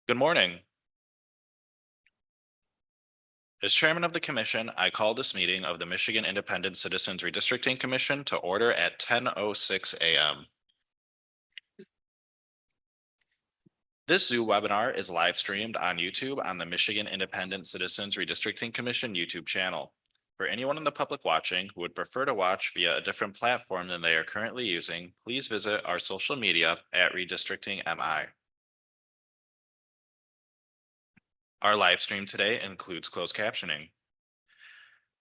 Good morning. As chairman of the commission, I call this meeting of the Michigan Independent Citizens Redistricting Commission to order at 10:06 a.m. This Zoo webinar is live streamed on YouTube on the Michigan Independent Citizens Redistricting Commission YouTube channel. For anyone in the public watching who would prefer to watch via a different platform than they are currently using, please visit our social media at Redistricting MI. Our live stream today includes closed captioning.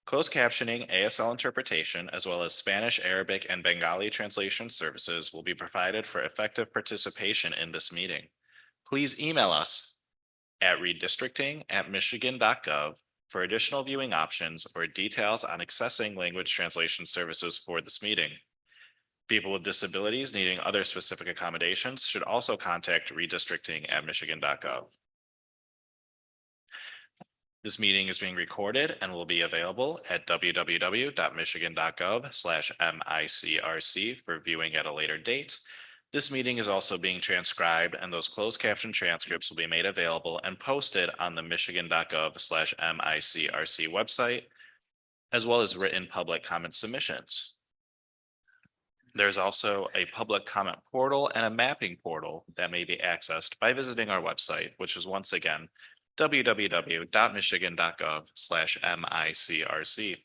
Closed captioning, ASL interpretation, as well as Spanish, Arabic, and Bengali translation services will be provided for effective participation in this meeting. Please email us at redistricting@michigan.gov for additional viewing options or details on accessing language translation services for this meeting. People with disabilities needing other specific accommodations should also contact redistricting@michigan.gov. This meeting is being recorded and will be available at www.michigan.gov/micrc for viewing at a later date. This meeting is also being transcribed, and those closed caption transcripts will be made available and posted on the michigan.gov/micrc website, as well as written public comment submissions. There's also a public comment portal and a mapping portal that may be accessed by visiting our website, which is once again www.michigan.gov/micrc.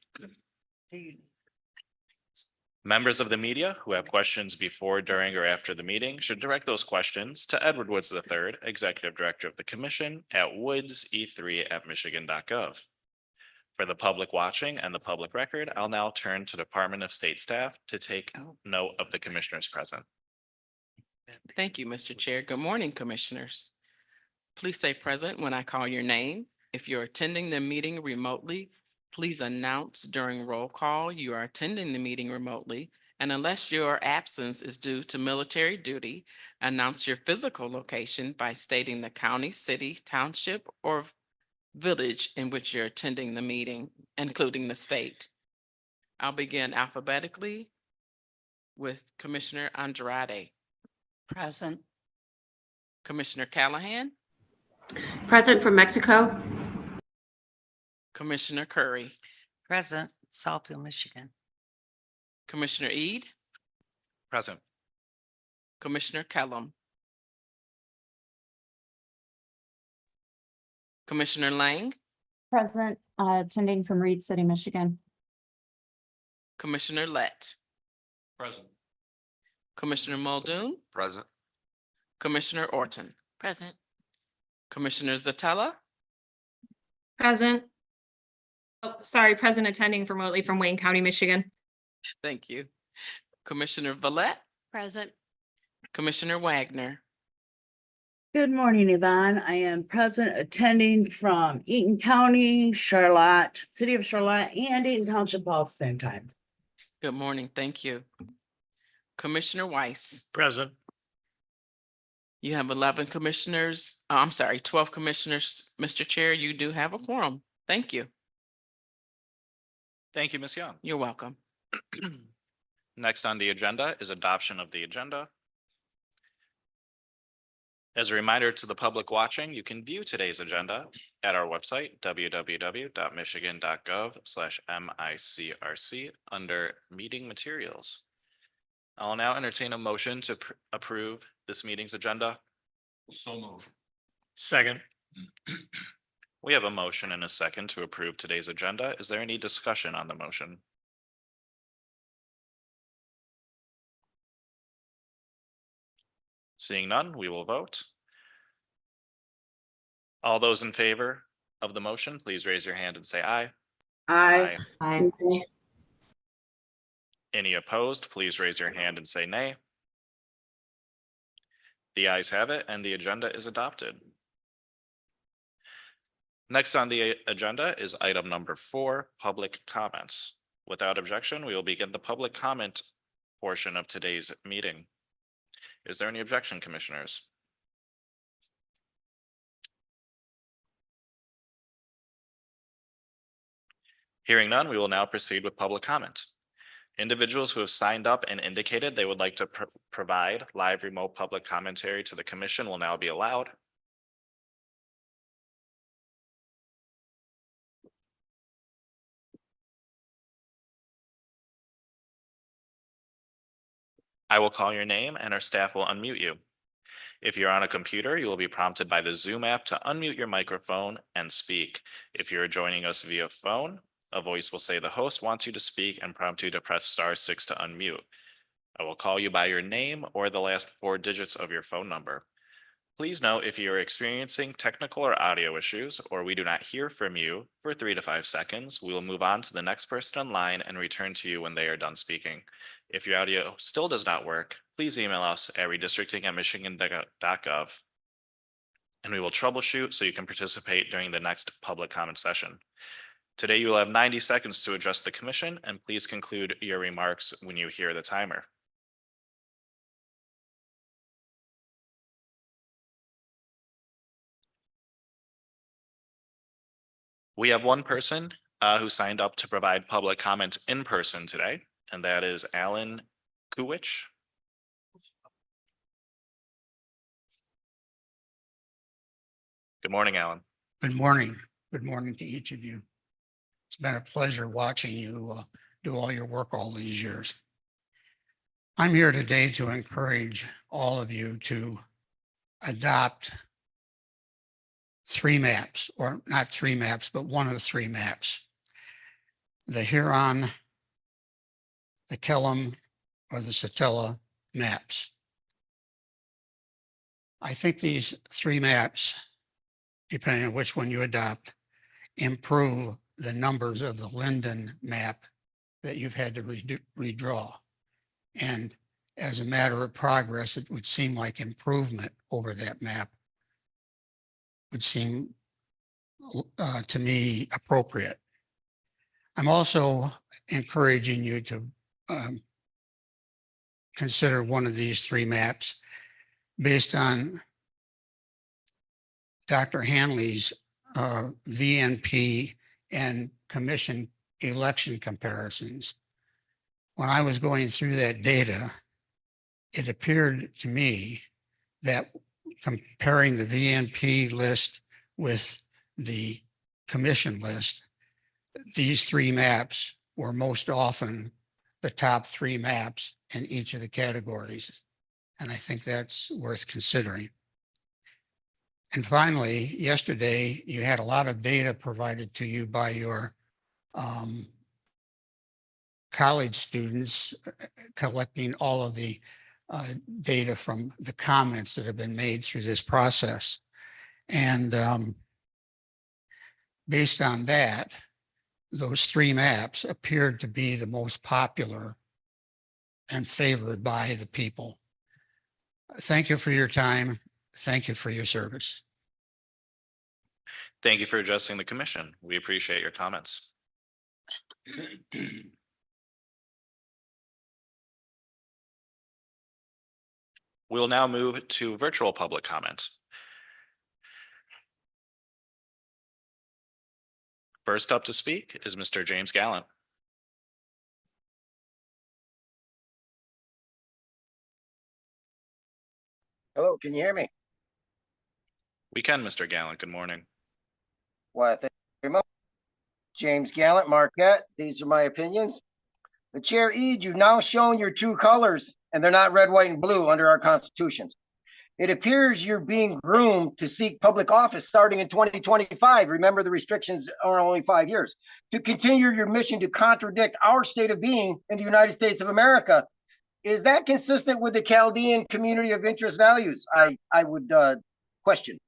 Members of the media who have questions before, during, or after the meeting should direct those questions to Edward Woods III, Executive Director of the Commission, at woodse3@michigan.gov. For the public watching and the public record, I'll now turn to Department of State staff to take note of the commissioners present. Thank you, Mr. Chair. Good morning, commissioners. Please say present when I call your name. If you're attending the meeting remotely, please announce during roll call you are attending the meeting remotely. And unless your absence is due to military duty, announce your physical location by stating the county, city, township, or village in which you're attending the meeting, including the state. I'll begin alphabetically with Commissioner Andrade. Present. Commissioner Callahan, Present from Mexico. Commissioner Curry, Present, Southfield, Michigan. Commissioner Ede, Present. Commissioner Kellum, Commissioner Lang, Present, attending from Reed City, Michigan. Commissioner Lett, Present. Commissioner Muldoon, Present. Commissioner Orton, Present. Commissioner Zatella, Present. Oh, sorry, present attending remotely from Wayne County, Michigan. thank you. Commissioner Vallette, Present. Commissioner Wagner, Good morning, Yvonne. I am present attending from Eaton County, Charlotte, City of Charlotte, and Eaton Township all at the same time. good morning, thank you. Commissioner Weiss, Present. you have 11 commissioners, 12 commissioners, Mr. Chair, you do have a quorum. Thank you. Thank you, Ms. Young. You're welcome. Next on the agenda is adoption of the agenda. As a reminder to the public watching, you can view today's agenda at our website, www.michigan.gov/micrc under meeting materials. I'll now entertain a motion to approve this meeting's agenda. So moved. Second. We have a motion and a second to approve today's agenda. Is there any discussion on the motion? Seeing none, we will vote. All those in favor of the motion, please raise your hand and say aye. Aye. Any opposed, please raise your hand and say nay. The ayes have it, and the agenda is adopted. Next on the agenda is item number 4, public comments. Without objection, we will begin the public comment portion of today's meeting. Is there any objection, commissioners? Hearing none, we will now proceed with public comment. Individuals who have signed up and indicated they would like to provide live remote public commentary to the commission will now be allowed. I will call your name and our staff will unmute you. If you're on a computer, you will be prompted by the Zoom app to unmute your microphone and speak. If you're joining us via phone, a voice will say the host wants you to speak and prompt you to press *6 to unmute. I will call you by your name or the last 4 digits of your phone number. Please note if you are experiencing technical or audio issues, or we do not hear from you for 3 to 5 seconds, we will move on to the next person in line and return to you when they are done speaking. If your audio still does not work, please email us at redistricting@michigan.gov and we will troubleshoot so you can participate during the next public comment session. Today, you will have 90 seconds to address the commission, and please conclude your remarks when you hear the timer. We have one person who signed up to provide public comment in person today, and that is Alan Kuwich. Good morning, Alan. Good morning. Good morning to each of you. It's been a pleasure watching you do all your work all these years. I'm here today to encourage all of you to adopt 3 maps, or not 3 maps, but one of the 3 maps. The Huron, the Kellam, or the Satilla maps. I think these 3 maps, depending on which one you adopt, improve the numbers of the Linden map that you've had to redraw. And as a matter of progress, it would seem like improvement over that map would seem to me appropriate. I'm also encouraging you to consider one of these 3 maps based on Dr. Hanley's VNP and commission election comparisons. When I was going through that data, it appeared to me that comparing the VNP list with the commission list, these 3 maps were most often the top 3 maps in each of the categories. And I think that's worth considering. And finally, yesterday, you had a lot of data provided to you by your college students collecting all of the data from the comments that have been made through this process. And based on that, those 3 maps appeared to be the most popular and favored by the people. Thank you for your time. Thank you for your service. Thank you for addressing the commission. We appreciate your comments. We will now move to virtual public comment. First up to speak is Mr. James Gallant. Hello, can you hear me? We can, Mr. Gallant. Good morning. Well, thank you very much. James Gallant, Marquette. These are my opinions. The chair Eid, you've now shown your 2 colors, and they're not red, white, and blue under our constitutions. It appears you're being groomed to seek public office starting in 2025. Remember, the restrictions are only 5 years. To continue your mission to contradict our state of being in the United States of America. Is that consistent with the Chaldean community of interest values? I would question.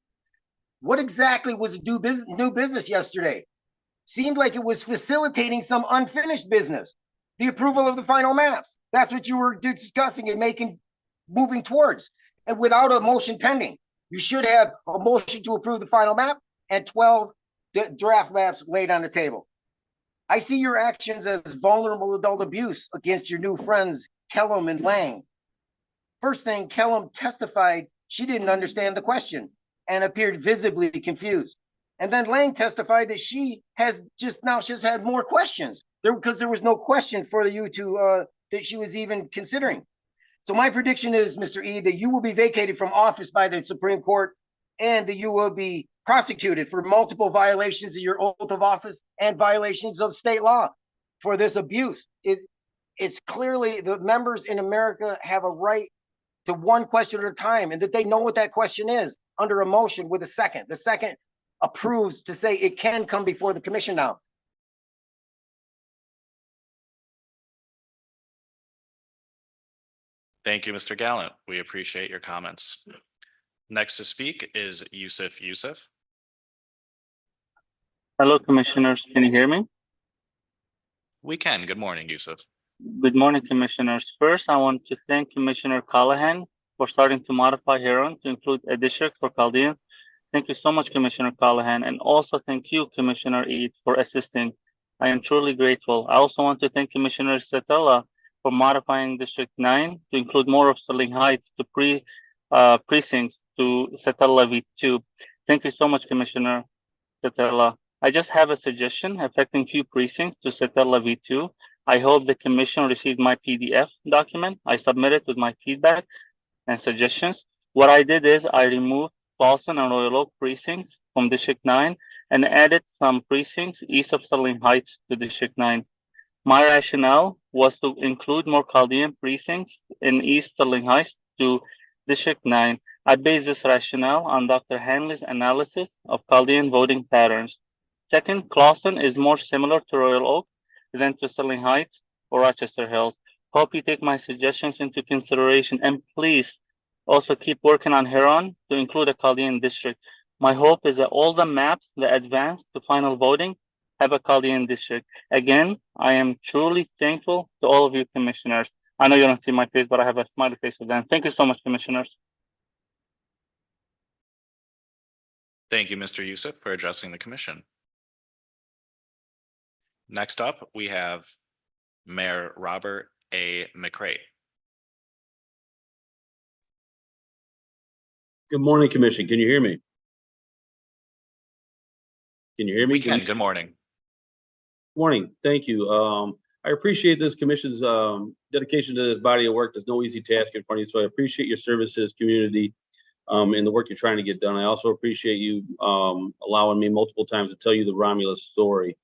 What exactly was the new business yesterday? Seemed like it was facilitating some unfinished business. The approval of the final maps. That's what you were discussing and moving towards. And without a motion pending, you should have a motion to approve the final map and 12 draft maps laid on the table. I see your actions as vulnerable adult abuse against your new friends, Kellam and Lang. First thing, Kellam testified she didn't understand the question and appeared visibly confused. And then Lang testified that she has just had more questions because there was no question for you to that she was even considering. So my prediction is, Mr. E, that you will be vacated from office by the Supreme Court and that you will be prosecuted for multiple violations of your oath of office and violations of state law for this abuse. it's clearly the members in America have a right to one question at a time, and that they know what that question is under a motion with a second. The second approves to say it can come before the commission now. Thank you, Mr. Gallant. We appreciate your comments. Next to speak is Yusuf. Hello, Commissioners. Can you hear me? We can. Good morning, Yusuf. Good morning, Commissioners. First, I want to thank Commissioner Callahan for starting to modify Huron to include a district for Chaldeans. Thank you so much, Commissioner Callahan, and also thank you, Commissioner Eid, for assisting. I am truly grateful. I also want to thank Commissioner Satella for modifying District 9 to include more of Sterling Heights to precincts to Satella V2. Thank you so much, Commissioner Satella. I just have a suggestion affecting few precincts to Satella V2. I hope the commission received my PDF document. I submitted with my feedback and suggestions. What I did is I removed Paulson and Royal Oak precincts from District 9 and added some precincts east of Sterling Heights to District 9. My rationale was to include more Chaldean precincts in East Sterling Heights to District 9. I based this rationale on Dr. Hanley's analysis of Chaldean voting patterns. Second, Clawson is more similar to Royal Oak than to Sterling Heights or Rochester Hills. Hope you take my suggestions into consideration, and please also keep working on Huron to include a Chaldean district. My hope is that all the maps that advance to final voting have a Chaldean district. Again, I am truly thankful to all of you commissioners. I know you don't see my face, but I have a smiley face with them. Thank you so much, commissioners. Thank you, Mr. Yusuf, for addressing the commission. Next up, we have Mayor Robert A. McCray. Good morning, Commission. Can you hear me? Can you hear me? We can. Good morning. Morning. Thank you. I appreciate this commission's dedication to this body of work. There's no easy task in front of you, so I appreciate your service to this community and the work you're trying to get done. I also appreciate you allowing me multiple times to tell you the Romulus story.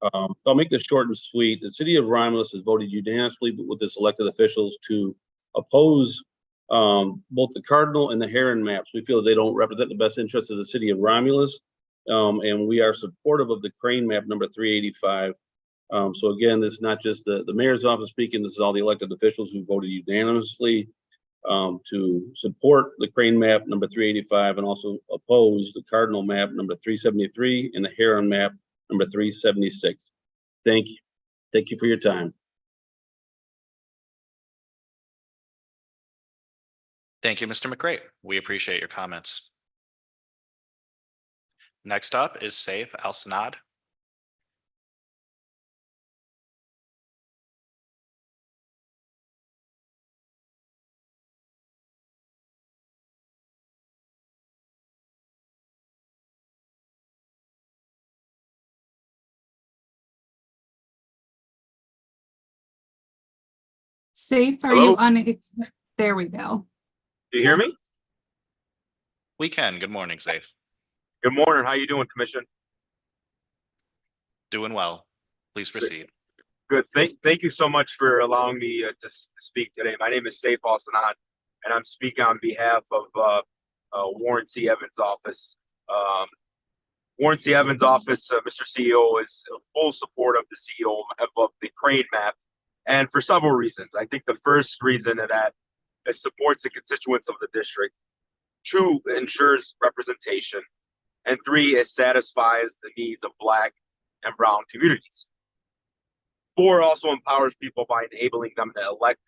So I'll make this short and sweet. The city of Romulus has voted unanimously with its elected officials to oppose both the Cardinal and the Heron maps. We feel they don't represent the best interests of the city of Romulus, and we are supportive of the Crane map number 385. So again, this is not just the mayor's office speaking, this is all the elected officials who voted unanimously to support the Crane map number 385 and also oppose the Cardinal map number 373 and the Heron map number 376. Thank you. Thank you for your time. Thank you, Mr. McCray. We appreciate your comments. Next up is Saif Al-Sanad. Safe, are Hello? you on? There we go. Do you hear me? We can. Good morning, Saif. Good morning. How you doing, Commission? Doing well. Please proceed. Good. Thank you so much for allowing me to speak today. My name is Saif Al-Sanad, and I'm speaking on behalf of Warren C. Evans' office. Warren C. Evans' office, Mr. CEO, is in full support of the CEO of the Crane map, and for several reasons. I think the first reason of that it supports the constituents of the district. 2, ensures representation, and 3, it satisfies the needs of Black and Brown communities. 4, also empowers people by enabling them to elect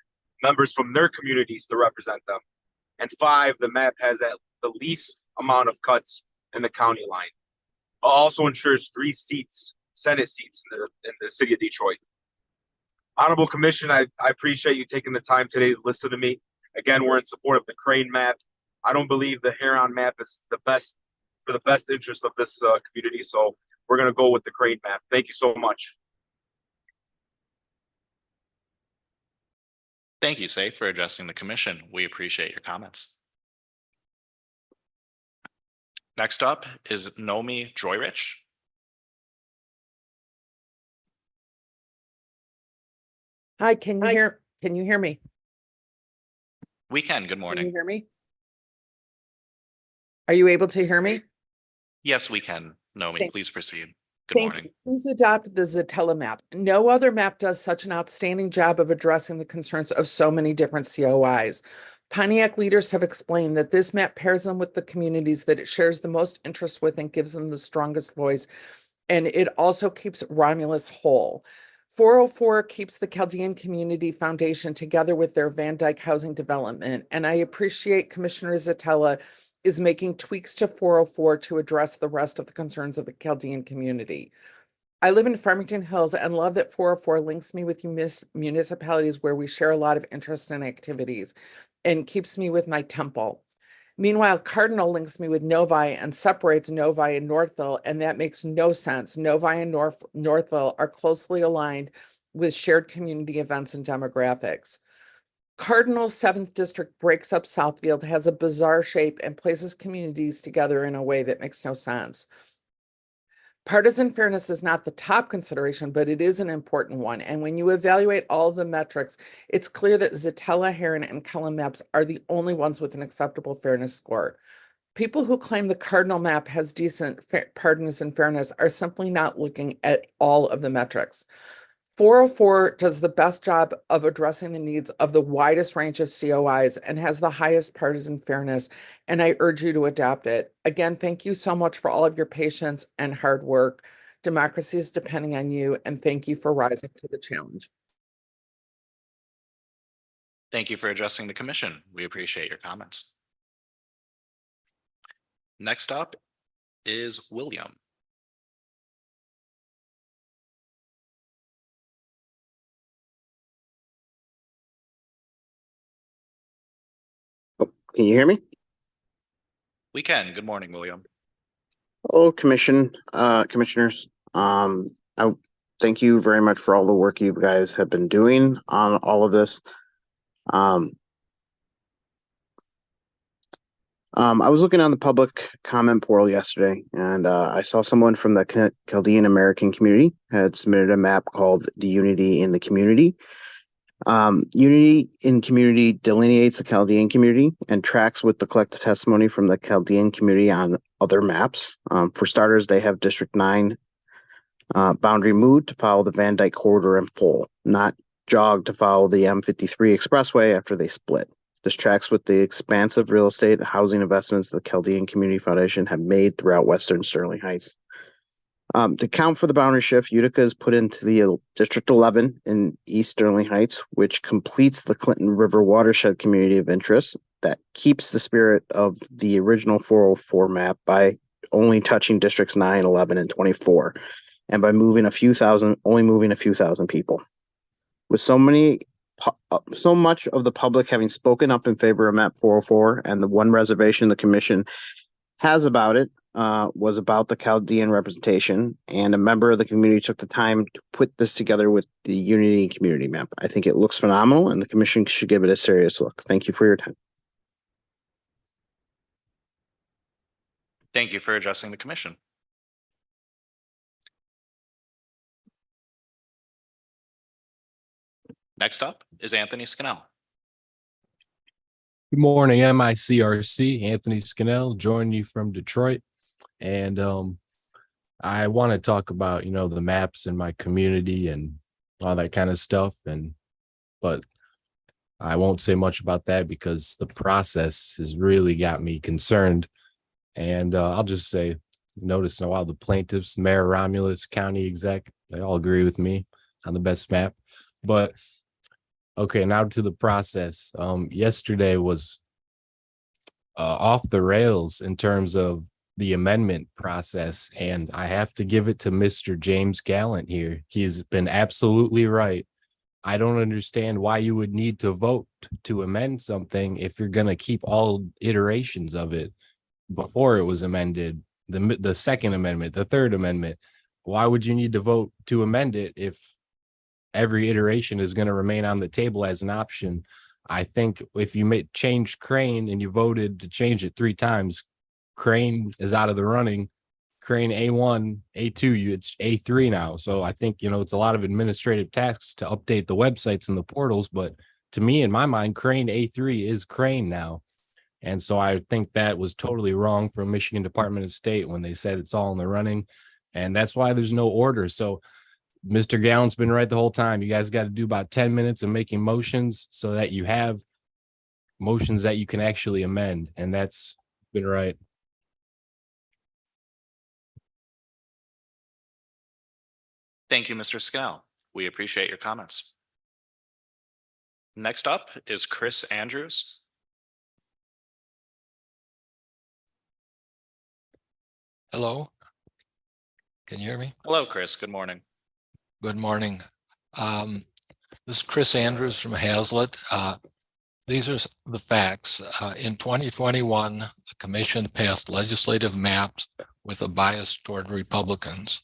members from their communities to represent them. And 5, the map has the least amount of cuts in the county line. It also ensures 3 seats, Senate seats in the city of Detroit. Honorable Commission, I appreciate you taking the time today to listen to me. Again, we're in support of the Crane map. I don't believe the Huron map is the best for the best interest of this community, so we're going to go with the Crane map. Thank you so much. Thank you, Saif, for addressing the commission. We appreciate your comments. Next up is Nomi Joyrich. Hi, can you hear me? We can. Good Can you morning. hear me? Are you able to hear me? Yes, we can. Nomi, Thank- please proceed. Good Thank morning. you. Please adopt the Zotella map. No other map does such an outstanding job of addressing the concerns of so many different COIs. Pontiac leaders have explained that this map pairs them with the communities that it shares the most interest with and gives them the strongest voice. And it also keeps Romulus whole. 404 keeps the Chaldean Community Foundation together with their Van Dyke housing development. And I appreciate Commissioner Zotella is making tweaks to 404 to address the rest of the concerns of the Chaldean community. I live in Farmington Hills and love that 404 links me with municipalities where we share a lot of interest and activities and keeps me with my temple. Meanwhile, Cardinal links me with Novi and separates Novi and Northville, and that makes no sense. Novi and Northville are closely aligned with shared community events and demographics. Cardinal's 7th district breaks up Southfield, has a bizarre shape, and places communities together in a way that makes no sense. Partisan fairness is not the top consideration, but it is an important one. And when you evaluate all of the metrics, it's clear that Zotella, Heron, and Cullen maps are the only ones with an acceptable fairness score. People who claim the Cardinal map has decent partisan fairness are simply not looking at all of the metrics. 404 does the best job of addressing the needs of the widest range of COIs and has the highest partisan fairness, and I urge you to adopt it. Again, thank you so much for all of your patience and hard work. Democracy is depending on you, and thank you for rising to the challenge. Thank you for addressing the commission. We appreciate your comments. Next up is William. Can you hear me? We can. Good morning, William. Oh, commissioners. I thank you very much for all the work you guys have been doing on all of this. I was looking on the public comment portal yesterday, and I saw someone from the Chaldean American community had submitted a map called the Unity in the Community. Unity in Community delineates the Chaldean community and tracks with the collective testimony from the Chaldean community on other maps. For starters, they have District 9 boundary moved to follow the Van Dyke corridor in full, not jogged to follow the M53 expressway after they split. This tracks with the expansive real estate and housing investments the Chaldean Community Foundation have made throughout Western Sterling Heights. To account for the boundary shift, Utica is put into the District 11 in East Sterling Heights, which completes the Clinton River watershed community of interest that keeps the spirit of the original 404 map by only touching Districts 9, 11, and 24, and by moving only moving a few thousand people. With so much of the public having spoken up in favor of map 404, and the one reservation the commission has about it was about the Chaldean representation, and a member of the community took the time to put this together with the Unity community map. I think it looks phenomenal, and the commission should give it a serious look. Thank you for your time. Thank you for addressing the commission. Next up is Anthony Scannell. Good morning, MICRC, Anthony Scannell, joining you from Detroit. And I want to talk about, the maps in my community and all that kind of stuff. But I won't say much about that because the process has really got me concerned. And I'll just say, notice now all the plaintiffs, Mayor Romulus, county exec, they all agree with me on the best map. But okay, now to the process. Yesterday was off the rails in terms of the amendment process, and I have to give it to Mr. James Gallant here. He's been absolutely right. I don't understand why you would need to vote to amend something if you're going to keep all iterations of it before it was amended. The second amendment, the third amendment. Why would you need to vote to amend it if every iteration is going to remain on the table as an option? I think if you change Crane and you voted to change it 3 times, Crane is out of the running. Crane A1, A2, it's A3 now. So I think, it's a lot of administrative tasks to update the websites and the portals. But to me, in my mind, Crane A3 is Crane now. And so I think that was totally wrong from Michigan Department of State when they said it's all in the running. And that's why there's no order. So Mr. Gallant's been right the whole time. You guys got to do about 10 minutes of making motions so that you have motions that you can actually amend. And that's been right. Thank you, Mr. Scannell. We appreciate your comments. Next up is Chris Andrews. Hello. Can you hear me? Hello, Chris. Good morning. Good morning. This is Chris Andrews from Hazlet. These are the facts. In 2021, the commission passed legislative maps with a bias toward Republicans.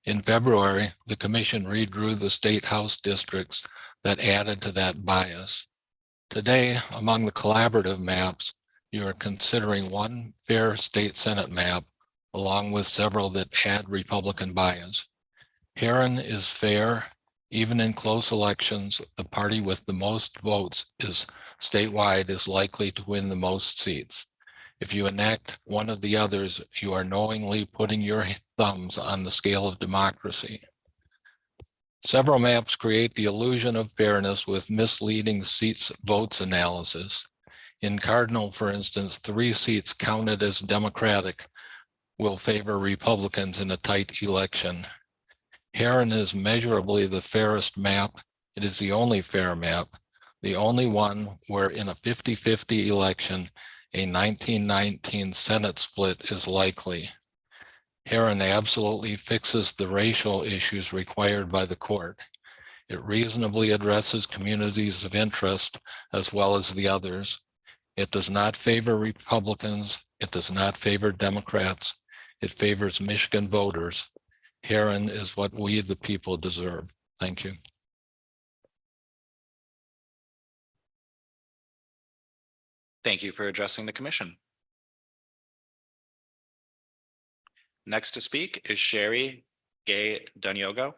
In February, the commission redrew the state house districts that added to that bias. Today, among the collaborative maps, you are considering one fair state Senate map, along with several that add Republican bias. Heron is fair. Even in close elections, the party with the most votes statewide is likely to win the most seats. If you enact one of the others, you are knowingly putting your thumbs on the scale of democracy. Several maps create the illusion of fairness with misleading votes analysis. In Cardinal, for instance, 3 seats counted as Democratic will favor Republicans in a tight election. Heron is measurably the fairest map. It is the only fair map, the only one where in a 50-50 election, a 1919 Senate split is likely. Heron absolutely fixes the racial issues required by the court. It reasonably addresses communities of interest as well as the others. It does not favor Republicans. It does not favor Democrats. It favors Michigan voters. Heron is what we, the people, deserve. Thank you. Thank you for addressing the commission. Next to speak is Sherry Gay Dunyogo.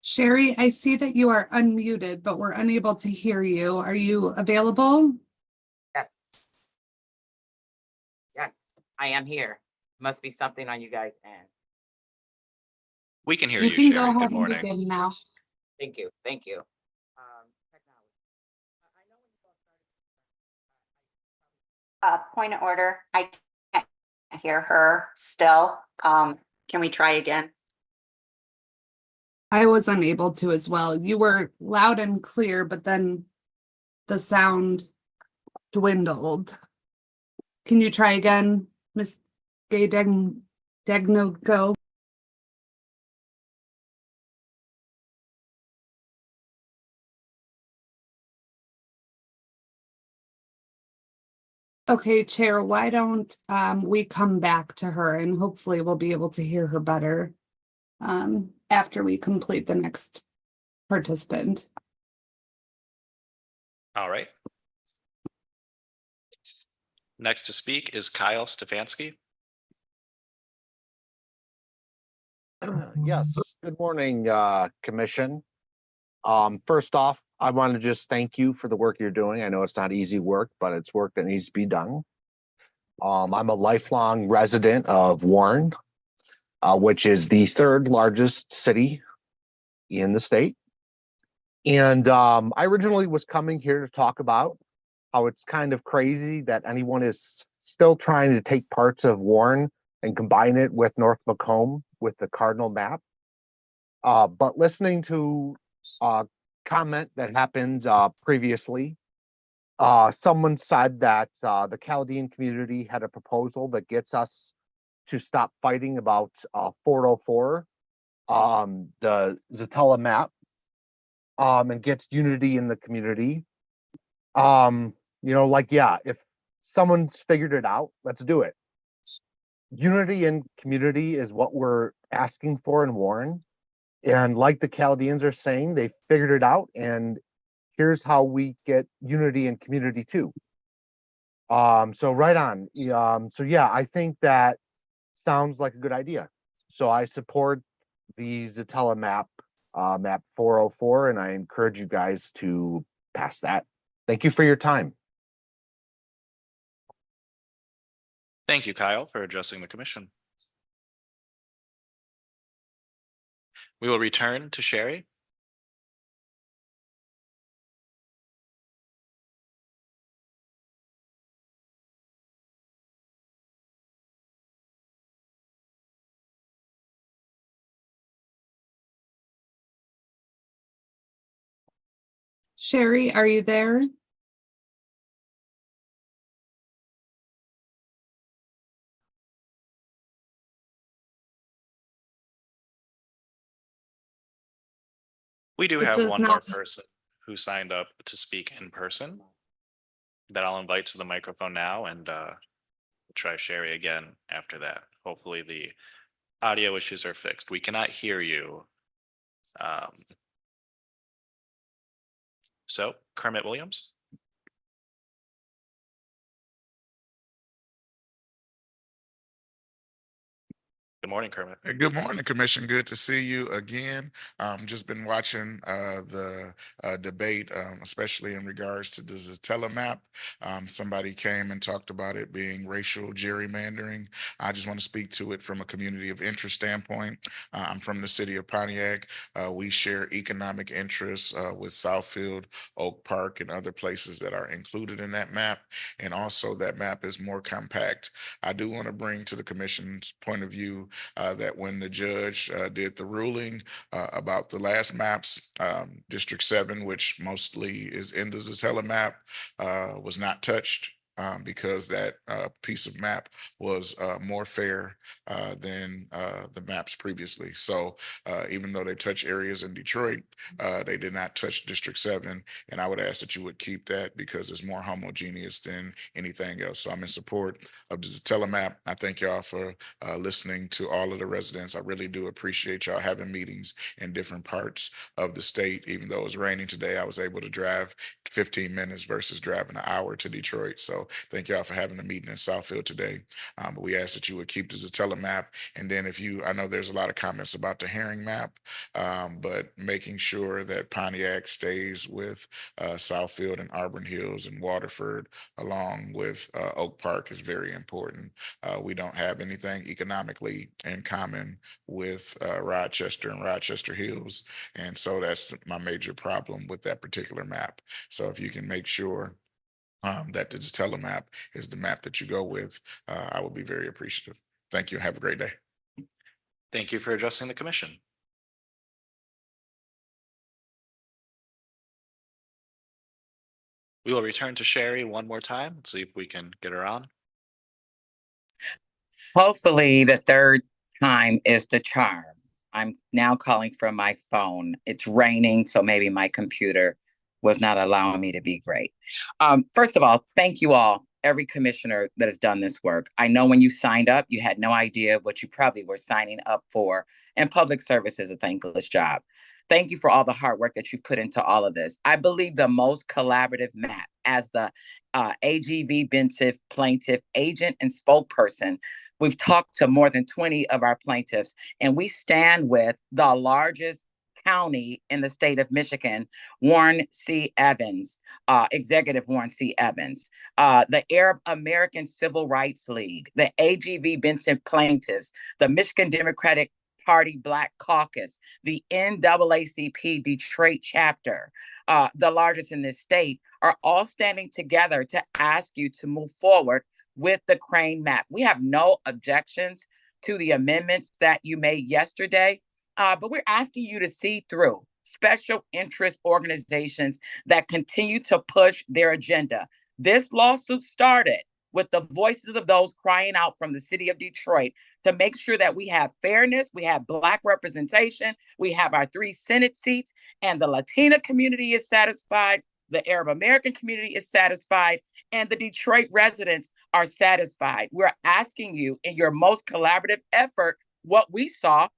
Sherry, I see that you are unmuted, but we're unable to hear you. Are you available? Yes. Yes, I am here. Must be something on you guys' end. We can hear You you, can go Sherry. ahead Good and morning. begin now. Thank you, thank you. Point of order. I can't hear her still. Can we try again? I was unable to as well. You were loud and clear, but then the sound dwindled. Can you try again, Miss Gay Degno? Okay, Chair, why don't we come back to her and hopefully we'll be able to hear her better after we complete the next participant. All right. Next to speak is Kyle Stefanski. Yes, good morning, Commission. First off, I want to just thank you for the work you're doing. I know it's not easy work, but it's work that needs to be done. I'm a lifelong resident of Warren, which is the 3rd largest city in the state. And I originally was coming here to talk about how it's kind of crazy that anyone is still trying to take parts of Warren and combine it with North Macomb with the Cardinal map. But listening to comment that happened previously, someone said that the Chaldean community had a proposal that gets us to stop fighting about 404, the Zatella map, and gets unity in the community. Yeah, if someone's figured it out. Let's do it. Unity and community is what we're asking for in Warren. And like the Chaldeans are saying, they figured it out. And here's how we get unity and community too. So right on. So yeah, I think that sounds like a good idea. So I support the Zatella map, map 404, and I encourage you guys to pass that. Thank you for your time. Thank you, Kyle, for addressing the commission. We will return to Sherry. Sherry, are you there? We do It have does one more not- person who signed up to speak in person that I'll invite to the microphone now, and we'll try Sherry again after that. Hopefully the audio issues are fixed. We cannot hear you. So Kermit Williams. Good morning, Kermit. Good morning, Commission. Good to see you again. Just been watching the debate, especially in regards to the Zatella map. Somebody came and talked about it being racial gerrymandering. I just want to speak to it from a community of interest standpoint. I'm from the city of Pontiac. We share economic interests with Southfield, Oak Park, and other places that are included in that map. And also that map is more compact. I do want to bring to the Commission's point of view that when the judge did the ruling about the last maps, District 7, which mostly is in the Zatella map, was not touched. Because that piece of map was more fair than the maps previously. So even though they touch areas in Detroit, they did not touch District 7. And I would ask that you would keep that because it's more homogeneous than anything else. So I'm in support of the Zatella map. I thank y'all for listening to all of the residents. I really do appreciate y'all having meetings in different parts of the state. Even though it was raining today, I was able to drive 15 minutes versus driving an hour to Detroit. So thank y'all for having a meeting in Southfield today. But we ask that you would keep the Zatella map. And then I know there's a lot of comments about the Herring map, but making sure that Pontiac stays with Southfield and Auburn Hills and Waterford along with Oak Park is very important. We don't have anything economically in common with Rochester and Rochester Hills. And so that's my major problem with that particular map. So if you can make sure that the Zatella map is the map that you go with, I would be very appreciative. Thank you. Have a great day. Thank you for addressing the commission. We will return to Sherry one more time and see if we can get her on. Hopefully, the third time is the charm. I'm now calling from my phone. It's raining, so maybe my computer was not allowing me to be great. First of all, thank you all, every commissioner that has done this work. I know when you signed up, you had no idea what you probably were signing up for, and public service is a thankless job. Thank you for all the hard work that you put into all of this. I believe the most collaborative map as the AGV Bentif plaintiff agent and spokesperson. We've talked to more than 20 of our plaintiffs, and we stand with the largest county in the state of Michigan, Warren C. Evans, Executive Warren C. Evans, the Arab American Civil Rights League, the AGV Benson Plaintiffs, the Michigan Democratic Party Black Caucus, the NAACP Detroit chapter, the largest in this state, are all standing together to ask you to move forward with the Crane map. We have no objections to the amendments that you made yesterday, but we're asking you to see through special interest organizations that continue to push their agenda. This lawsuit started with the voices of those crying out from the city of Detroit to make sure that we have fairness, we have Black representation, we have our 3 Senate seats, and the Latina community is satisfied. the Arab American community is satisfied, and the Detroit residents are satisfied. We're asking you in your most collaborative effort, what we saw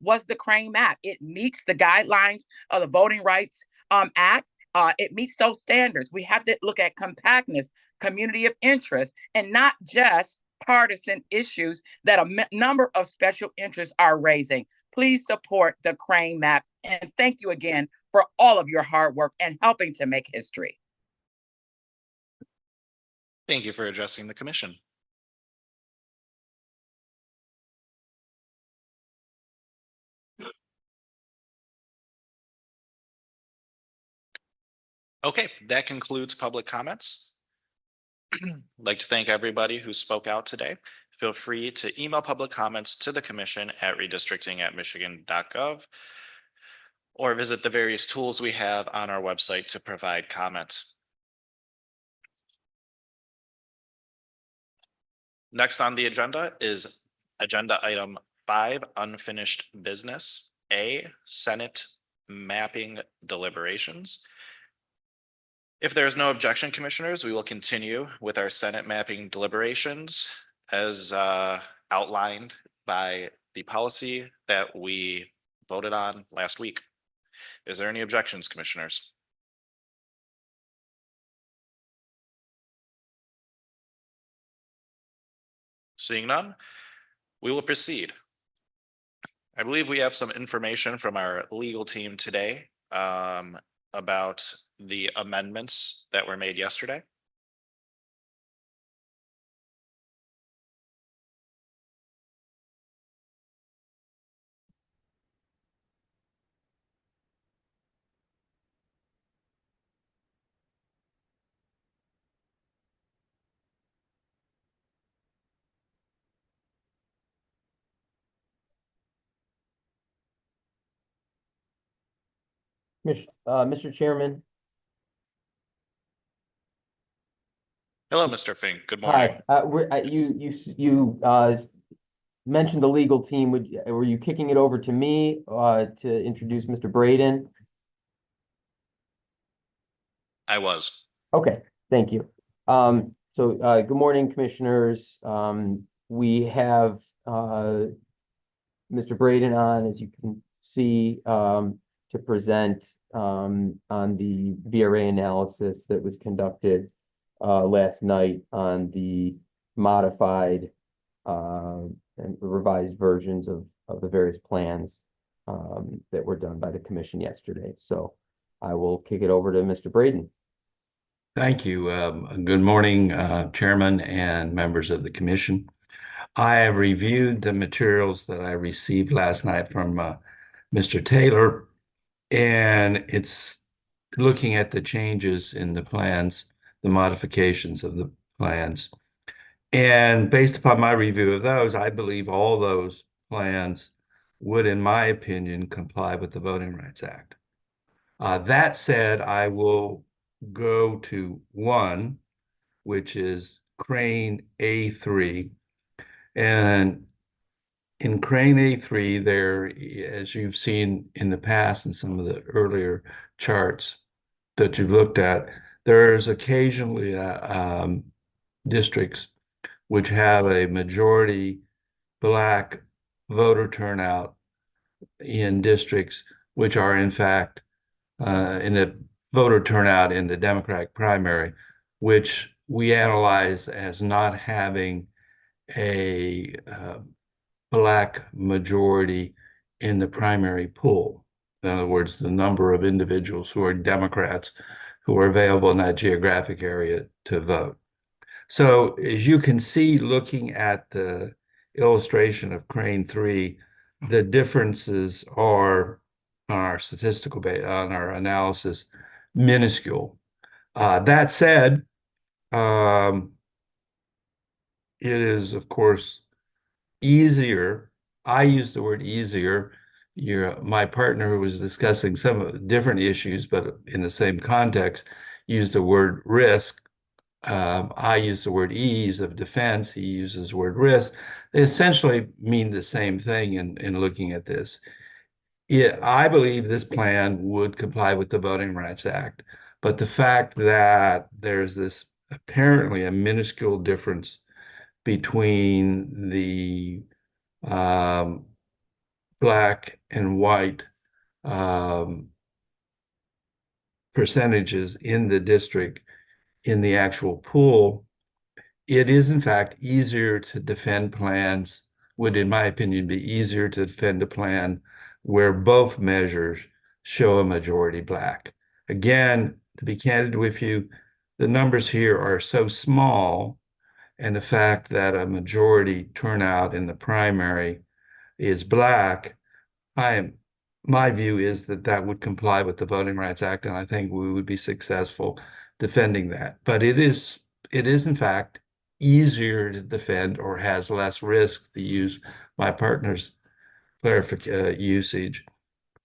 was the Crane map. It meets the guidelines of the Voting Rights Act. It meets those standards. We have to look at compactness, community of interest, and not just partisan issues that a number of special interests are raising. Please support the Crane map. And thank you again for all of your hard work and helping to make history. Thank you for addressing the commission. Okay, that concludes public comments. I'd like to thank everybody who spoke out today. Feel free to email public comments to the commission at redistricting@michigan.gov or visit the various tools we have on our website to provide comment. Next on the agenda is agenda item 5, unfinished business. A, Senate mapping deliberations. If there is no objection, commissioners, we will continue with our Senate mapping deliberations as outlined by the policy that we voted on last week. Is there any objections, commissioners? Seeing none, we will proceed. I believe we have some information from our legal team today about the amendments that were made yesterday. Mr. Chairman. Hello, Mr. Fink. Good morning. Hi, you mentioned the legal team. Were you kicking it over to me to introduce Mr. Braden? I was. Okay, thank you. Good morning, commissioners. We have Mr. Braden on, as you can see, to present on the VRA analysis that was conducted last night on the modified and revised versions of the various plans that were done by the commission yesterday. So I will kick it over to Mr. Braden. Thank you. Good morning, Chairman and members of the commission. I have reviewed the materials that I received last night from Mr. Taylor, and it's looking at the changes in the plans, the modifications of the plans. And based upon my review of those, I believe all those plans would, in my opinion, comply with the Voting Rights Act. That said, I will go to one, which is Crane A3. And in Crane A3, there, as you've seen in the past in some of the earlier charts that you've looked at, there's occasionally districts which have a majority Black voter turnout in districts which are in fact in the voter turnout in the Democratic primary, which we analyze as not having a Black majority in the primary pool. In other words, the number of individuals who are Democrats who are available in that geographic area to vote. So as you can see, looking at the illustration of Crane 3, the differences are on our statistical base, on our analysis, minuscule. That said, it is, of course, easier. I use the word easier. My partner, who was discussing some different issues, but in the same context, used the word risk. I use the word ease of defense. He uses the word risk. They essentially mean the same thing in looking at this. I believe this plan would comply with the Voting Rights Act. But the fact that there's this apparently a minuscule difference between the black and white percentages in the district in the actual pool, it is in fact easier to defend plans, would in my opinion be easier to defend a plan where both measures show a majority black. Again, to be candid with you, the numbers here are so small, and the fact that a majority turnout in the primary is black, my view is that that would comply with the Voting Rights Act, and I think we would be successful defending that. But it is in fact easier to defend, or has less risk, to use my partner's usage,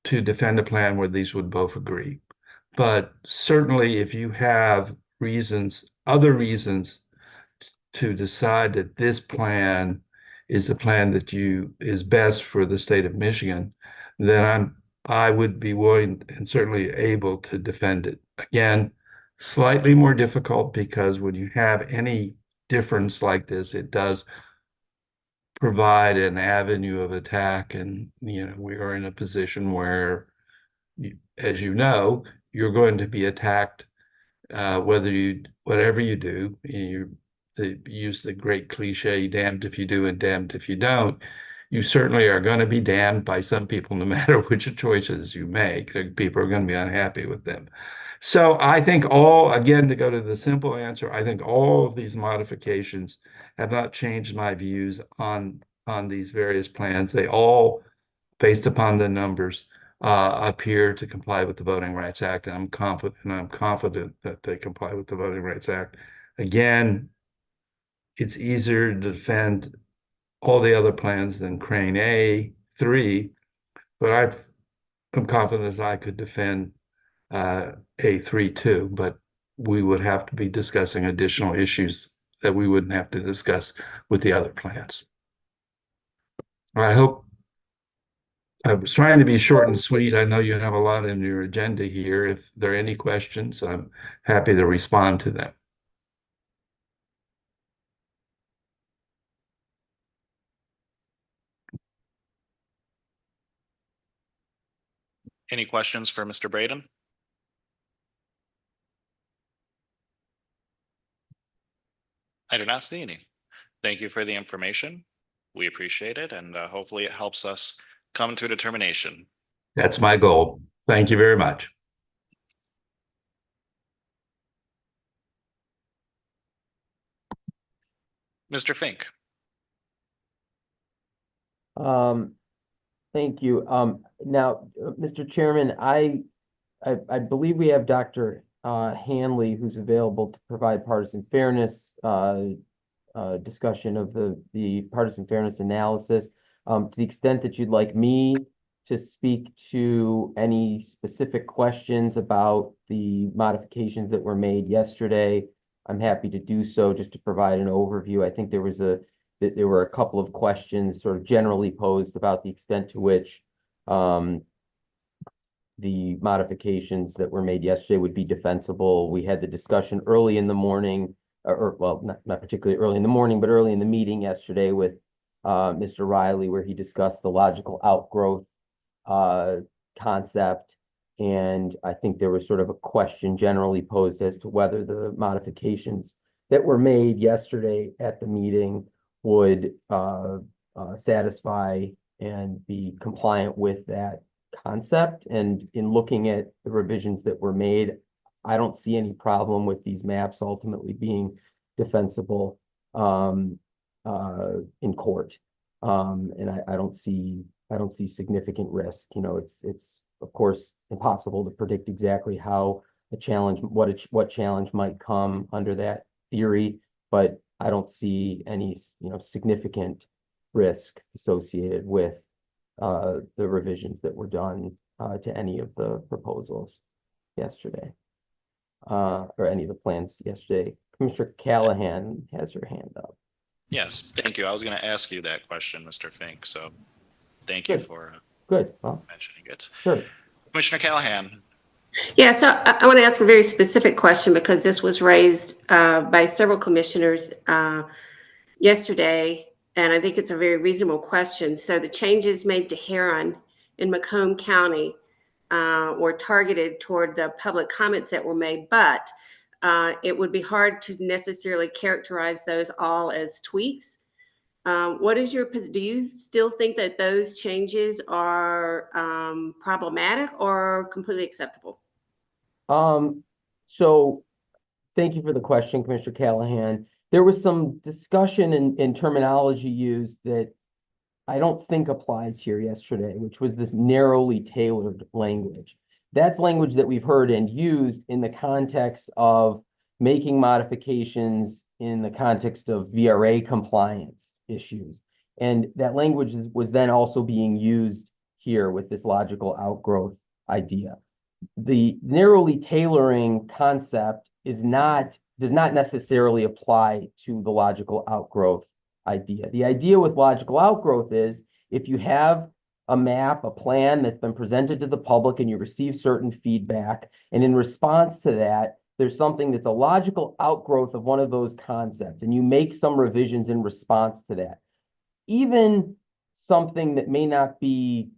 to defend a plan where these would both agree. But certainly if you have other reasons to decide that this plan is the plan that is best for the state of Michigan, then I would be willing and certainly able to defend it. Again, slightly more difficult, because when you have any difference like this, it does provide an avenue of attack. And, we are in a position where, as you know, you're going to be attacked whatever you do. To use the great cliche, damned if you do and damned if you don't. You certainly are going to be damned by some people, no matter which choices you make. People are going to be unhappy with them. So I think again, to go to the simple answer, I think all of these modifications have not changed my views on these various plans. They all, based upon the numbers, appear to comply with the Voting Rights Act, and I'm confident that they comply with the Voting Rights Act. Again, it's easier to defend all the other plans than Crane A3, but I'm confident I could defend A3 too, but we would have to be discussing additional issues that we wouldn't have to discuss with the other plans. I was trying to be short and sweet. I know you have a lot in your agenda here. If there are any questions, I'm happy to respond to them. Any questions for Mr. Braden? I do not see any. Thank you for the information. We appreciate it, and hopefully it helps us come to a determination. That's my goal. Thank you very much. Mr. Fink. Thank you. Now, Mr. Chairman, I believe we have Dr. Hanley, who's available to provide partisan fairness discussion of the partisan fairness analysis. To the extent that you'd like me to speak to any specific questions about the modifications that were made yesterday, I'm happy to do so, just to provide an overview. I think there were a couple of questions sort of generally posed about the extent to which the modifications that were made yesterday would be defensible. We had the discussion early in the morning, well, not particularly early in the morning, but early in the meeting yesterday with Mr. Riley, where he discussed the logical outgrowth concept. And I think there was sort of a question generally posed as to whether the modifications that were made yesterday at the meeting would satisfy and be compliant with that concept. And in looking at the revisions that were made, I don't see any problem with these maps ultimately being defensible in court. And I don't see significant risk. It's of course impossible to predict exactly how what challenge might come under that theory, but I don't see any significant risk associated with the revisions that were done to any of the proposals yesterday, or any of the plans yesterday. Commissioner Callahan has her hand up. Yes, thank you. I was going to ask you that question, Mr. Fink, so thank you for Good. Well, mentioning it. sure. Commissioner Callahan, Yeah, so I want to ask a very specific question because this was raised by several commissioners yesterday, and I think it's a very reasonable question. So the changes made to Heron in Macomb County were targeted toward the public comments that were made, but it would be hard to necessarily characterize those all as tweaks. What is your, do you still think that those changes are problematic or completely acceptable? So thank you for the question, Commissioner Callahan. There was some discussion in terminology used that I don't think applies here yesterday, which was this narrowly tailored language. That's language that we've heard and used in the context of making modifications in the context of VRA compliance issues. And that language was then also being used here with this logical outgrowth idea. The narrowly tailoring concept does not necessarily apply to the logical outgrowth idea. The idea with logical outgrowth is if you have a map, a plan that's been presented to the public and you receive certain feedback, and in response to that, there's something that's a logical outgrowth of one of those concepts, and you make some revisions in response to that. Even something that may not be,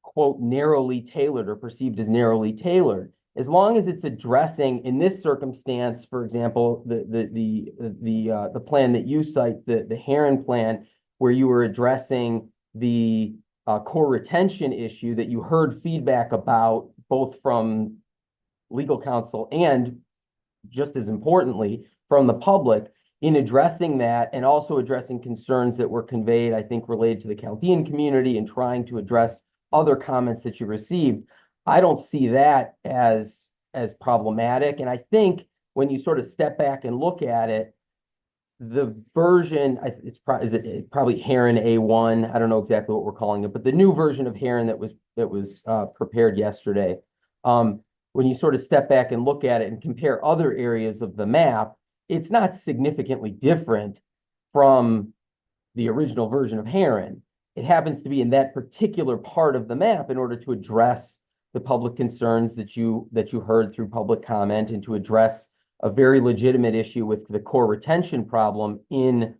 quote, narrowly tailored or perceived as narrowly tailored, as long as it's addressing, in this circumstance, for example, the plan that you cite, the Heron plan, where you were addressing the core retention issue that you heard feedback about, both from legal counsel and, just as importantly, from the public, in addressing that and also addressing concerns that were conveyed, I think, related to the Chaldean community and trying to address other comments that you received. I don't see that as problematic. And I think when you sort of step back and look at it, the version, it's probably Heron A1. I don't know exactly what we're calling it, but the new version of Heron that was prepared yesterday. When you sort of step back and look at it and compare other areas of the map, it's not significantly different from the original version of Heron. It happens to be in that particular part of the map in order to address the public concerns that you heard through public comment and to address a very legitimate issue with the core retention problem in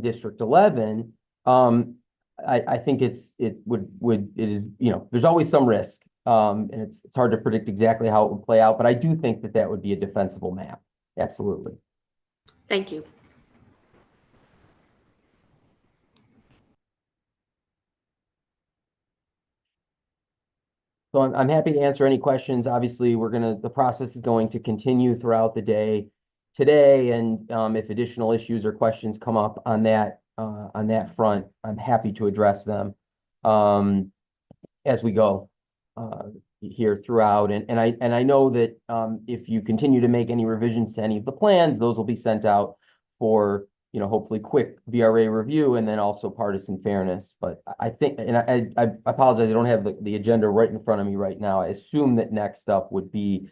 District 11. I think it is, you know, there's always some risk. And it's hard to predict exactly how it would play out, but I do think that would be a defensible map. Absolutely. Thank you. So I'm happy to answer any questions. Obviously, the process is going to continue throughout the day today. And if additional issues or questions come up on that front, I'm happy to address them as we go here throughout. And I know that if you continue to make any revisions to any of the plans, those will be sent out for, you know, hopefully quick VRA review and then also partisan fairness. But I think, and I apologize, I don't have the agenda right in front of me right now. I assume that next up would be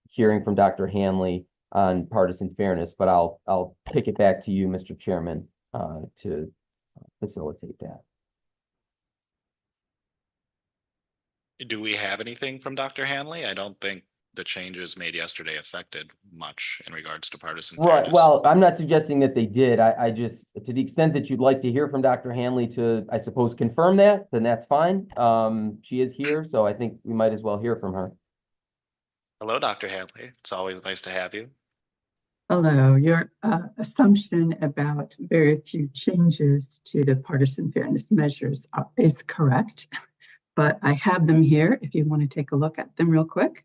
hearing from Dr. Hanley on partisan fairness, but I'll kick it back to you, Mr. Chairman, to facilitate that. Do we have anything from Dr. Hanley? I don't think the changes made yesterday affected much in regards to partisan Right. fairness. Well, I'm not suggesting that they did. I just, to the extent that you'd like to hear from Dr. Hanley to, I suppose, confirm that, then that's fine. She is here, so I think we might as well hear from her. Hello, Dr. Hanley. It's always nice to have you. Hello. Your assumption about very few changes to the partisan fairness measures is correct, but I have them here if you want to take a look at them real quick.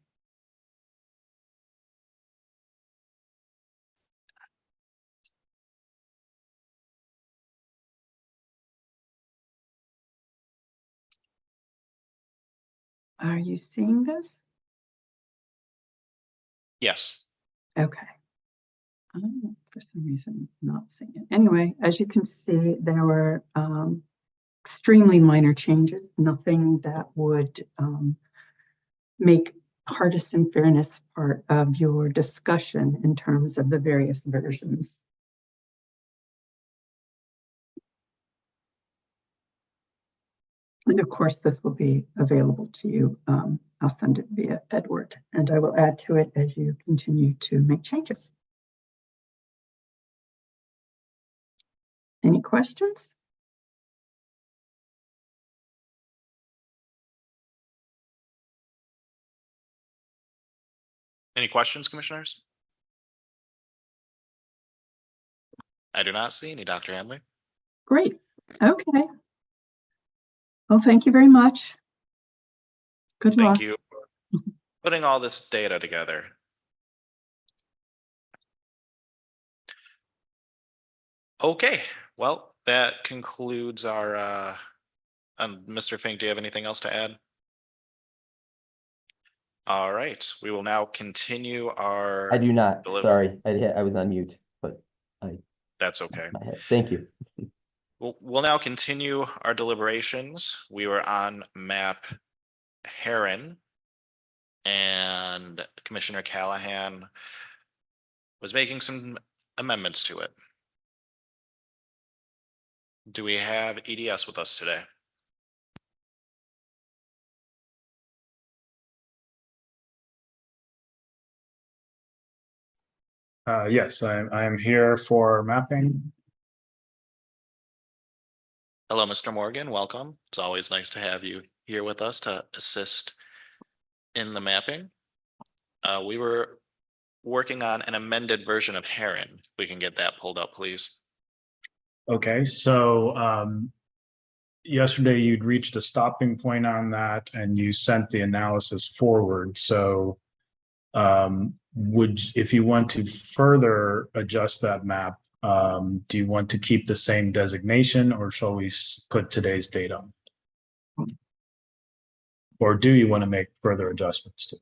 Are you seeing this? Yes. Okay. For some reason, not seeing it. Anyway, as you can see, there were extremely minor changes, nothing that would make partisan fairness part of your discussion in terms of the various versions. And of course, this will be available to you. I'll send it via Edward, and I will add to it as you continue to make changes. Any questions? Any questions, commissioners? I do not see any, Dr. Handley. Great. Okay. Well, thank you very much. Good luck. Thank you for putting all this data together. Okay, well, that concludes our, Mr. Fink, do you have anything else to add? All right, we will now continue our. I do not. deliver- Sorry, I was on mute, but That's okay. my head. Thank you. We'll now continue our deliberations. We were on map Heron. And Commissioner Callahan was making some amendments to it. Do we have EDS with us today? Yes, I'm here for mapping. Hello, Mr. Morgan, welcome. It's always nice to have you here with us to assist in the mapping. We were working on an amended version of Heron. We can get that pulled up, please. Okay, so yesterday you'd reached a stopping point on that and you sent the analysis forward. So if you want to further adjust that map, do you want to keep the same designation or shall we put today's date on? Or do you want to make further adjustments to it?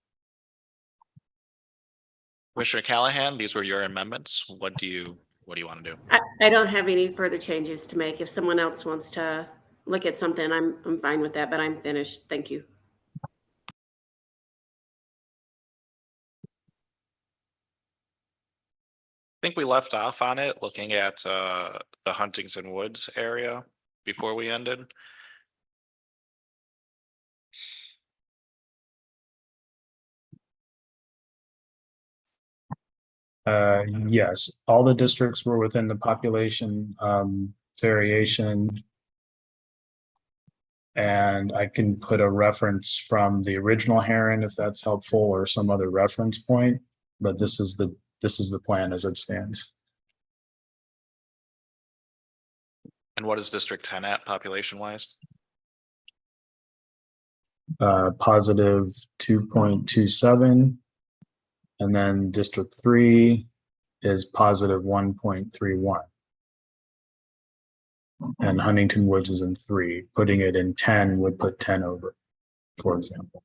Commissioner Callahan, these were your amendments. What do you want to do? I don't have any further changes to make. If someone else wants to look at something, I'm fine with that, but I'm finished. Thank you. I think we left off on it, looking at the Huntington Woods area before we ended. Yes, all the districts were within the population variation. And I can put a reference from the original Heron if that's helpful, or some other reference point, but this is the plan as it stands. And what is District 10 at population wise? Positive 2.27. And then District 3 is positive 1.31. And Huntington Woods is in 3. Putting it in 10 would put 10 over, for example.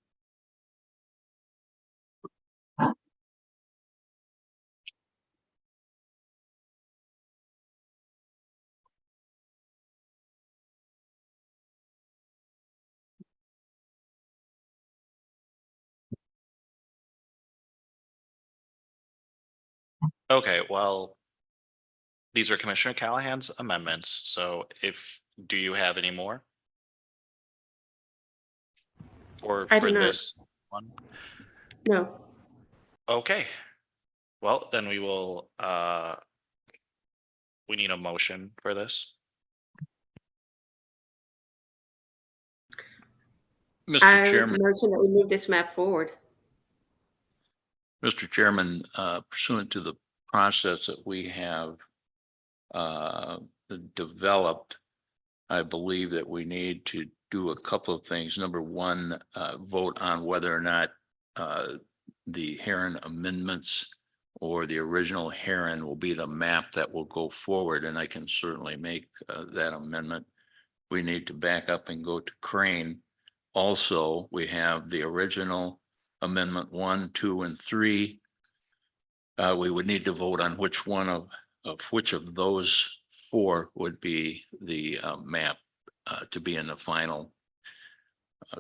Okay, well, these are Commissioner Callahan's amendments. So do you have any more? Or I for do not. this one? No. Okay. Well, then we will, we need a motion for this. I motion that we move this map forward. Mr. Chairman, pursuant to the process that we have developed, I believe that we need to do a couple of things. Number one, vote on whether or not the Heron amendments or the original Heron will be the map that will go forward, and I can certainly make that amendment. We need to back up and go to Crane. Also, we have the original Amendment 1, 2, and 3. We would need to vote on which one of which of those 4 would be the map to be in the final.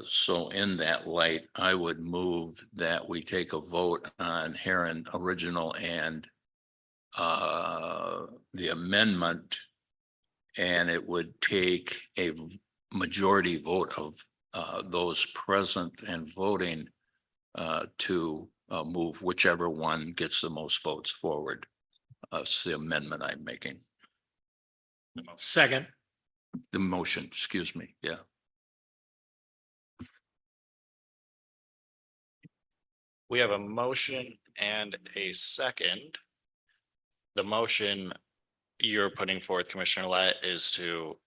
So in that light, I would move that we take a vote on Heron original and the amendment, and it would take a majority vote of those present and voting to move whichever one gets the most votes forward. It's the amendment I'm making. Second. The motion, excuse me, yeah. We have a motion and a second. The motion you're putting forth, Commissioner Lett, is to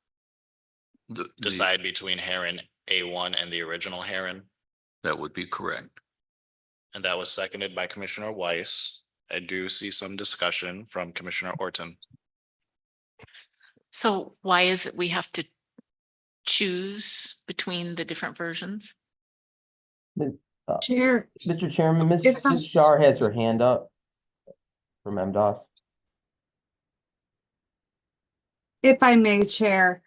decide between Heron A1 and the original Heron. That would be correct. And that was seconded by Commissioner Weiss. I do see some discussion from Commissioner Orton. So why is it we have to choose between the different versions? Chair. Mr. Chairman, Ms. If I- Shar has her hand up from MDOS. If I may, Chair,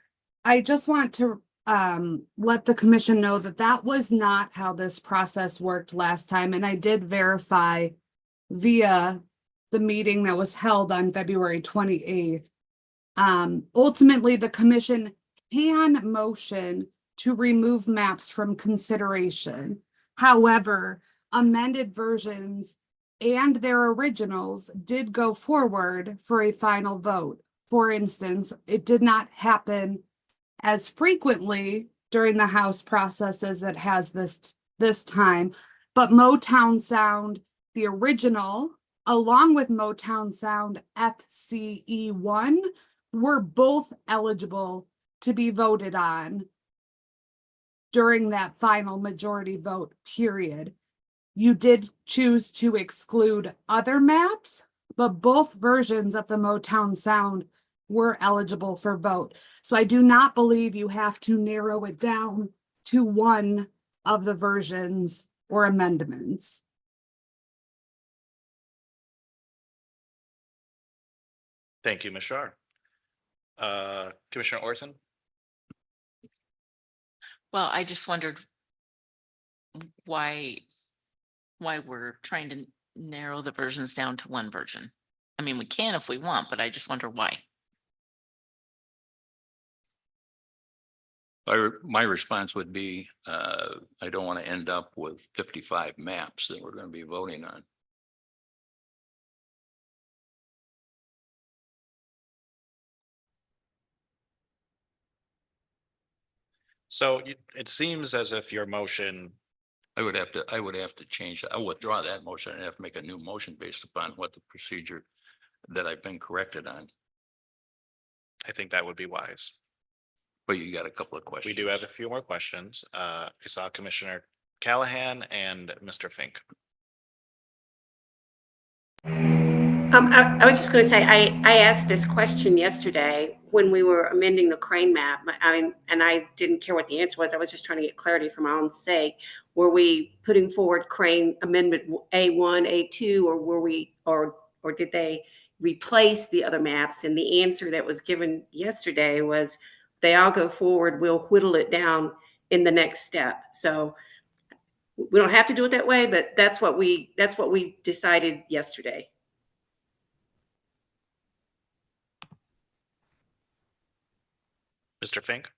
I just want to let the commission know that that was not how this process worked last time. And I did verify via the meeting that was held on February 28th. Ultimately, the commission can motion to remove maps from consideration. However, amended versions and their originals did go forward for a final vote. For instance, it did not happen as frequently during the House process as it has this time, but Motown Sound, the original, along with Motown Sound FCE1, were both eligible to be voted on during that final majority vote period. You did choose to exclude other maps, but both versions of the Motown Sound were eligible for vote. So I do not believe you have to narrow it down to one of the versions or amendments. Thank you, Ms. Shar. Commissioner Orton? Well, I just wondered why we're trying to narrow the versions down to one version. I mean, we can if we want, but I just wonder why. My response would be, I don't want to end up with 55 maps that we're going to be voting on. So it seems as if your motion, I would have to change that. I'll withdraw that motion and have to make a new motion based upon what the procedure that I've been corrected on. I think that would be wise. But you got a couple of questions. We do have a few more questions. I saw Commissioner Callahan and Mr. Fink. I was just going to say, I asked this question yesterday when we were amending the Crane map. And I didn't care what the answer was. I was just trying to get clarity for my own sake. Were we putting forward Crane Amendment A1, A2, or were we, or did they replace the other maps? And the answer that was given yesterday was they all go forward. We'll whittle it down in the next step. So we don't have to do it that way, but that's what we decided yesterday. Mr. Fink?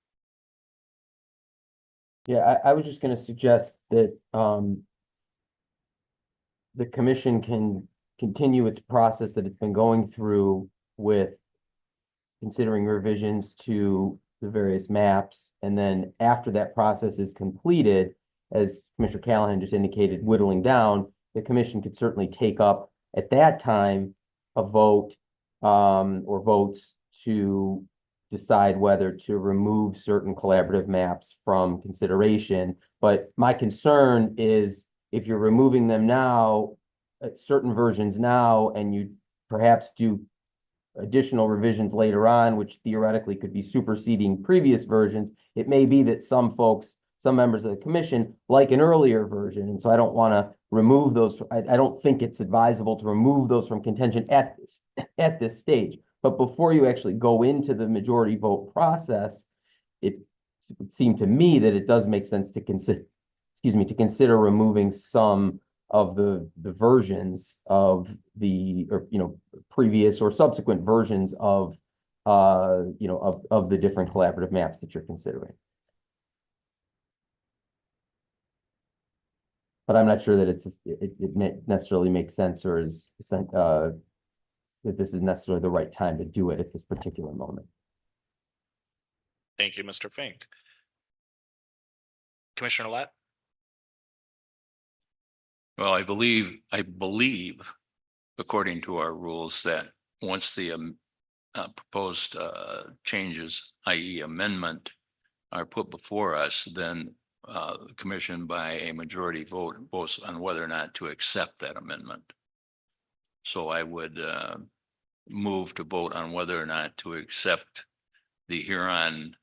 Yeah, I was just going to suggest that the commission can continue its process that it's been going through with considering revisions to the various maps. And then after that process is completed, as Commissioner Callahan just indicated, whittling down, the commission could certainly take up at that time a vote or votes to decide whether to remove certain collaborative maps from consideration. But my concern is if you're removing them now, certain versions now, and you perhaps do additional revisions later on, which theoretically could be superseding previous versions, it may be that some members of the commission like an earlier version. And so I don't want to remove those. I don't think it's advisable to remove those from contention at this stage. But before you actually go into the majority vote process, it would seem to me that it does make sense to consider removing some of the versions of the, previous or subsequent versions of, of the different collaborative maps that you're considering. but I'm not sure that necessarily makes sense or that this is necessarily the right time to do it at this particular moment. Thank you, Mr. Fink. Commissioner Lett? Well, I believe, according to our rules, that once the proposed changes, i.e. amendment, are put before us, then the commission by a majority vote votes on whether or not to accept that amendment. So I would move to vote on whether or not to accept the Huron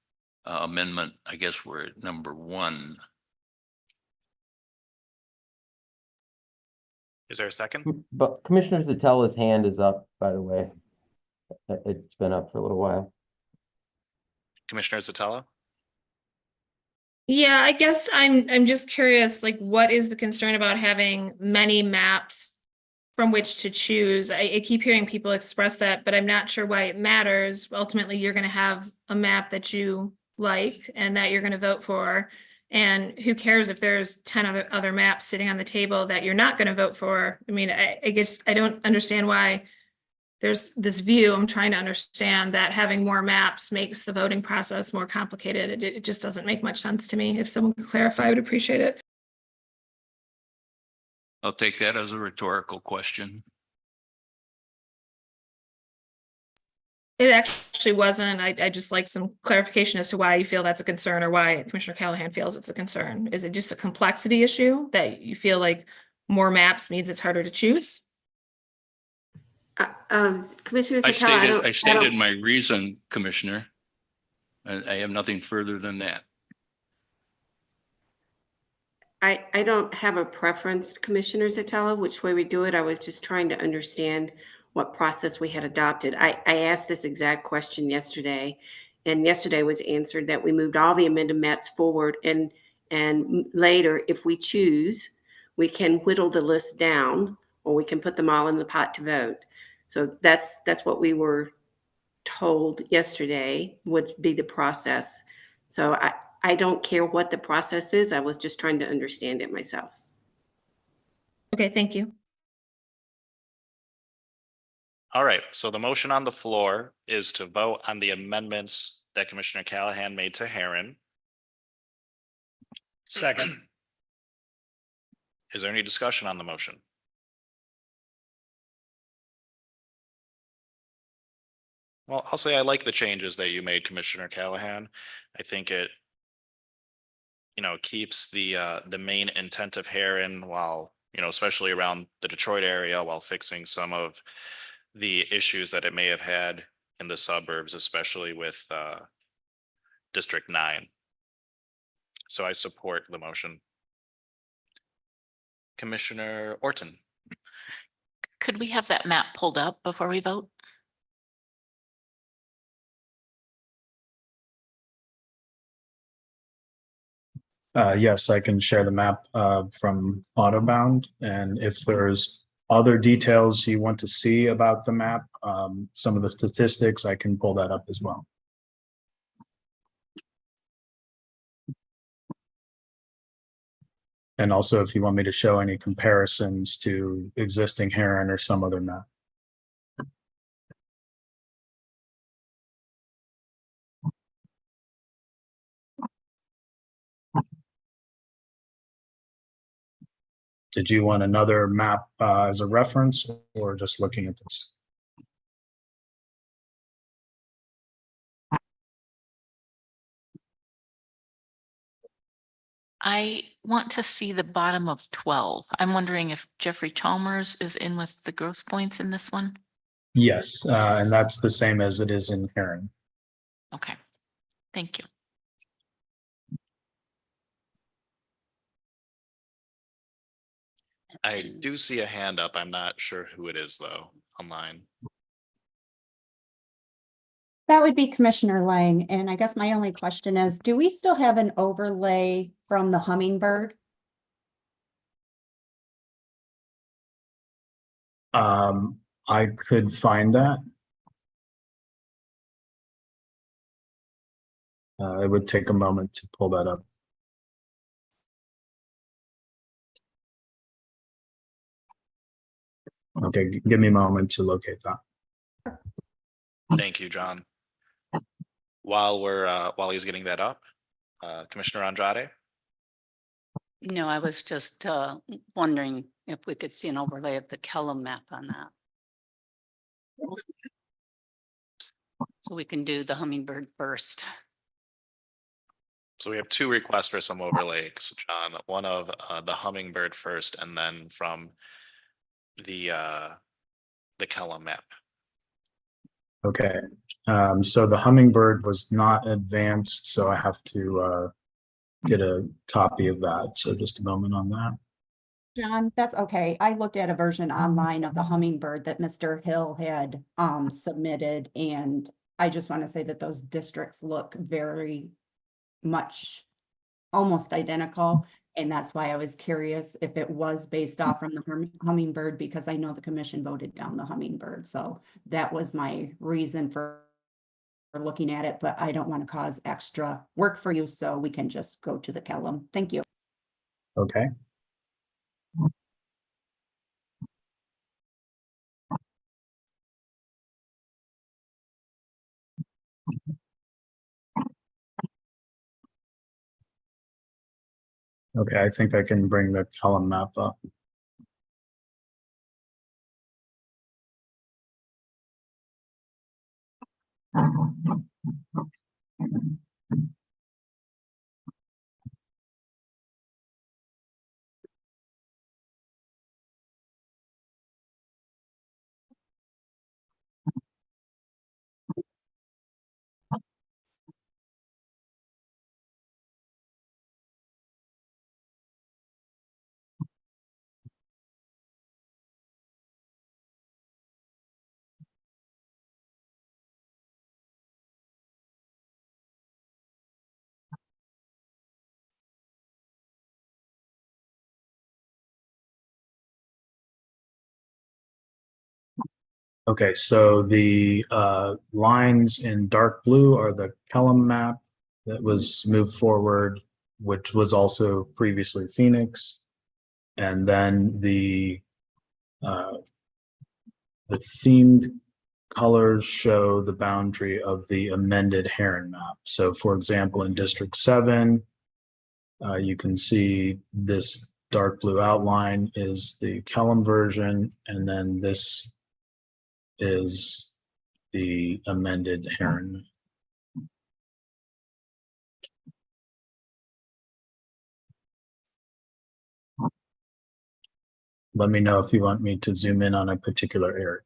amendment. I guess we're at number 1. Is there a second? But Commissioner Zatela's hand is up, by the way. It's been up for a little while. Commissioner Zatella? Yeah, I guess I'm just curious, like, what is the concern about having many maps from which to choose? I keep hearing people express that, but I'm not sure why it matters. Ultimately, you're going to have a map that you like and that you're going to vote for. And who cares if there's 10 other maps sitting on the table that you're not going to vote for? I mean, I guess I don't understand why there's this view. I'm trying to understand that having more maps makes the voting process more complicated. It just doesn't make much sense to me. If someone could clarify, I would appreciate it. I'll take that as a rhetorical question. It actually wasn't. I just like some clarification as to why you feel that's a concern or why Commissioner Callahan feels it's a concern. Is it just a complexity issue that you feel like more maps means it's harder to choose? Commissioner I Zatella, stated my reason, Commissioner. I have nothing further than that. I don't have a preference, Commissioner Zatella, which way we do it. I was just trying to understand what process we had adopted. I asked this exact question yesterday, and yesterday was answered that we moved all the amended maps forward, and later, if we choose, we can whittle the list down, or we can put them all in the pot to vote. So that's what we were told yesterday would be the process. So I don't care what the process is. I was just trying to understand it myself. Okay, thank you. All right, so the motion on the floor is to vote on the amendments that Commissioner Callahan made to Heron. Second. Is there any discussion on the motion? Well, I'll say I like the changes that you made, Commissioner Callahan. I think it, keeps the main intent of Heron while, especially around the Detroit area, while fixing some of the issues that it may have had in the suburbs, especially with District 9. So I support the motion. Commissioner Orton. Could we have that map pulled up before we vote? Yes, I can share the map from Autobound, and if there's other details you want to see about the map, some of the statistics, I can pull that up as well. And also if you want me to show any comparisons to existing Heron or some other map. Did you want another map as a reference or just looking at this? I want to see the bottom of 12. I'm wondering if Jeffrey Chalmers is in with the gross points in this one. Yes, and that's the same as it is in Heron. Okay, thank you. I do see a hand up. I'm not sure who it is though, online. That would be Commissioner Lang. And I guess my only question is, do we still have an overlay from the hummingbird? I could find that. It would take a moment to pull that up. Okay, give me a moment to locate that. Thank you, John. While he's getting that up, Commissioner Andrade? No, I was just wondering if we could see an overlay of the Kellum map on that. So we can do the hummingbird first. So we have two requests for some overlays, John. One of the hummingbird first, and then from the Kellum map. Okay, so the hummingbird was not advanced, so I have to get a copy of that. So just a moment on that. John, that's okay. I looked at a version online of the hummingbird that Mr. Hill had submitted, and I just want to say that those districts look very much almost identical. And that's why I was curious if it was based off from the hummingbird, because I know the commission voted down the hummingbird. So that was my reason for looking at it, but I don't want to cause extra work for you, so we can just go to the Kellum. Thank you. Okay. Okay, I think I can bring the column map up. Okay, so the lines in dark blue are the Kellum map that was moved forward, which was also previously Phoenix. And then the themed colors show the boundary of the amended Heron map. So for example, in District 7, you can see this dark blue outline is the Kellum version, and then this is the amended Heron. Let me know if you want me to zoom in on a particular area.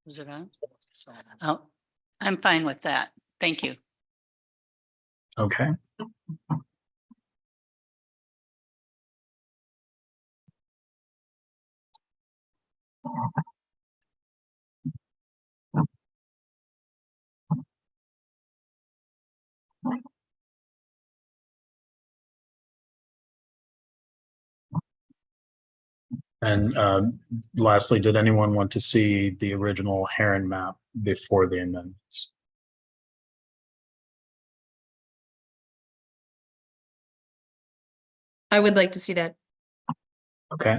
Is it on? Oh, I'm fine with that. Thank you. Okay. And lastly, did anyone want to see the original Heron map before the amendments? I would like to see that. Okay.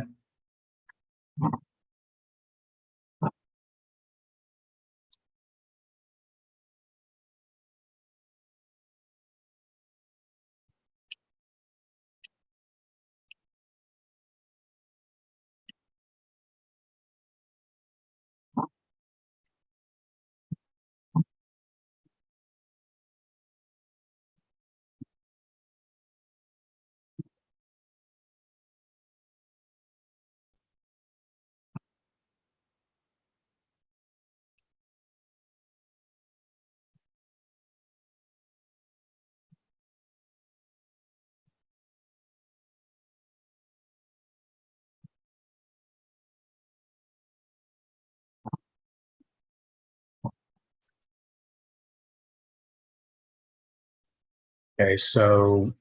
Okay, so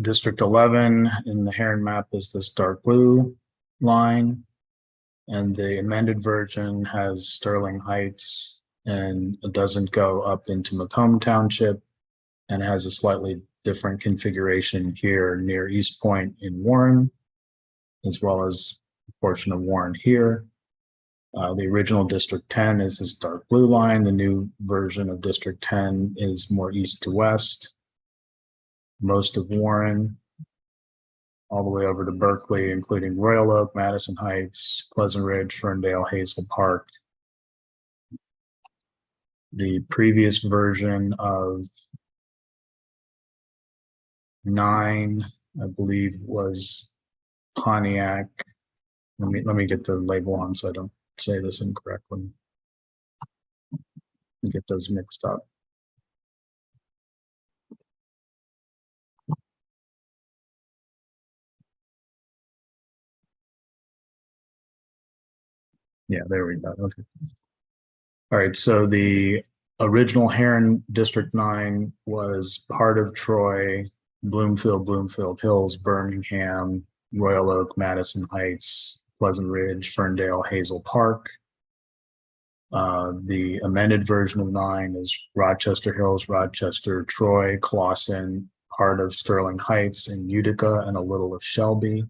District 11 in the Heron map is this dark blue line. And the amended version has Sterling Heights and it doesn't go up into Macomb Township and has a slightly different configuration here near East Point in Warren, as well as a portion of Warren here. The original District 10 is this dark blue line. The new version of District 10 is more east to west. Most of Warren, all the way over to Berkeley, including Royal Oak, Madison Heights, Pleasant Ridge, Ferndale, Hazel Park. The previous version of 9, I believe, was Pontiac. Let me get the label on so I don't say this incorrectly. Get those mixed up. Yeah, there we go. Okay. All right, so the original Heron District 9 was part of Troy, Bloomfield Hills, Birmingham, Royal Oak, Madison Heights, Pleasant Ridge, Ferndale, Hazel Park. The amended version of 9 is Rochester Hills, Rochester, Troy, Clawson, part of Sterling Heights and Utica, and a little of Shelby.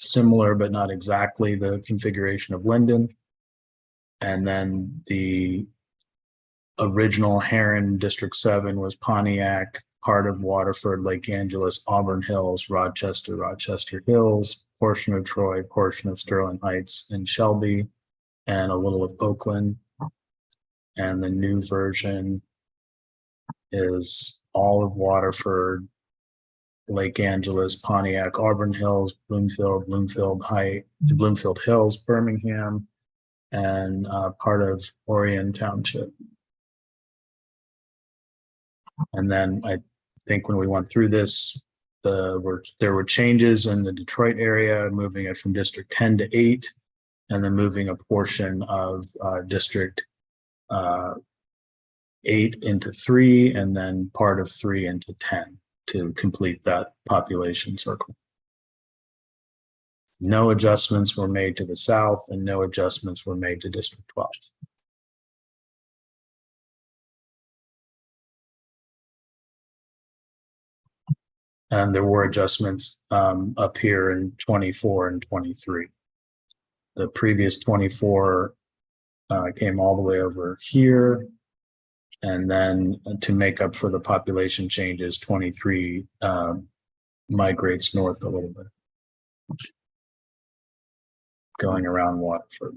Similar, but not exactly the configuration of Linden. And then the original Heron District 7 was Pontiac, part of Waterford, Lake Angeles, Auburn Hills, Rochester, Rochester Hills, portion of Troy, portion of Sterling Heights and Shelby, and a little of Oakland. And the new version is all of Waterford, Lake Angeles, Pontiac, Auburn Hills, Bloomfield Hills, Birmingham, and part of Orion Township. And then I think when we went through this, there were changes in the Detroit area, moving it from District 10 to 8, and then moving a portion of District 8 into 3, and then part of 3 into 10 to complete that population circle. No adjustments were made to the south, and no adjustments were made to District 12. And there were adjustments up here in 24 and 23. The previous 24 came all the way over here. And then to make up for the population changes, 23 migrates north a little bit, going around Waterford.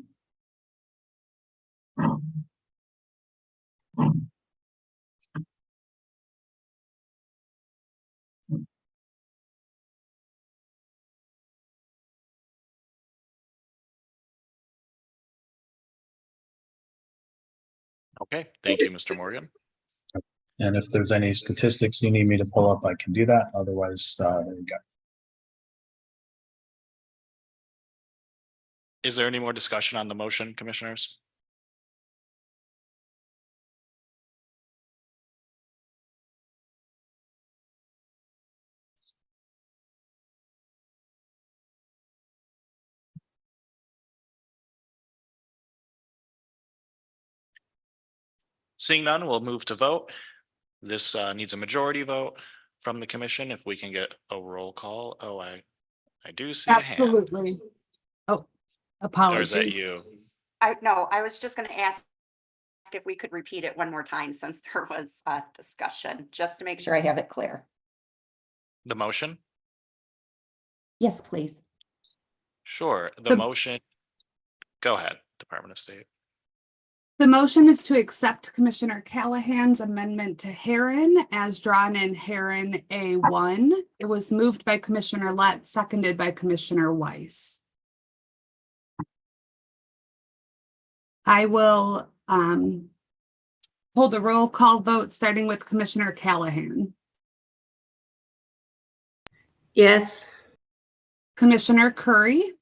Okay, thank you, Mr. Morgan. And if there's any statistics you need me to pull up, I can do that. Otherwise, there you go. Is there any more discussion on the motion, commissioners? Seeing none, we'll move to vote. This needs a majority vote from the commission. If we can get a roll call. Oh, I do see a hand. Absolutely. Oh, Or is that apologies. you? No, I was just gonna ask if we could repeat it one more time since there was a discussion, just to make sure I have it clear. The motion? Yes, please. Sure. The motion. Go ahead, Department of State. The motion is to accept Commissioner Callahan's amendment to Heron as drawn in Heron A1. It was moved by Commissioner Lett, seconded by Commissioner Weiss. I will hold a roll call vote starting with Commissioner Callahan. Yes. Commissioner Curry.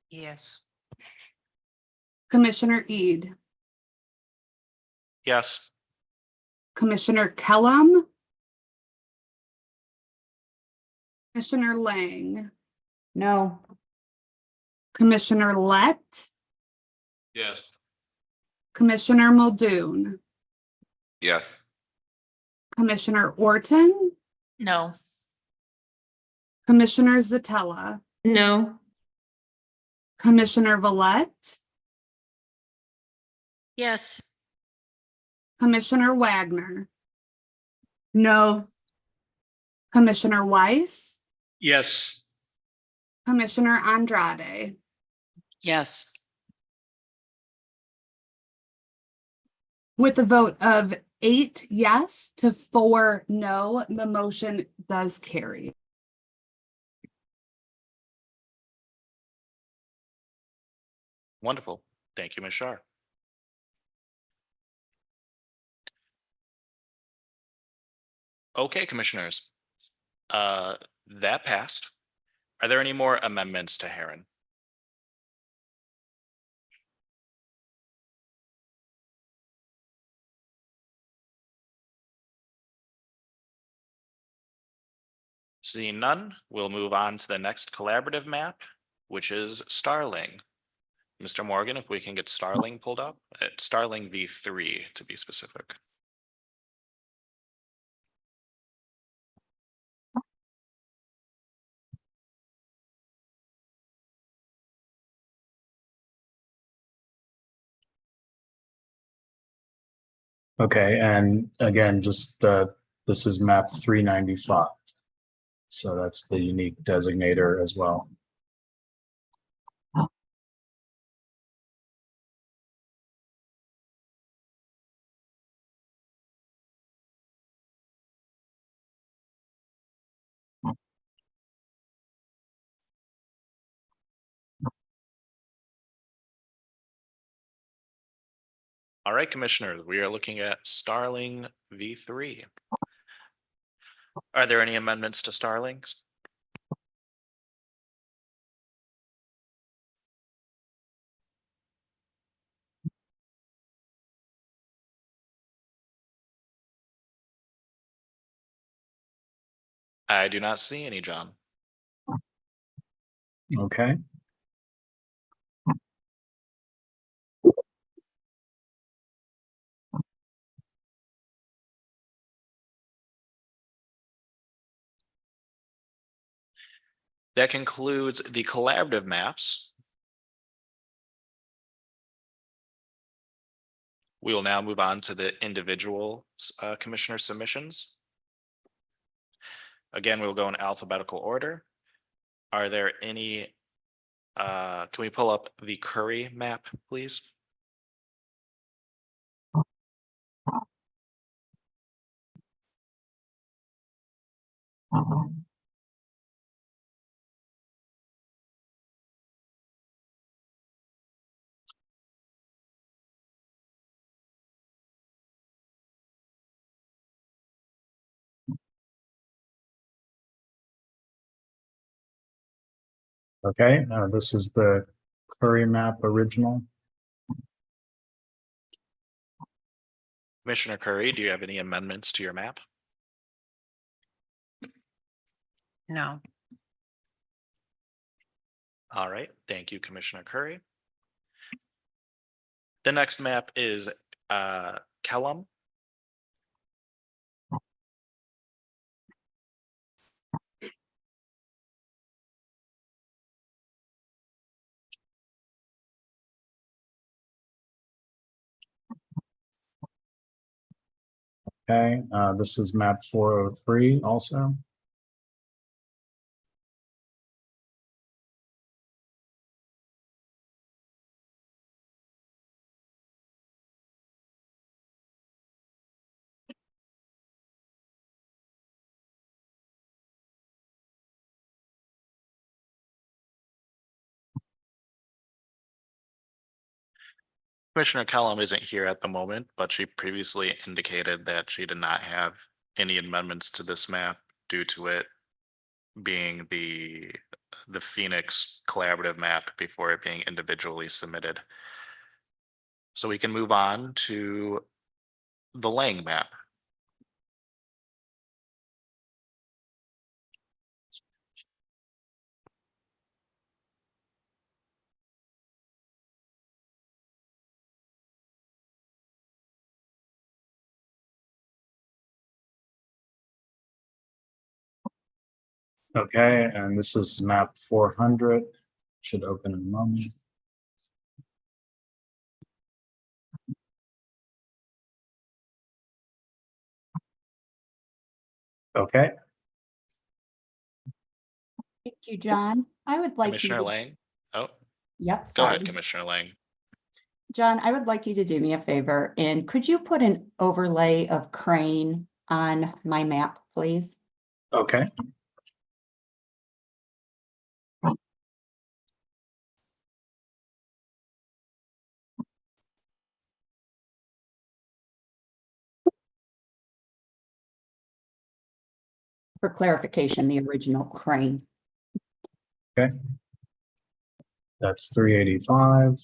Yes. Commissioner Eid. Yes. Commissioner Kellum. Commissioner Lang. No. Commissioner Lett. Yes. Commissioner Muldoon. Yes. Commissioner Orton. No. Commissioner Zatella. No. Commissioner Valette. Yes. Commissioner Wagner. No. Commissioner Weiss. Yes. Commissioner Andrade. Yes. With a vote of 8 yes to 4 no, the motion does carry. Wonderful. Thank you, Ms. Shar. Okay, commissioners. That passed. Are there any more amendments to Heron? Seeing none, we'll move on to the next collaborative map, which is Starling. Mr. Morgan, if we can get Starling pulled up, Starling V3 to be specific. Okay, and again, just this is map 395. So that's the unique designator as well. All right, commissioners, we are looking at Starling V3. Are there any amendments to Starlings? I do not see any, John. Okay. That concludes the collaborative maps. We will now move on to the individual commissioner submissions. Again, we'll go in alphabetical order. Are there any, can we pull up the Curry map, please? Okay, this is the Curry map original. Commissioner Curry, do you have any amendments to your map? No. All right, thank you, Commissioner Curry. The next map is Kellum. Okay, this is map 403 also. Commissioner Kellum isn't here at the moment, but she previously indicated that she did not have any amendments to this map due to it being the Phoenix collaborative map before it being individually submitted. So we can move on to the Lang map. Okay, and this is map 400. Should open in a moment. Okay, Thank you, John. I would like you Commissioner to, Lang? Oh, yep, go ahead, sorry. Commissioner Lang. John, I would like you to do me a favor, and could you put an overlay of Crane on my map, please? okay. For clarification, the original Crane. Okay. That's 385.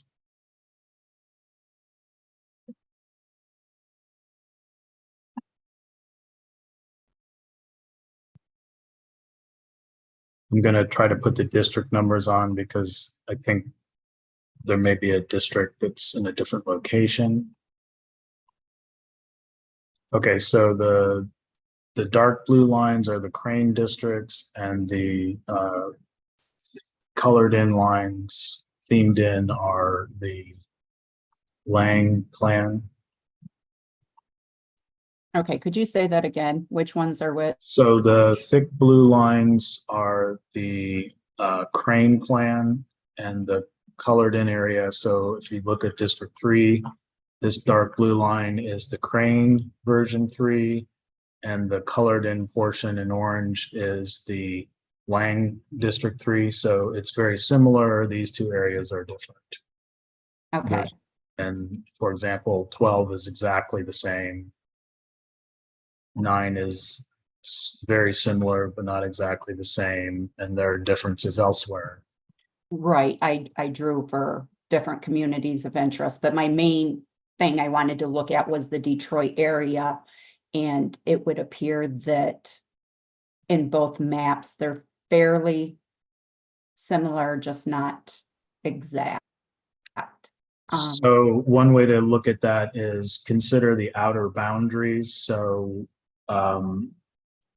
I'm gonna try to put the district numbers on because I think there may be a district that's in a different location. Okay, so the dark blue lines are the Crane districts, and the colored in lines themed in are the Lang plan. Okay, could you say that again? Which ones are which? So the thick blue lines are the Crane plan, and the colored in area. So if you look at District 3, this dark blue line is the Crane version 3, and the colored in portion in orange is the Lang District 3. So it's very similar. These two areas are different. Okay, And for example, 12 is exactly the same. 9 is very similar, but not exactly the same. And there are differences elsewhere. right. I drew for different communities of interest, but my main thing I wanted to look at was the Detroit area. And it would appear that in both maps, they're fairly similar, just not exact. So one way to look at that is consider the outer boundaries. So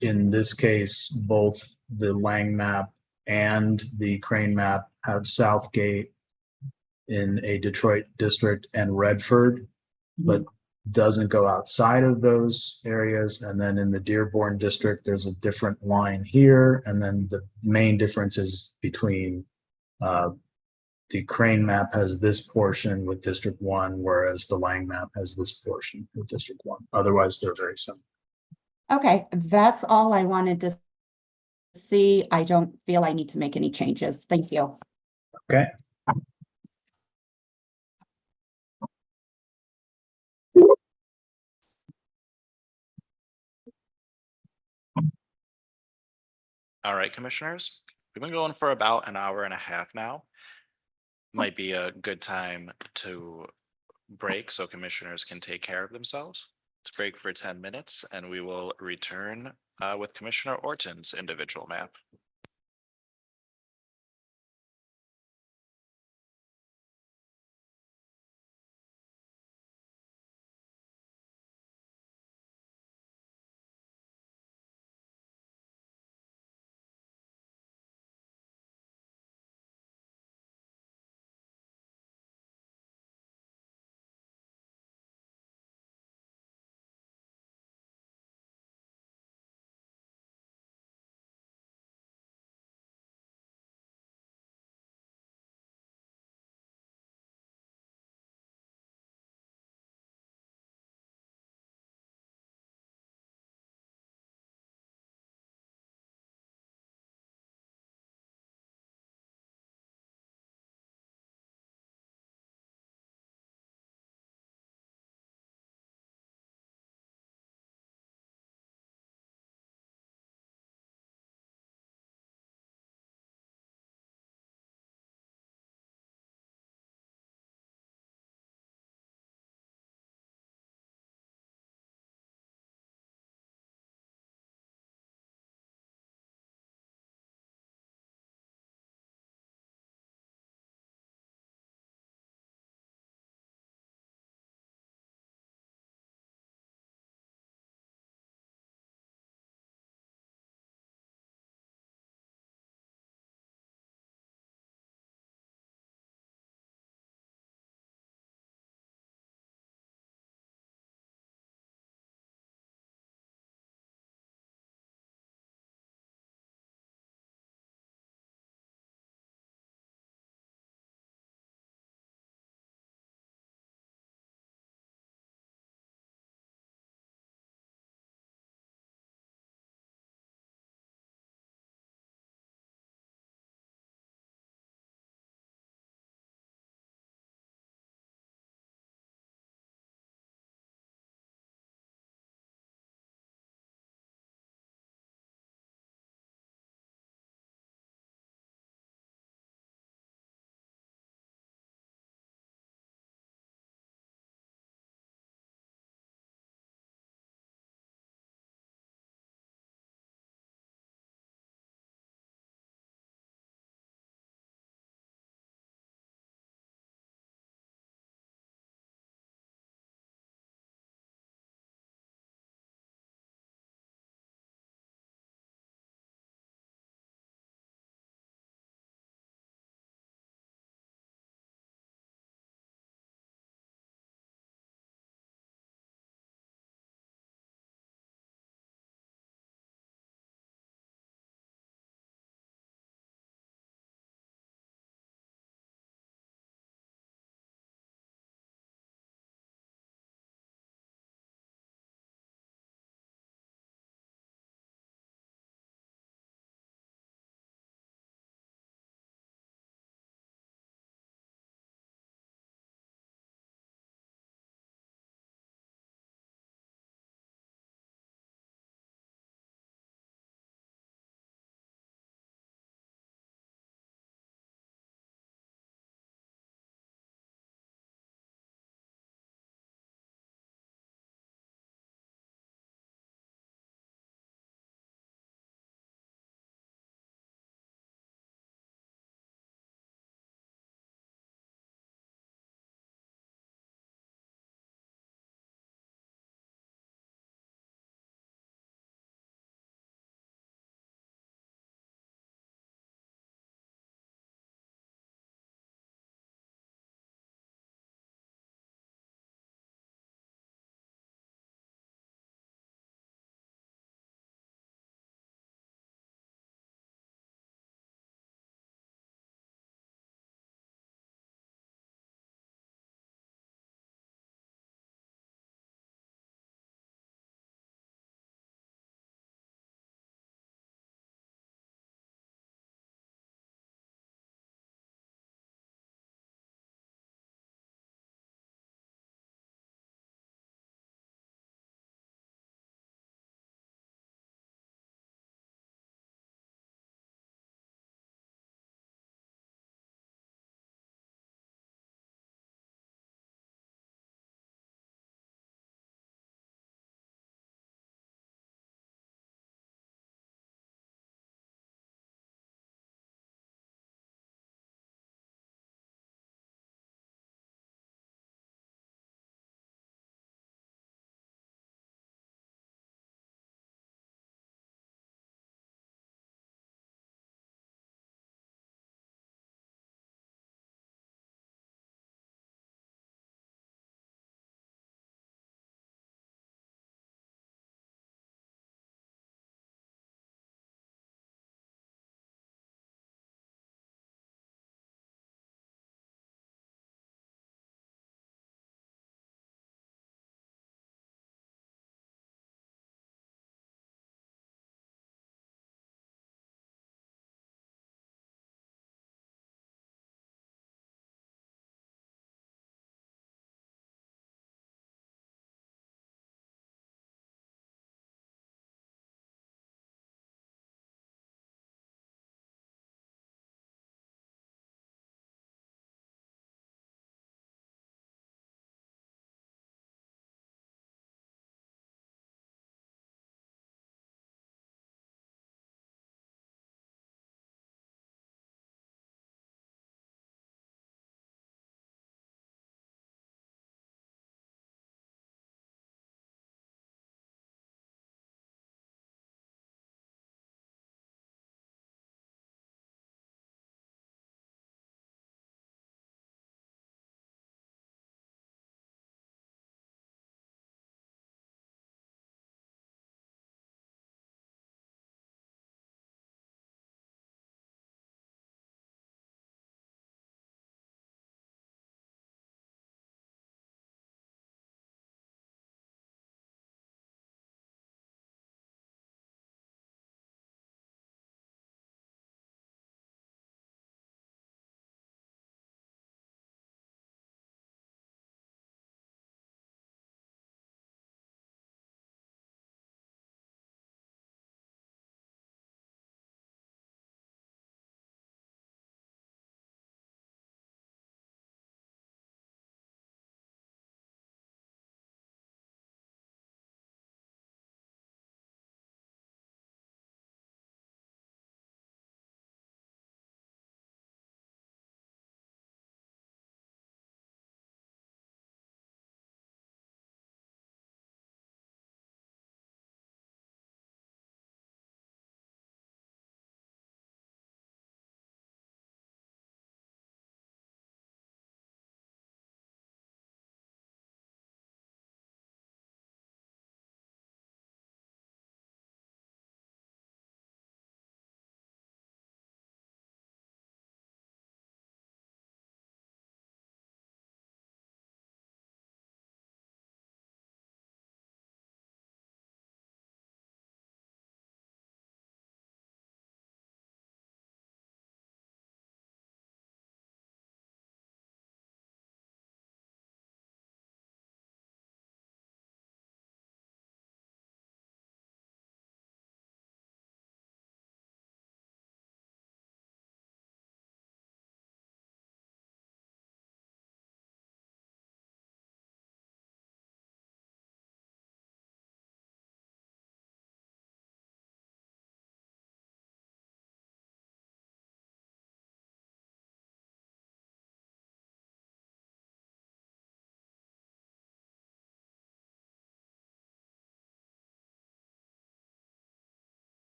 in this case, both the Lang map and the Crane map have Southgate in a Detroit district and Redford, but doesn't go outside of those areas. And then in the Dearborn district, there's a different line here. And then the main difference is between the Crane map has this portion with District 1, whereas the Lang map has this portion with District 1. Otherwise, they're very similar. Okay, that's all I wanted to see. I don't feel I need to make any changes. Thank you. Okay. All right, commissioners, we've been going for about an hour and a half now. Might be a good time to break so commissioners can take care of themselves. Let's break for 10 minutes and we will return with Commissioner Orton's individual map.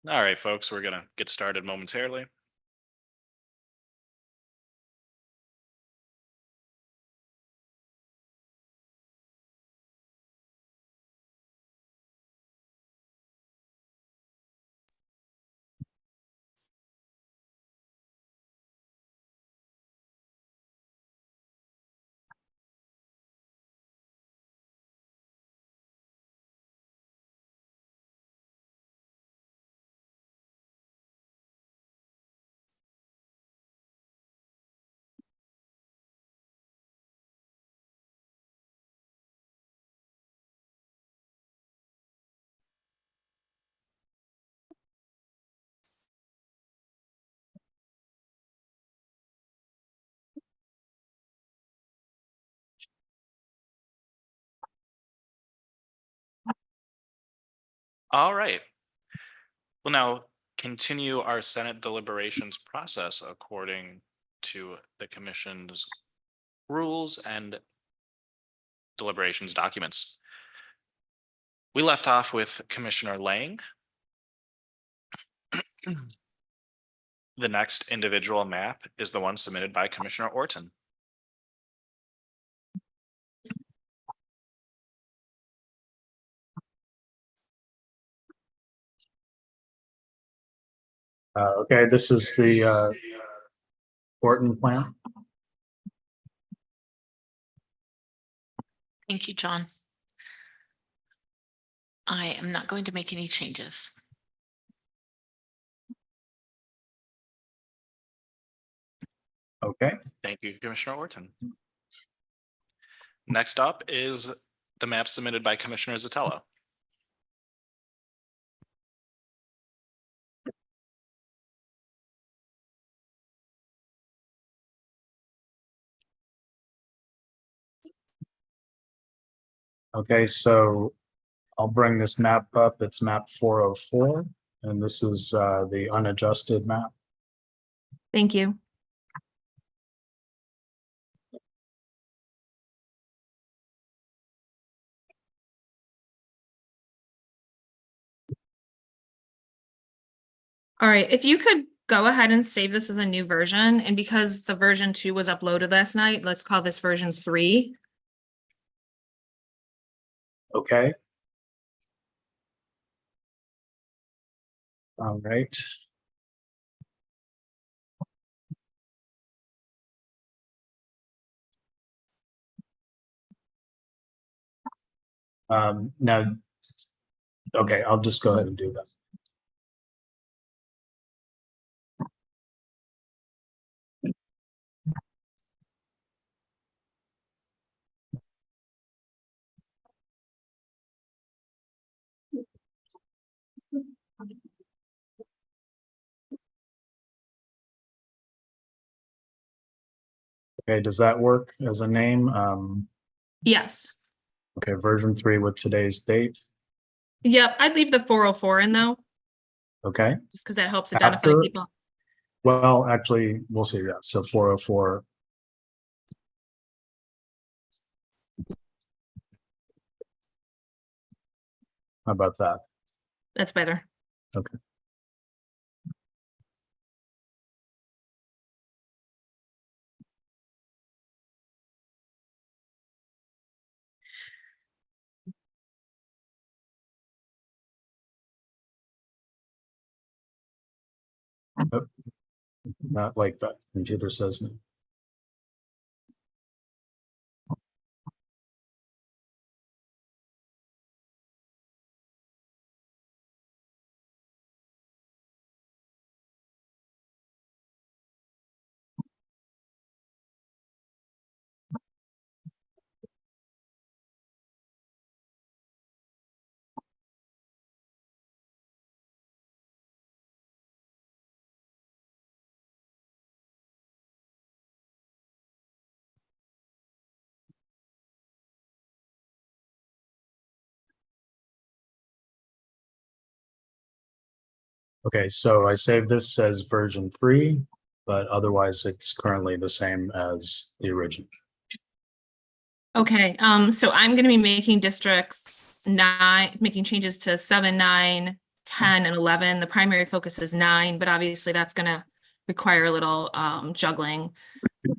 All right, folks, we're gonna get started momentarily. All right. We'll now continue our Senate deliberations process according to the commission's rules and deliberations documents. We left off with Commissioner Lang. The next individual map is the one submitted by Commissioner Orton. Okay, this is the Orton plan. Thank you, John. I am not going to make any changes. Okay. Thank you, Commissioner Orton. Next up is the map submitted by Commissioner Zatello. Okay, so I'll bring this map up. It's map 404, and this is the unadjusted map. Thank you. All right, if you could go ahead and save this as a new version, and because the version 2 was uploaded last night, let's call this version 3. Okay. All right. Now, okay, I'll just go ahead and do that. Okay, does that work as a name? Yes. Okay, version 3 with today's date. Yep, I'd leave the 404 in though, Okay. just because that helps identify After- people. Well, actually, we'll see. Yeah, so 404. How about that? That's better. Okay. Nope. Not like that. Computer says no. Okay, so I saved this as version 3, but otherwise it's currently the same as the original. Okay, so I'm gonna be making districts 9, making changes to 7, 9, 10 and 11. The primary focus is 9, but obviously that's going to require a little juggling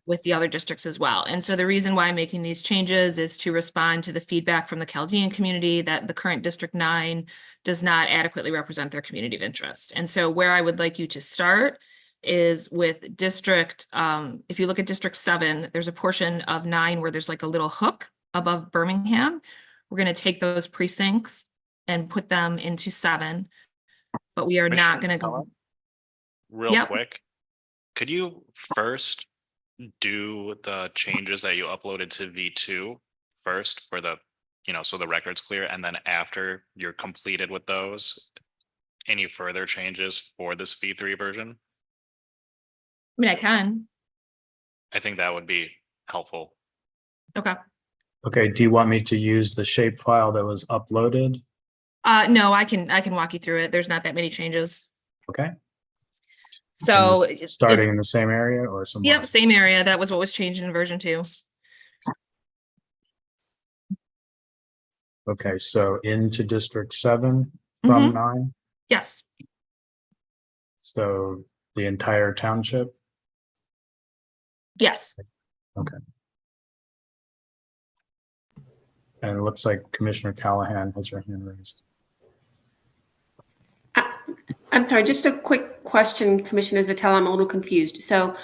with the other districts as well. And so the reason why I'm making these changes is to respond to the feedback from the Chaldean community that the current District 9 does not adequately represent their community of interest. And so where I would like you to start is with district, if you look at District 7, there's a portion of 9 where there's like a little hook above Birmingham. We're going to take those precincts and put them into 7, but we are not going to go. Real Yep. quick, could you first do the changes that you uploaded to V2 first for the, so the record's clear, and then after you're completed with those, any further changes for this V3 version? I mean, I can. I think that would be helpful. Okay. Okay, do you want me to use the shape file that was uploaded? No, I can walk you through it. There's not that many changes. Okay. So And this starting in the same area or somewhere yep, else? same area. That was what was changed in version 2. Okay, so into District 7 from 9. Yes. So the entire township? Yes. Okay. And it looks like Commissioner Callahan has her hand raised. I'm sorry, just a quick question, Commissioner Zatella. I'm a little confused. So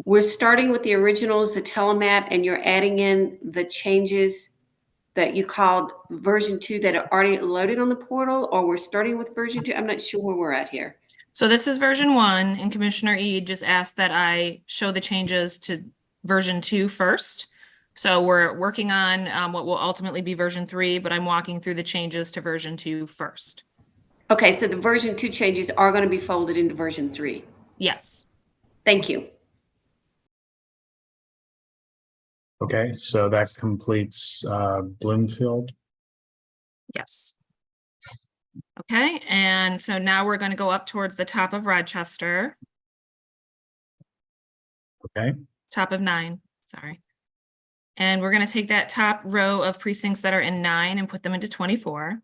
we're starting with the original Zatella map and you're adding in the changes that you called version 2 that are already loaded on the portal, or we're starting with version 2? I'm not sure where we're at here. So this is version 1, and Commissioner Eid just asked that I show the changes to version 2 first. So we're working on what will ultimately be version 3, but I'm walking through the changes to version 2 first. Okay, so the version 2 changes are going to be folded into version 3. Yes. Thank you. Okay, so that completes Bloomfield. Yes. Okay, and so now we're going to go up towards the top of Rochester. Okay. Top of 9, sorry. And we're going to take that top row of precincts that are in 9 and put them into 24.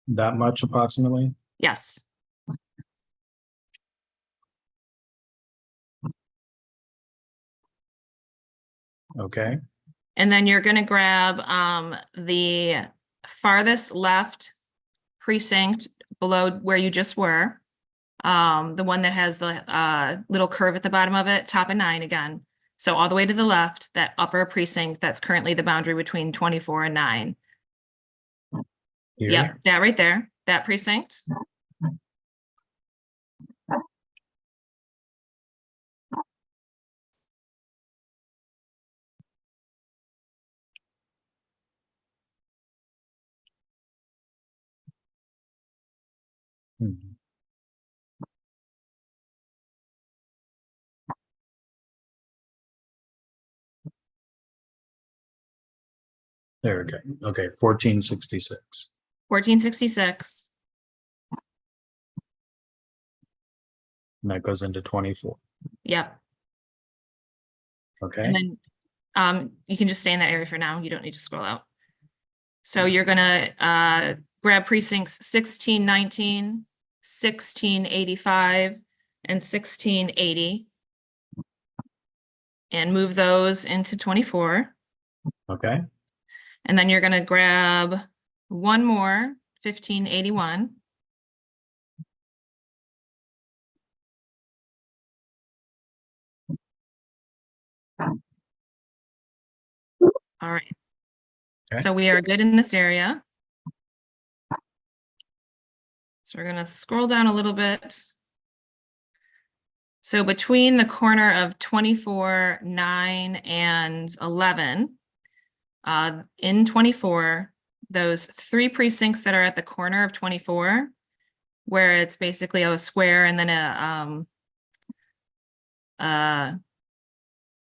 That much approximately? Yes. Okay. And then you're going to grab the farthest left precinct below where you just were. The one that has the little curve at the bottom of it, top of 9 again. So all the way to the left, that upper precinct that's currently the boundary between 24 and 9. Here? Yep, that right there, that precinct. Mhm. There we go. Okay, 1466. 1466. And that goes into 24. Yep. Okay. And then you can just stay in that area for now. You don't need to scroll out. So you're gonna grab precincts 1619, 1685, and 1680. And move those into 24. Okay. And then you're gonna grab one more, 1581. All right. Okay. So we are good in this area. So we're gonna scroll down a little bit. So between the corner of 24, 9, and 11, in 24, those 3 precincts that are at the corner of 24, where it's basically a square and then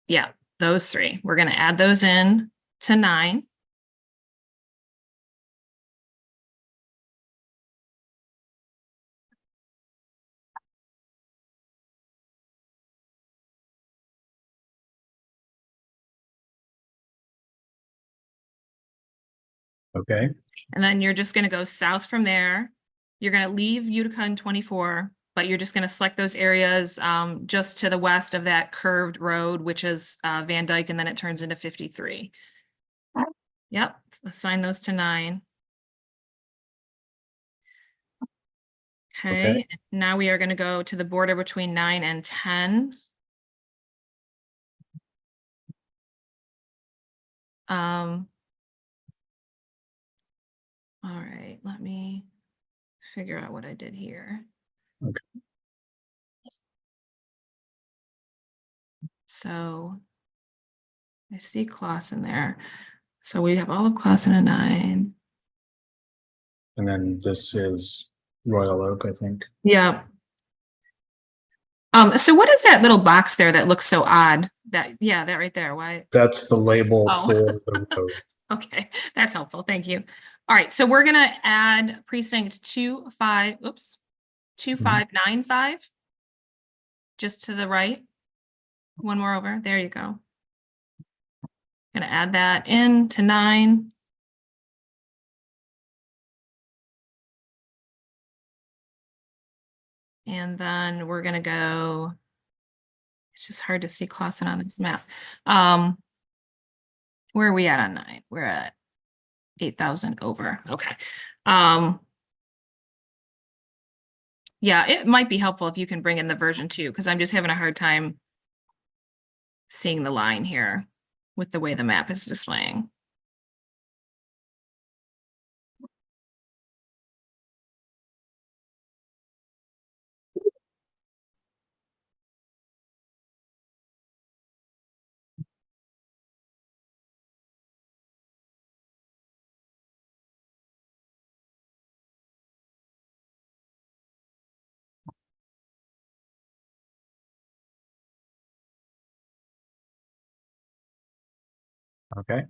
yeah, those 3. We're gonna add those in to 9. Okay, And then you're just gonna go south from there. You're gonna leave Utica in 24, but you're just gonna select those areas just to the west of that curved road, which is Van Dyke, and then it turns into 53. Yep, assign those to 9. Okay, now we are gonna go to the border between 9 and 10. All right, let me figure out what I did here. Okay. So I see Clausen there. So we have all of Clausen at 9. And then this is Royal Oak, I think. Yeah. So what is that little box there that looks so odd? That right there. Why? That's the label Oh. for the road. Okay, that's helpful. Thank you. All right, so we're gonna add precinct 2595 just to the right. One more over. There you go. Gonna add that in to 9. And then we're gonna go, it's just hard to see Clausen on this map. Where are we at on 9? We're at 8,000 over. Okay. Yeah, it might be helpful if you can bring in the version 2, because I'm just having a hard time seeing the line here with the way the map is displaying. Okay.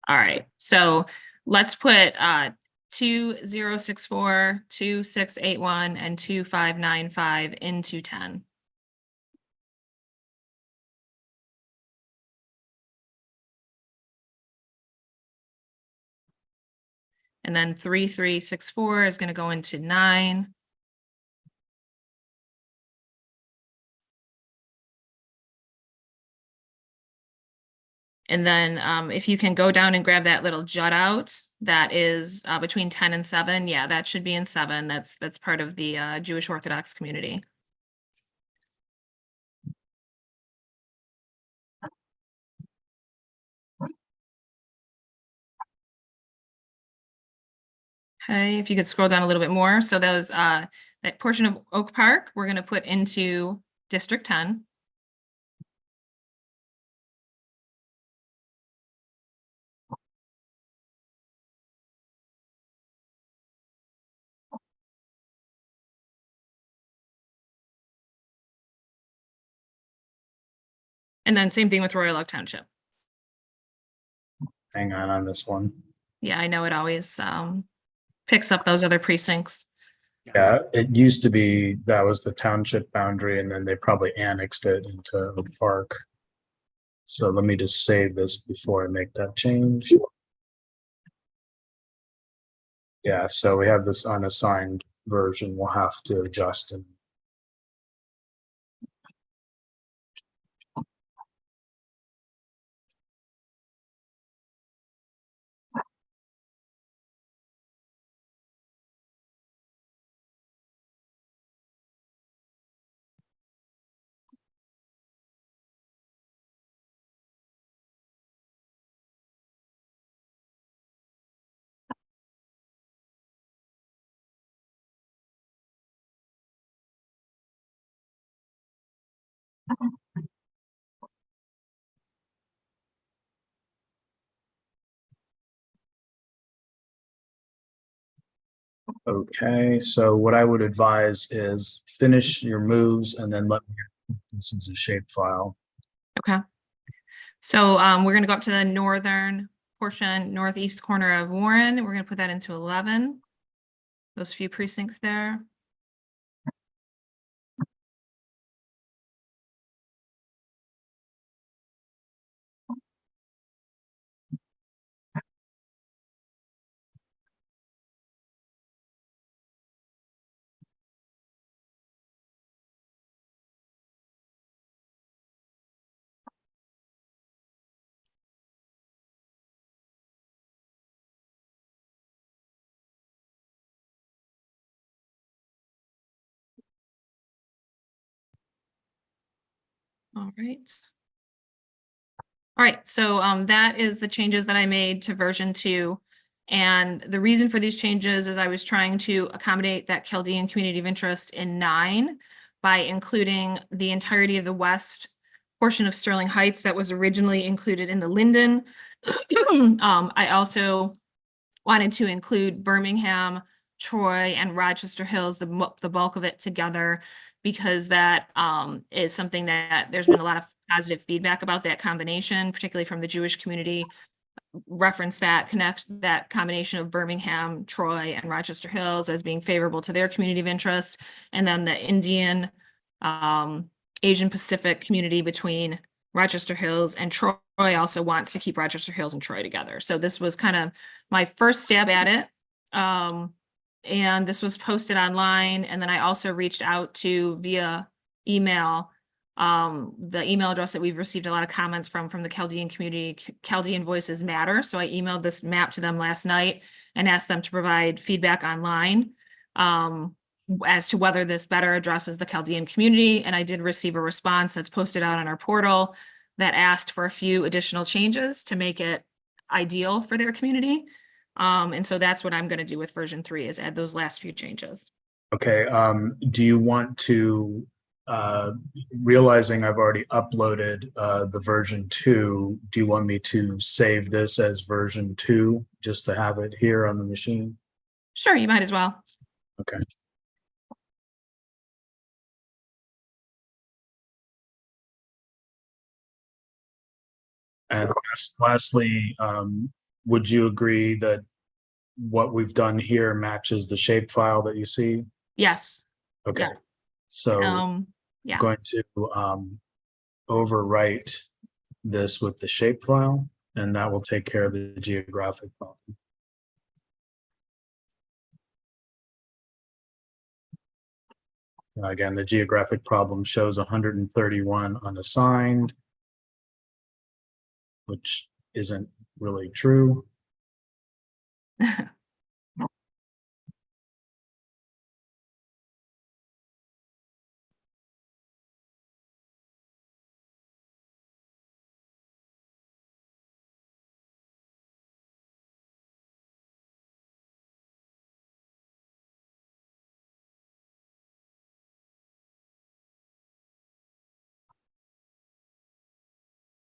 All right, so let's put 2064, 2681, and 2595 into 10. And then 3364 is going to go into 9. And then if you can go down and grab that little jut out, that is between 10 and 7. Yeah, that should be in 7. That's part of the Jewish Orthodox community. Okay, if you could scroll down a little bit more. So those that portion of Oak Park, we're going to put into District 10. And then same thing with Royal Oak Township. Hang on this one. Yeah, I know it always picks up those other precincts. Yeah, it used to be that was the township boundary, and then they probably annexed it into Oak Park. So let me just save this before I make that change. Yeah, so we have this unassigned version. We'll have to adjust and okay, so what I would advise is finish your moves and then let me know if this is a shapefile. Okay. So we're going to go up to the northern portion, northeast corner of Warren. We're going to put that into 11. Those few precincts there. All right. All right, so that is the changes that I made to version 2. And the reason for these changes is I was trying to accommodate that Chaldean community of interest in 9 by including the entirety of the west portion of Sterling Heights that was originally included in the Linden. I also wanted to include Birmingham, Troy, and Rochester Hills, the bulk of it together, because that is something that there's been a lot of positive feedback about that combination, particularly from the Jewish community. Reference that combination of Birmingham, Troy, and Rochester Hills as being favorable to their community of interest. And then the Indian, Asian Pacific community between Rochester Hills and Troy also wants to keep Rochester Hills and Troy together. So this was kind of my first stab at it. And this was posted online. And then I also reached out to via email, the email address that we've received a lot of comments from the Chaldean community, Chaldean Voices Matter. So I emailed this map to them last night and asked them to provide feedback online as to whether this better addresses the Chaldean community. And I did receive a response that's posted out on our portal that asked for a few additional changes to make it ideal for their community. And so that's what I'm going to do with version 3 is add those last few changes. Okay, do you want to, realizing I've already uploaded the version 2, do you want me to save this as version 2 just to have it here on the machine? Sure, you might as well. Okay. And lastly, would you agree that what we've done here matches the shape file that you see? Yes. Okay. Yeah. So yeah. I'm going to overwrite this with the shape file, and that will take care of the geographic problem. Again, the geographic problem shows 131 unassigned, which isn't really true.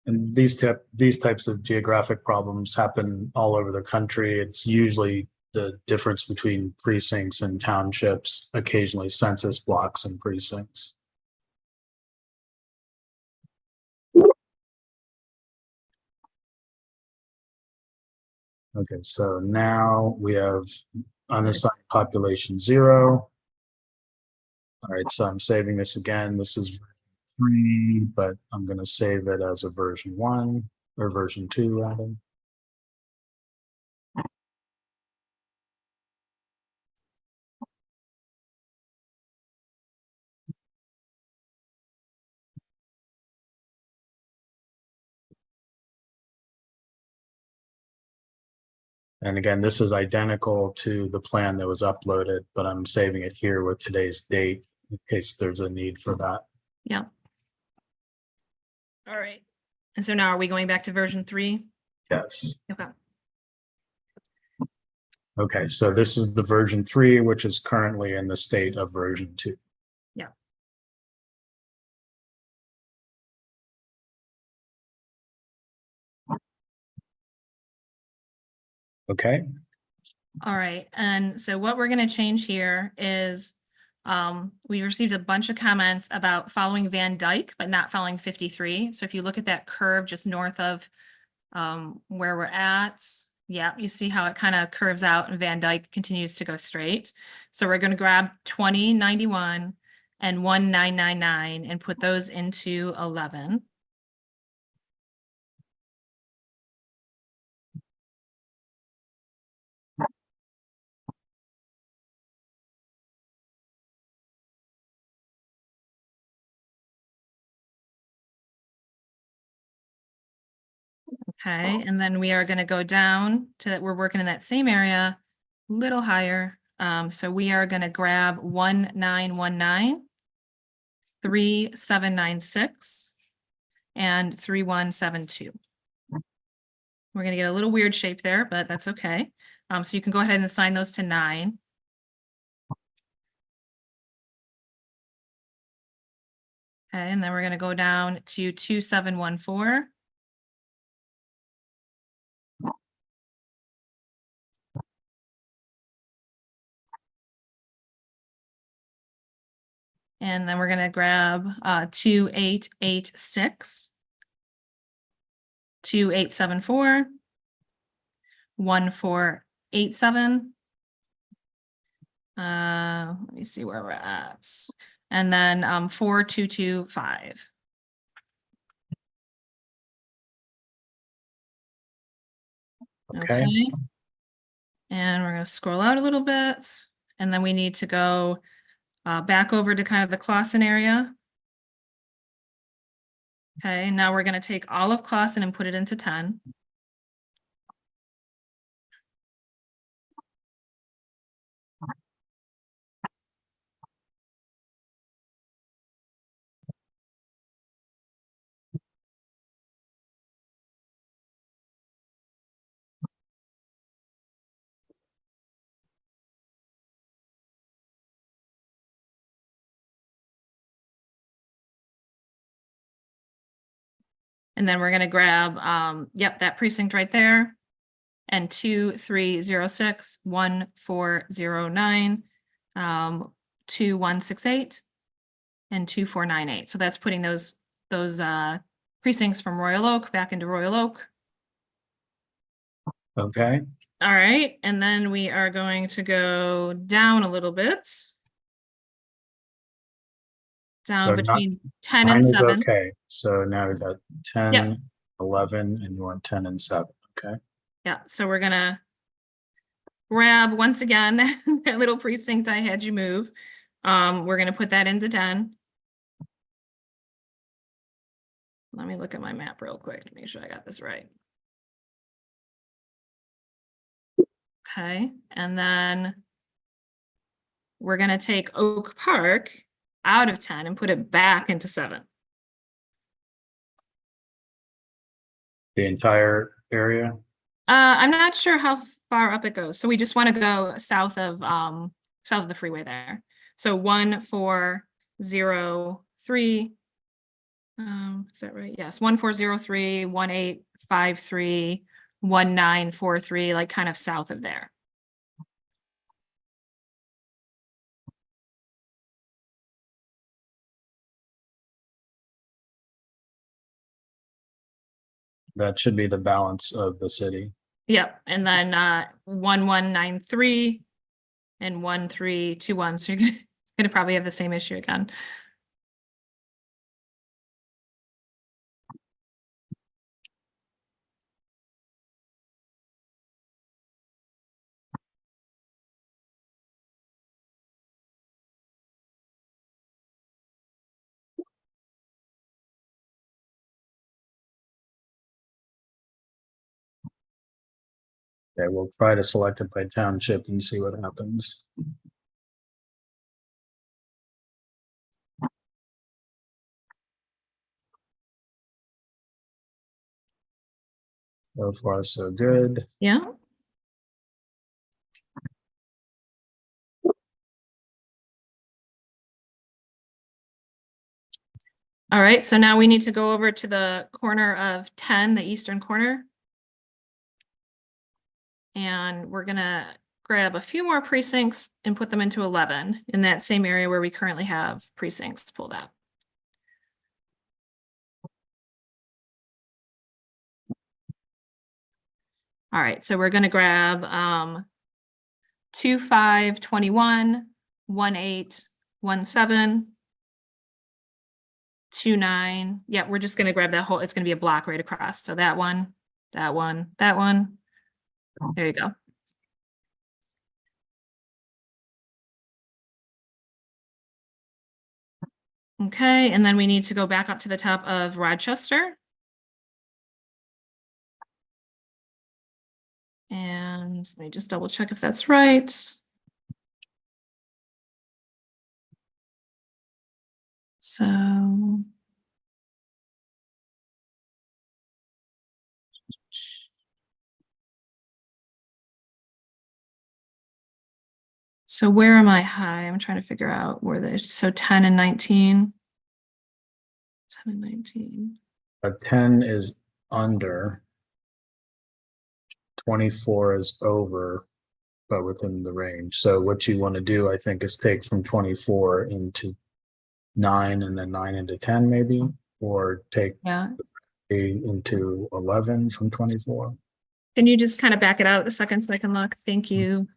And these types of geographic problems happen all over the country. It's usually the difference between precincts and townships, occasionally census blocks and precincts. Okay, so now we have unassigned population 0. All right, so I'm saving this again. This is version 3, but I'm going to save it as a version 1 or version 2 rather. And again, this is identical to the plan that was uploaded, but I'm saving it here with today's date in case there's a need for that. Yeah. All right. And so now are we going back to version 3? Yes. Okay. Okay, so this is the version 3, which is currently in the state of version 2. Yeah. Okay. All right, and so what we're going to change here is we received a bunch of comments about following Van Dyke, but not following 53. So if you look at that curve just north of where we're at, yeah, you see how it kind of curves out and Van Dyke continues to go straight. So we're going to grab 2091 and 1999 and put those into 11. Okay, and then we are going to go down to that. We're working in that same area, a little higher. So we are going to grab 1919, 3796, and 3172. We're gonna get a little weird shape there, but that's okay. So you can go ahead and assign those to 9. Okay, and then we're gonna go down to 2714. And then we're gonna grab 2886, 2874, 1487. Let me see where we're at. And then 4225. Okay. And we're gonna scroll out a little bit, and then we need to go back over to kind of the Clausen area. Okay, now we're gonna take all of Clausen and put it into 10. And then we're gonna grab, yep, that precinct right there. And 2306, 1409, 2168, and 2498. So that's putting those precincts from Royal Oak back into Royal Oak. Okay. All right, and then we are going to go down a little bit. Down So between 10 9 and is 7. okay. So now we got 10, Yep. 11, and you want 10 and 7. Okay. Yeah, so we're gonna grab once again that little precinct I had you move. We're gonna put that into 10. Let me look at my map real quick to make sure I got this right. Okay, and then we're gonna take Oak Park out of 10 and put it back into 7. The entire area. I'm not sure how far up it goes, so we just want to go south of the freeway there. So 1403. Is that right? Yes, 1403, 1853, 1943, like kind of south of there. That should be the balance of the city. Yep, and then 1193 and 1321. So you're gonna probably have the same issue again. Okay, we'll try to select it by township and see what happens. So far, so good. Yeah. All right, so now we need to go over to the corner of 10, the eastern corner. And we're gonna grab a few more precincts and put them into 11 in that same area where we currently have precincts pulled out. All right, so we're gonna grab 2521, 1817, 29. Yeah, we're just gonna grab that whole, it's gonna be a block right across. So that one, that one, that one. There you go. Okay, and then we need to go back up to the top of Rochester. And let me just double check if that's right. So So where am I high? I'm trying to figure out where so 10 and 19. 10 and 19. A 10 is under. 24 is over, but within the range. So what you want to do, I think, is take from 24 into 9 and then 9 into 10 maybe, or take Yeah. 8 into 11 from 24. Can you just kind of back it out a second so I can look? Thank you.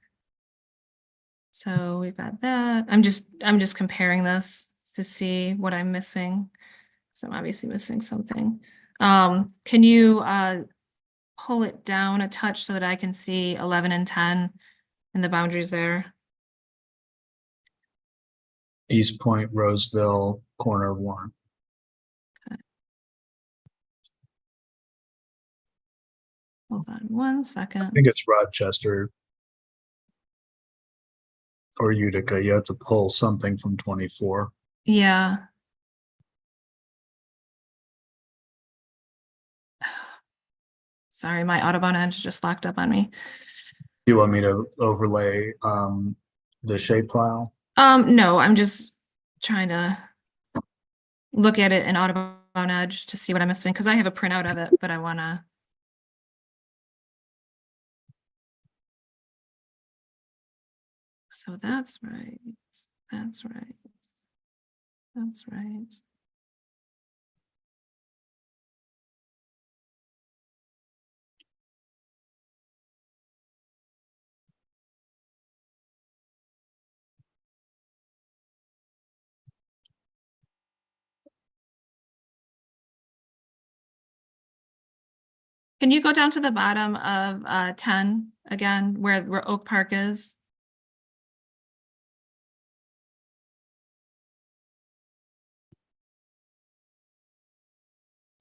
So we've got that. I'm just comparing this to see what I'm missing. So I'm obviously missing something. Can you pull it down a touch so that I can see 11 and 10 and the boundaries there? East Point, Roseville, corner of Warren. Hold on 1 I second. think it's Rochester or Utica. You have to pull something from 24. Yeah. Sorry, my Audubon Edge just locked up on me. You want me to overlay the shape file? No, I'm just trying to look at it in Audubon Edge to see what I'm missing because I have a printout of it, but I want to. So that's right. That's right. That's right. Can you go down to the bottom of 10 again, where Oak Park is?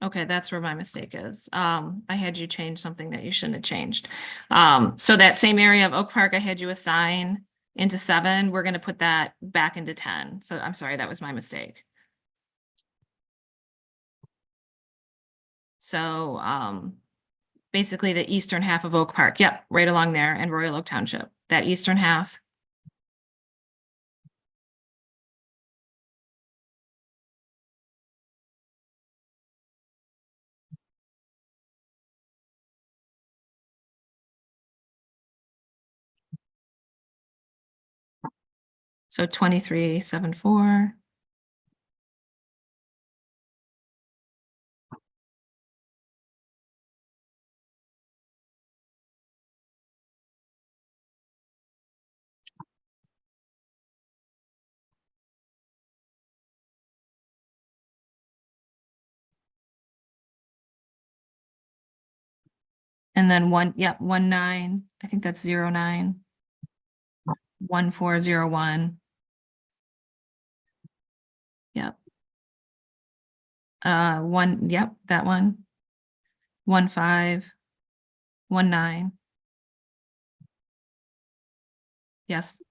Okay, that's where my mistake is. I had you change something that you shouldn't have changed. So that same area of Oak Park, I had you assign into 7. We're going to put that back into 10. So I'm sorry, that was my mistake. So basically the eastern half of Oak Park. Yep, right along there, and Royal Oak Township. That eastern half. So 2374. And then 19. I think that's 09. 1401. Yep. That one. 1519. Yes.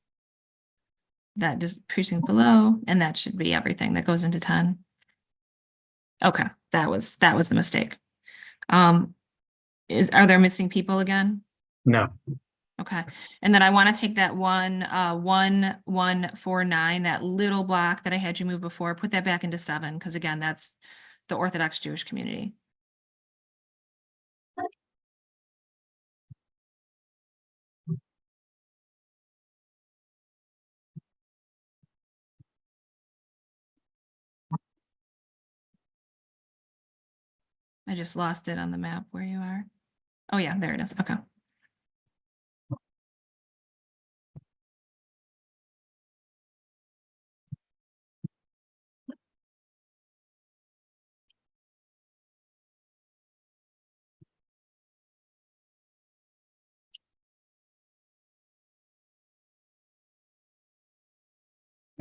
That just precinct below, and that should be everything that goes into 10. Okay, that was the mistake. Are there missing people again? No. Okay, and then I want to take that 1149, that little block that I had you move before, put that back into 7, because again, that's the Orthodox Jewish community. I just lost it on the map where you are. Oh yeah, there it is. Okay.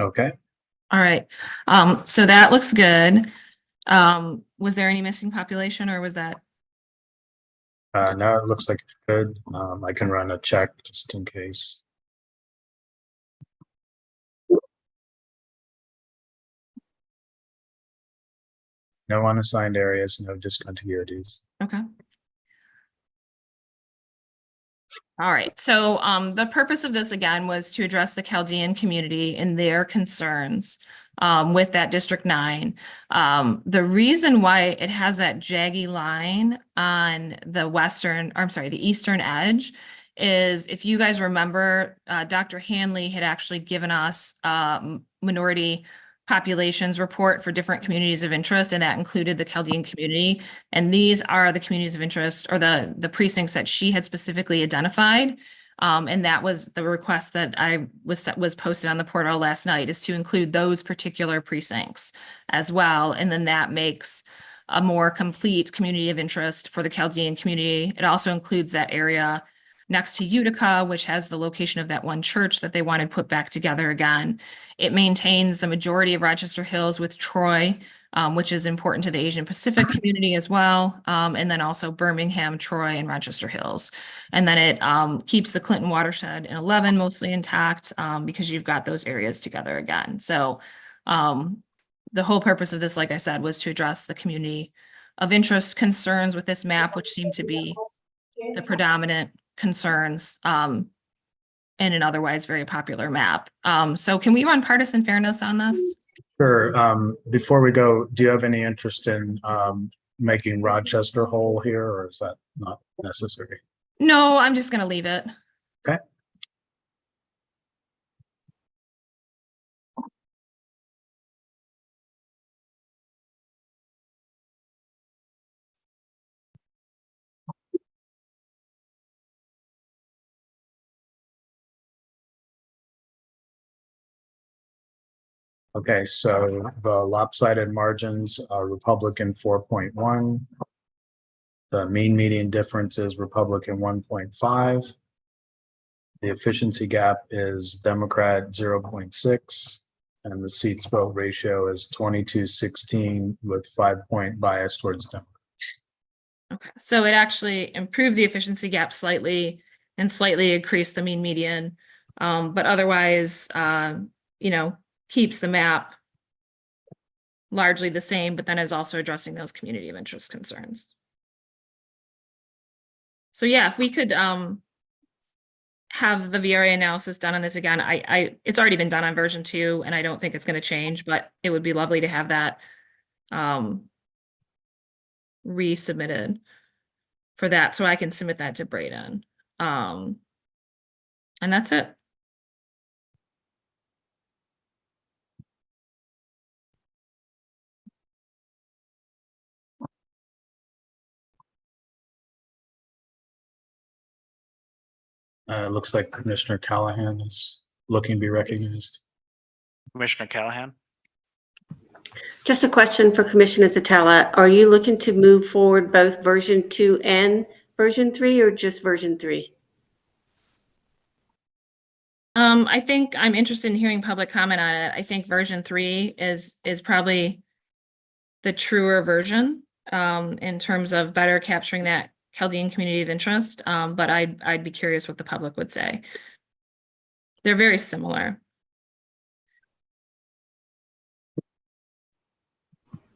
Okay. All right. So that looks good. Was there any missing population, or was that? No, it looks like it's good. I can run a check just in case. No unassigned areas, no discontinuities. Okay. All right, so the purpose of this again was to address the Chaldean community and their concerns with that District 9. The reason why it has that jaggy line on the the eastern edge is, if you guys remember, Dr. Hanley had actually given us minority populations report for different communities of interest, and that included the Chaldean community. And these are the communities of interest, or the precincts that she had specifically identified. And that was the request that was posted on the portal last night, is to include those particular precincts as well. And then that makes a more complete community of interest for the Chaldean community. It also includes that area next to Utica, which has the location of that one church that they wanted put back together again. It maintains the majority of Rochester Hills with Troy, which is important to the Asian Pacific community as well. And then also Birmingham, Troy, and Rochester Hills. And then it keeps the Clinton watershed in 11 mostly intact, because you've got those areas together again. So the whole purpose of this, like I said, was to address the community of interest concerns with this map, which seem to be the predominant concerns in an otherwise very popular map. So can we run partisan fairness on this? Sure. Before we go, do you have any interest in making Rochester whole here, or is that not necessary? No, I'm just going to leave it. Okay. Okay, so the lopsided margins are Republican 4.1. The mean median difference is Republican 1.5. The efficiency gap is Democrat 0.6. And the seats vote ratio is 22-16 with 5-point bias towards Democrats. Okay, so it actually improved the efficiency gap slightly and slightly increased the mean median, but otherwise, keeps the map largely the same, but then is also addressing those community of interest concerns. So yeah, if we could have the VRA analysis done on this again, it's already been done on version 2, and I don't think it's going to change, but it would be lovely to have that resubmitted for that, so I can submit that to Braden. And that's it. Looks like Commissioner Callahan is looking to be recognized. Commissioner Callahan? Just a question for Commissioner Satella. Are you looking to move forward both version 2 and version 3, or just version 3? I think I'm interested in hearing public comment on it. I think version 3 is probably the truer version in terms of better capturing that Chaldean community of interest. But I'd be curious what the public would say. They're very similar.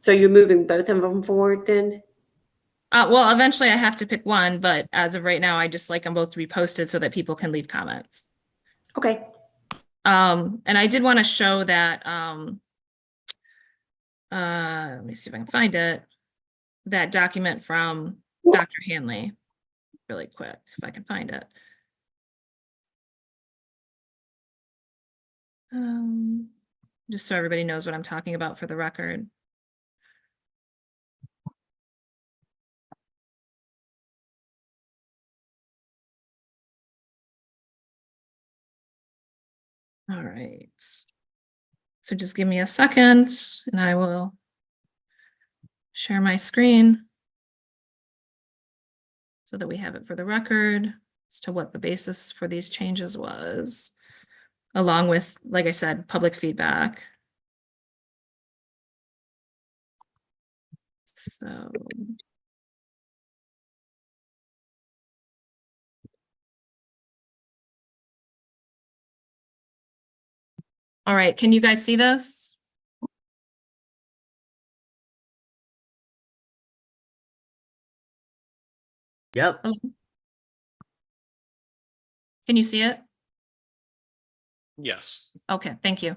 So you're moving both of them forward then? Well, eventually I have to pick one, but as of right now, I just like them both to be posted so that people can leave comments. Okay. And I did want to show that, let me see if I can find it, that document from Dr. Hanley really quick, if I can find it. Just so everybody knows what I'm talking about for the record. All right. So just give me a second and I will share my screen so that we have it for the record as to what the basis for these changes was, along with, like I said, public feedback. So. All right, can you guys see this? Yep. Can you see it? Yes. Okay, thank you.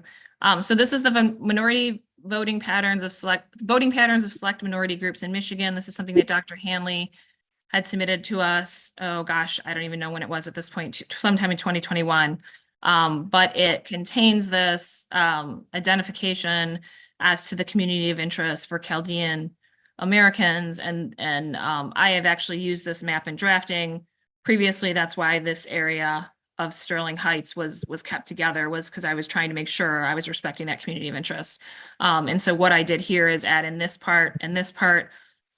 So this is the minority voting patterns of select minority groups in Michigan. This is something that Dr. Hanley had submitted to us. Oh gosh, I don't even know when it was at this point, sometime in 2021. But it contains this identification as to the community of interest for Chaldean Americans. And I have actually used this map in drafting. Previously, that's why this area of Sterling Heights was kept together, was because I was trying to make sure I was respecting that community of interest. And so what I did here is add in this part and this part.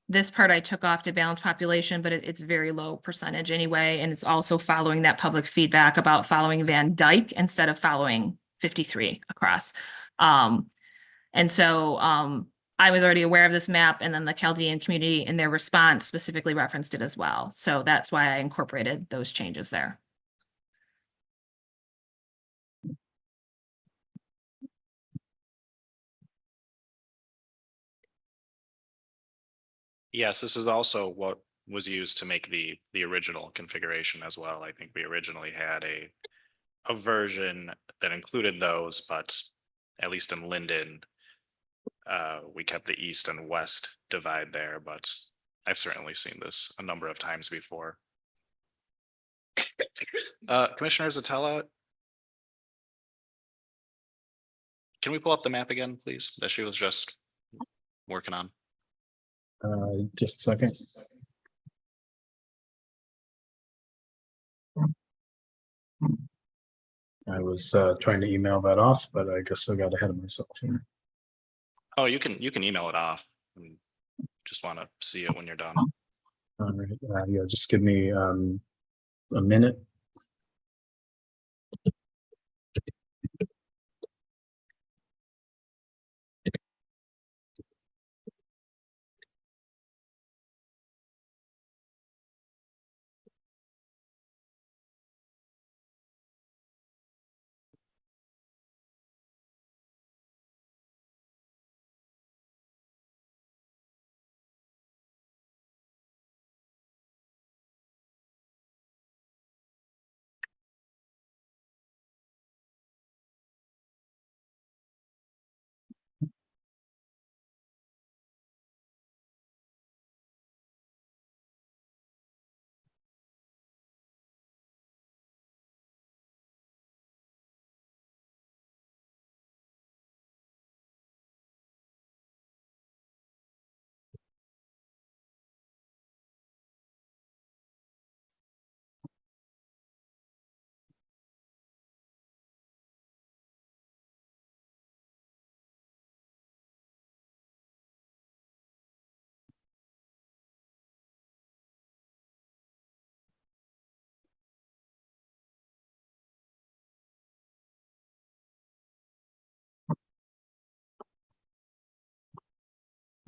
This part I took off to balance population, but it's very low percentage anyway. And it's also following that public feedback about following Van Dyke instead of following 53 across. And so I was already aware of this map, and then the Chaldean community in their response specifically referenced it as well. So that's why I incorporated those changes there. Yes, this is also what was used to make the original configuration as well. I think we originally had a version that included those, but at least in Linden, we kept the east and west divide there, but I've certainly seen this a number of times before. Commissioner Zatella, can we pull up the map again, please, that she was just working on? Just a second. I was trying to email that off, but I guess I got ahead of myself here. Oh, you can email it off. Just want to see it when you're done. All right, yeah, just give me a minute.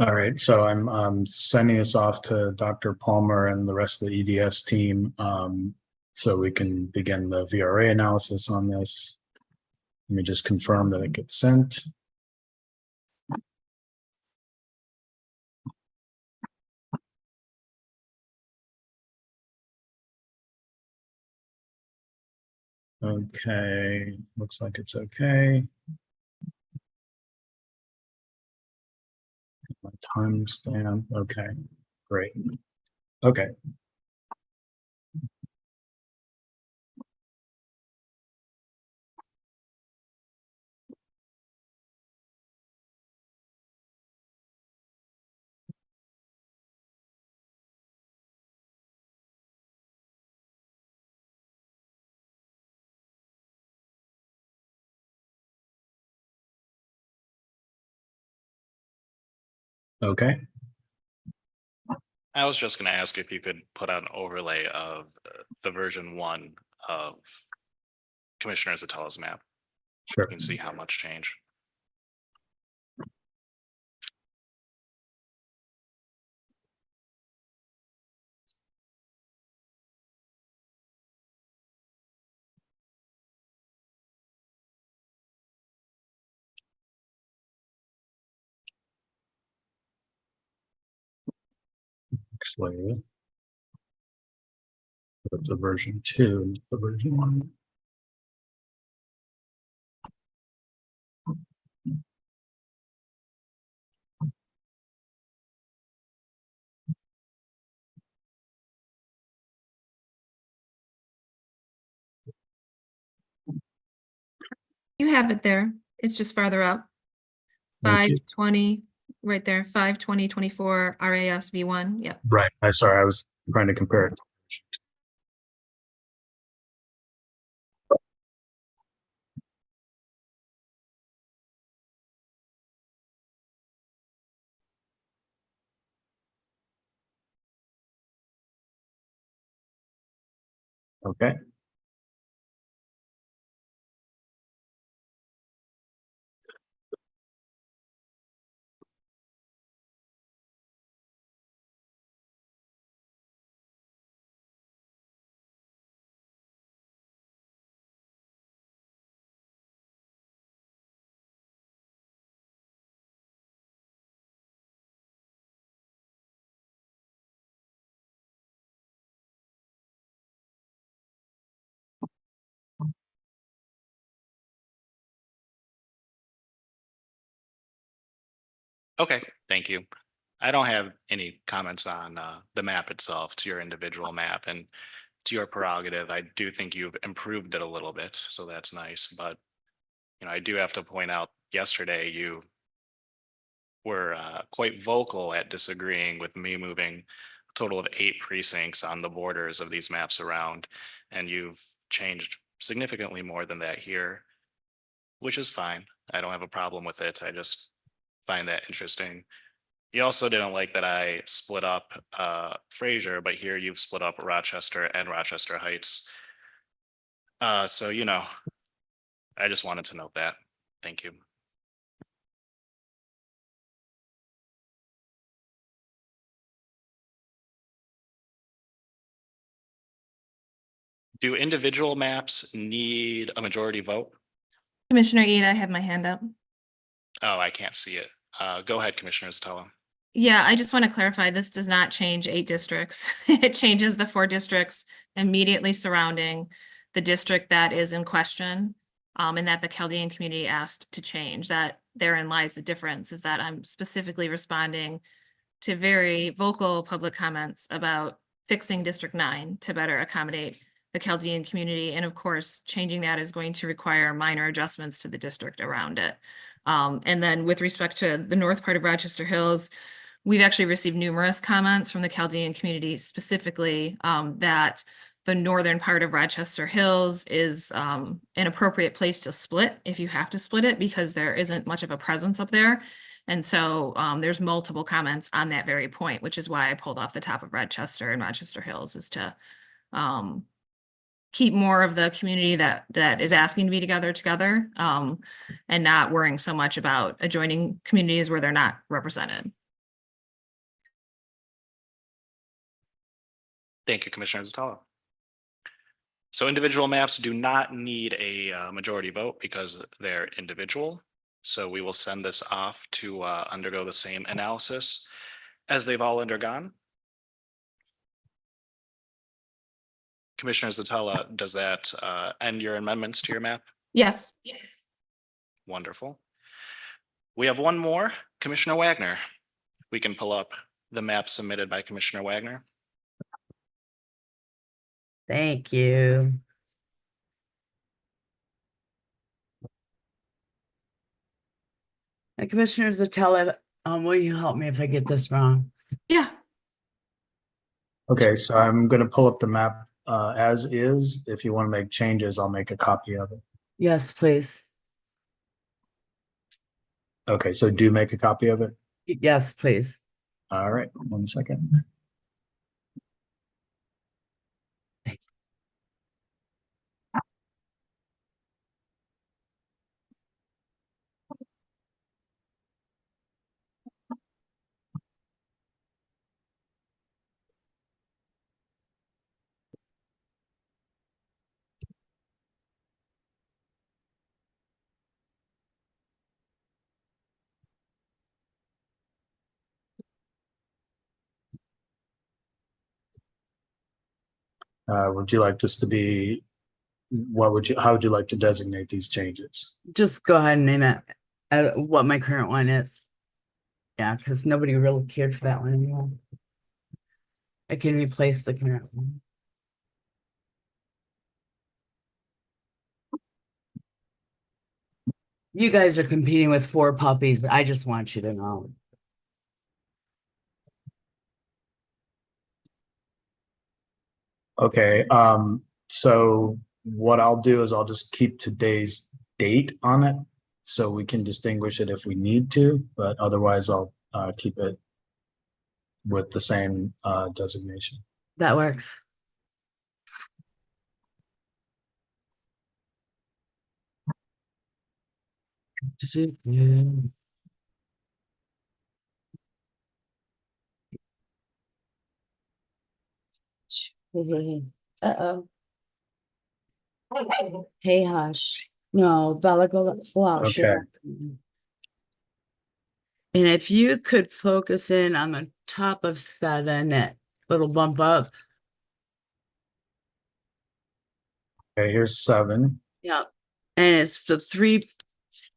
All right, so I'm sending this off to Dr. Palmer and the rest of the EDS team, so we can begin the VRA analysis on this. Let me just confirm that it gets sent. Okay, looks like it's okay. My timestamp, okay, great. Okay. Okay. I was just going to ask if you could put out an overlay of the version 1 of Commissioner Zatella's map. Sure. You can see how much change. Actually, The version 2, the version 1. You have it there. It's just farther up. Thank you. 520, right there, 52024 RAS V1. Yep. Right. I was trying to compare it. Okay. Okay, thank you. I don't have any comments on the map itself. To your individual map, and to your prerogative. I do think you've improved it a little bit, so that's nice. But I do have to point out, yesterday you were quite vocal at disagreeing with me moving a total of 8 precincts on the borders of these maps around, and you've changed significantly more than that here, which is fine. I don't have a problem with it. I just find that interesting. You also didn't like that I split up Fraser, but here you've split up Rochester and Rochester Heights. So I just wanted to note that. Thank you. Do individual maps need a majority vote? Commissioner Eid, I have my hand up. Oh, I can't see it. Go ahead, Commissioner Zatella. Yeah, I just want to clarify, this does not change 8 districts. It changes the 4 districts immediately surrounding the district that is in question, and that the Chaldean community asked to change. That therein lies the difference, is that I'm specifically responding to very vocal public comments about fixing District 9 to better accommodate the Chaldean community. And of course, changing that is going to require minor adjustments to the district around it. And then with respect to the north part of Rochester Hills, we've actually received numerous comments from the Chaldean community, specifically that the northern part of Rochester Hills is an appropriate place to split if you have to split it, because there isn't much of a presence up there. And so there's multiple comments on that very point, which is why I pulled off the top of Rochester and Rochester Hills, is to keep more of the community that is asking to be together, and not worrying so much about adjoining communities where they're not represented. Thank you, Commissioner Zatala. So individual maps do not need a majority vote because they're individual. So we will send this off to undergo the same analysis as they've all undergone. Commissioner Zatala, does that end your amendments to your map? Yes. Yes. Wonderful. We have one more, Commissioner Wagner. We can pull up the map submitted by Commissioner Wagner. Thank you. And Commissioner Zatella, will you help me if I get this wrong? Yeah. Okay, so I'm going to pull up the map as is. If you want to make changes, I'll make a copy of it. Yes, please. Okay, so do make a copy of it. Yes, please. All right, 1 second. Would you like this to be, how would you like to designate these changes? Just go ahead and name it what my current one is. Yeah, because nobody really cared for that one anymore. I can replace the current one. You guys are competing with 4 puppies. I just want you to know. Okay, so what I'll do is I'll just keep today's date on it so we can distinguish it if we need to, but otherwise I'll keep it with the same designation. That works. Uh-oh. Hey, hush. No, Bella, go out. Okay. And if you could focus in on the top of 7, that little bump up. Okay, here's 7. Yeah. And it's the 3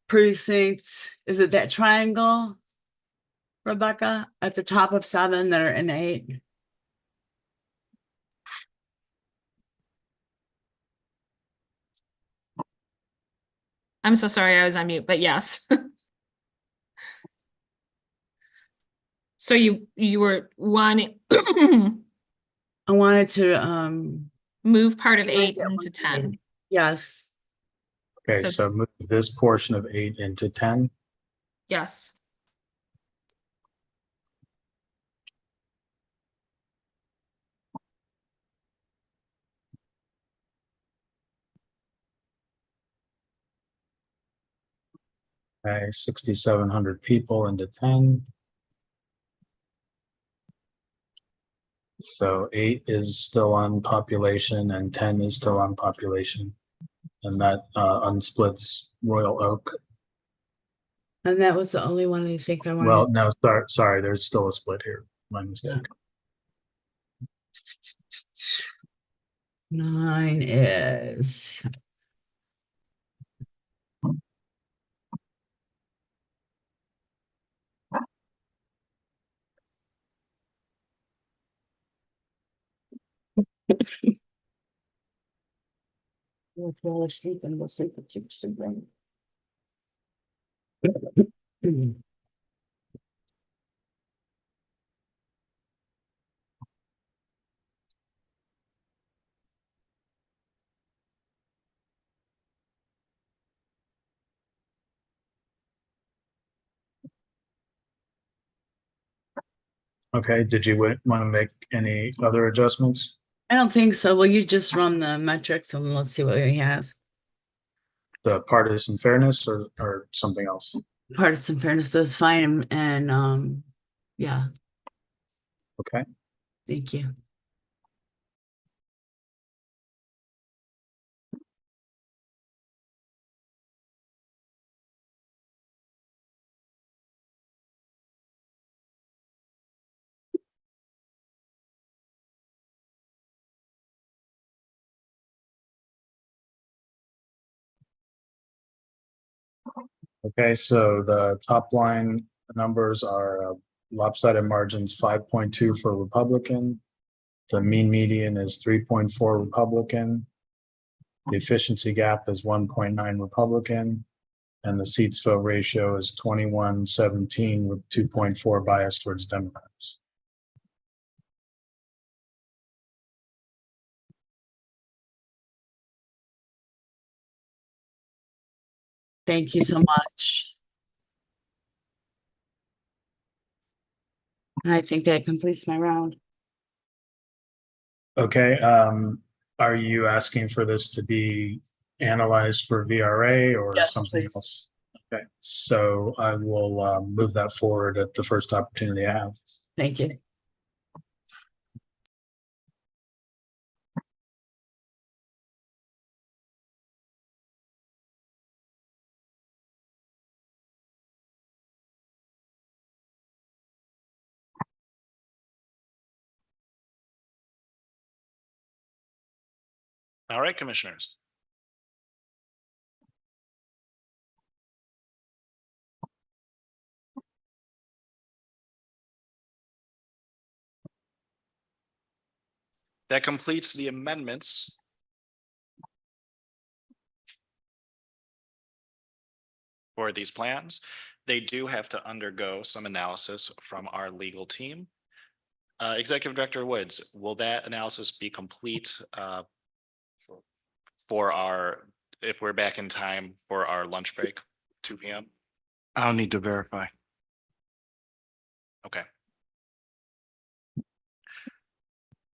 precincts. Is it that triangle, Rebecca, at the top of 7 that are in 8? I'm so sorry, I was on mute, but yes. So you were wanting I wanted to move part of relate 8 that into one to 10. me. Yes. Okay, So- so move this portion of 8 into 10. Yes. Okay, 6,700 people into 10. So 8 is still on population and 10 is still on population. And that unsplits Royal Oak. And that was the only one I think I wanted. Well, no, sorry, there's still a split here. My mistake. 9 is. If y'all are sleeping, we'll sleep with you. Okay, did you want to make any other adjustments? I don't think so. Will you just run the metrics and let's see what we have? The partisan fairness or something else? Partisan fairness is fine and yeah, Okay. thank you. Okay, so the top line numbers are lopsided margins 5.2 for Republican. The mean median is 3.4 Republican. The efficiency gap is 1.9 Republican. And the seats vote ratio is 21-17 with 2.4 bias towards Democrats. Thank you so much. I think that completes my round. Okay, are you asking for this to be analyzed for VRA or Yes, something please. else? Okay, so I will move that forward at the first opportunity I have. Thank you. All right, commissioners. That completes the amendments. For these plans, they do have to undergo some analysis from our legal team. Executive Director Woods, will that analysis be complete for our, if we're back in time for our lunch break, 2 p.m.? I'll need to verify. Okay.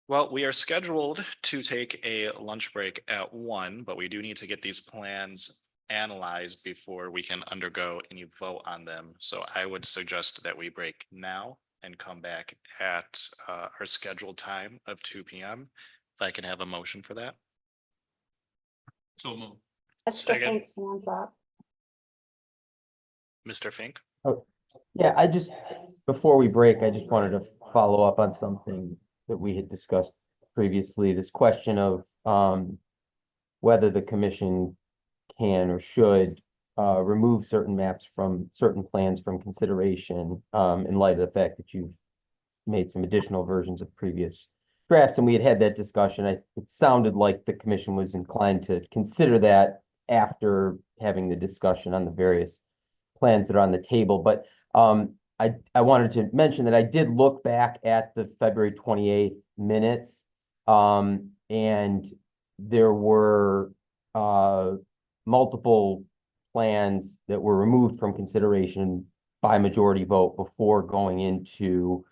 Well, we are scheduled to take a lunch break at 1, but we do need to get these plans analyzed before we can undergo any vote on them. So I would suggest that we break now and come back at our scheduled time of 2 p.m. If I can have a motion for that. So move. Second. Hands up. Mr. Fink? Oh, yeah, I just, before we break, I just wanted to follow up on something that we had discussed previously, this question of whether the commission can or should remove certain maps from certain plans from consideration in light of the fact that you've made some additional versions of previous drafts, and we had that discussion. It sounded like the commission was inclined to consider that after having the discussion on the various plans that are on the table, but I wanted to mention that I did look back at the February 28th minutes, and there were multiple plans that were removed from consideration by majority vote before going into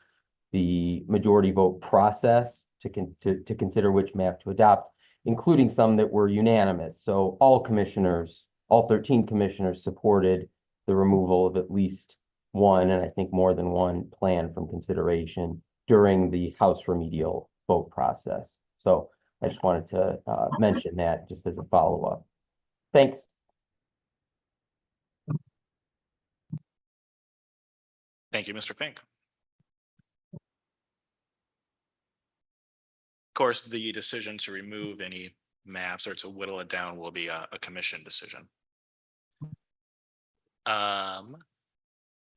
the majority vote process to consider which map to adopt, including some that were unanimous. So all commissioners, all 13 commissioners supported the removal of at least one, and I think more than one plan from consideration during the House remedial vote process. So I just wanted to mention that just as a follow-up. Thanks. Thank you, Mr. Fink. Of course, the decision to remove any maps or to whittle it down will be a commission decision.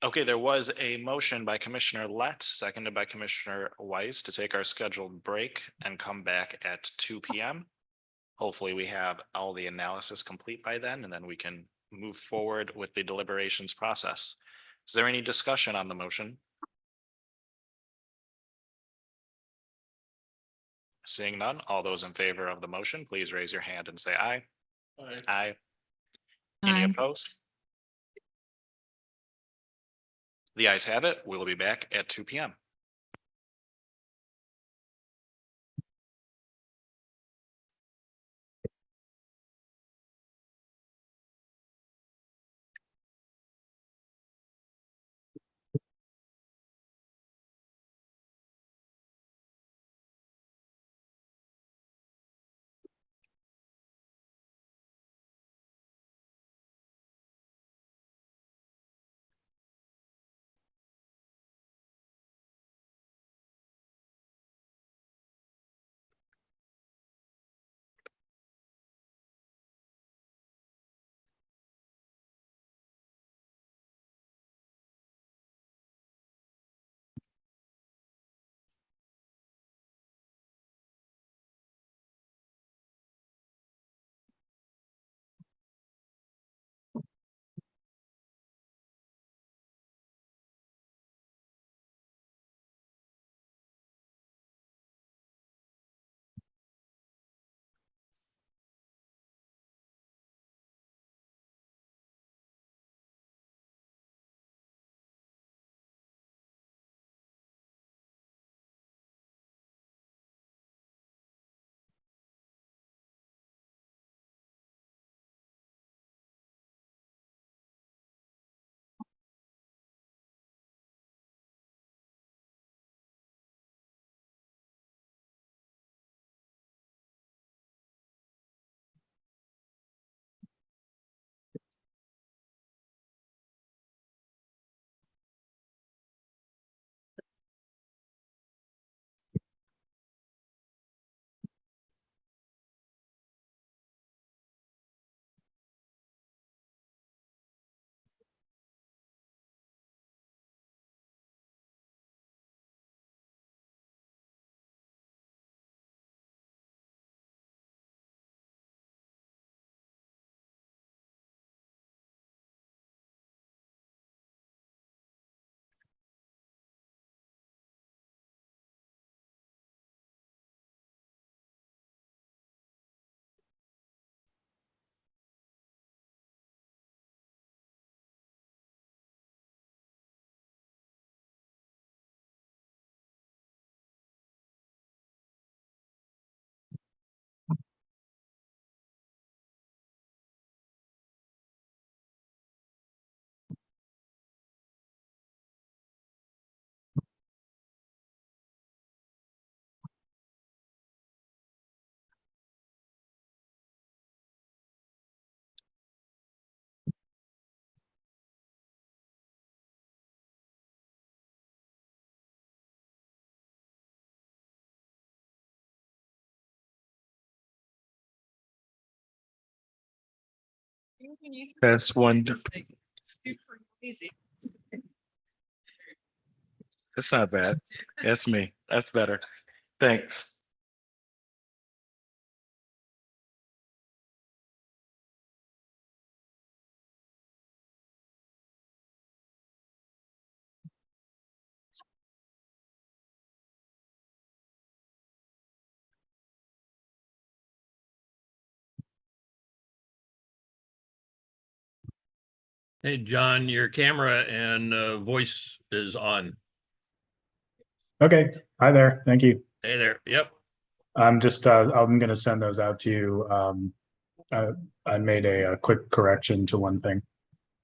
Okay, there was a motion by Commissioner Lett, seconded by Commissioner Weiss, to take our scheduled break and come back at 2 p.m. Hopefully we have all the analysis complete by then, and then we can move forward with the deliberations process. Is there any discussion on the motion? Seeing none, all those in favor of the motion, please raise your hand and say aye. Aye. Aye. Any opposed? The ayes have it. We'll be back at 2 p.m. Test one. That's not bad. That's me. That's better. Thanks. Hey, John, your camera and voice is on. Okay, hi there, thank you. Hey there. Yep. I'm gonna send those out to you. I made a quick correction to one thing.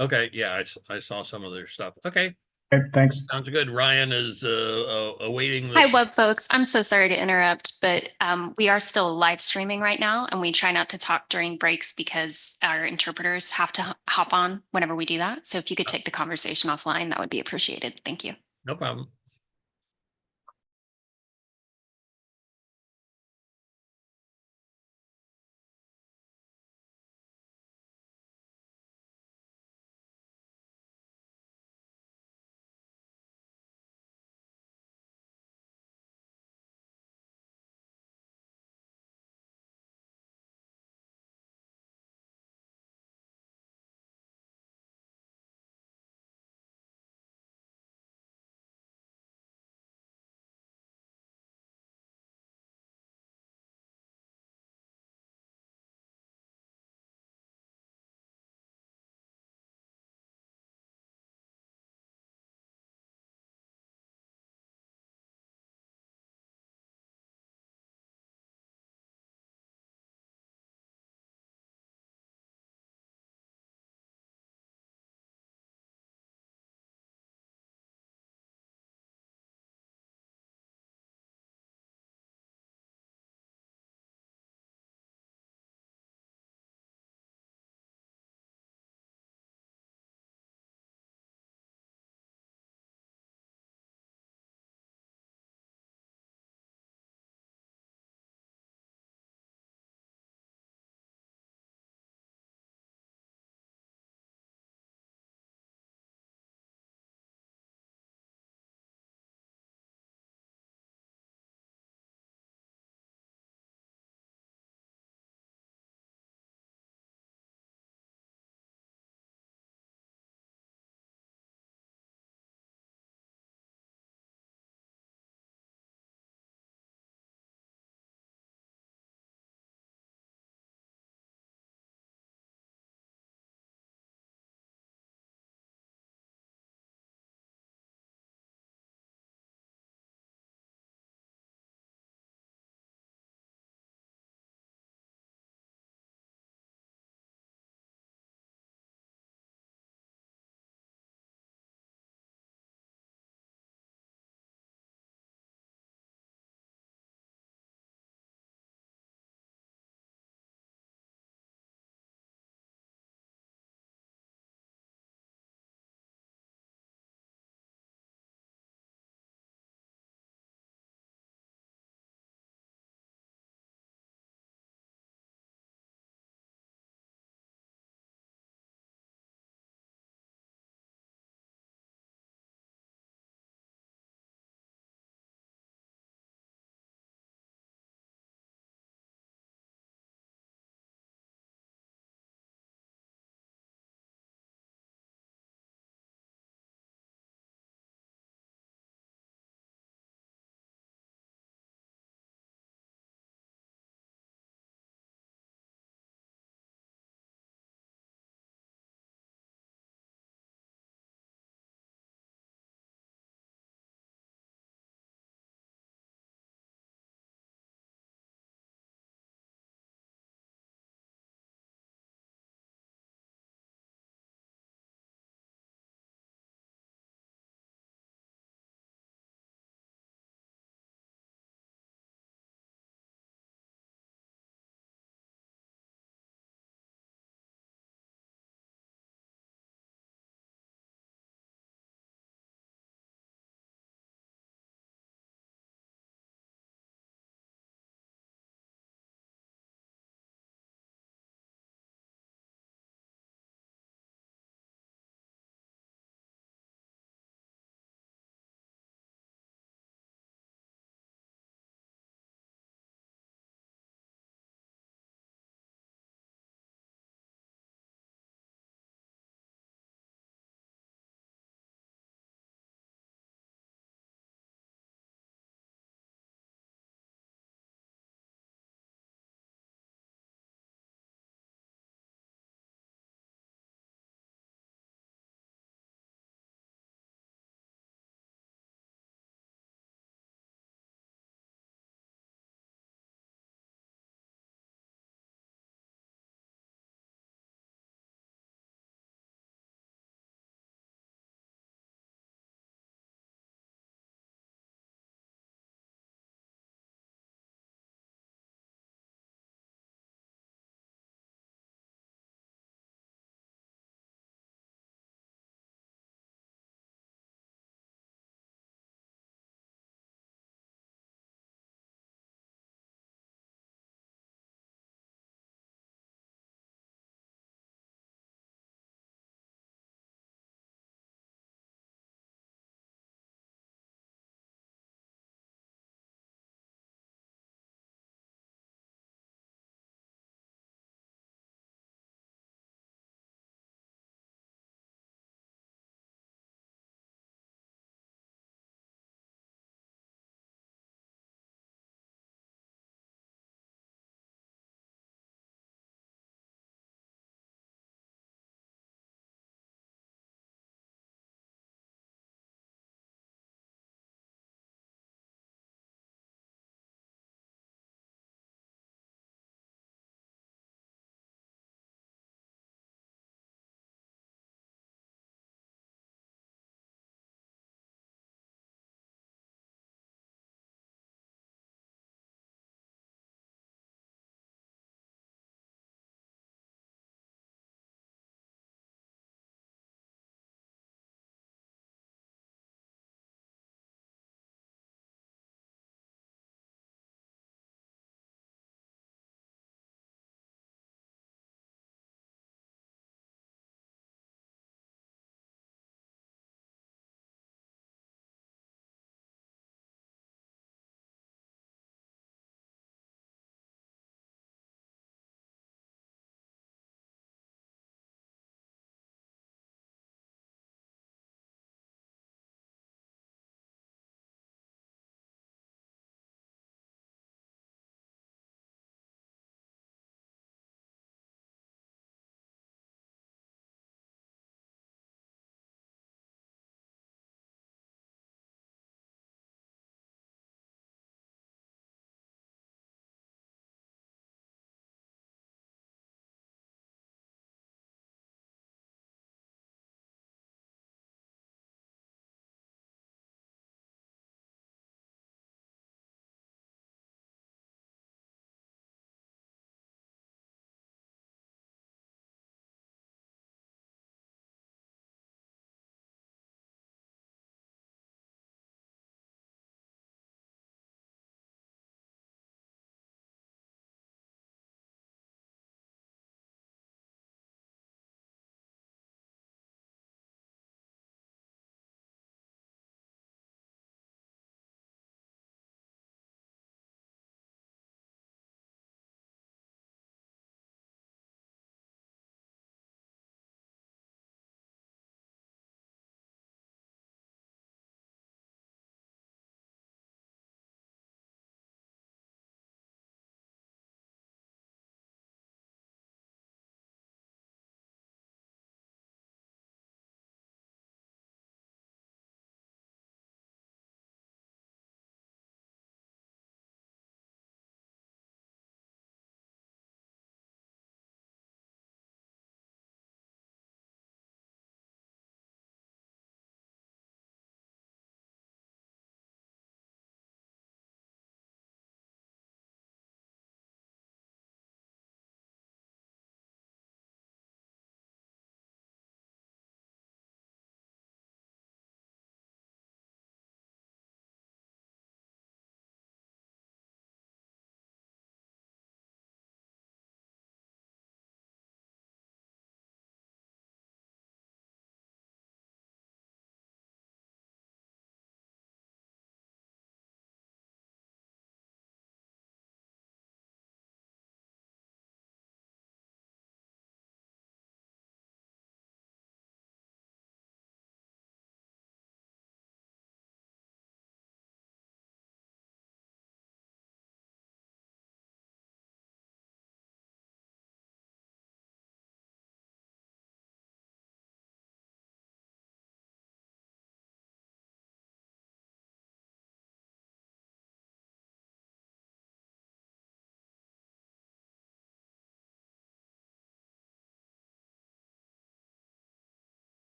Okay. Yeah, I saw some of their stuff. Okay. Okay, thanks. Sounds good. Ryan is awaiting Hi, the. web folks. I'm so sorry to interrupt, but we are still live streaming right now, and we try not to talk during breaks because our interpreters have to hop on whenever we do that. So if you could take the conversation offline, that would be appreciated. Thank you. No problem.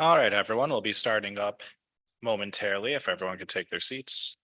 All right, everyone, we'll be starting up momentarily if everyone could take their seats.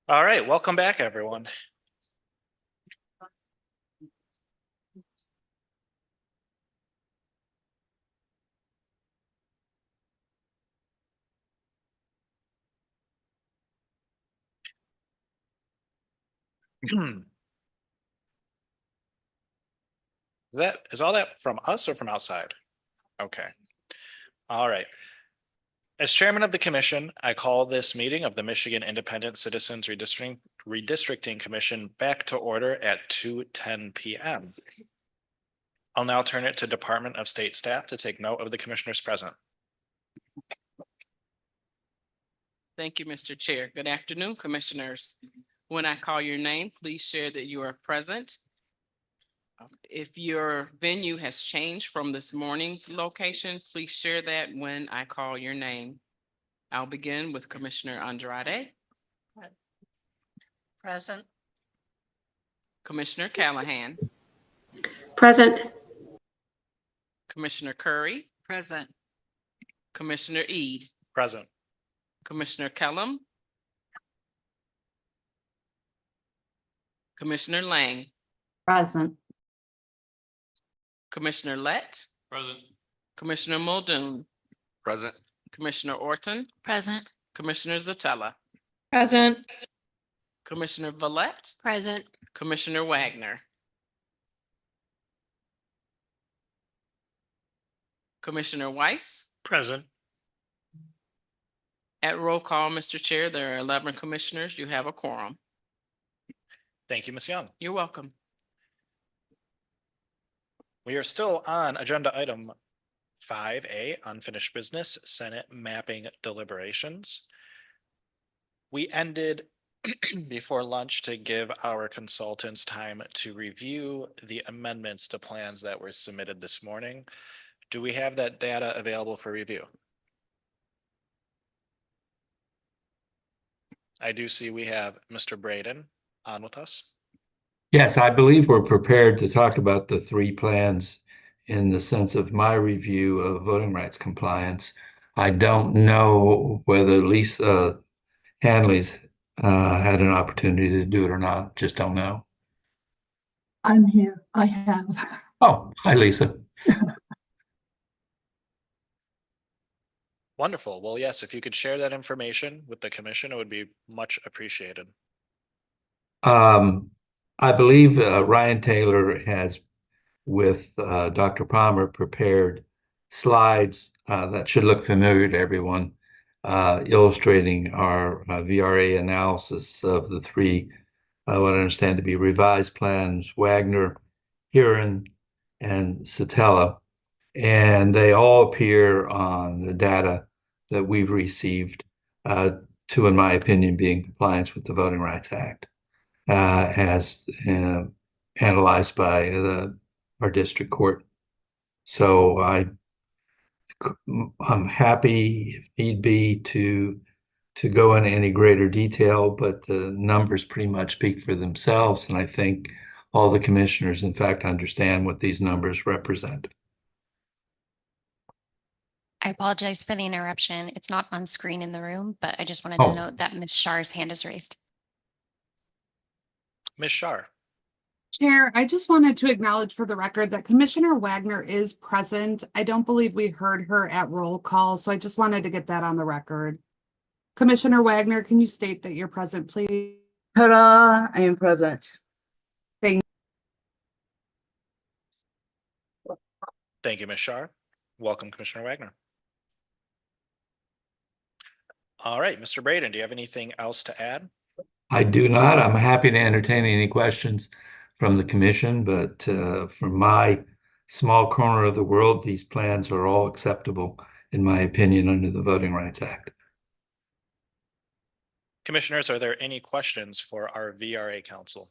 All right, welcome back, everyone. Is all that from us or from outside? Okay. All right. As chairman of the commission, I call this meeting of the Michigan Independent Citizens Redistricting Commission back to order at 2:10 p.m. I'll now turn it to Department of State staff to take note of the commissioners present. Thank you, Mr. Chair. Good afternoon, commissioners. When I call your name, please share that you are present. If your venue has changed from this morning's location, please share that when I call your name. I'll begin with Commissioner Andrade. Present. Commissioner Callahan. Present. Commissioner Curry. Present. Commissioner Ede. Present. Commissioner Kellum. Commissioner Lang. Present. Commissioner Lett. Present. Commissioner Muldoon. Present. Commissioner Orton. Present. Commissioner Zatella. Present. Commissioner Vallette. Present. Commissioner Wagner. Commissioner Weiss. Present. At roll call, Mr. Chair, there are 11 commissioners. You have a quorum. Thank you, Ms. Young. You're welcome. We are still on agenda item 5A, unfinished business, Senate mapping deliberations. We ended before lunch to give our consultants time to review the amendments to plans that were submitted this morning. Do we have that data available for review? I do see we have Mr. Braden on with us. Yes, I believe we're prepared to talk about the three plans in the sense of my review of voting rights compliance. I don't know whether Lisa Hanley's had an opportunity to do it or not. Just don't know. I'm here. I have. Oh, hi, Lisa. Wonderful. Well, yes, if you could share that information with the commission, it would be much appreciated. I believe Ryan Taylor has, with Dr. Palmer, prepared slides that should look familiar to everyone, illustrating our VRA analysis of the three, what I understand to be revised plans, Wagner, Huron, and Satella. And they all appear on the data that we've received to, in my opinion, be in compliance with the Voting Rights Act as analyzed by our district court. So I'm happy, if need be, to to go into any greater detail, but the numbers pretty much speak for themselves. And I think all the commissioners, in fact, understand what these numbers represent. I apologize for the interruption. It's not on screen in the room, but I just wanted Oh. to note that Ms. Shar's hand is raised. Ms. Shar. Chair, I just wanted to acknowledge for the record that Commissioner Wagner is present. I don't believe we heard her at roll call, so I just wanted to get that on the record. Commissioner Wagner, can you state that you're present, please? Ta-da, I am present. Thank you, Ms. Shar. Welcome, Commissioner Wagner. All right, Mr. Braden, do you have anything else to add? I do not. I'm happy to entertain any questions from the commission, but from my small corner of the world, these plans are all acceptable, in my opinion, under the Voting Rights Act. Commissioners, are there any questions for our VRA council?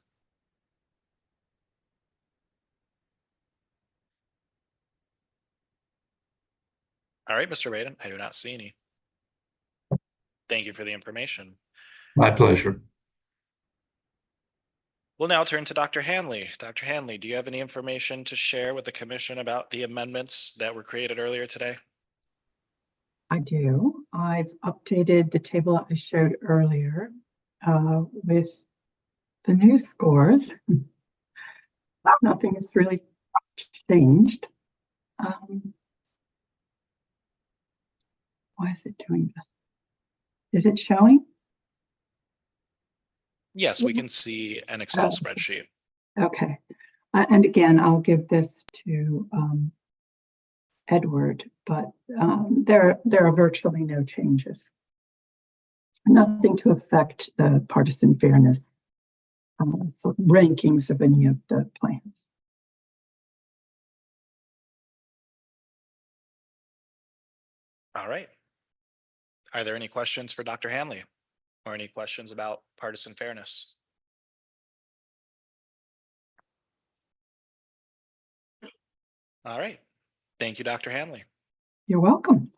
All right, Mr. Braden, I do not see any. Thank you for the information. My pleasure. We'll now turn to Dr. Hanley. Dr. Hanley, do you have any information to share with the commission about the amendments that were created earlier today? I do. I've updated the table I showed earlier with the new scores. Nothing has really changed. Why is it doing this? Is it showing? Yes, we can see an Excel spreadsheet. Okay. And again, I'll give this to Edward, but there are virtually no changes. Nothing to affect the partisan fairness rankings of any of the plans. All right. Are there any questions for Dr. Hanley or any questions about partisan fairness? All right. Thank you, Dr. Hanley. You're welcome.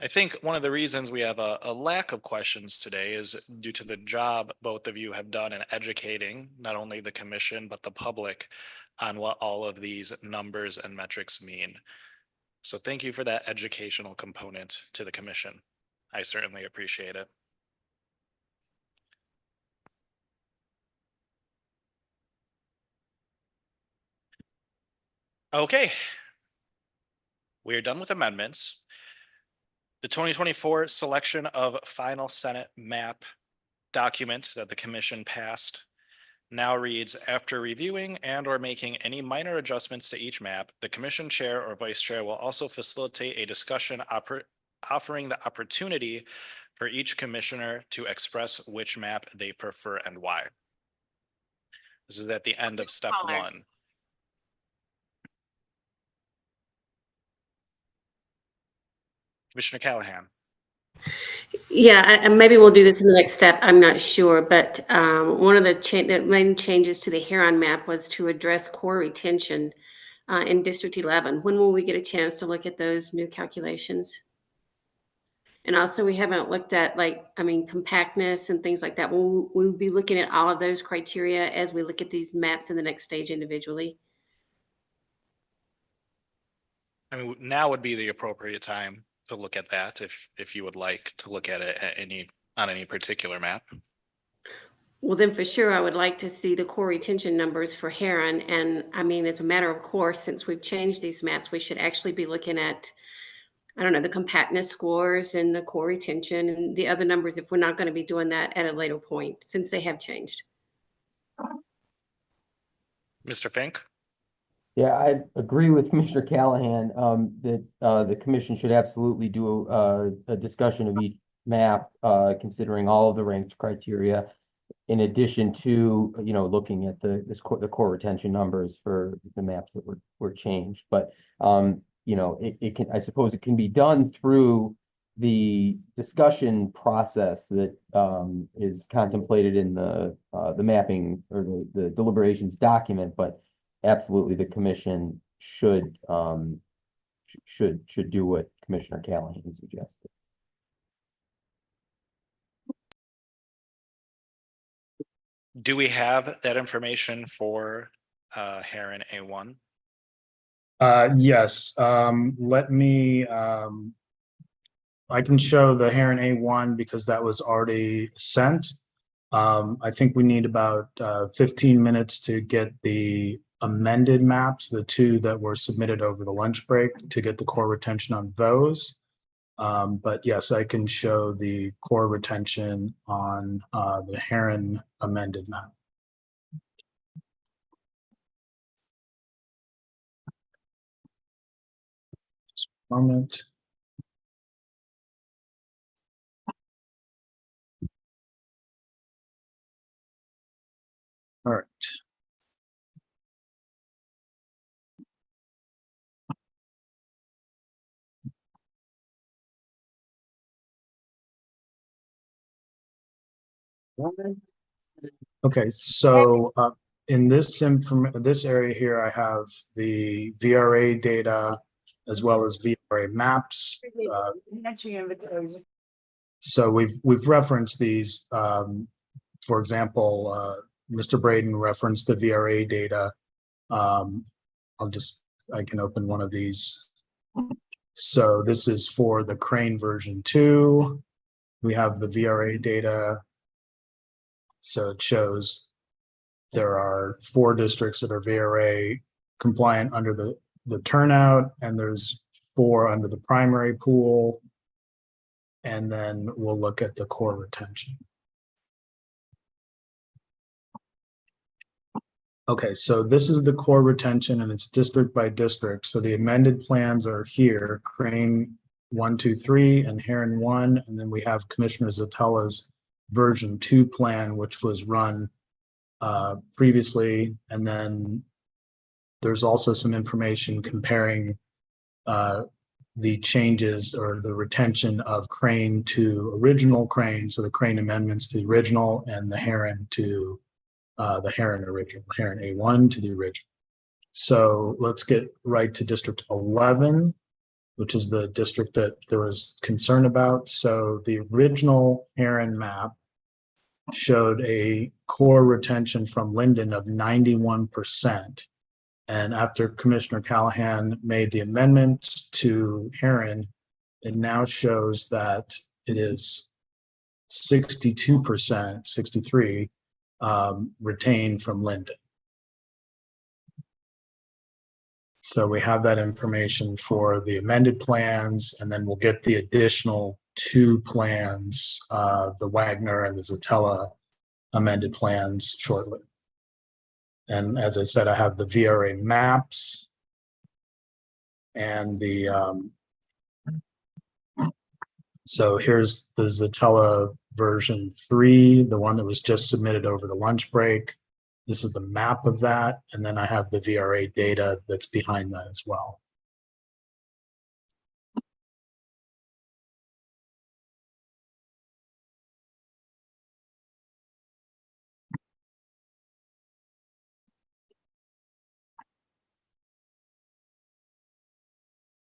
I think one of the reasons we have a lack of questions today is due to the job both of you have done in educating not only the commission, but the public on what all of these numbers and metrics mean. So thank you for that educational component to the commission. I certainly appreciate it. Okay. We are done with amendments. The 2024 selection of final Senate map document that the commission passed now reads, after reviewing and or making any minor adjustments to each map, the commission chair or vice chair will also facilitate a discussion offering the opportunity for each commissioner to express which map they prefer and why. This is at the end of step one. Commissioner Callahan. Yeah, and maybe we'll do this in the next step. I'm not sure, but one of the main changes to the Huron map was to address core retention in District 11. When will we get a chance to look at those new calculations? And also, we haven't looked at compactness and things like that. We'll be looking at all of those criteria as we look at these maps in the next stage individually. I mean, now would be the appropriate time to look at that if you would like to look at it at on any particular map. Well, then for sure, I would like to see the core retention numbers for Huron. And I mean, as a matter of course, since we've changed these maps, we should actually be looking at, I don't know, the compactness scores and the core retention and the other numbers if we're not going to be doing that at a later point, since they have changed. Mr. Fink? Yeah, I agree with Commissioner Callahan that the commission should absolutely do a discussion of each map, considering all of the ranked criteria, in addition to looking at the core retention numbers for the maps that were changed. But it can, I suppose, it can be done through the discussion process that is contemplated in the mapping or the deliberations document, but absolutely, the commission should do what Commissioner Callahan suggested. Do we have that information for Heron A1? Yes, let me, I can show the Heron A1 because that was already sent. I think we need about 15 minutes to get the amended maps, the two that were submitted over the lunch break, to get the core retention on those. But yes, I can show the core retention on the Heron amended map. Just a moment. All right. Okay, so in this this area here, I have the VRA data as well as VRA maps. So we've referenced these. For example, Mr. Braden referenced the VRA data. I can open one of these. So this is for the Crane version 2. We have the VRA data. So it shows there are 4 districts that are VRA compliant under the turnout, and there's 4 under the primary pool. And then we'll look at the core retention. Okay, so this is the core retention and it's district by district. So the amended plans are here, Crane 1, 2, 3 and Heron 1. And then we have Commissioner Zatella's version 2 plan, which was run previously. And then there's also some information comparing the changes or the retention of Crane to original Crane. So the Crane amendments to the original and the Heron to the Heron original, Heron A1 to the original. So let's get right to District 11, which is the district that there was concern about. So the original Heron map showed a core retention from Linden of 91%. And after Commissioner Callahan made the amendments to Heron, it now shows that it is 62%, 63 retained from Linden. So we have that information for the amended plans, and then we'll get the additional 2 plans, the Wagner and the Zatella amended plans shortly. And as I said, I have the VRA maps and the, so here's the Zatella version 3, the one that was just submitted over the lunch break. This is the map of that. And then I have the VRA data that's behind that as well.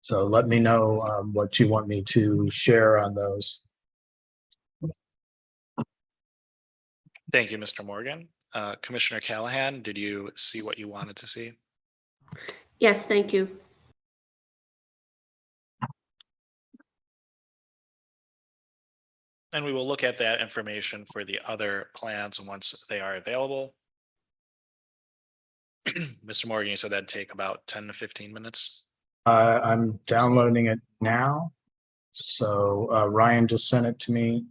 So let me know what you want me to share on those. Thank you, Mr. Morgan. Commissioner Callahan, did you see what you wanted to see? Yes, thank you. And we will look at that information for the other plans once they are available. Mr. Morgan, you said that'd take about 10 to 15 minutes. I'm downloading it now. So Ryan just sent it to me.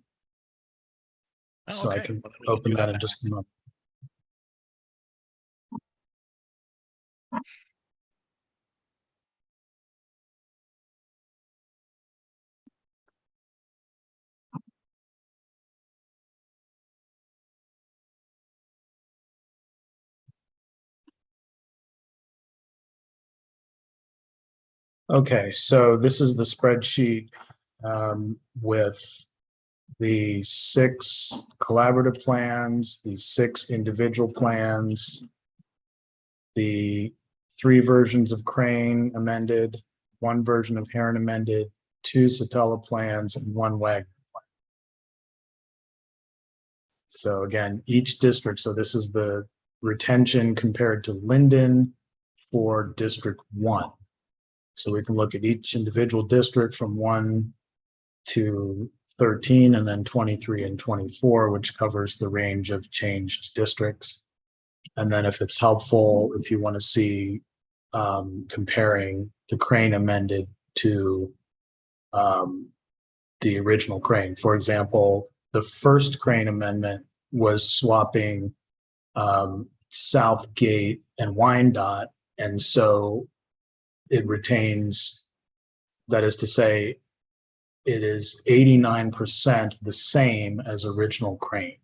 So I can open that in just a moment. Okay, so this is the spreadsheet with the 6 collaborative plans, the 6 individual plans, the 3 versions of Crane amended, 1 version of Heron amended, 2 Satella plans, and 1 Wagner plan. So again, each district, so this is the retention compared to Linden for District 1. So we can look at each individual district from 1 to 13 and then 23 and 24, which covers the range of changed districts. And then if it's helpful, if you want to see comparing the Crane amended to the original Crane. For example, the first Crane amendment was swapping Southgate and Wyandotte, and so it retains, that is to say, it is 89% the same as original Crane.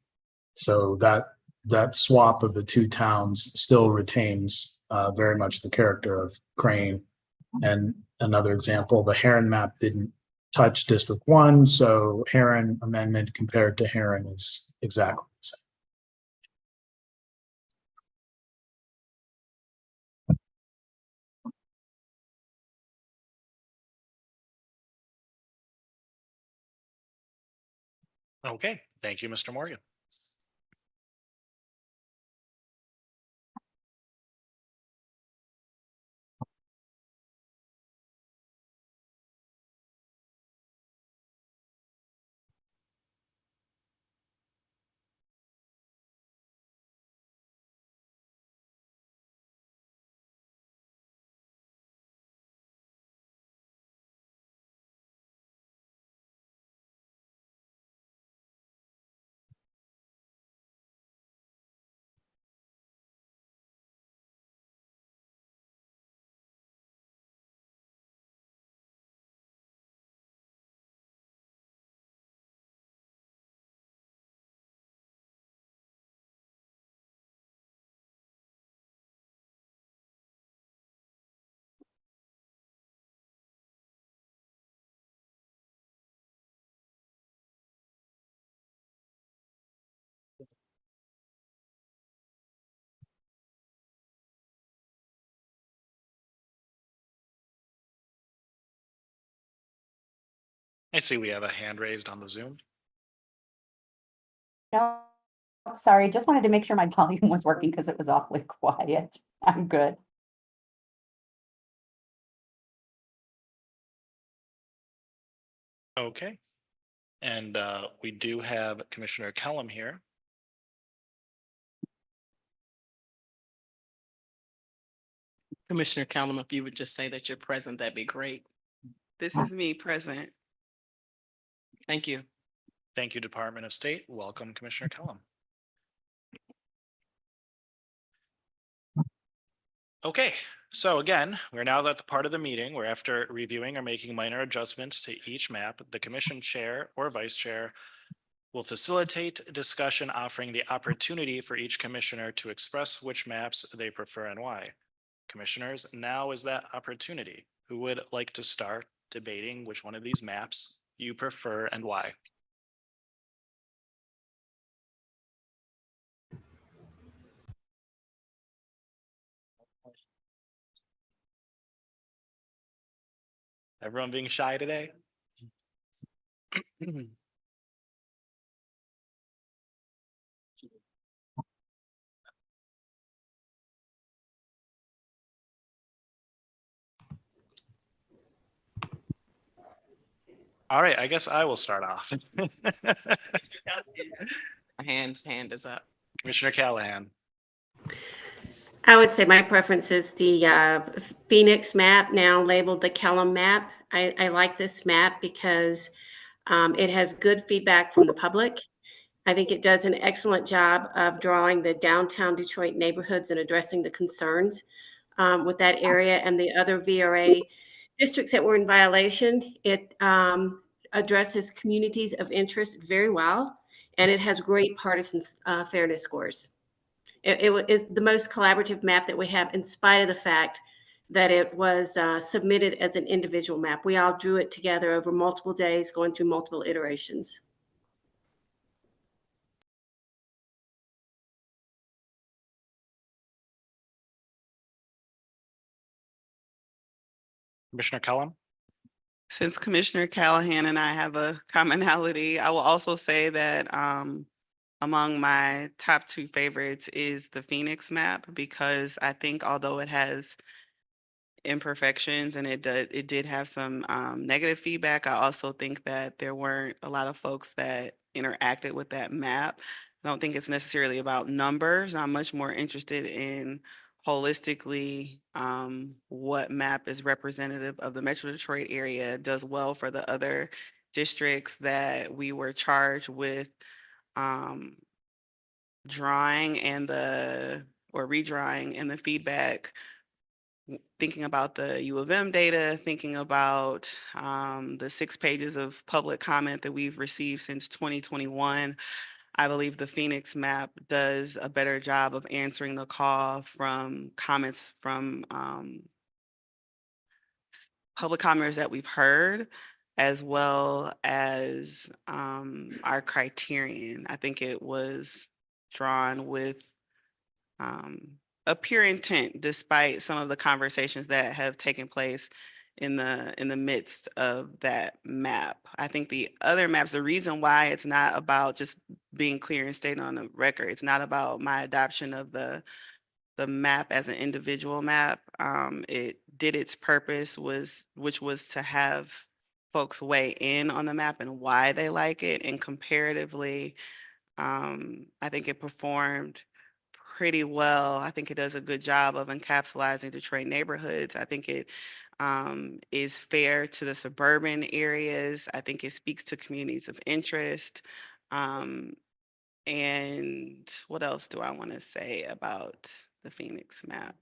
So that swap of the two towns still retains very much the character of Crane. And another example, the Heron map didn't touch District 1, so Heron amendment compared to Heron is exactly the same. Okay, thank you, Mr. Morgan. I see we have a hand raised on the Zoom. No, sorry, just wanted to make sure my volume was working because it was awfully quiet. I'm good. Okay. And we do have Commissioner Kellum here. Commissioner Callum, if you would just say that you're present, that'd be great. This is me present. Thank you. Thank you, Department of State. Welcome, Commissioner Kellum. Okay, so again, we're now at the part of the meeting where after reviewing or making minor adjustments to each map, the commission chair or vice chair will facilitate discussion, offering the opportunity for each commissioner to express which maps they prefer and why. Commissioners, now is that opportunity. Who would like to start debating which one of these maps you prefer and why? Everyone being shy today? All right, I guess I will start off. Hand is up. Commissioner Callahan. I would say my preference is the Phoenix map, now labeled the Kellum map. I like this map because it has good feedback from the public. I think it does an excellent job of drawing the downtown Detroit neighborhoods and addressing the concerns with that area and the other VRA districts that were in violation. It addresses communities of interest very well, and it has great partisan fairness scores. It is the most collaborative map that we have, in spite of the fact that it was submitted as an individual map. We all drew it together over multiple days, going through multiple iterations. Commissioner Kellum. Since Commissioner Callahan and I have a commonality, I will also say that among my top two favorites is the Phoenix map, because I think although it has imperfections and it did have some negative feedback, I also think that there weren't a lot of folks that interacted with that map. I don't think it's necessarily about numbers. I'm much more interested in holistically what map is representative of the Metro Detroit area, does well for the other districts that we were charged with drawing or redrawing, and the feedback, thinking about the U of M data, thinking about the 6 pages of public comment that we've received since 2021. I believe the Phoenix map does a better job of answering the call from comments from public commenters that we've heard, as well as our criterion. I think it was drawn with a pure intent, despite some of the conversations that have taken place in the midst of that map. I think the other maps, the reason why it's not about just being clear and stating on the record, it's not about my adoption of the map as an individual map. It did its purpose, which was to have folks weigh in on the map and why they like it. And comparatively, I think it performed pretty well. I think it does a good job of encapsulating Detroit neighborhoods. I think it is fair to the suburban areas. I think it speaks to communities of interest. And what else do I want to say about the Phoenix map?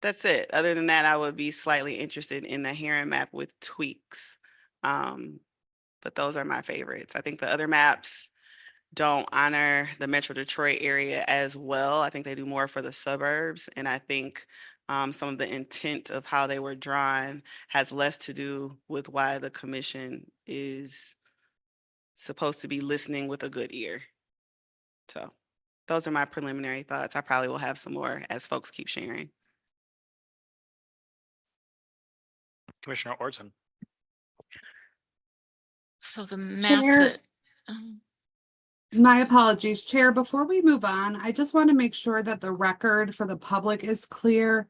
That's it. Other than that, I would be slightly interested in the Heron map with tweaks. But those are my favorites. I think the other maps don't honor the Metro Detroit area as well. I think they do more for the suburbs. And I think some of the intent of how they were drawn has less to do with why the commission is supposed to be listening with a good ear. So those are my preliminary thoughts. I probably will have some more as folks keep sharing. Commissioner Orton. So the map Chair. that, My apologies, Chair. Before we move on, I just want to make sure that the record for the public is clear.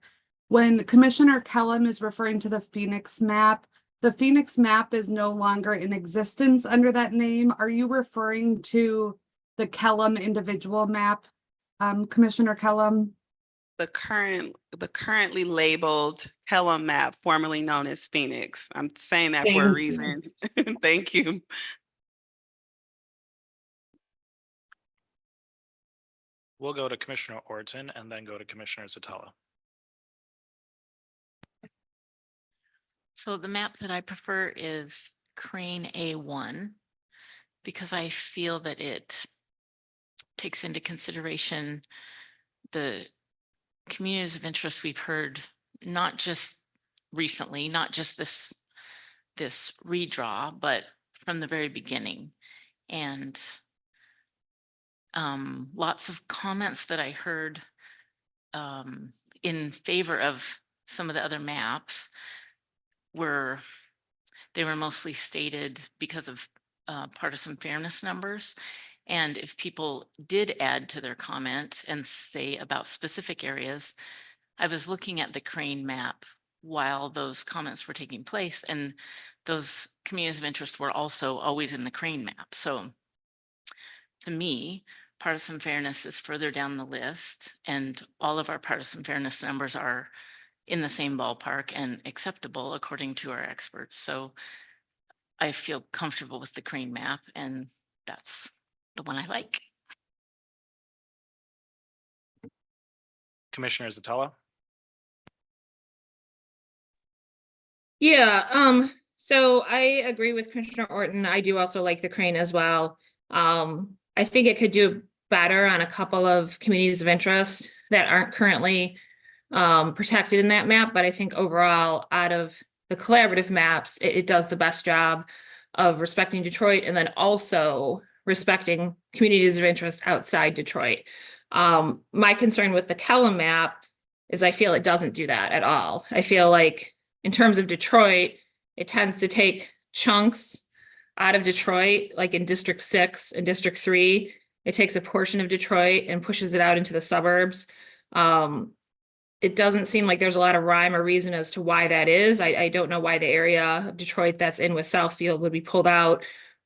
When Commissioner Kellum is referring to the Phoenix map, the Phoenix map is no longer in existence under that name. Are you referring to the Kellum individual map, Commissioner Kellum? The currently labeled Kellum map, formerly known as Phoenix. I'm saying that for a reason. Thank you. We'll go to Commissioner Orton and then go to Commissioner Zatella. so the map that I prefer is Crane A1 because I feel that it takes into consideration the communities of interest we've heard, not just recently, not just this redraw, but from the very beginning. And lots of comments that I heard in favor of some of the other maps were mostly stated because of partisan fairness numbers. And if people did add to their comment and say about specific areas, I was looking at the Crane map while those comments were taking place, and those communities of interest were also always in the Crane map. So to me, partisan fairness is further down the list, and all of our partisan fairness numbers are in the same ballpark and acceptable according to our experts. So I feel comfortable with the Crane map, and that's the one I like. Commissioner Zatella. Yeah, so I agree with Commissioner Orton. I do also like the Crane as well. I think it could do better on a couple of communities of interest that aren't currently protected in that map, but I think overall, out of the collaborative maps, it does the best job of respecting Detroit and then also respecting communities of interest outside Detroit. My concern with the Kellum map is I feel it doesn't do that at all. I feel like in terms of Detroit, it tends to take chunks out of Detroit, like in District 6 and District 3, It takes a portion of Detroit and pushes it out into the suburbs. It doesn't seem like there's a lot of rhyme or reason as to why that is. I don't know why the area of Detroit that's in with Southfield would be pulled out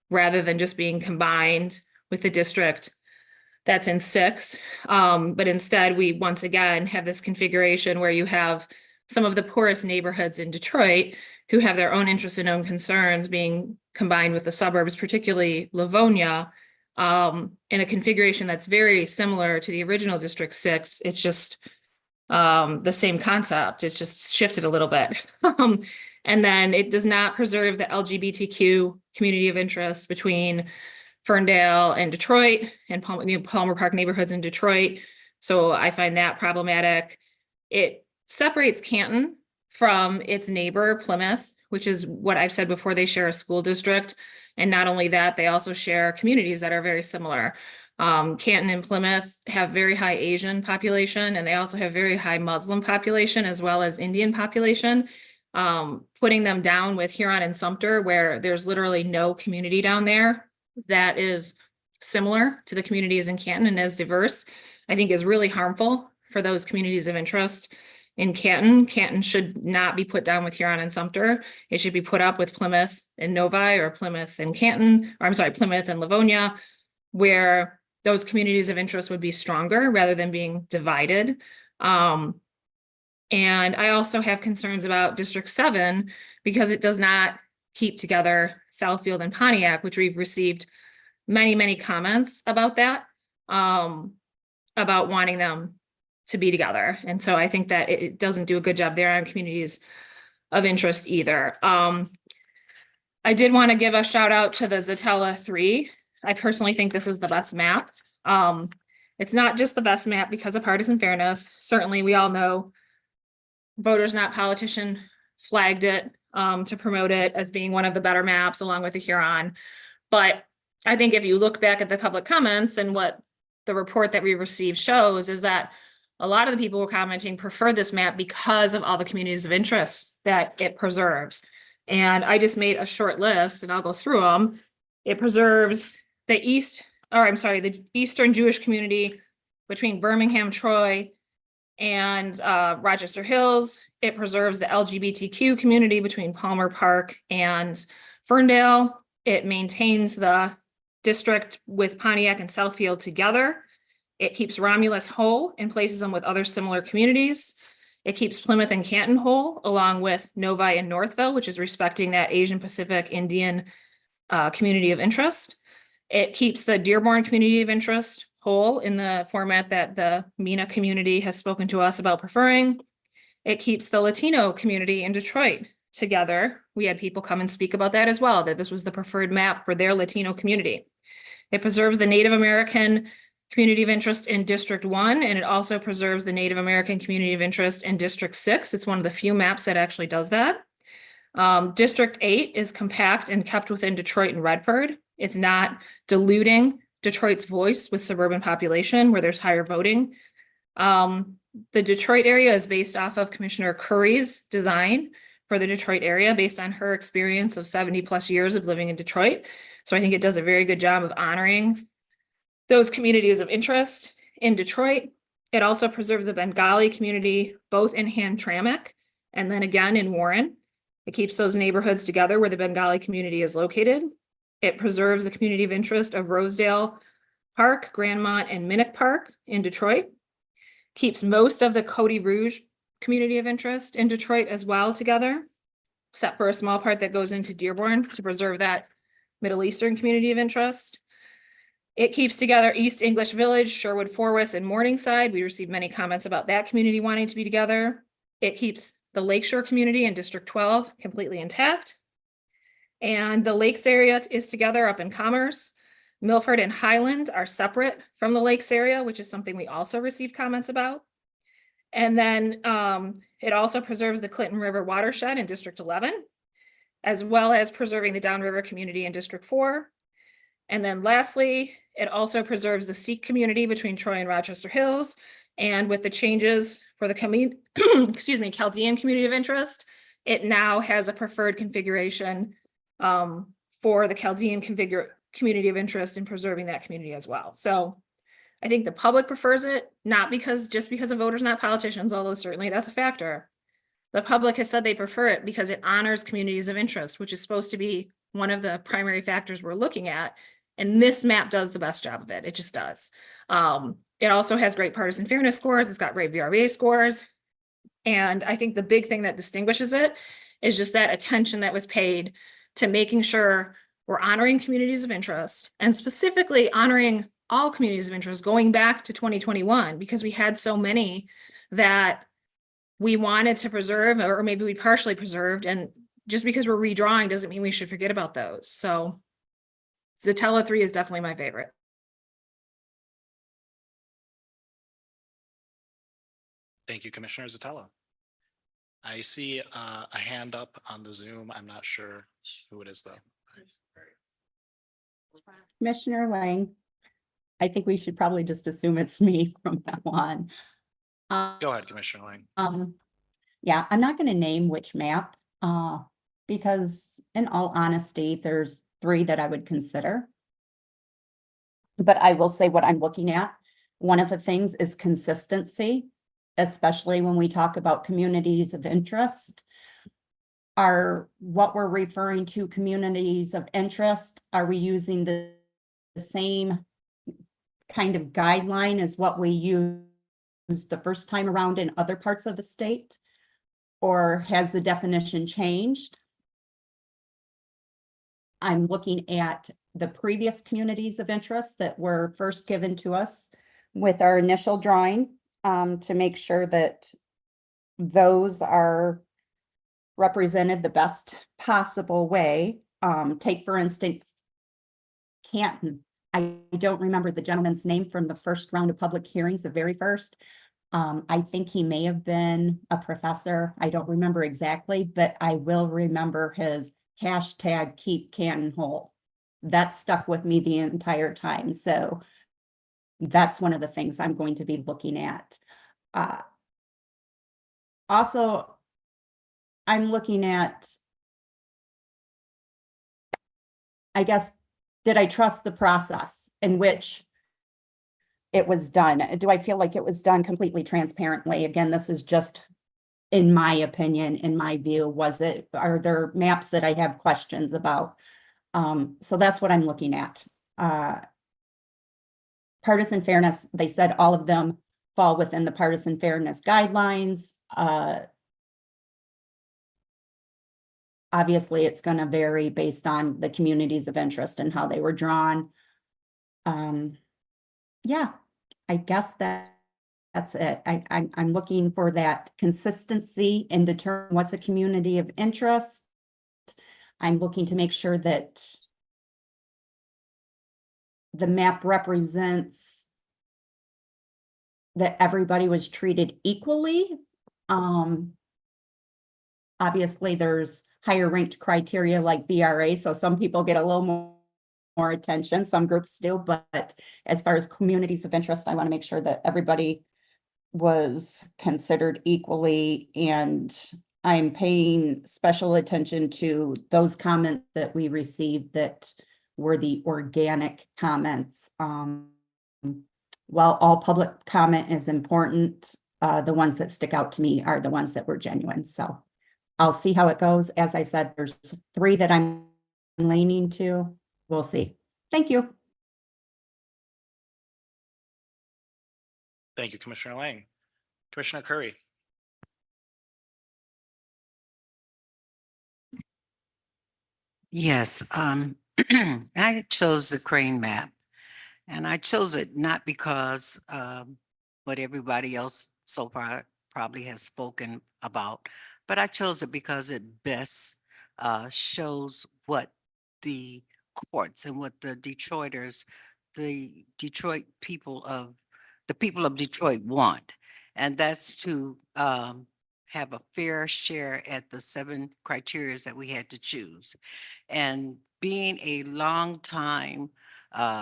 rather than just being combined with the district that's in 6. But instead, we once again have this configuration where you have some of the poorest neighborhoods in Detroit who have their own interests and own concerns being combined with the suburbs, particularly Livonia, in a configuration that's very similar to the original District 6. It's just the same concept. It's just shifted a little bit. And then it does not preserve the LGBTQ community of interest between Ferndale and Detroit and Palmer Park neighborhoods in Detroit. So I find that problematic. It separates Canton from its neighbor Plymouth, which is what I've said before, they share a school district. And not only that, they also share communities that are very similar. Canton and Plymouth have very high Asian population, and they also have very high Muslim population as well as Indian population. Putting them down with Huron and Sumter, where there's literally no community down there that is similar to the communities in Canton and as diverse, I think is really harmful for those communities of interest in Canton. Canton should not be put down with Huron and Sumter. It should be put up with Plymouth and Novi, or Plymouth and Canton, or I'm sorry, Plymouth and Livonia, where those communities of interest would be stronger rather than being divided. And I also have concerns about District 7 because it does not keep together Southfield and Pontiac, which we've received many, many comments about that, about wanting them to be together. And so I think that it doesn't do a good job there on communities of interest either. I did want to give a shout out to the Zatella 3. I personally think this is the best map. It's not just the best map because of partisan fairness. Certainly, we all know Voters Not Politician flagged it to promote it as being one of the better maps along with the Huron. But I think if you look back at the public comments and what the report that we received shows is that a lot of the people who were commenting prefer this map because of all the communities of interest that it preserves. And I just made a short list and I'll go through them. It preserves the the Eastern Jewish community between Birmingham, Troy, and Rochester Hills. It preserves the LGBTQ community between Palmer Park and Ferndale. It maintains the district with Pontiac and Southfield together. It keeps Romulus whole and places them with other similar communities. It keeps Plymouth and Canton whole, along with Novi and Northville, which is respecting that Asian Pacific Indian community of interest. It keeps the Dearborn community of interest whole in the format that the MENA community has spoken to us about preferring. It keeps the Latino community in Detroit together. We had people come and speak about that as well, that this was the preferred map for their Latino community. It preserves the Native American community of interest in District 1, and it also preserves the Native American community of interest in District 6. It's one of the few maps that actually does that. District 8 is compact and kept within Detroit and Redford. It's not diluting Detroit's voice with suburban population where there's higher voting. The Detroit area is based off of Commissioner Curry's design for the Detroit area based on her experience of 70+ years of living in Detroit. So I think it does a very good job of honoring those communities of interest in Detroit. It also preserves the Bengali community, both in Hamtramck and then again in Warren. It keeps those neighborhoods together where the Bengali community is located. It preserves the community of interest of Rosedale Park, Grandmont, and Minnock Park in Detroit. Keeps most of the Cody Rouge community of interest in Detroit as well together, except for a small part that goes into Dearborn to preserve that Middle Eastern community of interest. It keeps together East English Village, Sherwood Forest, and Morningside. We received many comments about that community wanting to be together. It keeps the Lakeshore community in District 12 completely intact. And the Lakes area is together up in Commerce. Milford and Highland are separate from the Lakes area, which is something we also received comments about. And then it also preserves the Clinton River watershed in District 11, as well as preserving the Downriver community in District 4. And then lastly, it also preserves the Sikh community between Troy and Rochester Hills. And with the changes for the Chaldean community of interest, it now has a preferred configuration for the Chaldean community of interest and preserving that community as well. So I think the public prefers it, not just because of voters, not politicians, although certainly that's a factor. The public has said they prefer it because it honors communities of interest, which is supposed to be one of the primary factors we're looking at. And this map does the best job of it. It just does. It also has great partisan fairness scores. It's got great VRVA scores. And I think the big thing that distinguishes it is just that attention that was paid to making sure we're honoring communities of interest and specifically honoring all communities of interest going back to 2021, because we had so many that we wanted to preserve, or maybe we partially preserved. And just because we're redrawing doesn't mean we should forget about those. So Zatella 3 is definitely my favorite. Thank you, Commissioner Zatella. I see a hand up on the Zoom. I'm not sure who it is though. Commissioner Lang, I think we should probably just assume it's me from now on. Go ahead, Commissioner Lang. Yeah, I'm not going to name which map, because in all honesty, there's 3 that I would consider. But I will say what I'm looking at. One of the things is consistency, especially when we talk about communities of interest. Are what we're referring to communities of interest, are we using the same kind of guideline as what we used the first time around in other parts of the state? Or has the definition changed? I'm looking at the previous communities of interest that were first given to us with our initial drawing, to make sure that those are represented the best possible way. Take, for instance, Canton. I don't remember the gentleman's name from the first round of public hearings, the very first. I think he may have been a professor. I don't remember exactly, but I will remember his hashtag keep Canton whole. That stuck with me the entire time. So that's one of the things I'm going to be looking at. Also, I'm looking at, I guess, did I trust the process in which it was done? Do I feel like it was done completely transparently? Again, this is just in my opinion, in my view. Are there maps that I have questions about? So that's what I'm looking at. Partisan fairness, they said all of them fall within the partisan fairness guidelines. Obviously, it's going to vary based on the communities of interest and how they were drawn. Yeah, I guess that's it. I'm looking for that consistency in determining what's a community of interest. I'm looking to make sure that the map represents that everybody was treated equally. Obviously, there's higher ranked criteria like VRA, so some people get a little more attention, some groups do, but as far as communities of interest, I want to make sure that everybody was considered equally, and I'm paying special attention to those comments that we received that were the organic comments. While all public comment is important, the ones that stick out to me are the ones that were genuine. So I'll see how it goes. As I said, there's 3 that I'm leaning to. We'll see. Thank you. Thank you, Commissioner Lang. Commissioner Curry. Yes, I chose the crane map, and I chose it not because what everybody else so far probably has spoken about, but I chose it because it best shows what the courts and what the Detroiters, the people of Detroit want, and that's to have a fair share at the 7 criteria that we had to choose. And being a long time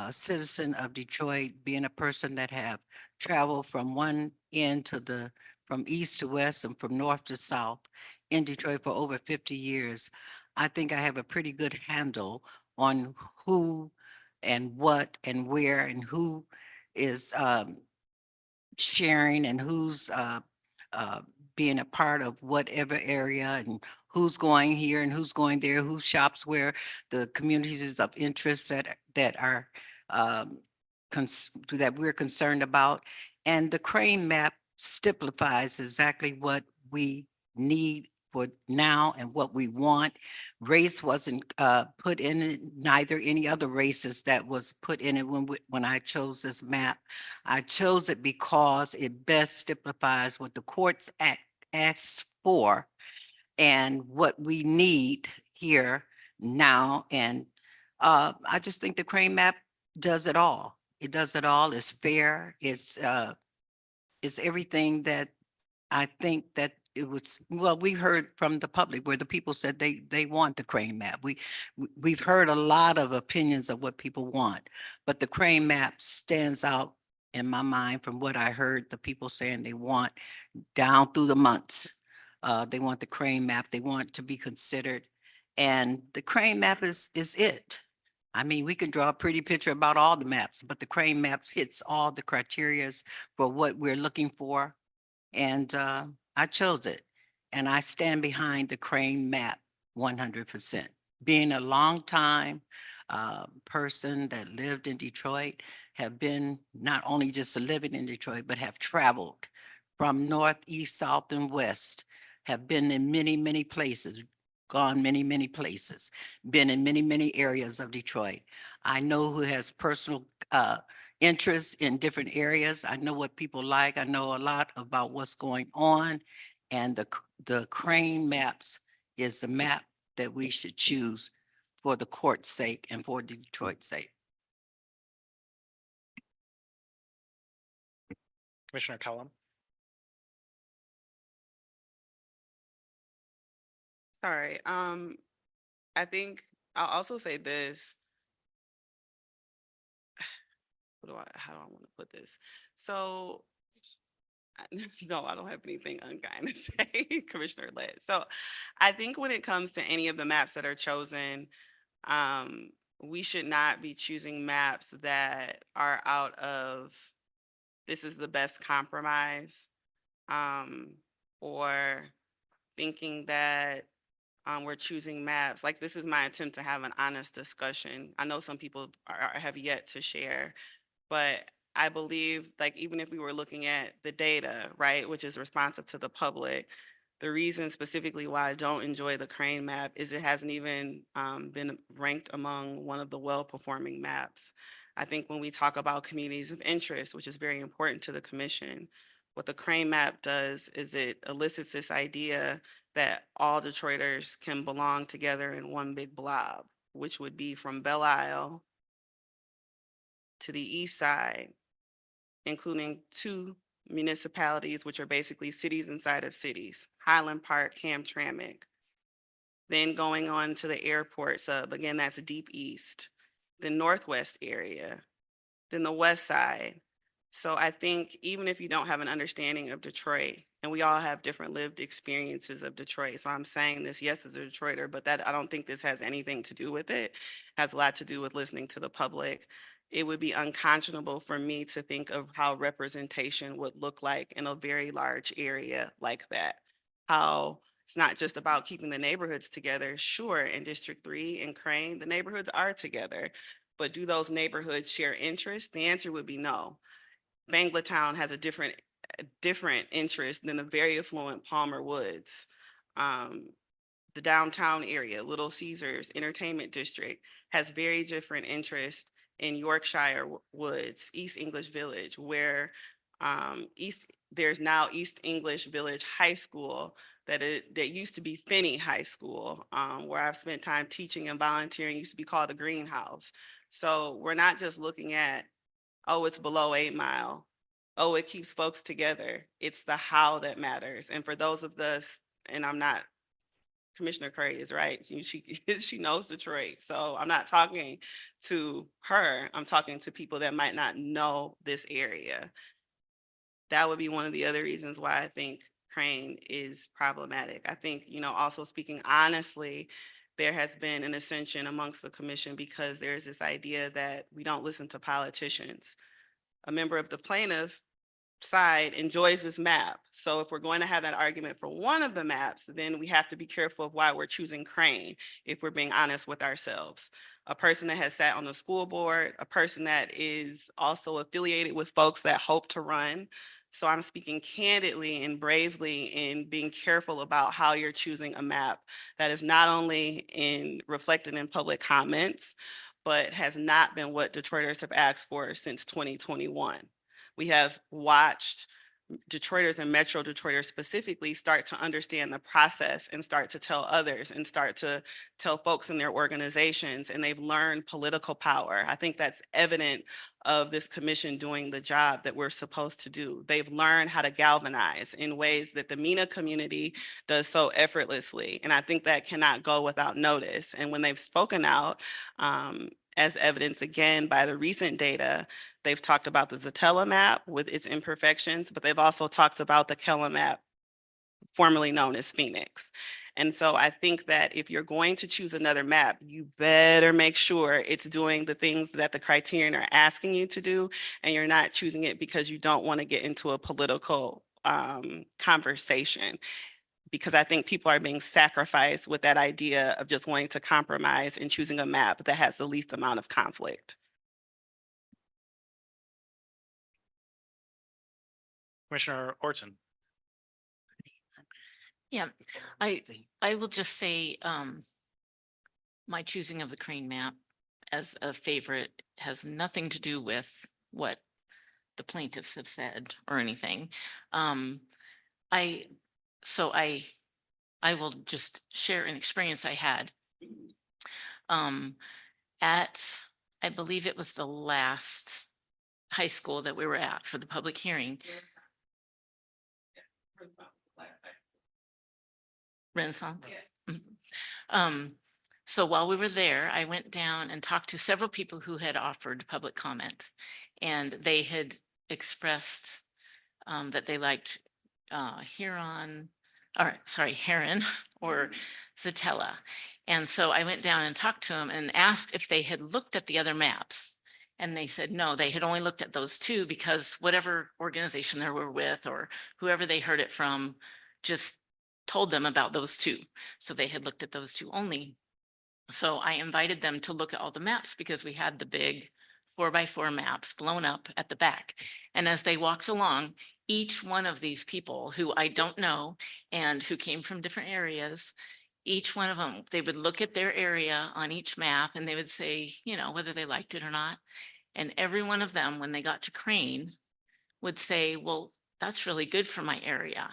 citizen of Detroit, being a person that have traveled from one end to from east to west and from north to south in Detroit for over 50 years, I think I have a pretty good handle on who and what and where and who is sharing and who's being a part of whatever area, and who's going here and who's going there, who shops where, the communities of interest that are that we're concerned about. And the Crane map stipulates exactly what we need for now and what we want. Race wasn't put in it, neither any other races that was put in it when I chose this map. I chose it because it best stipulates what the courts asks for and what we need here now. And I just think the Crane map does it all. It does it all. It's fair. It's everything that I think that it was. Well, we heard from the public where the people said they want the Crane map. We've heard a lot of opinions of what people want, but the Crane map stands out in my mind from what I heard the people saying they want down through the months. They want the Crane map. They want to be considered, and the Crane map is it. I mean, we can draw a pretty picture about all the maps, but the Crane maps hits all the criterias for what we're looking for. And I chose it. And I stand behind the Crane map 100%. Being a long time person that lived in Detroit, have been not only just living in Detroit, but have traveled from north, east, south, and west, have been in many, many places, gone many, many places, been in many, many areas of Detroit. I know who has personal interests in different areas. I know what people like. I know a lot about what's going on. And the Crane maps is the map that we should choose for the court's sake and for Detroit's sake. Commissioner Kellum. Sorry, I think I'll also say this. How do I want to put this? So, no, I don't have anything unkind to say, Commissioner Led. So I think when it comes to any of the maps that are chosen, we should not be choosing maps that are out of, this is the best compromise, or thinking that we're choosing maps. Like, this is my attempt to have an honest discussion. I know some people have yet to share, but I believe, like, even if we were looking at the data, right, which is responsive to the public, the reason specifically why I don't enjoy the Crane map is it hasn't even been ranked among one of the well-performing maps. I think when we talk about communities of interest, which is very important to the commission, what the Crane map does is it elicits this idea that all Detroiters can belong together in one big blob, which would be from Belle Isle to the east side, including 2 municipalities, which are basically cities inside of cities, Highland Park, Hamtramck. Then going on to the airport sub, again, that's deep east, the northwest area, then the west side. So I think even if you don't have an understanding of Detroit, and we all have different lived experiences of Detroit. So I'm saying this, yes, as a Detroiter, but that I don't think this has anything to do with it. It has a lot to do with listening to the public. It would be unconscionable for me to think of how representation would look like in a very large area like that. How it's not just about keeping the neighborhoods together. Sure, in District 3 and Crane, the neighborhoods are together, but do those neighborhoods share interests? The answer would be no. Banglatown has a different interest than the very affluent Palmer Woods. The downtown area, Little Caesars Entertainment District, has very different interest in Yorkshire Woods, East English Village, where there's now East English Village High School that used to be Finney High School, where I've spent time teaching and volunteering, used to be called the Greenhouse. So we're not just looking at, oh, it's below 8 Mile. Oh, it keeps folks together. It's the how that matters. And for those of us, and I'm not, Commissioner Curry is right. She knows Detroit. So I'm not talking to her. I'm talking to people that might not know this area. That would be one of the other reasons why I think Crane is problematic. I think, also speaking honestly, there has been an ascension amongst the commission because there's this idea that we don't listen to politicians. A member of the plaintiff side enjoys this map. So if we're going to have that argument for one of the maps, then we have to be careful of why we're choosing Crane, if we're being honest with ourselves. A person that has sat on the school board, a person that is also affiliated with folks that hope to run. So I'm speaking candidly and bravely in being careful about how you're choosing a map that is not only reflected in public comments, but has not been what Detroiters have asked for since 2021. We have watched Detroiters and Metro Detroiters specifically start to understand the process and start to tell others and start to tell folks in their organizations, and they've learned political power. I think that's evident of this commission doing the job that we're supposed to do. They've learned how to galvanize in ways that the MENA community does so effortlessly. And I think that cannot go without notice. And when they've spoken out, as evidence again by the recent data, they've talked about the Zatella map with its imperfections, but they've also talked about the Kella map, formerly known as Phoenix. And so I think that if you're going to choose another map, you better make sure it's doing the things that the criterion are asking you to do, and you're not choosing it because you don't want to get into a political conversation. Because I think people are being sacrificed with that idea of just wanting to compromise and choosing a map that has the least amount of conflict. Commissioner Orton. Yeah, I will just say, my choosing of the Crane map as a favorite has nothing to do with what the plaintiffs have said or anything. I will just share an experience I had at, I believe it was the last high school that we were at for the public hearing. Renaissance. Mhm. So while we were there, I went down and talked to several people who had offered public comment, and they had expressed that they liked Heron or Zatella. And so I went down and talked to them and asked if they had looked at the other maps. And they said, no, they had only looked at those two because whatever organization they were with or whoever they heard it from just told them about those two. So they had looked at those two only. So I invited them to look at all the maps because we had the big 4x4 maps blown up at the back. And as they walked along, each one of these people who I don't know and who came from different areas, each one of them, they would look at their area on each map and they would say, you know, whether they liked it or not. And every one of them, when they got to Crane, would say, well, that's really good for my area.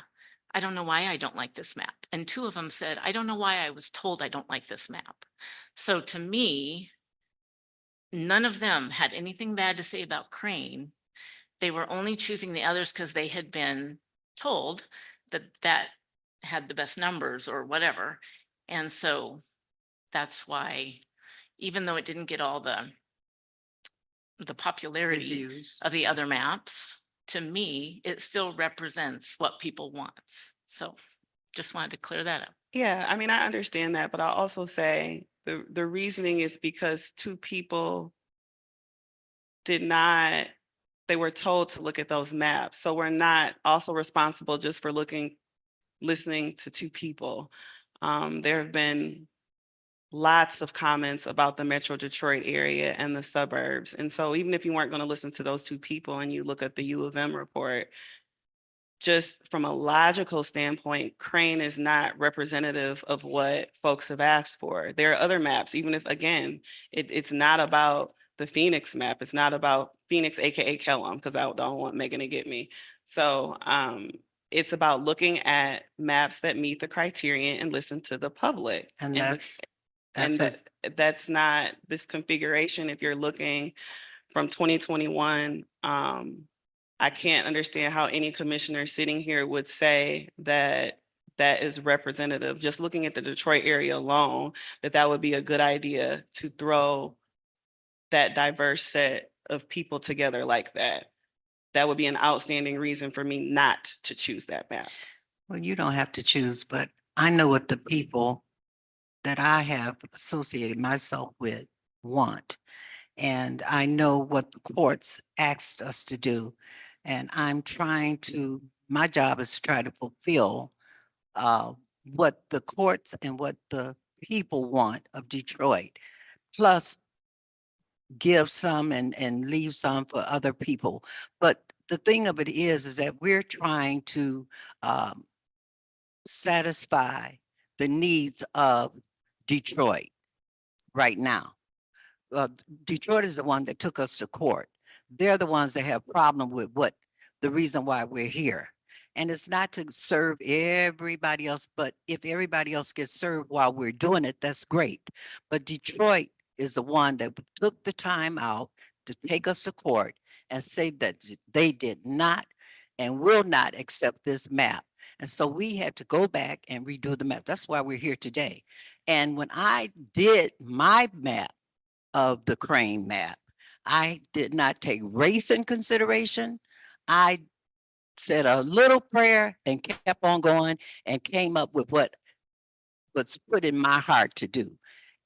I don't know why I don't like this map. And two of them said, I don't know why I was told I don't like this map. So to me, none of them had anything bad to say about Crane. They were only choosing the others because they had been told that that had the best numbers or whatever. And so that's why, even though it didn't get all the popularity Reviews. of the other maps, to me, it still represents what people want. So just wanted to clear that up. Yeah, I mean, I understand that, but I'll also say the reasoning is because two people they were told to look at those maps. So we're not also responsible just for listening to two people. There have been lots of comments about the Metro Detroit area and the suburbs. And so even if you weren't going to listen to those two people and you look at the U of M report, just from a logical standpoint, Crane is not representative of what folks have asked for. There are other maps, even if, again, it's not about the Phoenix map. It's not about Phoenix, AKA Kellam, because I don't want Megan to get me. So it's about looking at maps that meet the criterion and listen to the public. And That's not this configuration. If you're looking from 2021, I can't understand how any commissioner sitting here would say that that is representative. Just looking at the Detroit area alone, that would be a good idea to throw that diverse set of people together like that. That would be an outstanding reason for me not to choose that map. Well, you don't have to choose, but I know what the people that I have associated myself with want. And I know what the courts asked us to do. And I'm trying to, my job is to try to fulfill what the courts and what the people want of Detroit, plus give some and leave some for other people. But the thing of it is that we're trying to satisfy the needs of Detroit right now. Detroit is the one that took us to court. They're the ones that have problem with what the reason why we're here. And it's not to serve everybody else, but if everybody else gets served while we're doing it, that's great. But Detroit is the one that took the time out to take us to court and say that they did not and will not accept this map. And so we had to go back and redo the map. That's why we're here today. And when I did my map of the Crane map, I did not take race in consideration. I said a little prayer and kept on going and came up with what was put in my heart to do.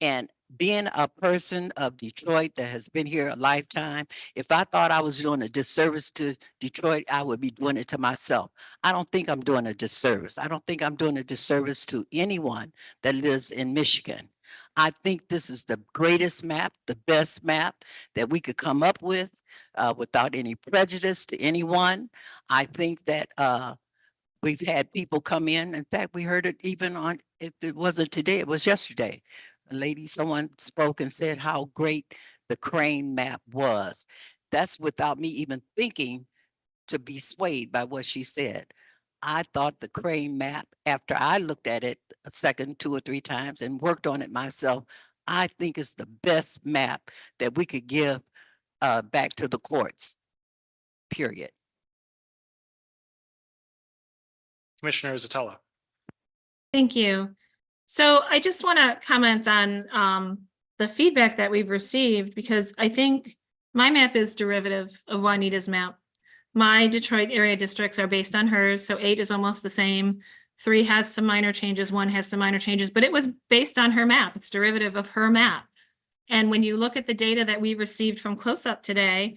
And being a person of Detroit that has been here a lifetime, if I thought I was doing a disservice to Detroit, I would be doing it to myself. I don't think I'm doing a disservice. I don't think I'm doing a disservice to anyone that lives in Michigan. I think this is the greatest map, the best map that we could come up with without any prejudice to anyone. I think that we've had people come in. In fact, we heard it even on, if it wasn't today, it was yesterday. A lady, someone spoke and said how great the Crane map was. That's without me even thinking to be swayed by what she said. I thought the Crane map, after I looked at it a second, 2 or 3 times and worked on it myself, I think it's the best map that we could give back to the courts, period. Commissioner Zatella. Thank you. So I just want to comment on the feedback that we've received, because I think my map is derivative of Juanita's map. My Detroit area districts are based on hers, so 8 is almost the same. 3 has some minor changes, 1 has some minor changes, but it was based on her map. It's derivative of her map. And when you look at the data that we received from Close Up today,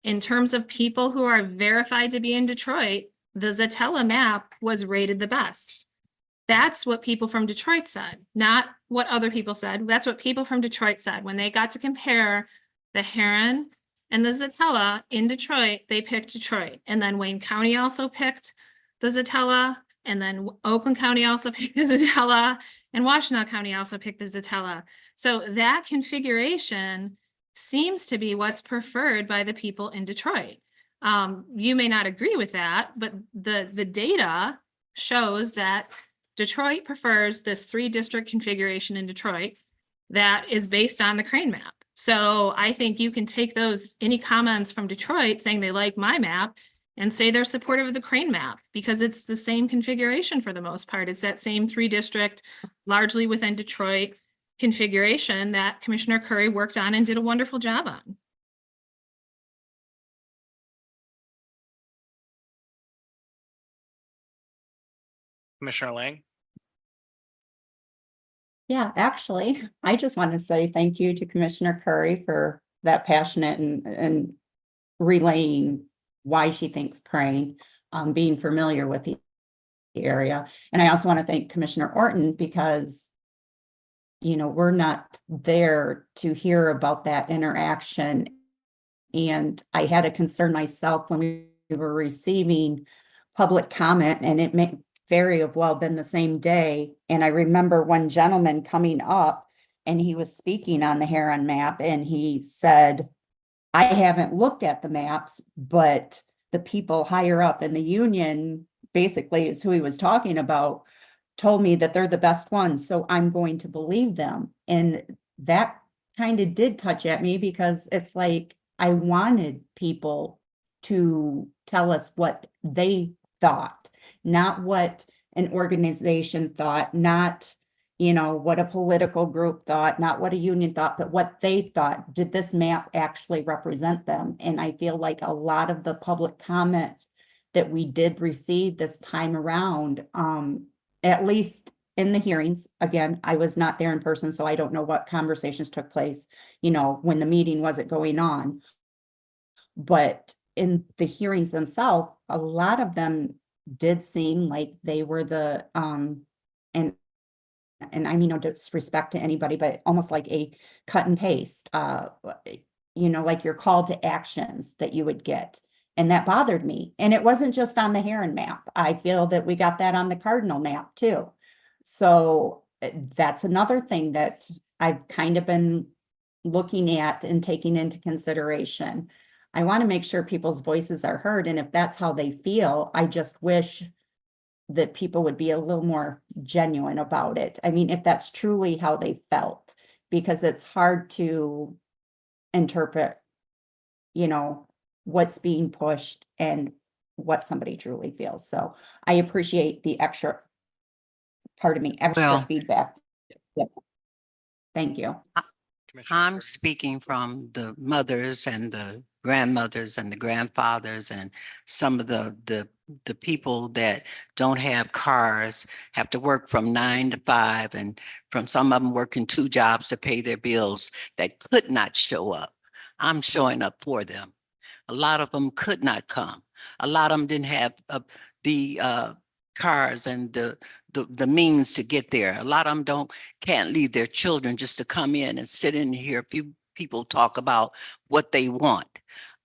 in terms of people who are verified to be in Detroit, the Zatella map was rated the best. That's what people from Detroit said, not what other people said. That's what people from Detroit said. When they got to compare the Heron and the Zatella in Detroit, they picked Detroit. And then Wayne County also picked the Zatella. And then Oakland County also picked the Zatella. And Washtenaw County also picked the Zatella. So that configuration seems to be what's preferred by the people in Detroit. You may not agree with that, but the data shows that Detroit prefers this 3-district configuration in Detroit that is based on the Crane map. So I think you can take any comments from Detroit saying they like my map and say they're supportive of the Crane map, because it's the same configuration for the most part. It's that same 3-district, largely within Detroit configuration that Commissioner Curry worked on and did a wonderful job on. Commissioner Lang. Yeah, actually, I just want to say thank you to Commissioner Curry for that passionate and relaying why she thinks Crane, being familiar with the area. And I also want to thank Commissioner Orton, because, you know, we're not there to hear about that interaction. And I had a concern myself when we were receiving public comment, and it may very have well been the same day. And I remember one gentleman coming up and he was speaking on the Heron map, and he said, I haven't looked at the maps, but the people higher up in the union, basically is who he was talking about, told me that they're the best ones, so I'm going to believe them. And that kind of did touch at me, because it's like I wanted people to tell us what they thought, not what an organization thought, not, you know, what a political group thought, not what a union thought, but what they thought. Did this map actually represent them? And I feel like a lot of the public comment that we did receive this time around, at least in the hearings. Again, I was not there in person, so I don't know what conversations took place, you know, when the meeting wasn't going on. But in the hearings themselves, a lot of them did seem like they were the, and I mean, no disrespect to anybody, but almost like a cut and paste, you know, like your call to actions that you would get. And that bothered me. And it wasn't just on the Heron map. I feel that we got that on the Cardinal map too. So that's another thing that I've kind of been looking at and taking into consideration. I want to make sure people's voices are heard. And if that's how they feel, I just wish that people would be a little more genuine about it. I mean, if that's truly how they felt, because it's hard to interpret, you know, what's being pushed and what somebody truly feels. So I appreciate the extra, pardon me, extra Well- feedback. Yep. Thank you. I'm speaking from the mothers and the grandmothers and the grandfathers and some of the people that don't have cars, have to work from 9 to 5, and from some of them working 2 jobs to pay their bills that could not show up. I'm showing up for them. A lot of them could not come. A lot of them didn't have the cars and the means to get there. A lot of them can't leave their children just to come in and sit in and hear a few people talk about what they want.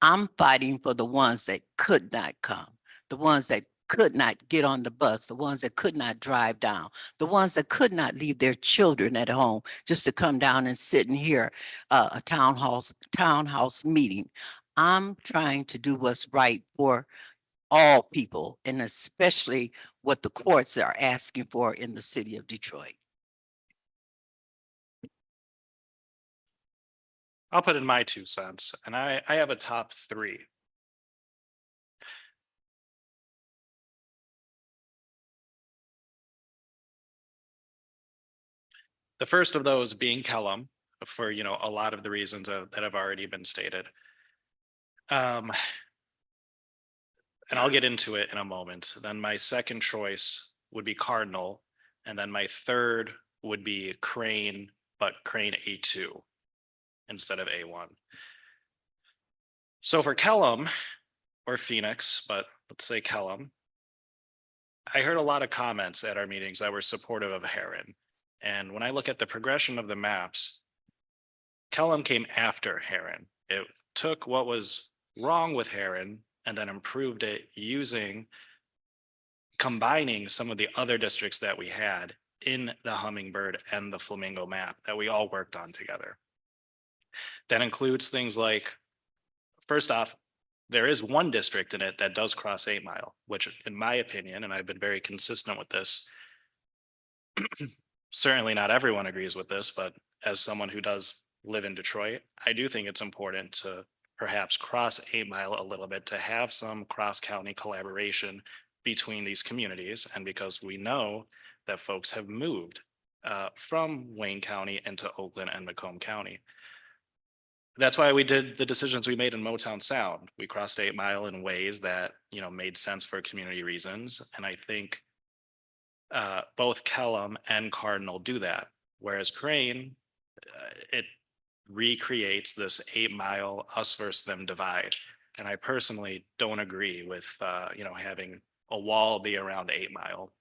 I'm fighting for the ones that could not come, the ones that could not get on the bus, the ones that could not drive down, the ones that could not leave their children at home just to come down and sit and hear a townhouse meeting. I'm trying to do what's right for all people, and especially what the courts are asking for in the city of Detroit. I'll put in my 2 cents, and I have a top 3. The first of those being Kellum, for, you know, a lot of the reasons that have already been stated. And I'll get into it in a moment. Then my second choice would be Cardinal, and then my third would be Crane, but Crane A2 instead of A1. So for Kellum, or Phoenix, but let's say Kellum, I heard a lot of comments at our meetings that were supportive of Heron. And when I look at the progression of the maps, Kellum came after Heron. It took what was wrong with Heron and then improved it using combining some of the other districts that we had in the Hummingbird and the Flamingo map that we all worked on together. That includes things like, first off, there is one district in it that does cross 8 Mile, which in my opinion, and I've been very consistent with this, certainly not everyone agrees with this, but as someone who does live in Detroit, I do think it's important to perhaps cross 8 Mile a little bit to have some cross-county collaboration between these communities. And because we know that folks have moved from Wayne County into Oakland and Macomb County. That's why we did the decisions we made in Motown Sound. We crossed 8 Mile in ways that, you know, made sense for community reasons. And I think both Kellum and Cardinal do that. Whereas Crane, it recreates this 8 Mile us versus them divide. And I personally don't agree with, you know, having a wall be around 8 Mile.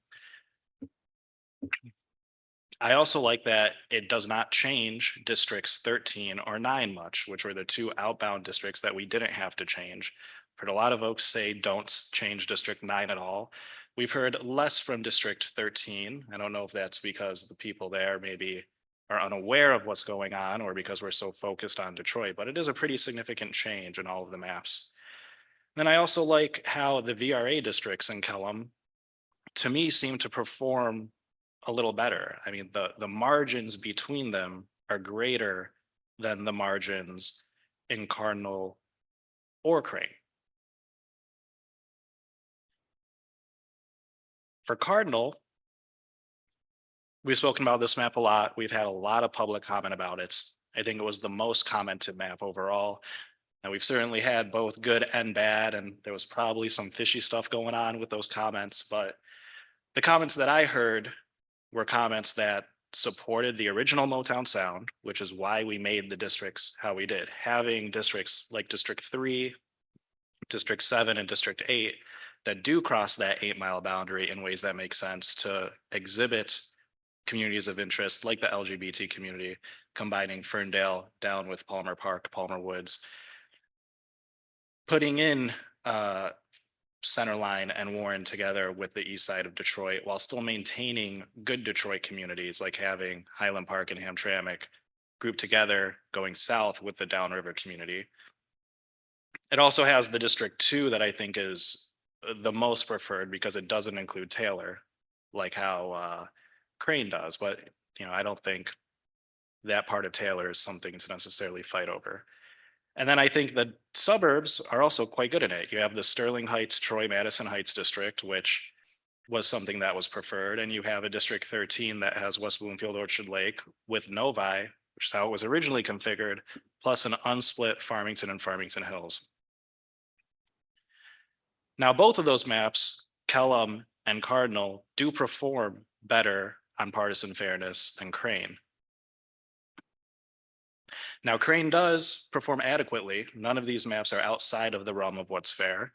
I also like that it does not change districts 13 or 9 much, which were the 2 outbound districts that we didn't have to change. Heard a lot of folks say don't change District 9 at all. We've heard less from District 13. I don't know if that's because the people there maybe are unaware of what's going on or because we're so focused on Detroit, but it is a pretty significant change in all of the maps. Then I also like how the VRA districts in Kellum, to me, seem to perform a little better. I mean, the margins between them are greater than the margins in Cardinal or Crane. For Cardinal, we've spoken about this map a lot. We've had a lot of public comment about it. I think it was the most commented map overall. And we've certainly had both good and bad, and there was probably some fishy stuff going on with those comments, but the comments that I heard were comments that supported the original Motown sound, which is why we made the districts how we did. Having districts like District 3, District 7, and District 8 that do cross that 8-mile boundary in ways that make sense to exhibit communities of interest like the LGBT community, combining Ferndale down with Palmer Park, Palmer Woods, putting in Centerline and Warren together with the east side of Detroit while still maintaining good Detroit communities, like having Highland Park and Hamtramck grouped together going south with the downriver community. It also has the District 2 that I think is the most preferred because it doesn't include Taylor, like how Crane does. But I don't think that part of Taylor is something to necessarily fight over. And then I think the suburbs are also quite good in it. You have the Sterling Heights, Troy, Madison Heights district, which was something that was preferred. And you have a District 13 that has West Bloomfield, Orchard Lake with Novi, which is how it was originally configured, plus an unsplit Farmington and Farmington Hills. Now, both of those maps, Kellam and Cardinal, do perform better on partisan fairness than Crane. Now, Crane does perform adequately. None of these maps are outside of the realm of what's fair,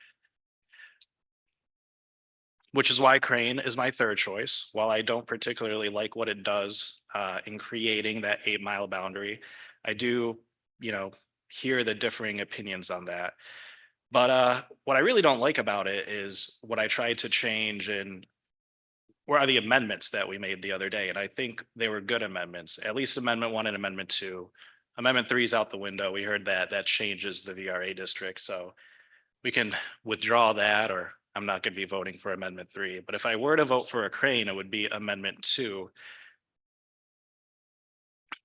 which is why Crane is my third choice. While I don't particularly like what it does in creating that 8-mile boundary, I do, hear the differing opinions on that. But what I really don't like about it is what I tried to change in where are the amendments that we made the other day. And I think they were good amendments, at least Amendment 1 and Amendment 2. Amendment 3 is out the window. We heard that changes the VRA district. So we can withdraw that, or I'm not going to be voting for Amendment 3. But if I were to vote for a Crane, it would be Amendment 2.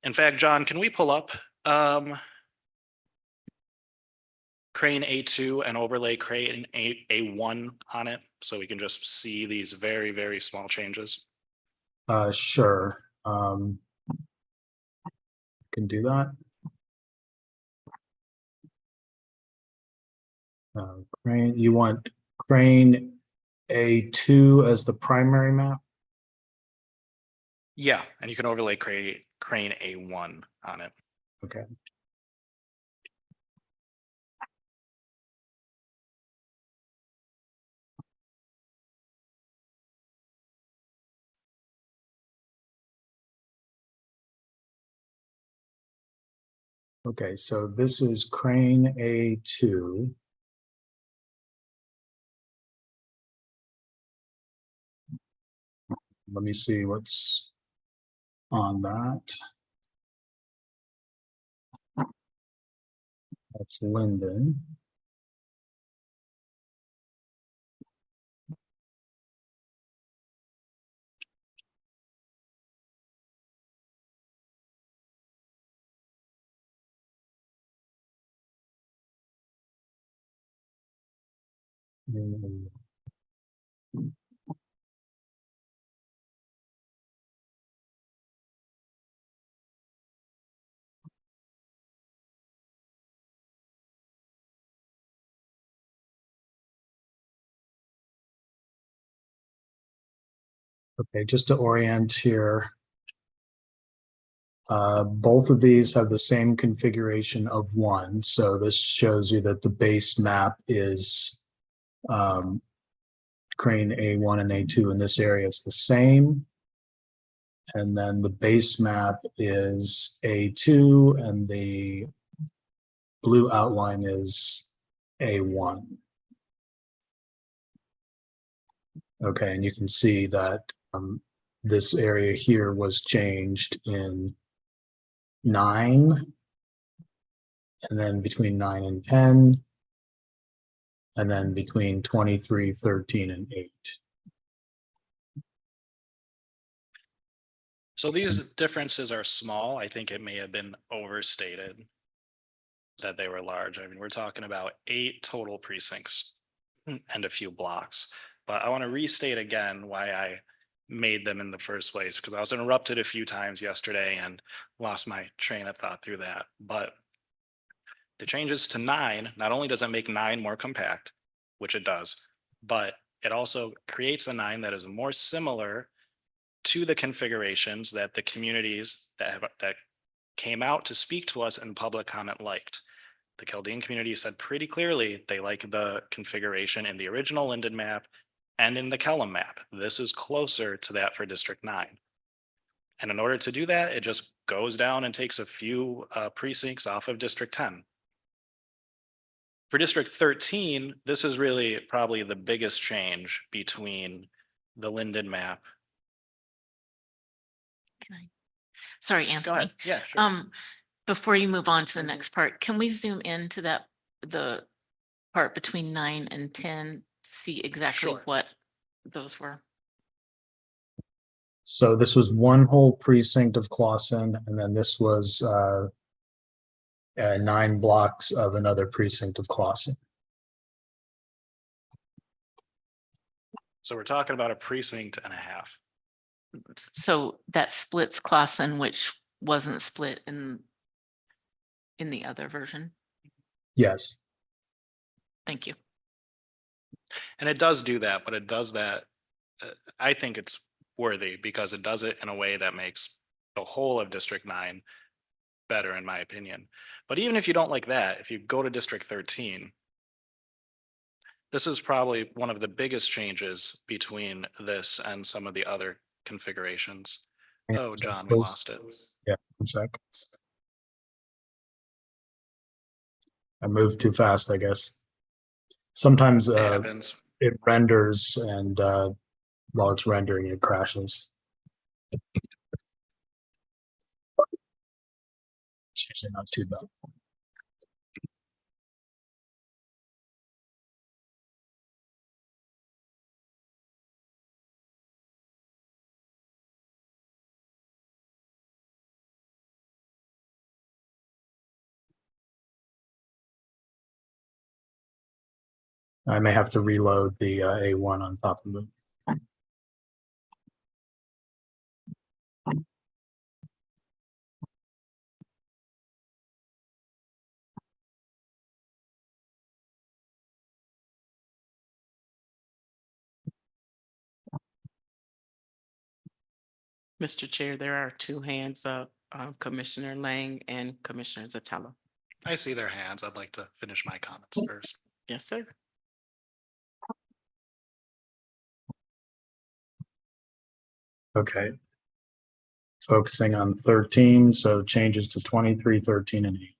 In fact, John, can we pull up Crane A2 and overlay Crane A1 on it so we can just see these very, very small changes? Sure. Can do that. Crane, you want Crane A2 as the primary map? Yeah, and you can overlay Crane A1 on it. Okay. Okay, so this is Crane A2. Let me see what's on that. That's Linden. Okay, just to orient here, both of these have the same configuration of 1. So this shows you that the base map is Crane A1 and A2 in this area is the same. And then the base map is A2 and the blue outline is A1. Okay, and you can see that this area here was changed in 9, and then between 9 and 10, and then between 23, 13, and 8. So these differences are small. I think it may have been overstated that they were large. I mean, we're talking about 8 total precincts and a few blocks. But I want to restate again why I made them in the first place, because I was interrupted a few times yesterday and lost my train of thought through that. But the changes to 9, not only does it make 9 more compact, which it does, but it also creates a 9 that is more similar to the configurations that the communities that came out to speak to us in public comment liked. The Chaldean community said pretty clearly they like the configuration in the original Linden map and in the Kellam map. This is closer to that for District 9. And in order to do that, it just goes down and takes a few precincts off of District 10. For District 13, this is really probably the biggest change between the Linden map. Sorry, Anthony. Go ahead. Yeah, sure. Before you move on to the next part, can we zoom into the part between 9 and 10 to see exactly Sure. what those were? So this was one whole precinct of Clausen, and then this was 9 blocks of another precinct of Clausen. So we're talking about a precinct and a half. So that splits Clausen, which wasn't split in the other version. Yes. Thank you. And it does do that, but it does that. I think it's worthy because it does it in a way that makes the whole of District 9 better, in my opinion. But even if you don't like that, if you go to District 13, this is probably one of the biggest changes between this and some of the other configurations. Oh, John, we lost it. Yeah, 1 sec. I moved too fast, I guess. Sometimes Happens. it renders, and while it's rendering, it crashes. It's usually not too bad. I may have to reload the A1 on top of it. Mr. Chair, there are 2 hands up, Commissioner Lang and Commissioner Zatello. I see their hands. I'd like to finish my comments first. Yes, sir. Okay. Focusing on 13, so changes to 23, 13, and 8.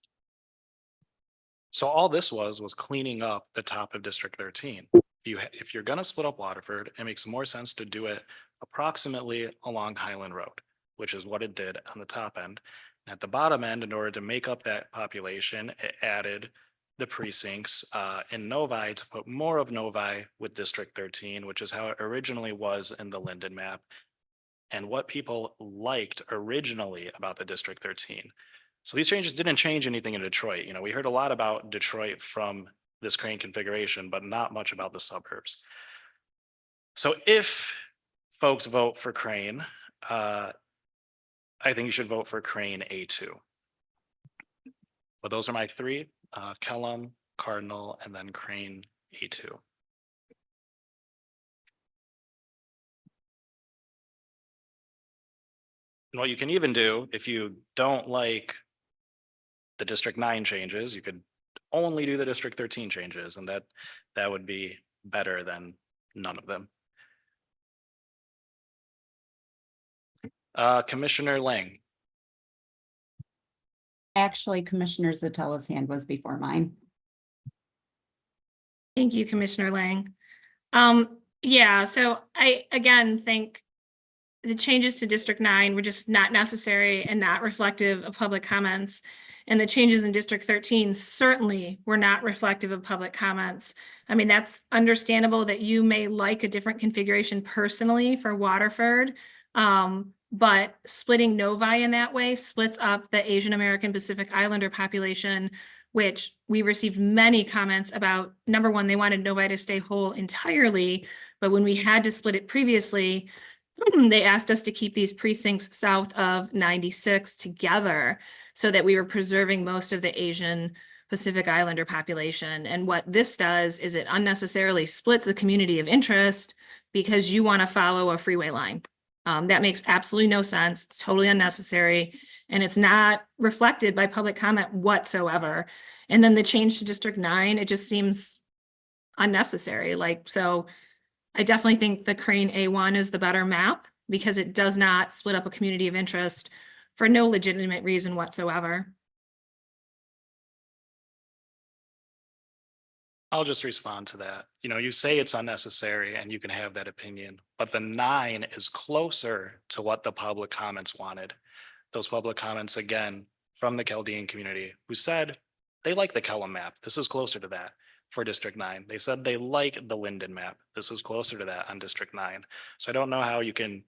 So all this was cleaning up the top of District 13. If you're gonna split up Waterford, it makes more sense to do it approximately along Highland Road, which is what it did on the top end. At the bottom end, in order to make up that population, it added the precincts in Novi to put more of Novi with District 13, which is how it originally was in the Linden map, and what people liked originally about the District 13. So these changes didn't change anything in Detroit. You know, we heard a lot about Detroit from this Crane configuration, but not much about the suburbs. So if folks vote for Crane, I think you should vote for Crane A2. But those are my 3, Kellam, Cardinal, and then Crane A2. And what you can even do, if you don't like the District 9 changes, you could only do the District 13 changes, and that would be better than none of them. Commissioner Lang. Actually, Commissioner Zatello's hand was before mine. Thank you, Commissioner Lang. Yeah, so I again think the changes to District 9 were just not necessary and not reflective of public comments. And the changes in District 13 certainly were not reflective of public comments. I mean, that's understandable that you may like a different configuration personally for Waterford. But splitting Novi in that way splits up the Asian American Pacific Islander population, which we received many comments about. Number one, they wanted Novi to stay whole entirely, but when we had to split it previously, they asked us to keep these precincts south of 96 together so that we were preserving most of the Asian Pacific Islander population. And what this does is it unnecessarily splits a community of interest because you want to follow a freeway line. That makes absolutely no sense. It's totally unnecessary. And it's not reflected by public comment whatsoever. And then the change to District 9, it just seems unnecessary. Like, so I definitely think the Crane A1 is the better map because it does not split up a community of interest for no legitimate reason whatsoever. I'll just respond to that. You know, you say it's unnecessary and you can have that opinion, but the 9 is closer to what the public comments wanted. Those public comments, again, from the Chaldean community who said they like the Kellam map. This is closer to that for District 9. They said they like the Linden map. This is closer to that on District 9. So I don't know how you can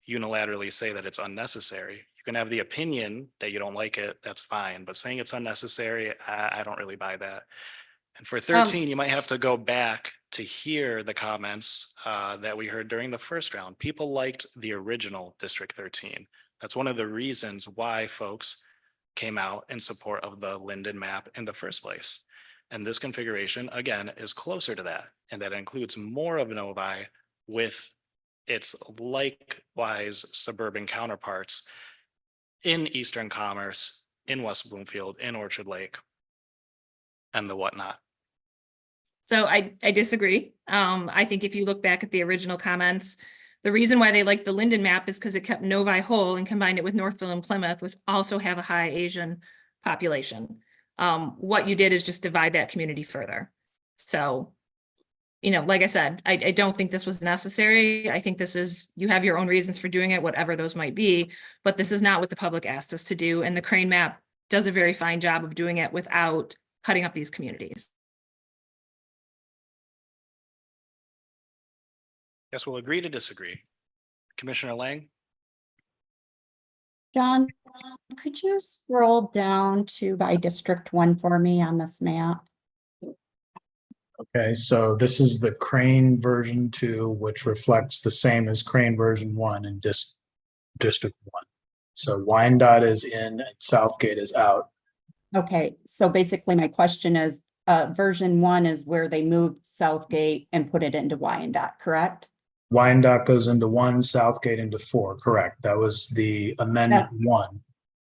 unilaterally say that it's unnecessary. You can have the opinion that you don't like it, that's fine, but saying it's unnecessary, I don't really buy that. And for 13, you might have to go back to hear the comments that we heard during the first round. People liked the original District 13. That's one of the reasons why folks came out in support of the Linden map in the first place. And this configuration, again, is closer to that. And that includes more of Novi with its likewise suburban counterparts in Eastern Commerce, in West Bloomfield, in Orchard Lake, and the whatnot. So I disagree. I think if you look back at the original comments, the reason why they liked the Linden map is because it kept Novi whole and combined it with Northville and Plymouth, which also have a high Asian population. What you did is just divide that community further. So, you know, like I said, I don't think this was necessary. I think this is, you have your own reasons for doing it, whatever those might be, but this is not what the public asked us to do. And the Crane map does a very fine job of doing it without cutting up these communities. Guess we'll agree to disagree. Commissioner Lang? John, could you scroll down to by District 1 for me on this map? Okay, so this is the Crane version 2, which reflects the same as Crane version 1 in District 1. So Wyandotte is in and Southgate is out. Okay, so basically my question is, version 1 is where they moved Southgate and put it into Wyandotte, correct? Wyandotte goes into 1, Southgate into 4, correct. That was the amendment 1.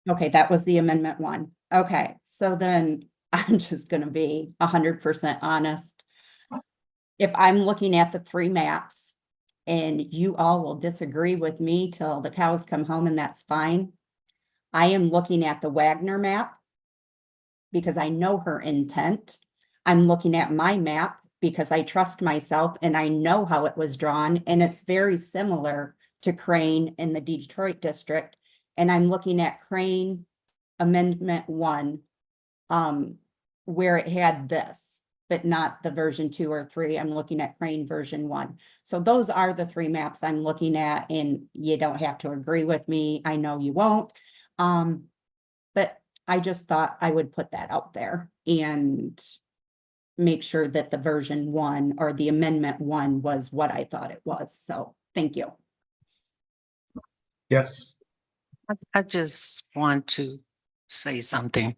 Okay, that was the amendment 1. Okay, so then I'm just gonna be 100% honest. If I'm looking at the 3 maps and you all will disagree with me till the cows come home and that's fine. I am looking at the Wagner map because I know her intent. I'm looking at my map because I trust myself and I know how it was drawn, and it's very similar to Crane in the Detroit district. And I'm looking at Crane Amendment 1, where it had this, but not the version 2 or 3. I'm looking at Crane version 1. So those are the 3 maps I'm looking at, and you don't have to agree with me. I know you won't. But I just thought I would put that out there and make sure that the version 1 or the amendment 1 was what I thought it was. So thank you. Yes. I just want to say something.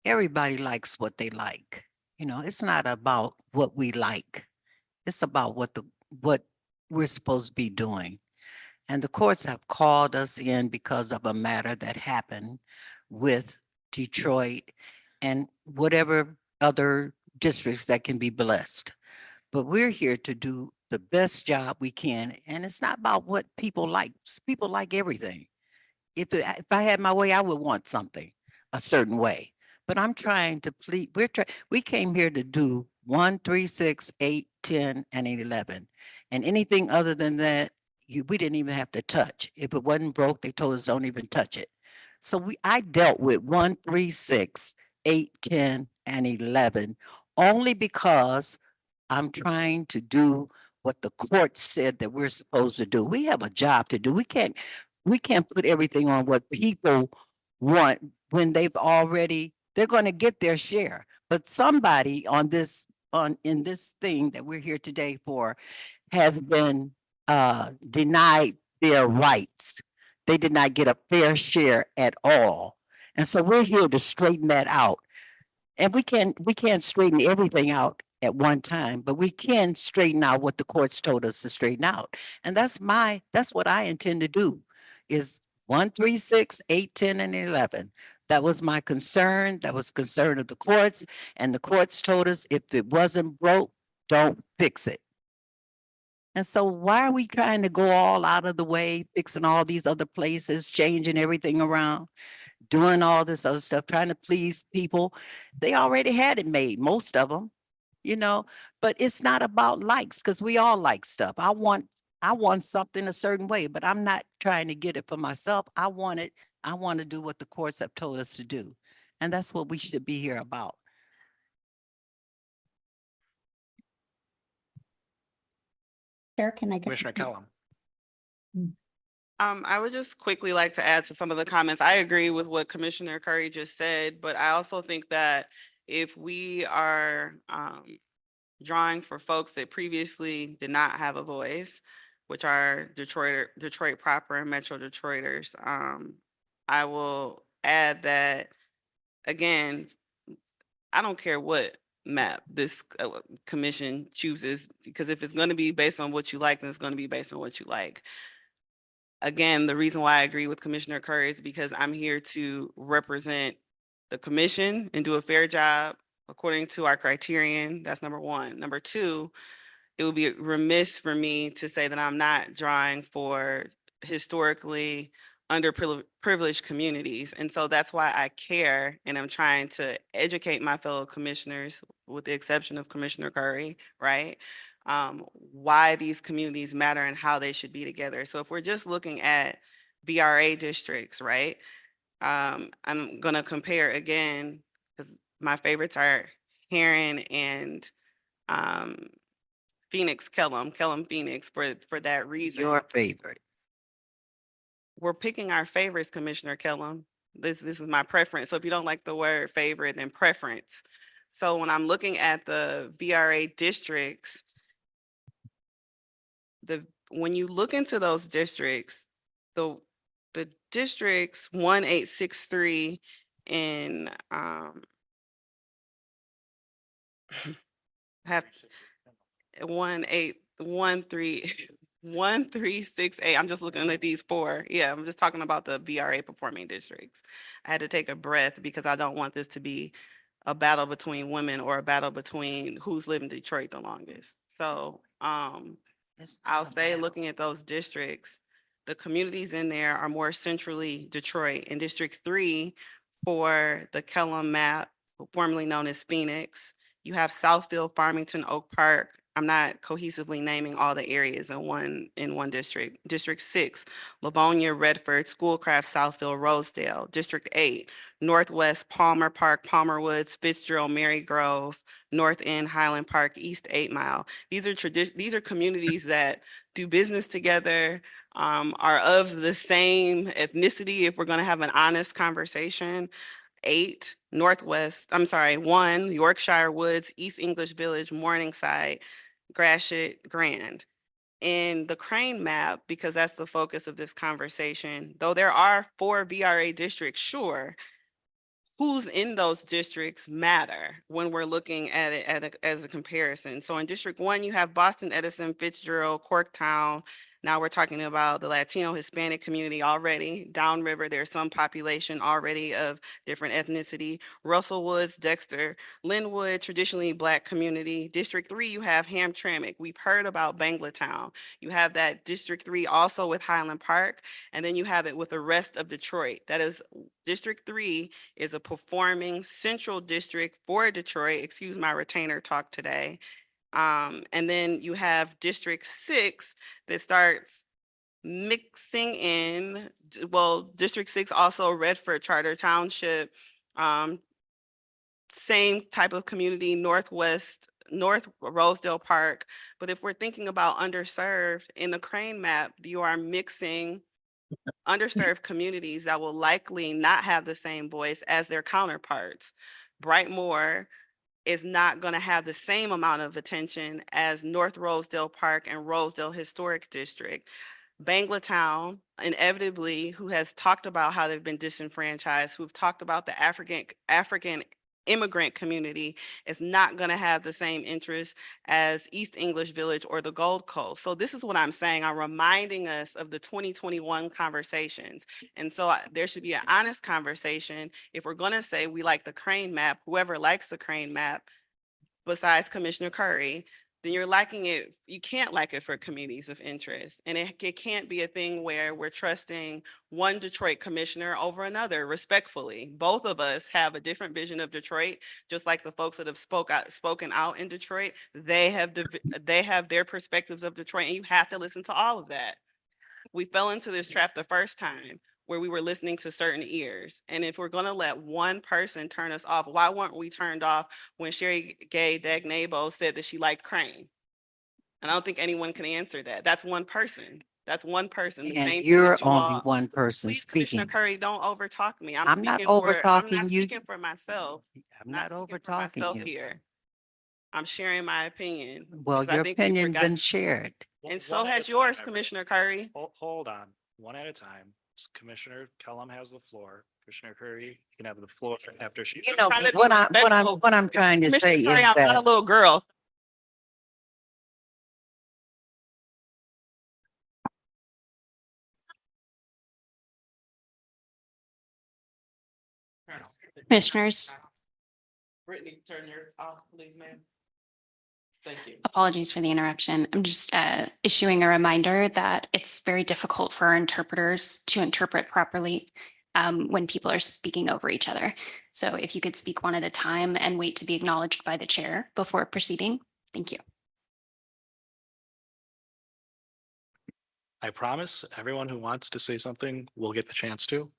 Everybody likes what they like. You know, it's not about what we like. It's about what we're supposed to be doing. And the courts have called us in because of a matter that happened with Detroit and whatever other districts that can be blessed. But we're here to do the best job we can. And it's not about what people like. People like everything. If I had my way, I would want something a certain way. But I'm trying to plead. We came here to do 1, 3, 6, 8, 10, and 11. And anything other than that, we didn't even have to touch. If it wasn't broke, they told us don't even touch it. So I dealt with 1, 3, 6, 8, 10, and 11 only because I'm trying to do what the court said that we're supposed to do. We have a job to do. We can't put everything on what people want when they're going to get their share. But somebody in this thing that we're here today for has been denied their rights. They did not get a fair share at all. And so we're here to straighten that out. And we can't straighten everything out at one time, but we can straighten out what the courts told us to straighten out. And that's what I intend to do is 1, 3, 6, 8, 10, and 11. That was my concern. That was concern of the courts. And the courts told us if it wasn't broke, don't fix it. And so why are we trying to go all out of the way, fixing all these other places, changing everything around, doing all this other stuff, trying to please people? They already had it made, most of them, but it's not about likes because we all like stuff. I want something a certain way, but I'm not trying to get it for myself. I want to do what the courts have told us to do. And that's what we should be here about. Chair, can I get? Commissioner Kellum. I would just quickly like to add to some of the comments. I agree with what Commissioner Curry just said, but I also think that if we are drawing for folks that previously did not have a voice, which are Detroit proper and Metro Detroiters, I will add that, again, I don't care what map this commission chooses, because if it's going to be based on what you like, then it's going to be based on what you like. Again, the reason why I agree with Commissioner Curry is because I'm here to represent the commission and do a fair job according to our criterion. That's number one. Number two, it would be remiss for me to say that I'm not drawing for historically underprivileged communities. And so that's why I care, and I'm trying to educate my fellow commissioners, with the exception of Commissioner Curry, right? Why these communities matter and how they should be together. So if we're just looking at VRA districts, right? I'm gonna compare again, because my favorites are Heron and Phoenix, Kellum, Phoenix, for that reason. Your favorite. We're picking our favorites, Commissioner Kellum. This is my preference. So if you don't like the word favorite, then preference. So when I'm looking at the VRA districts, when you look into those districts, the districts 1863 and have 1368. I'm just looking at these four. Yeah, I'm just talking about the VRA performing districts. I had to take a breath because I don't want this to be a battle between women or a battle between who's lived in Detroit the longest. So I'll say, looking at those districts, the communities in there are more centrally Detroit. In District 3, for the Kellum map, formerly known as Phoenix, you have Southfield, Farmington, Oak Park. I'm not cohesively naming all the areas in one district. District 6, Livonia, Redford, Schoolcraft, Southfield, Rosedale. District 8, Northwest, Palmer Park, Palmer Woods, Fitzgerald, Mary Grove, North End, Highland Park, East 8 Mile. These are communities that do business together, are of the same ethnicity, if we're going to have an honest conversation. 8, Northwest, 1, Yorkshire Woods, East English Village, Morningside, Gratiot, Grand. In the Crane map, because that's the focus of this conversation, though there are 4 VRA districts, sure, who's in those districts matter when we're looking at it as a comparison. So in District 1, you have Boston, Edison, Fitzgerald, Corktown. Now we're talking about the Latino Hispanic community already. Downriver, there's some population already of different ethnicity. Russell Woods, Dexter, Linwood, traditionally Black community. District 3, you have Hamtramck. We've heard about Banglatown. You have that District 3 also with Highland Park. And then you have it with the rest of Detroit. That is, District 3 is a performing central district for Detroit. Excuse my retainer talk today. And then you have District 6 that starts mixing in, District 6 also Redford Charter Township, same type of community, North Rosedale Park. But if we're thinking about underserved, in the Crane map, you are mixing underserved communities that will likely not have the same voice as their counterparts. Brightmoor is not going to have the same amount of attention as North Rosedale Park and Rosedale Historic District. Banglatown, inevitably, who has talked about how they've been disenfranchised, who've talked about the African immigrant community is not going to have the same interest as East English Village or the Gold Coast. So this is what I'm saying. I'm reminding us of the 2021 conversations. And so there should be an honest conversation. If we're going to say we like the Crane map, whoever likes the Crane map, besides Commissioner Curry, then you're liking it. You can't like it for communities of interest. And it can't be a thing where we're trusting one Detroit commissioner over another respectfully. Both of us have a different vision of Detroit, just like the folks that have spoken out in Detroit. They have their perspectives of Detroit, and you have to listen to all of that. We fell into this trap the first time where we were listening to certain ears. And if we're gonna let one person turn us off, why weren't we turned off when Sherry Gay Dagnabo said that she liked Crane? And I don't think anyone can answer that. That's one person. That's one person. The And same thing you're that you only all. one person Please, Commissioner speaking. Curry, don't overtalk me. I'm not I'm overtalking not you. speaking for myself. I'm not speaking for overtalking myself you. here. I'm sharing my opinion. Well, because I your think we opinion's forgot- been shared. And so One at a has time, yours, everyone. Commissioner Curry. Hold on, one at a time. Commissioner Kellum has the floor. Commissioner Curry, you can have the floor after she. You know, trying to be what respectful. I'm trying to say Commissioner Curry, is I'm not a that little girl. Commissioners, Brittany, turn yours off, please, ma'am. Thank you. apologies for the interruption. I'm just issuing a reminder that it's very difficult for our interpreters to interpret properly when people are speaking over each other. So if you could speak one at a time and wait to be acknowledged by the chair before proceeding, thank you. I promise everyone who wants to say something will get the chance to.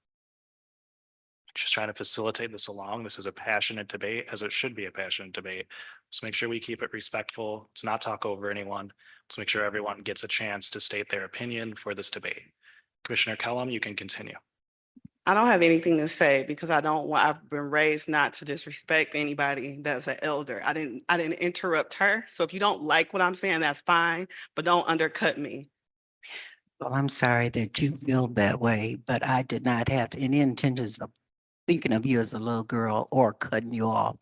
Just trying to facilitate this along. This is a passionate debate, as it should be a passionate debate. Just make sure we keep it respectful. Let's not talk over anyone. Let's make sure everyone gets a chance to state their opinion for this debate. Commissioner Kellum, you can continue. I don't have anything to say because I've been raised not to disrespect anybody that's an elder. I didn't interrupt her. So if you don't like what I'm saying, that's fine, but don't undercut me. well, I'm sorry that you feel that way, but I did not have any intentions of thinking of you as a little girl or cutting you off.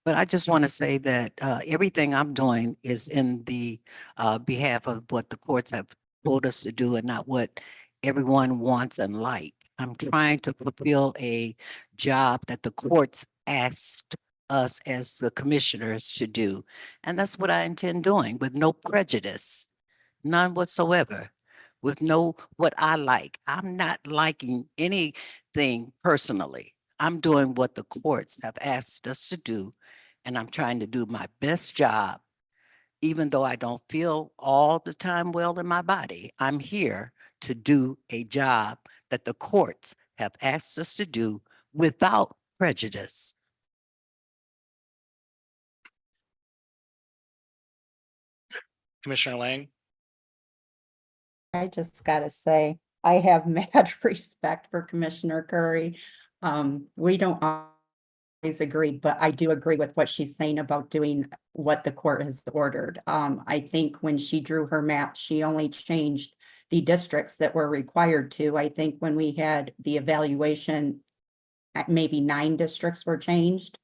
But I just want to say that everything I'm doing is in the behalf of what the courts have told us to do and not what everyone wants and like. I'm trying to fulfill a job that the courts asked us as the commissioners to do. And that's what I intend doing with no prejudice, none whatsoever, with no what I like. I'm not liking anything personally. I'm doing what the courts have asked us to do, and I'm trying to do my best job, even though I don't feel all the time well in my body. I'm here to do a job that the courts have asked us to do without prejudice. Commissioner Lang, I just gotta say, I have mad respect for Commissioner Curry. We don't always agree, but I do agree with what she's saying about doing what the court has ordered. I think when she drew her map, she only changed the districts that were required to. I think when we had the evaluation, maybe 9 districts were changed.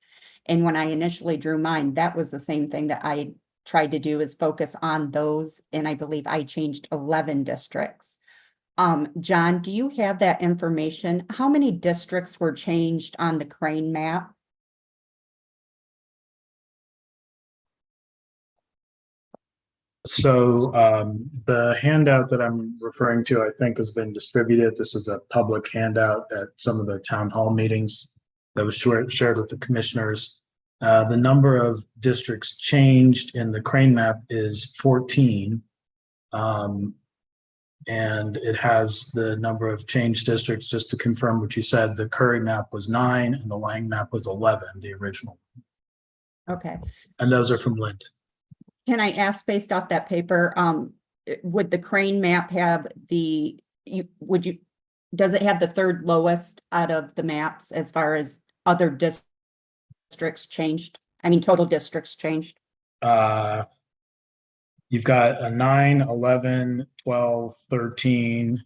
And when I initially drew mine, that was the same thing that I tried to do, is focus on those. And I believe I changed 11 districts. John, do you have that information? How many districts were changed on the Crane map? So the handout that I'm referring to, I think, has been distributed. This is a public handout at some of the town hall meetings that was shared with the commissioners. The number of districts changed in the Crane map is 14. And it has the number of changed districts. Just to confirm what you said, the Curry map was 9 and the Lang map was 11, the original. Okay. And those are from Linden. Can I ask, based off that paper, would the Crane map have does it have the third lowest out of the maps as far as other districts changed? I mean, total districts changed? You've got a 9, 11, 12, 13,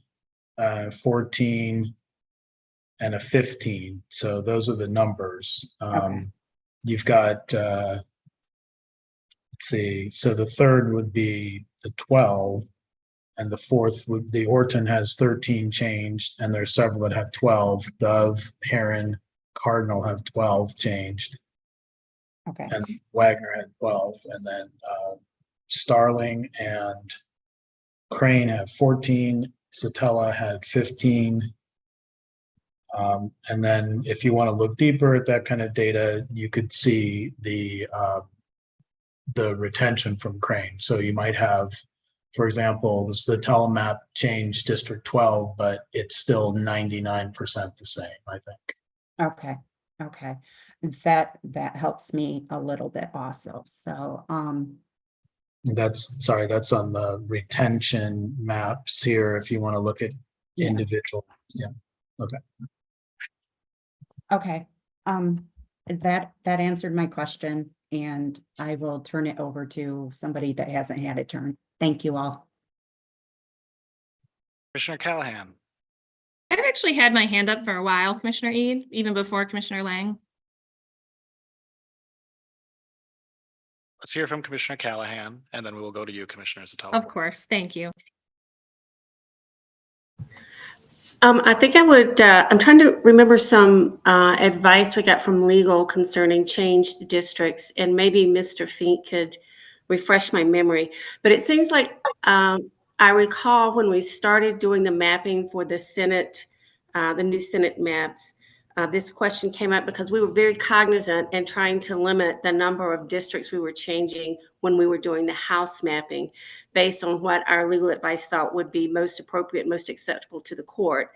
14, and a 15. So those are the numbers. Okay. you've got, let's see, so the third would be the 12. And the fourth would, the Orton has 13 changed, and there's several that have 12. Dove, Heron, Cardinal have 12 changed. Okay. And Wagner had 12, and then Starling and Crane have 14. Satella had 15. And then if you want to look deeper at that kind of data, you could see the retention from Crane. So you might have, for example, this the telemap changed District 12, but it's still 99% the same, I think. Okay, okay. That helps me a little bit also. So, That's, sorry, that's on the retention maps here, if you want to look at Yes. individual. Yeah, okay. okay. That answered my question, and I will turn it over to somebody that hasn't had it turned. Thank you all. Commissioner Callahan. I've actually had my hand up for a while, Commissioner Eid, even before Commissioner Lang. Let's hear from Commissioner Callahan, and then we will go to you, Commissioner Sotelo. Of course, thank you. I think I would, I'm trying to remember some advice we got from legal concerning changed districts, and maybe Mr. Fink could refresh my memory. But it seems like I recall when we started doing the mapping for the Senate, the new Senate maps, this question came up because we were very cognizant and trying to limit the number of districts we were changing when we were doing the House mapping based on what our legal advice thought would be most appropriate, most acceptable to the court.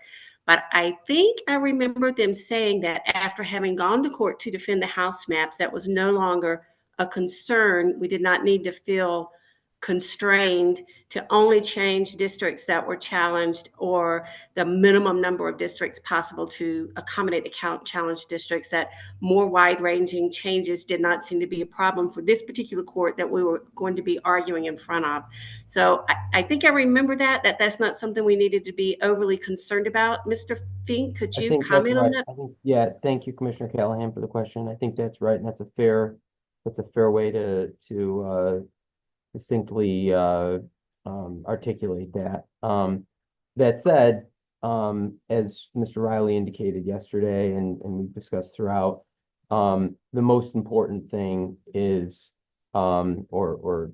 But I think I remember them saying that after having gone to court to defend the House maps, that was no longer a concern. We did not need to feel constrained to only change districts that were challenged, or the minimum number of districts possible to accommodate the challenged districts, that more wide-ranging changes did not seem to be a problem for this particular court that we were going to be arguing in front of. So I think I remember that's not something we needed to be overly concerned about. Mr. Fink, could I you think that's comment on right. that? I think, yeah, thank you, Commissioner Callahan, for the question. I think that's right, and that's a fair way to distinctly articulate that. That said, as Mr. Riley indicated yesterday, and we discussed throughout, the most important thing is, or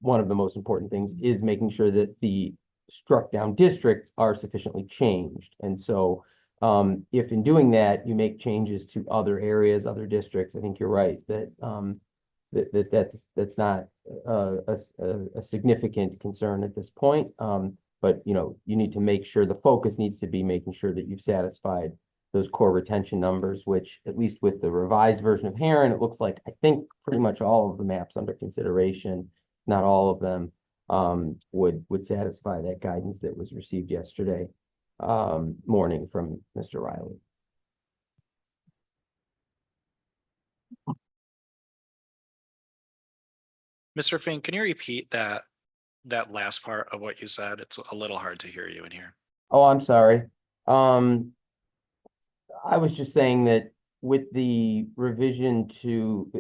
one of the most important things is making sure that the struck down districts are sufficiently changed. And so if in doing that, you make changes to other areas, other districts, I think you're right that that's not a significant concern at this point. But you need to make sure the focus needs to be making sure that you've satisfied those core retention numbers, which at least with the revised version of Heron, it looks like I think pretty much all of the maps under consideration, not all of them, would satisfy that guidance that was received yesterday morning from Mr. Riley. Mr. Fink, can you repeat that last part of what you said? It's a little hard to hear you in here. Oh, I'm sorry. I was just saying that with the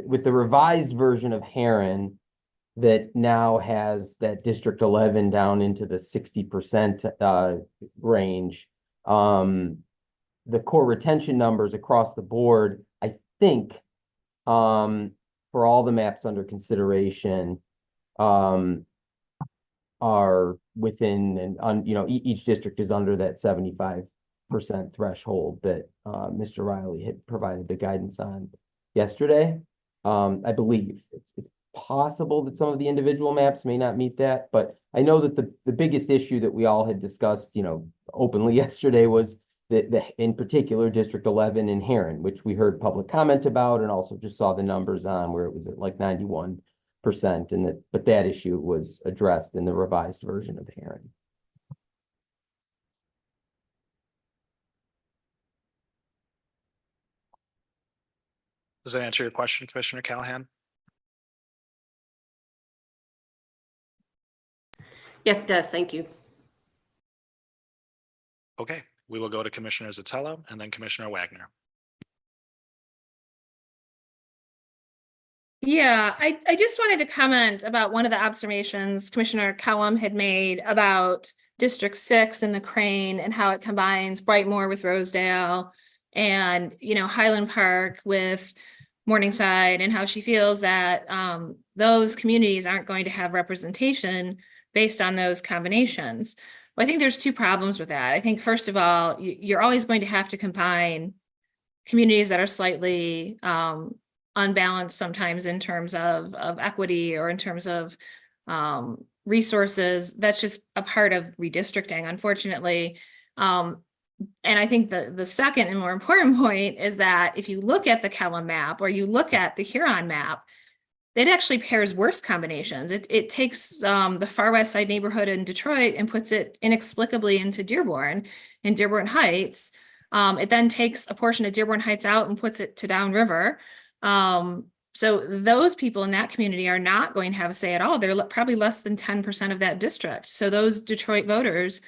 revised version of Heron that now has that District 11 down into the 60% range, the core retention numbers across the board, I think, for all the maps under consideration, are within, and each district is under that 75% threshold that Mr. Riley had provided the guidance on yesterday. I believe it's possible that some of the individual maps may not meet that, but I know that the biggest issue that we all had discussed, openly yesterday was the in particular District 11 in Heron, which we heard public comment about, and also just saw the numbers on where it was at like 91%, but that issue was addressed in the revised version of Heron. Does that answer your question, Commissioner Callahan? Yes, it does. Thank you. Okay, we will go to Commissioner Sotelo and then Commissioner Wagner. Yeah, I just wanted to comment about one of the observations Commissioner Kellum had made about District 6 and the Crane and how it combines Brightmoor with Rosedale and, you know, Highland Park with Morningside, and how she feels that those communities aren't going to have representation based on those combinations. Well, I think there's two problems with that. I think, first of all, you're always going to have to combine communities that are slightly unbalanced sometimes in terms of equity or in terms of resources. That's just a part of redistricting, unfortunately. And I think the second and more important point is that if you look at the Kellum map or you look at the Huron map, it actually pairs worse combinations. It takes the far west side neighborhood in Detroit and puts it inexplicably into Dearborn and Dearborn Heights. It then takes a portion of Dearborn Heights out and puts it to downriver. So those people in that community are not going to have a say at all. They're probably less than 10% of that district. So those Detroit voters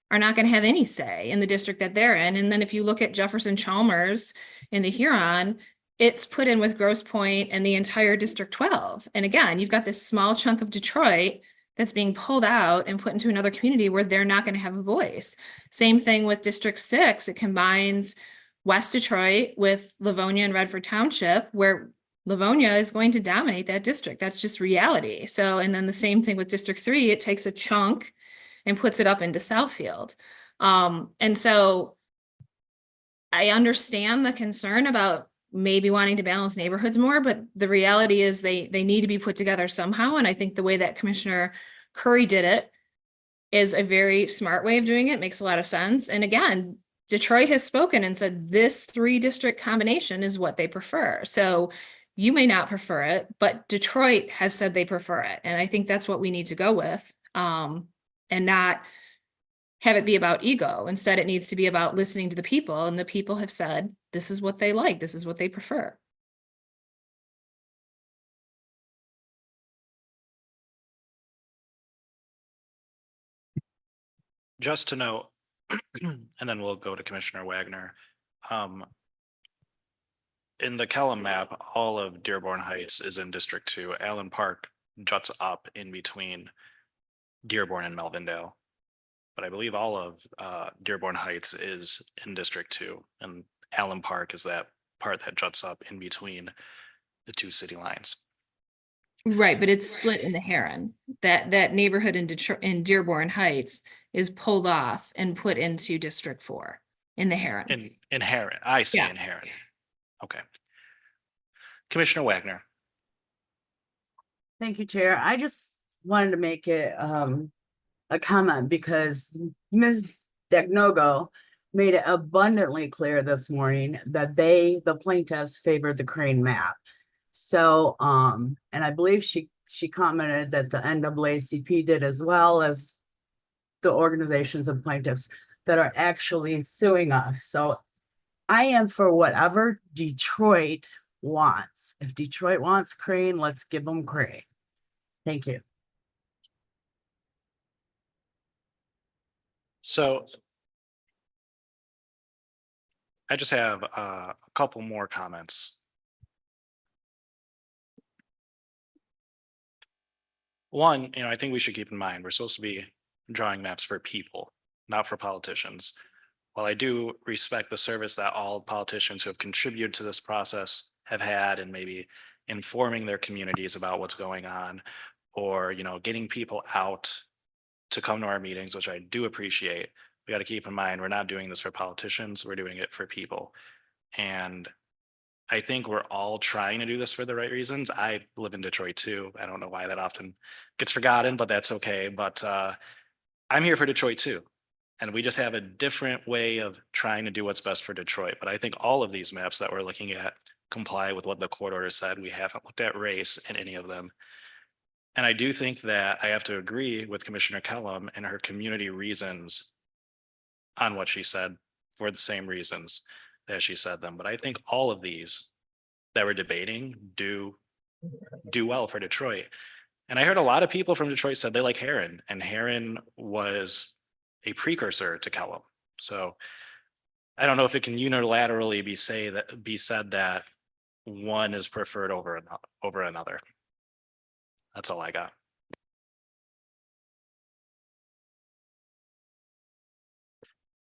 are not going to have any say in the district that they're in. And then if you look at Jefferson Chalmers in the Huron, it's put in with Grosse Pointe and the entire District 12. And again, you've got this small chunk of Detroit that's being pulled out and put into another community where they're not going to have a voice. Same thing with District 6. It combines West Detroit with Livonia and Redford Township, where Livonia is going to dominate that district. That's just reality. So, and then the same thing with District 3, it takes a chunk and puts it up into Southfield. And so I understand the concern about maybe wanting to balance neighborhoods more, but the reality is they need to be put together somehow. And I think the way that Commissioner Curry did it is a very smart way of doing it, makes a lot of sense. And again, Detroit has spoken and said this 3-district combination is what they prefer. So you may not prefer it, but Detroit has said they prefer it. And I think that's what we need to go with, and not have it be about ego. Instead, it needs to be about listening to the people, and the people have said, this is what they like, this is what they prefer. Just to note, and then we'll go to Commissioner Wagner. In the Kellum map, all of Dearborn Heights is in District 2. Allen Park juts up in between Dearborn and Melvindale. But I believe all of Dearborn Heights is in District 2, and Allen Park is that part that juts up in between the two city lines. Right, but it's split in the Heron. That neighborhood in Detroit, in Dearborn Heights, is pulled off and put into District 4 in the Heron. In Heron, I see Yeah. in Heron. Okay. Commissioner Wagner. Thank you, Chair. I just wanted to make it a comment because Ms. Degnogo made it abundantly clear this morning that the plaintiffs favored the Crane map. So, and I believe she commented that the NAACP did, as well as the organizations of plaintiffs that are actually suing us. So I am for whatever Detroit wants. If Detroit wants Crane, let's give them Crane. Thank you. So I just have a couple more comments. One, I think we should keep in mind, we're supposed to be drawing maps for people, not for politicians. While I do respect the service that all politicians who have contributed to this process have had, and maybe informing their communities about what's going on, or getting people out to come to our meetings, which I do appreciate, we got to keep in mind we're not doing this for politicians, we're doing it for people. And I think we're all trying to do this for the right reasons. I live in Detroit too. I don't know why that often gets forgotten, but that's okay. But I'm here for Detroit too. And we just have a different way of trying to do what's best for Detroit. But I think all of these maps that we're looking at comply with what the court order said. We haven't looked at race in any of them. And I do think that I have to agree with Commissioner Kellum and her community reasons on what she said for the same reasons that she said them. But I think all of these that we're debating do well for Detroit. And I heard a lot of people from Detroit said they like Heron, and Heron was a precursor to Kellum. So I don't know if it can unilaterally be said that one is preferred over another. That's all I got.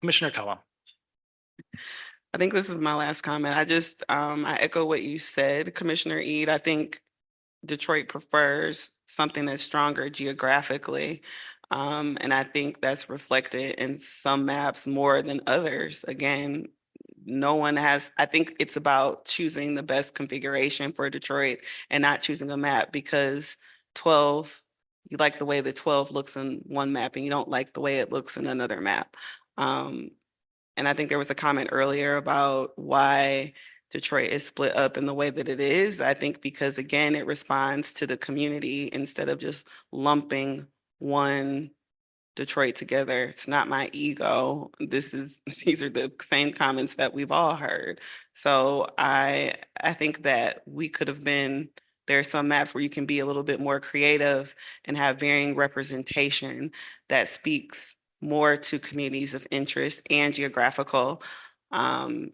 Commissioner Cullum. I think this is my last comment. I echo what you said, Commissioner Ede. I think Detroit prefers something that's stronger geographically. And I think that's reflected in some maps more than others. Again, I think it's about choosing the best configuration for Detroit and not choosing a map because 12, you like the way the 12 looks in one map and you don't like the way it looks in another map. And I think there was a comment earlier about why Detroit is split up in the way that it is. I think because again, it responds to the community instead of just lumping one Detroit together. It's not my ego. These are the same comments that we've all heard. So I think that there are some maps where you can be a little bit more creative and have varying representation that speaks more to communities of interest and geographical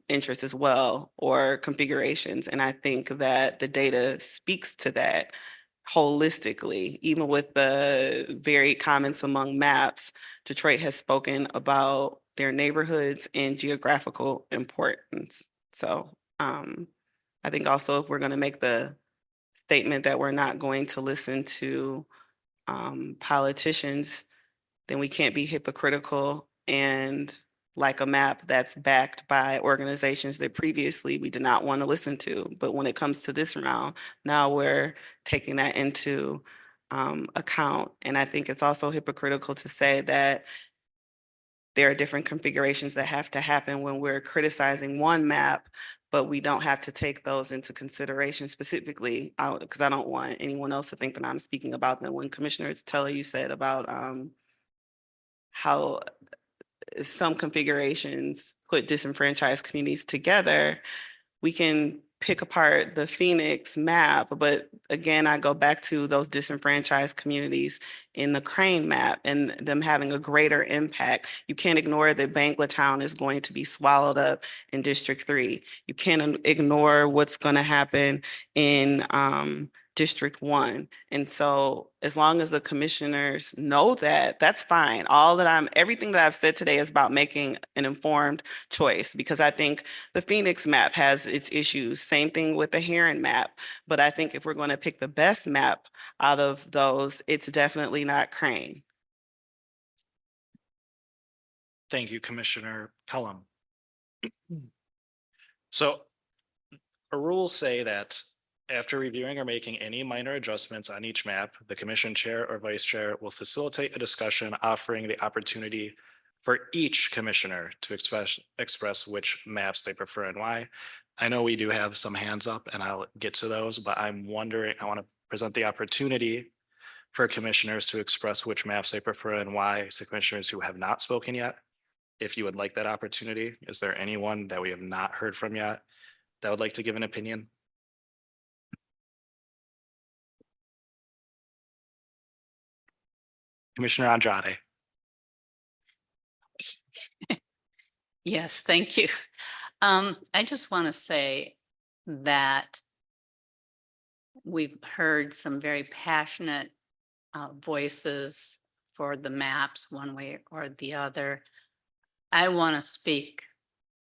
interest as well, or configurations. And I think that the data speaks to that holistically. Even with the varied comments among maps, Detroit has spoken about their neighborhoods and geographical importance. So I think also if we're going to make the statement that we're not going to listen to politicians, then we can't be hypocritical and like a map that's backed by organizations that previously we did not want to listen to. But when it comes to this round, now we're taking that into account. And I think it's also hypocritical to say that there are different configurations that have to happen when we're criticizing one map, but we don't have to take those into consideration specifically, because I don't want anyone else to think that I'm speaking about them. When Commissioner Teller, you said about how some configurations put disenfranchised communities together, we can pick apart the Phoenix map, but again, I go back to those disenfranchised communities in the Crane map and them having a greater impact. You can't ignore that Banglatown is going to be swallowed up in District 3. You can't ignore what's going to happen in District 1. And so as long as the commissioners know that, that's fine. Everything that I've said today is about making an informed choice, because I think the Phoenix map has its issues. Same thing with the Heron map. But I think if we're going to pick the best map out of those, it's definitely not Crane. Thank you, Commissioner Cullum. So our rules say that after reviewing or making any minor adjustments on each map, the commission chair or vice chair will facilitate a discussion offering the opportunity for each commissioner to express which maps they prefer and why. I know we do have some hands up and I'll get to those, but I'm wondering, I want to present the opportunity for commissioners to express which maps they prefer and why to commissioners who have not spoken yet. If you would like that opportunity, is there anyone that we have not heard from yet that would like to give an opinion? Commissioner Andrade. Yes, thank you. I just want to say that we've heard some very passionate voices for the maps one way or the other. I want to speak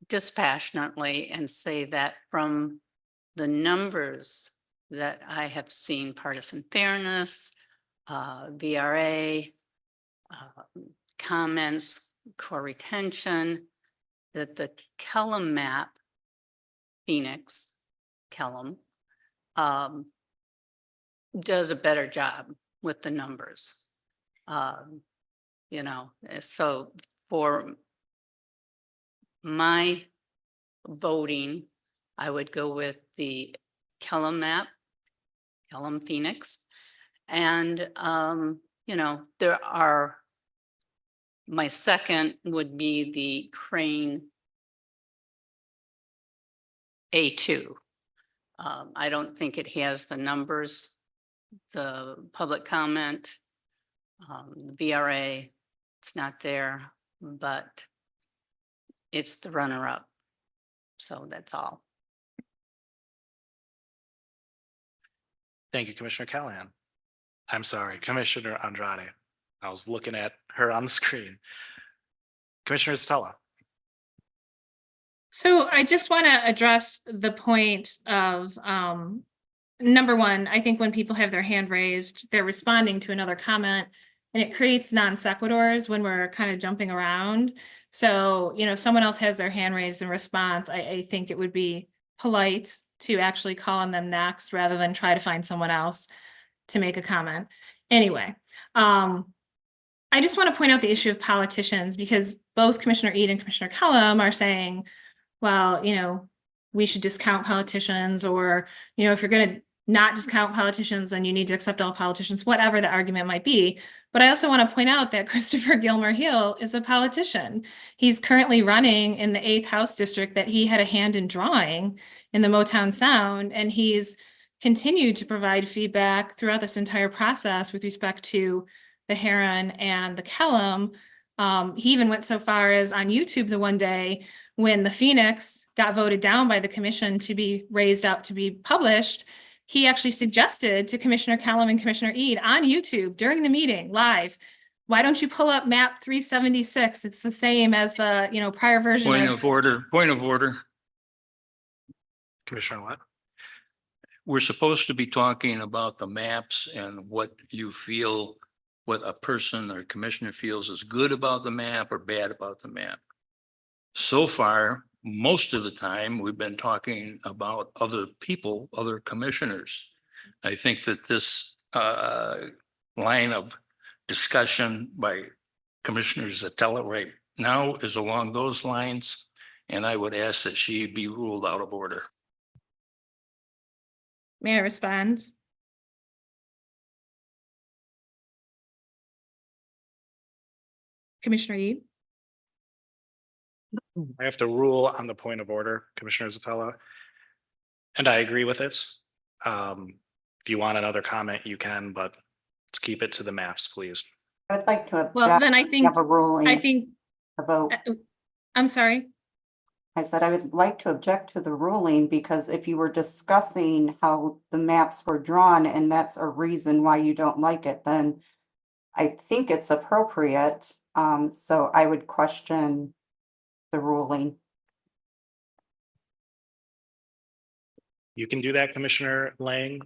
dispassionately and say that from the numbers that I have seen, partisan fairness, VRA, comments, core retention, that the Kellum map, Phoenix, Kellum, does a better job with the numbers. So for my voting, I would go with the Kellum map, Kellum Phoenix. And, my second would be the Crane A2. I don't think it has the numbers, the public comment, the VRA, it's not there, but it's the runner-up. So that's all. Thank you, Commissioner Callahan. I'm sorry, Commissioner Andrade. I was looking at her on the screen. Commissioner Stella. So I just want to address the point of, number one, I think when people have their hand raised, they're responding to another comment, and it creates non sequiturs when we're kind of jumping around. So, you know, if someone else has their hand raised in response, I think it would be polite to actually call on them next rather than try to find someone else to make a comment. Anyway, I just want to point out the issue of politicians, because both Commissioner Ede and Commissioner Cullum are saying, well, you know, we should discount politicians, or, you know, if you're going to not discount politicians, then you need to accept all politicians, whatever the argument might be. But I also want to point out that Christopher Gilmer Hill is a politician. He's currently running in the 8th House district that he had a hand in drawing in the Motown Sound, and he's continued to provide feedback throughout this entire process with respect to the Heron and the Kellum. He even went so far as on YouTube the one day when the Phoenix got voted down by the commission to be raised up to be published, he actually suggested to Commissioner Kellum and Commissioner Ede on YouTube during the meeting live, why don't you pull up map 376? It's the same as the, you know, prior version. Point of order, point of order. Commissioner what? We're supposed to be talking about the maps and what you feel, what a person or commissioner feels is good about the map or bad about the map. So far, most of the time, we've been talking about other people, other commissioners. I think that this line of discussion by Commissioner Zatella right now is along those lines, and I would ask that she be ruled out of order. May I respond? Commissioner Ede? I have to rule on the point of order, Commissioner Zatella. And I agree with it. If you want another comment, you can, but let's keep it to the maps, please. I'd like to. Well, then I think, have a ruling. I think, A vote. I'm sorry. I said I would like to object to the ruling, because if you were discussing how the maps were drawn and that's a reason why you don't like it, then I think it's appropriate. So I would question the ruling. You can do that, Commissioner Lang.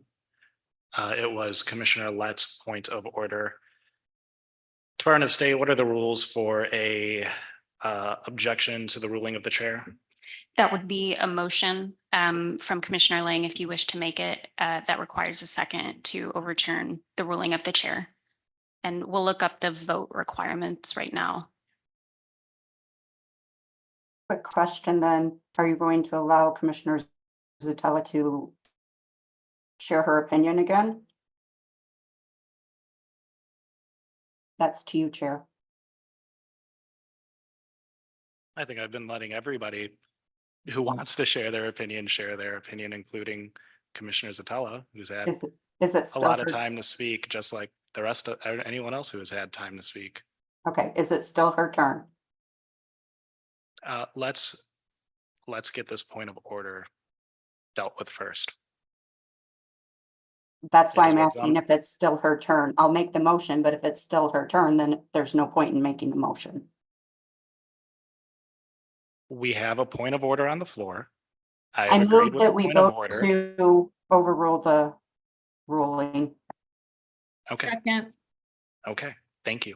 It was Commissioner Lett's point of order. Department of State, what are the rules for a objection to the ruling of the chair? That would be a motion from Commissioner Lang if you wish to make it. That requires a second to overturn the ruling of the chair. And we'll look up the vote requirements right now. Quick question then, are you going to allow Commissioner Zatella to share her opinion again? That's to you, Chair. I think I've been letting everybody who wants to share their opinion, including Commissioner Zatella, who's had Is it a still lot of her- time to speak, just like the rest of anyone else who has had time to speak. Okay, is it still her turn? Let's get this point of order dealt with first. That's why It is I'm what's asking on- if it's still her turn. I'll make the motion, but if it's still her turn, then there's no point in making the motion. We have a point of order on the floor. I I've agreed move with the that we point of vote order. to overrule the ruling. Okay, Second. okay, thank you.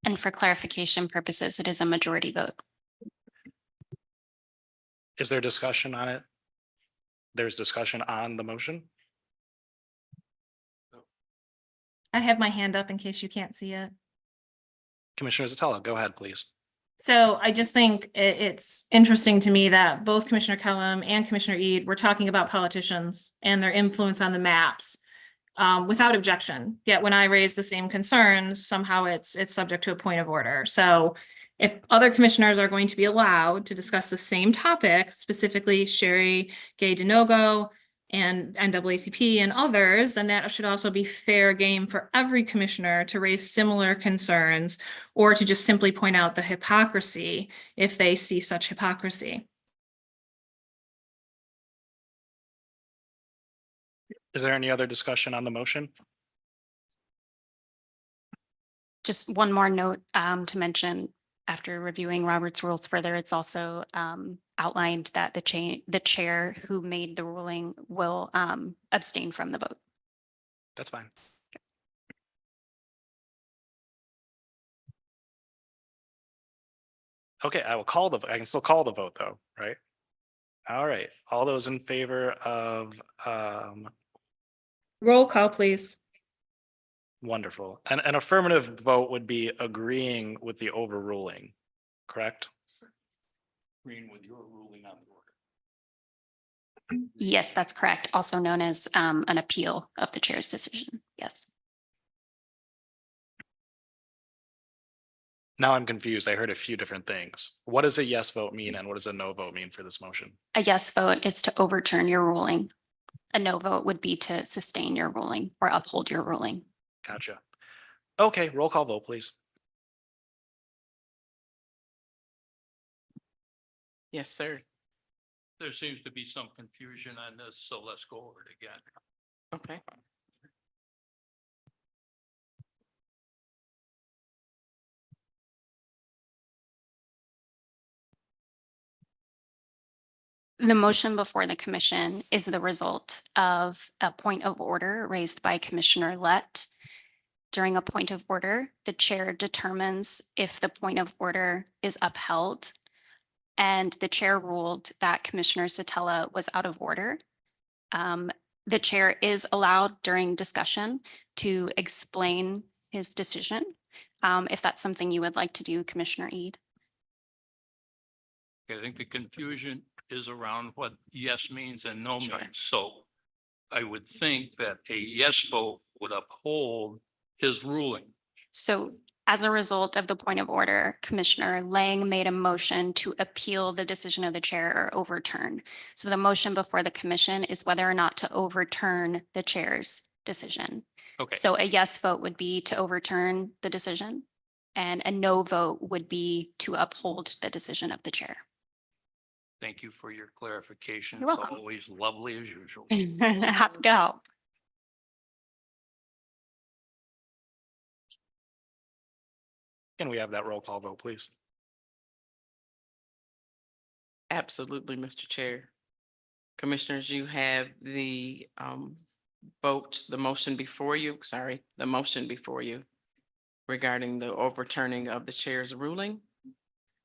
And for clarification purposes, it is a majority vote. Is there discussion on it? There's discussion on the motion? I have my hand up in case you can't see it. Commissioner Zatella, go ahead, please. So I just think it's interesting to me that both Commissioner Kellum and Commissioner Ede were talking about politicians and their influence on the maps without objection. Yet when I raise the same concerns, somehow it's subject to a point of order. So if other commissioners are going to be allowed to discuss the same topic, specifically Sherry Gay DeNogo and NAACP and others, then that should also be fair game for every commissioner to raise similar concerns or to just simply point out the hypocrisy if they see such hypocrisy. Is there any other discussion on the motion? Just one more note to mention, after reviewing Robert's rules further, it's also outlined that the chair who made the ruling will abstain from the vote. That's fine. Okay, I can still call the vote though, right? All right, all those in favor of, Roll call, please. wonderful. An affirmative vote would be agreeing with the overruling, correct? Agreeing with your ruling on the order. Yes, that's correct. Also known as an appeal of the chair's decision. Yes. Now I'm confused. I heard a few different things. What does a yes vote mean and what does a no vote mean for this motion? A yes vote is to overturn your ruling. A no vote would be to sustain your ruling or uphold your ruling. Gotcha. Okay, roll call vote, please. Yes, sir. There seems to be some confusion on this, so let's go over it again. Okay. The motion before the commission is the result of a point of order raised by Commissioner Lett. During a point of order, the chair determines if the point of order is upheld. And the chair ruled that Commissioner Satella was out of order. The chair is allowed during discussion to explain his decision. If that's something you would like to do, Commissioner Eid. I think the confusion is around what yes means and no means. So I would think that a yes vote would uphold his ruling. So as a result of the point of order, Commissioner Lang made a motion to appeal the decision of the chair or overturn. So the motion before the commission is whether or not to overturn the chair's decision. Okay. So a yes vote would be to overturn the decision, and a no vote would be to uphold the decision of the chair. Thank you for your clarification. You're It's welcome. always lovely as usual. Happy to help. Can we have that roll call vote, please? Absolutely, Mr. Chair. Commissioners, you have the the motion before you regarding the overturning of the chair's ruling.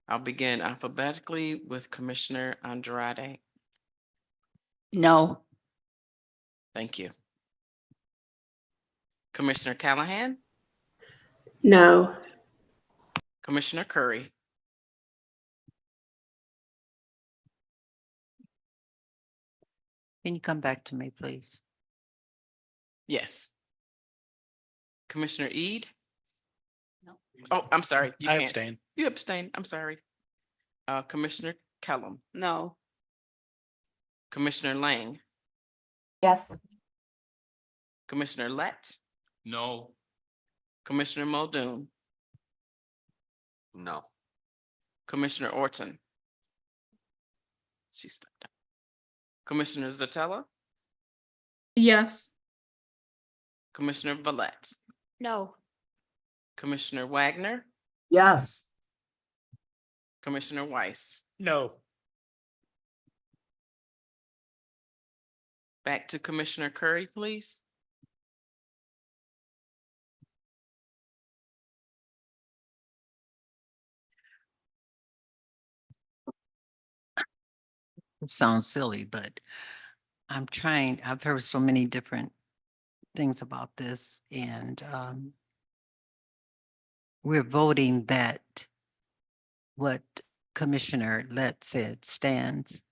I'll begin alphabetically with Commissioner Andrade. No. Thank you. Commissioner Callahan, No. Commissioner Curry, Can you come back to me, please? yes. Commissioner Eid? No. Oh, I'm sorry. You I can't. abstain. You abstain. I'm sorry. Commissioner Kellum, No. Commissioner Lang, Yes. Commissioner Lett, No. Commissioner Muldoon, No. Commissioner Orton. She stepped up. Commissioner Zatella, Yes. Commissioner Valette, No. Commissioner Wagner, Yes. Commissioner Weiss. No. Back to Commissioner Curry, please. It sounds silly, but I've heard so many different things about this, and we're voting that what Commissioner Lett said stands.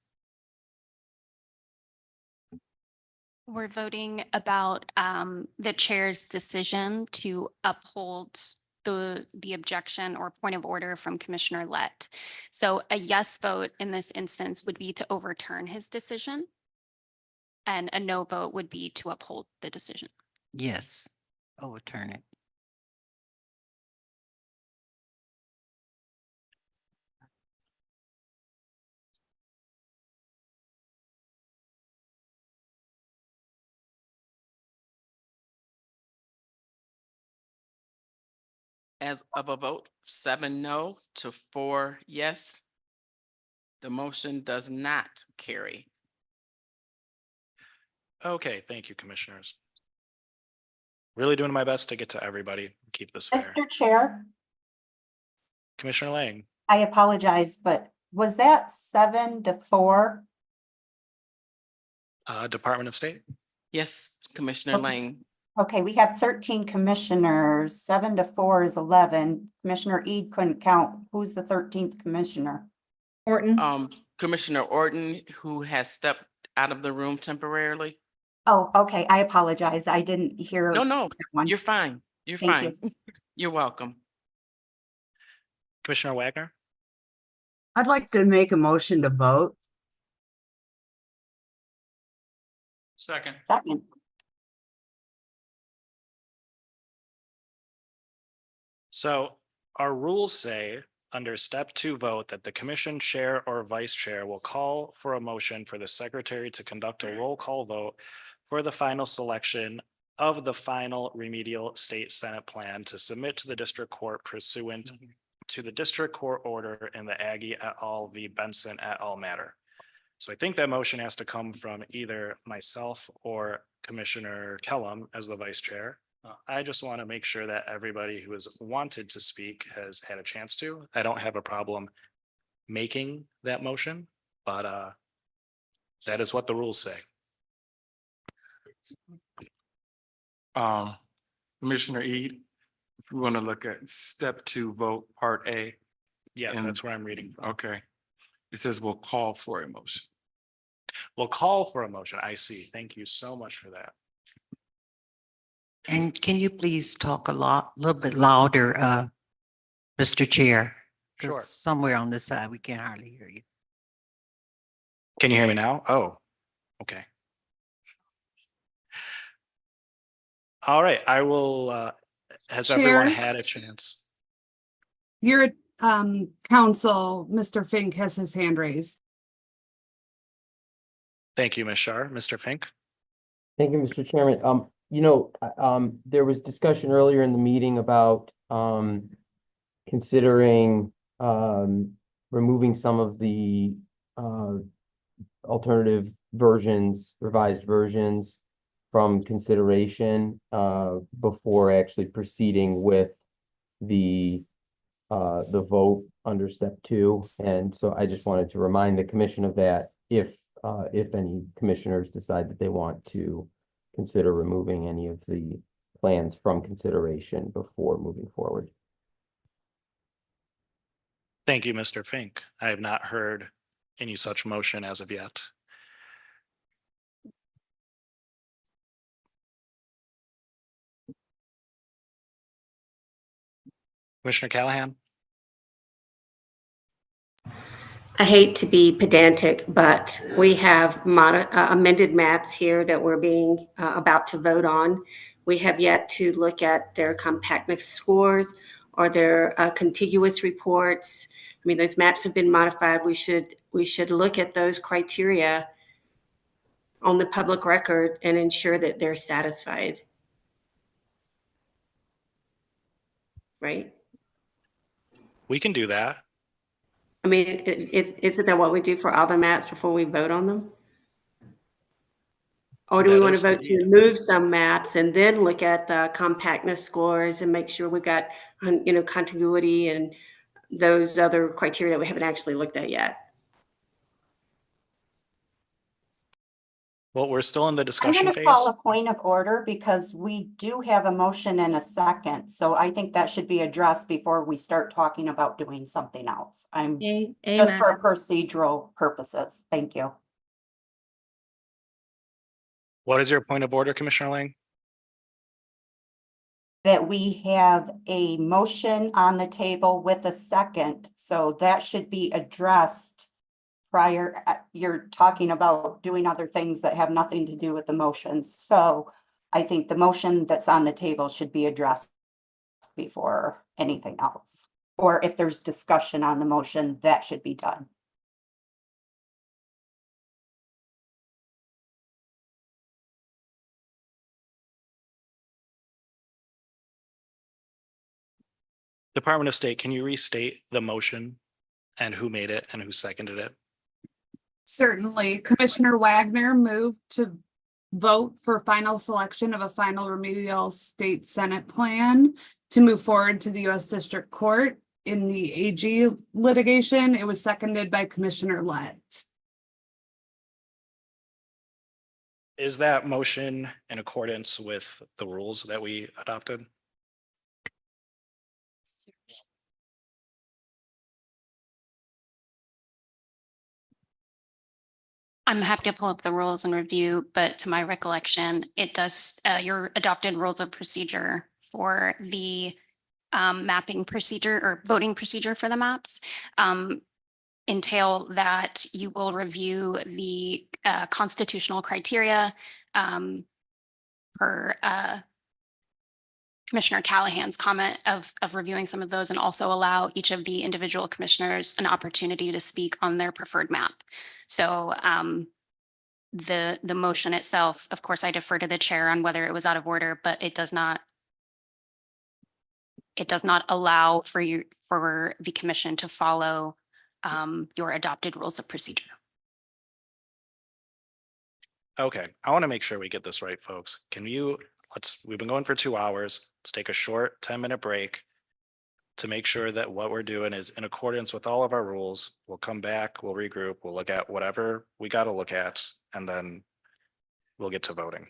We're voting about the chair's decision to uphold the objection or point of order from Commissioner Lett. So a yes vote in this instance would be to overturn his decision. And a no vote would be to uphold the decision. Yes, overturn it. As of a vote, 7 no to 4 yes, the motion does not carry. Okay, thank you, commissioners. Really doing my best to get to everybody, keep this fair. Mr. Chair, Commissioner Lang, I apologize, but was that 7 to 4? Department of State. Yes, Commissioner Okay. Lang. Okay, we have 13 commissioners. 7 to 4 is 11. Commissioner Ede couldn't count. Who's the 13th commissioner? Orton. Commissioner Orton, who has stepped out of the room temporarily. Oh, okay, I apologize. I didn't hear. No, no, that one. you're fine. You're Thank fine. You're welcome. Commissioner Wagner, I'd like to make a motion to vote. Second. Second. so our rules say under step 2 vote that the commission chair or vice chair will call for a motion for the secretary to conduct a roll call vote for the final selection of the final remedial state senate plan to submit to the district court pursuant to the district court order in the Aggie et al. V. Benson et al. Matter. So I think that motion has to come from either myself or Commissioner Kellum as the vice chair. I just want to make sure that everybody who has wanted to speak has had a chance to. I don't have a problem making that motion, but that is what the rules say. Commissioner Ede, if we want to look at step 2, vote part A. Yes, And- that's where I'm reading from. Okay. It says we'll call for a motion. We'll call for a motion. I see. Thank you so much for that. And can you please talk a little bit louder, Mr. Chair? 'Cause Sure. somewhere on this side, we can't hardly hear you. Can you hear me now? Oh, okay. All right, I will, has everyone Chair? had a chance? Your counsel, Mr. Fink has his hand raised. Thank you, Ms. Shar. Mr. Fink? Thank you, Mr. Chairman. There was discussion earlier in the meeting about, considering, removing some of the, alternative versions, revised versions from consideration, before actually proceeding with the vote under step 2. And so I just wanted to remind the commission of that if any commissioners decide that they want to consider removing any of the plans from consideration before moving forward. Thank you, Mr. Fink. I have not heard any such motion as of yet. Commissioner Callahan? I hate to be pedantic, but we have amended maps here that we're being about to vote on. We have yet to look at their compactness scores or their contiguous reports. I mean, those maps have been modified. We should look at those criteria on the public record and ensure that they're satisfied. Right? We can do that. I mean, isn't that what we do for all the maps before we vote on them? Or do we That want to is vote to indeed. remove some maps and then look at the compactness scores and make sure we've got, contiguity and those other criteria that we haven't actually looked at yet? Well, we're still in the I'm discussion going to phase. call a point of order because we do have a motion and a second. So I think that should be addressed before we start talking about doing something else. I'm just Amen. for procedural purposes. Thank you. What is your point of order, Commissioner Lang? That we have a motion on the table with a second, so that should be addressed prior. You're talking about doing other things that have nothing to do with the motion. So I think the motion that's on the table should be addressed before anything else. Or if there's discussion on the motion, that should be done. Department of State, can you restate the motion and who made it and who seconded it? Certainly, Commissioner Wagner moved to vote for final selection of a final remedial state senate plan to move forward to the U.S. District Court in the AG litigation. It was seconded by Commissioner Lett. Is that motion in accordance with the rules that we adopted? I'm happy to pull up the rules and review, but to my recollection, it does, your adopted rules of procedure for the mapping procedure or voting procedure for the maps entail that you will review the constitutional criteria per Commissioner Callahan's comment of reviewing some of those, and also allow each of the individual commissioners an opportunity to speak on their preferred map. So the motion itself, of course, I defer to the chair on whether it was out of order, but it does not allow for the commission to follow your adopted rules of procedure. Okay, I want to make sure we get this right, folks. We've been going for 2 hours. Let's take a short 10-minute break to make sure that what we're doing is in accordance with all of our rules. We'll come back, we'll regroup, we'll look at whatever we got to look at, and then we'll get to voting.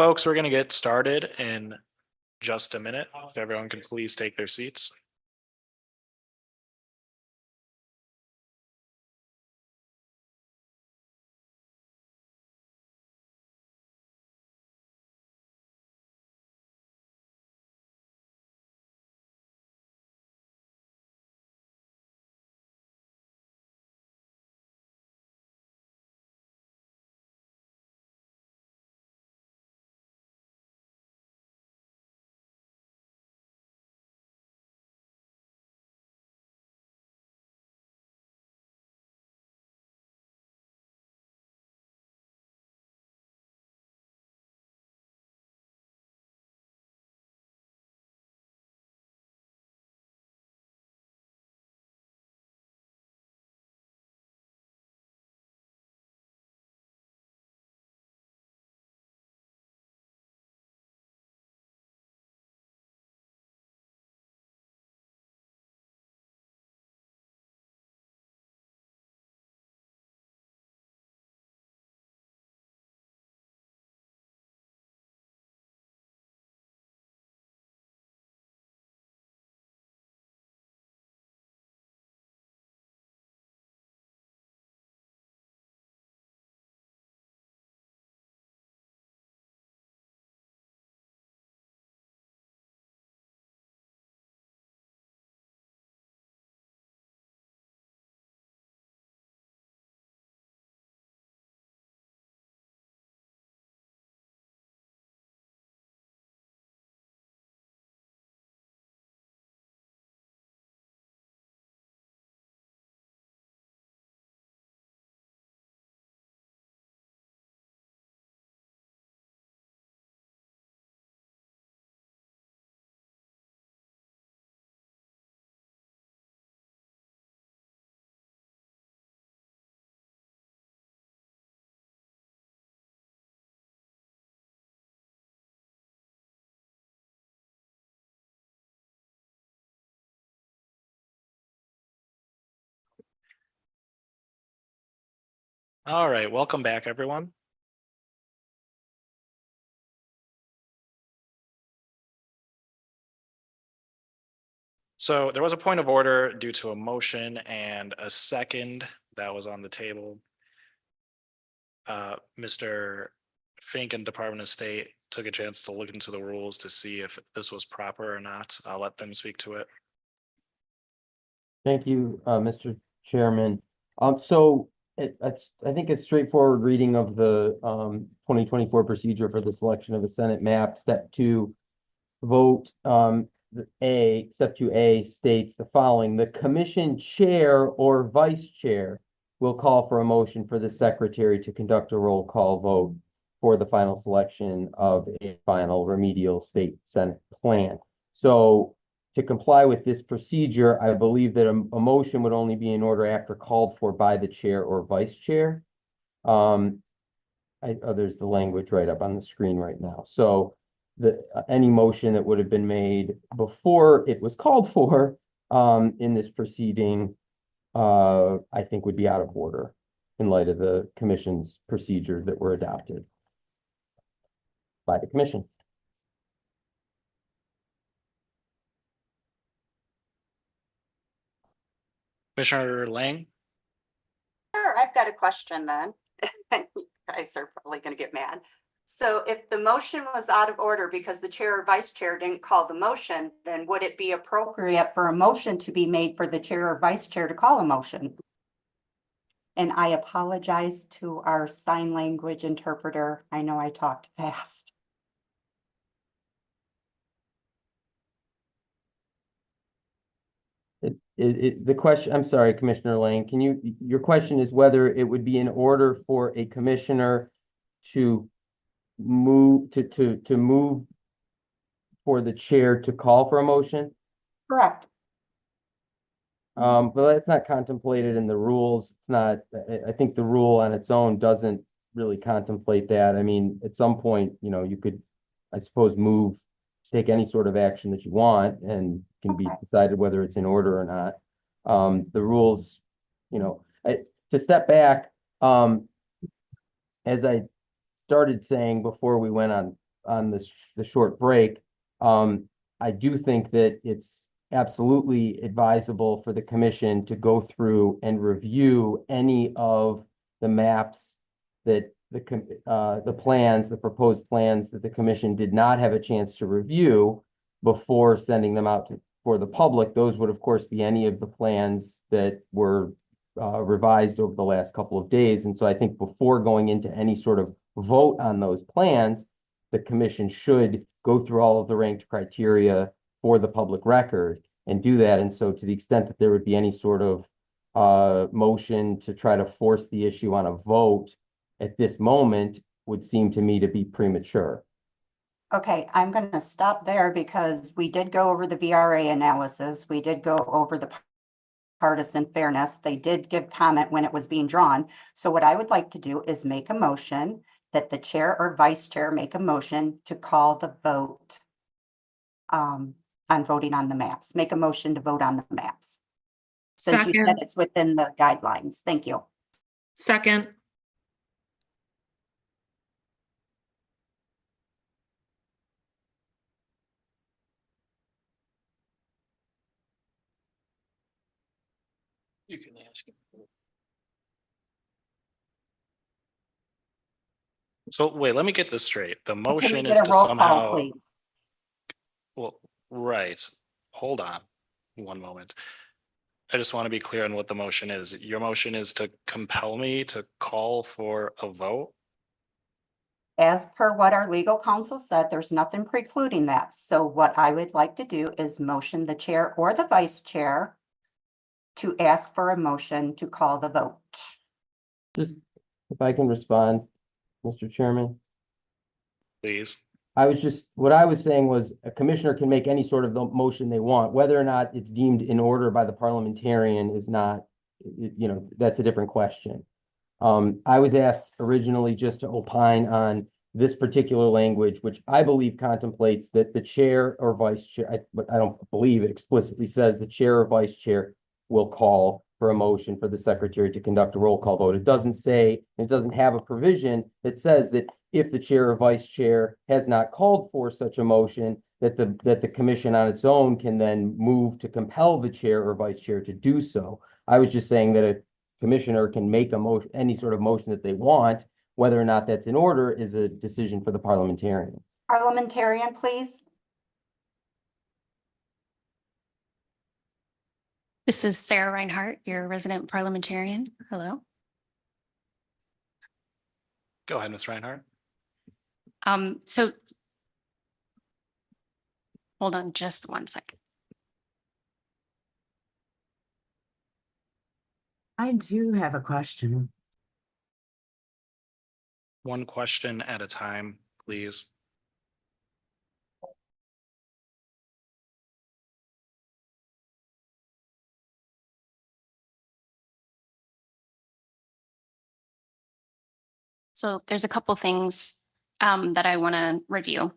Folks, we're going to get started in just a minute. If everyone can please take their seats. All right, welcome back, everyone. So there was a point of order due to a motion and a second that was on the table. Mr. Fink and Department of State took a chance to look into the rules to see if this was proper or not. I'll let them speak to it. Thank you, Mr. Chairman. So I think a straightforward reading of the 2024 procedure for the selection of a Senate map, step 2, vote step 2A states the following: the commission chair or vice chair will call for a motion for the secretary to conduct a roll call vote for the final selection of a final remedial state Senate plan. So to comply with this procedure, I believe that a motion would only be in order after called for by the chair or vice chair. There's the language right up on the screen right now. So any motion that would have been made before it was called for in this proceeding, I think would be out of order in light of the commission's procedures that were adopted by the commission. Commissioner Lang? Sure, I've got a question then. You guys are probably going to get mad. So if the motion was out of order because the chair or vice chair didn't call the motion, then would it be appropriate for a motion to be made for the chair or vice chair to call a motion? And I apologize to our sign language interpreter. I know I talked fast. The question, I'm sorry, Commissioner Lane, your question is whether it would be in order for a commissioner to move for the chair to call for a motion? Correct. But that's not contemplated in the rules. It's not, I think the rule on its own doesn't really contemplate that. I mean, at some point, you could, I suppose, take any sort of action that you want and can be decided whether it's in order or not. The rules, to step back, as I started saying before we went on the short break, I do think that it's absolutely advisable for the commission to go through and review any of the maps that the plans, the proposed plans that the commission did not have a chance to review before sending them out for the public. Those would, of course, be any of the plans that were revised over the last couple of days. And so I think before going into any sort of vote on those plans, the commission should go through all of the ranked criteria for the public record and do that. And so to the extent that there would be any sort of motion to try to force the issue on a vote at this moment would seem to me to be premature. Okay, I'm going to stop there because we did go over the VRA analysis. We did go over the partisan fairness. They did give comment when it was being drawn. So what I would like to do is make a motion that the chair or vice chair make a motion to call the vote on voting on the maps. Make a motion to vote on the maps. Since you said Second. it's within the guidelines. Thank you. Second. You can ask him. So wait, let me get this straight. The Can we motion get is a to roll call, somehow, please? well, right. Hold on one moment. I just want to be clear on what the motion is. Your motion is to compel me to call for a vote? As per what our legal counsel said, there's nothing precluding that. So what I would like to do is motion the chair or the vice chair to ask for a motion to call the vote. Just if I can respond, Mr. Chairman. Please. What I was saying was a commissioner can make any sort of motion they want, whether or not it's deemed in order by the parliamentarian is not, that's a different question. I was asked originally just to opine on this particular language, which I believe contemplates that the chair or vice chair, but I don't believe it explicitly says the chair or vice chair will call for a motion for the secretary to conduct a roll call vote. It doesn't say, it doesn't have a provision that says that if the chair or vice chair has not called for such a motion, that the commission on its own can then move to compel the chair or vice chair to do so. I was just saying that a commissioner can make a motion, any sort of motion that they want, whether or not that's in order is a decision for the parliamentarian. Parliamentarian, please. This is Sarah Reinhart, your resident parliamentarian. Hello. Go ahead, Ms. Reinhardt. So hold on just one second. I do have a question. One question at a time, please. So there's a couple things that I want to review.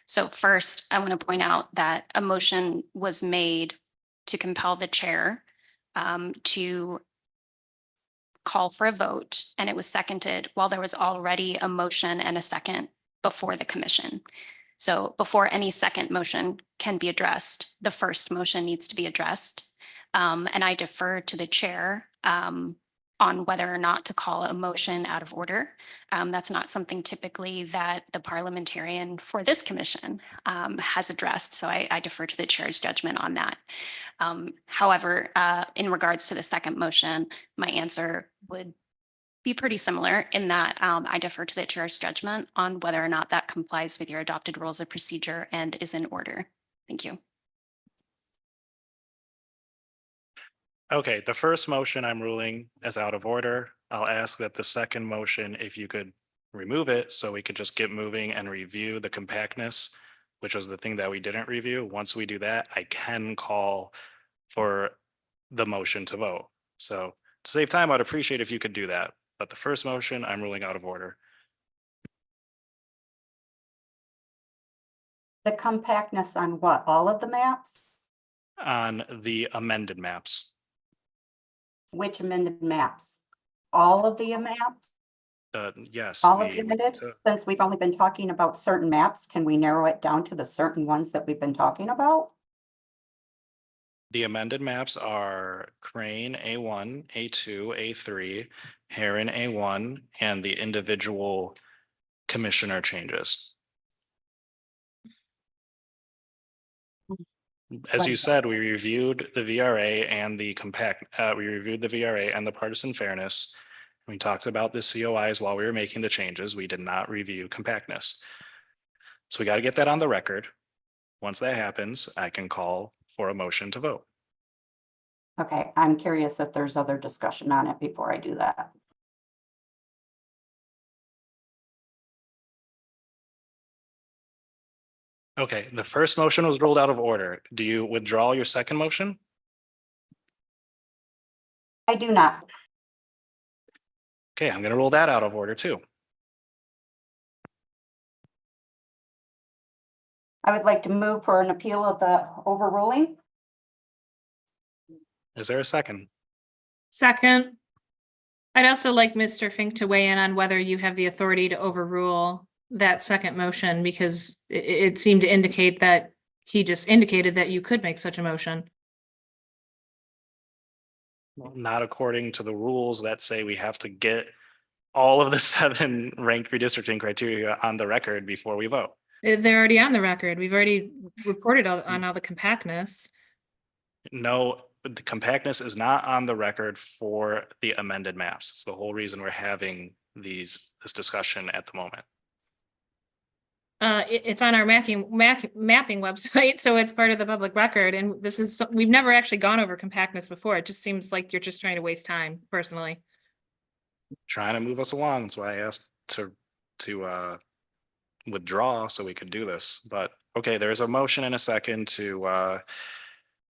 So first, I want to point out that a motion was made to compel the chair to call for a vote, and it was seconded while there was already a motion and a second before the commission. So before any second motion can be addressed, the first motion needs to be addressed. And I defer to the chair on whether or not to call a motion out of order. That's not something typically that the parliamentarian for this commission has addressed. So I defer to the chair's judgment on that. However, in regards to the second motion, my answer would be pretty similar in that I defer to the chair's judgment on whether or not that complies with your adopted rules of procedure and is in order. Thank you. Okay, the first motion I'm ruling as out of order. I'll ask that the second motion, if you could remove it so we could just get moving and review the compactness, which was the thing that we didn't review. Once we do that, I can call for the motion to vote. So to save time, I'd appreciate if you could do that. But the first motion, I'm ruling out of order. The compactness on what? All of the maps? On the amended maps, Which amended maps? All of the maps? Yes. All of the- them did? Since we've only been talking about certain maps, can we narrow it down to the certain ones that we've been talking about? The amended maps are Crane A1, A2, A3, Heron A1, and the individual commissioner changes. As you said, we reviewed the VRA and the we reviewed the VRA and the partisan fairness. We talked about the COIs while we were making the changes. We did not review compactness. So we got to get that on the record. Once that happens, I can call for a motion to vote. Okay, I'm curious if there's other discussion on it before I do that. Okay, the first motion was ruled out of order. Do you withdraw your second motion? I do not. Okay, I'm going to rule that out of order too. I would like to move for an appeal of the overruling. Is there a second? Second. I'd also like Mr. Fink to weigh in on whether you have the authority to overrule that second motion, because it seemed to indicate that he just indicated that you could make such a motion. Not according to the rules that say we have to get all of the 7 ranked redistricting criteria on the record before we vote. They're already on the record. We've already reported on all the compactness. No, the compactness is not on the record for the amended maps. It's the whole reason we're having this discussion at the moment. It's on our mapping website, so it's part of the public record, and we've never actually gone over compactness before. It just seems like you're just trying to waste time, personally. Trying to move us along. That's why I asked to withdraw so we could do this. But okay, there's a motion and a second to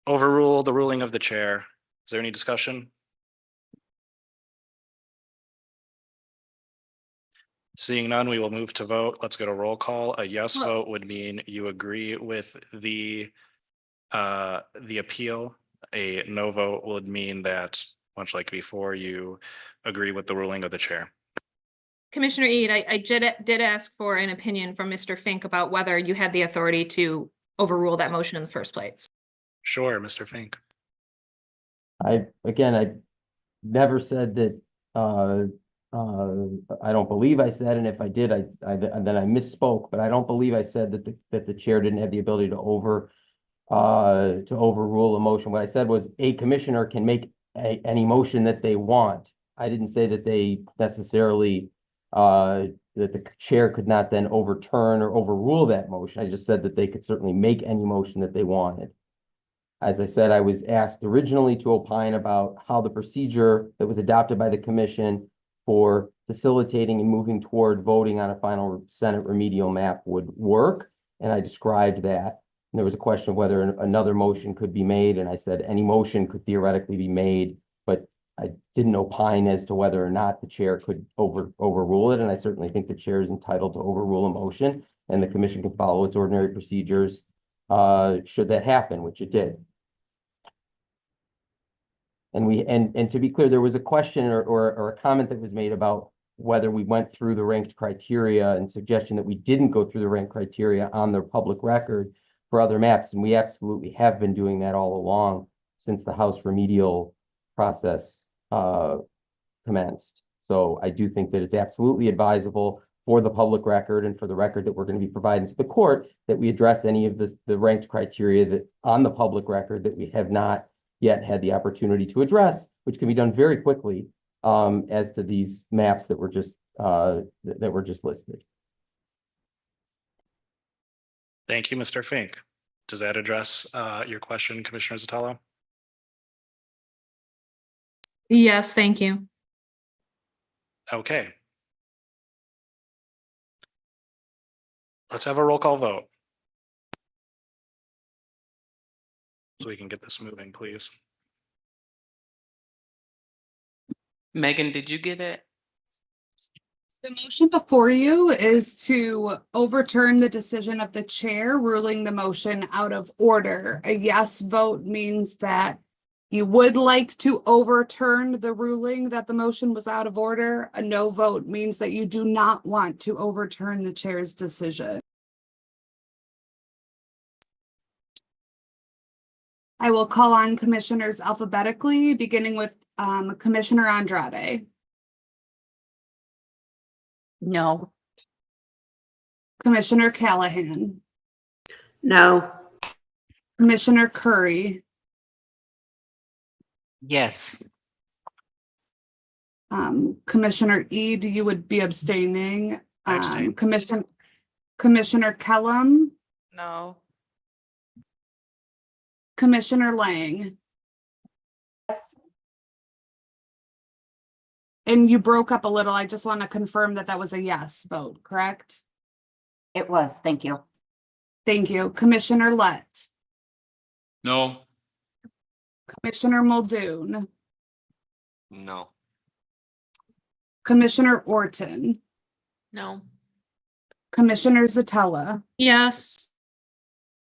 overrule the ruling of the chair. Is there any discussion? Seeing none, we will move to vote. Let's go to roll call. A yes vote would mean you agree with the appeal. A no vote would mean that, much like before, you agree with the ruling of the chair. Commissioner Eid, I did ask for an opinion from Mr. Fink about whether you had the authority to overrule that motion in the first place. Sure, Mr. Fink. I never said that, I don't believe I said, and if I did, then I misspoke, but I don't believe I said that the chair didn't have the ability to overrule a motion. What I said was a commissioner can make any motion that they want. I didn't say that they necessarily, that the chair could not then overturn or overrule that motion. I just said that they could certainly make any motion that they wanted. As I said, I was asked originally to opine about how the procedure that was adopted by the commission for facilitating and moving toward voting on a final Senate remedial map would work. And I described that. And there was a question of whether another motion could be made. And I said any motion could theoretically be made, but I didn't opine as to whether or not the chair could overrule it. And I certainly think the chair is entitled to overrule a motion, and the commission can follow its ordinary procedures should that happen, which it did. And to be clear, there was a question or a comment that was made about whether we went through the ranked criteria and suggestion that we didn't go through the ranked criteria on the public record for other maps. And we absolutely have been doing that all along since the House remedial process commenced. So I do think that it's absolutely advisable for the public record and for the record that we're going to be providing to the court that we address any of the ranked criteria that on the public record that we have not yet had the opportunity to address, which can be done very quickly as to these maps that were just listed. Thank you, Mr. Fink. Does that address your question, Commissioner Zotelo? Yes, thank you. Okay. Let's have a roll call vote. So we can get this moving, please. Megan, did you get it? The motion before you is to overturn the decision of the chair ruling the motion out of order. A yes vote means that You would like to overturn the ruling that the motion was out of order. A no vote means that you do not want to overturn the chair's decision. I will call on commissioners alphabetically, beginning with Commissioner Andrade. No. Commissioner Callahan. No. Commissioner Curry. Yes. Commissioner Ede, you would be abstaining. I abstain. Commissioner Kellum. No. Commissioner Lang. Yes. And you broke up a little. I just want to confirm that that was a yes vote, correct? It was, thank you. Thank you. Commissioner Lett. No. Commissioner Muldoon. No. Commissioner Orton. No. Commissioner Zatella. Yes.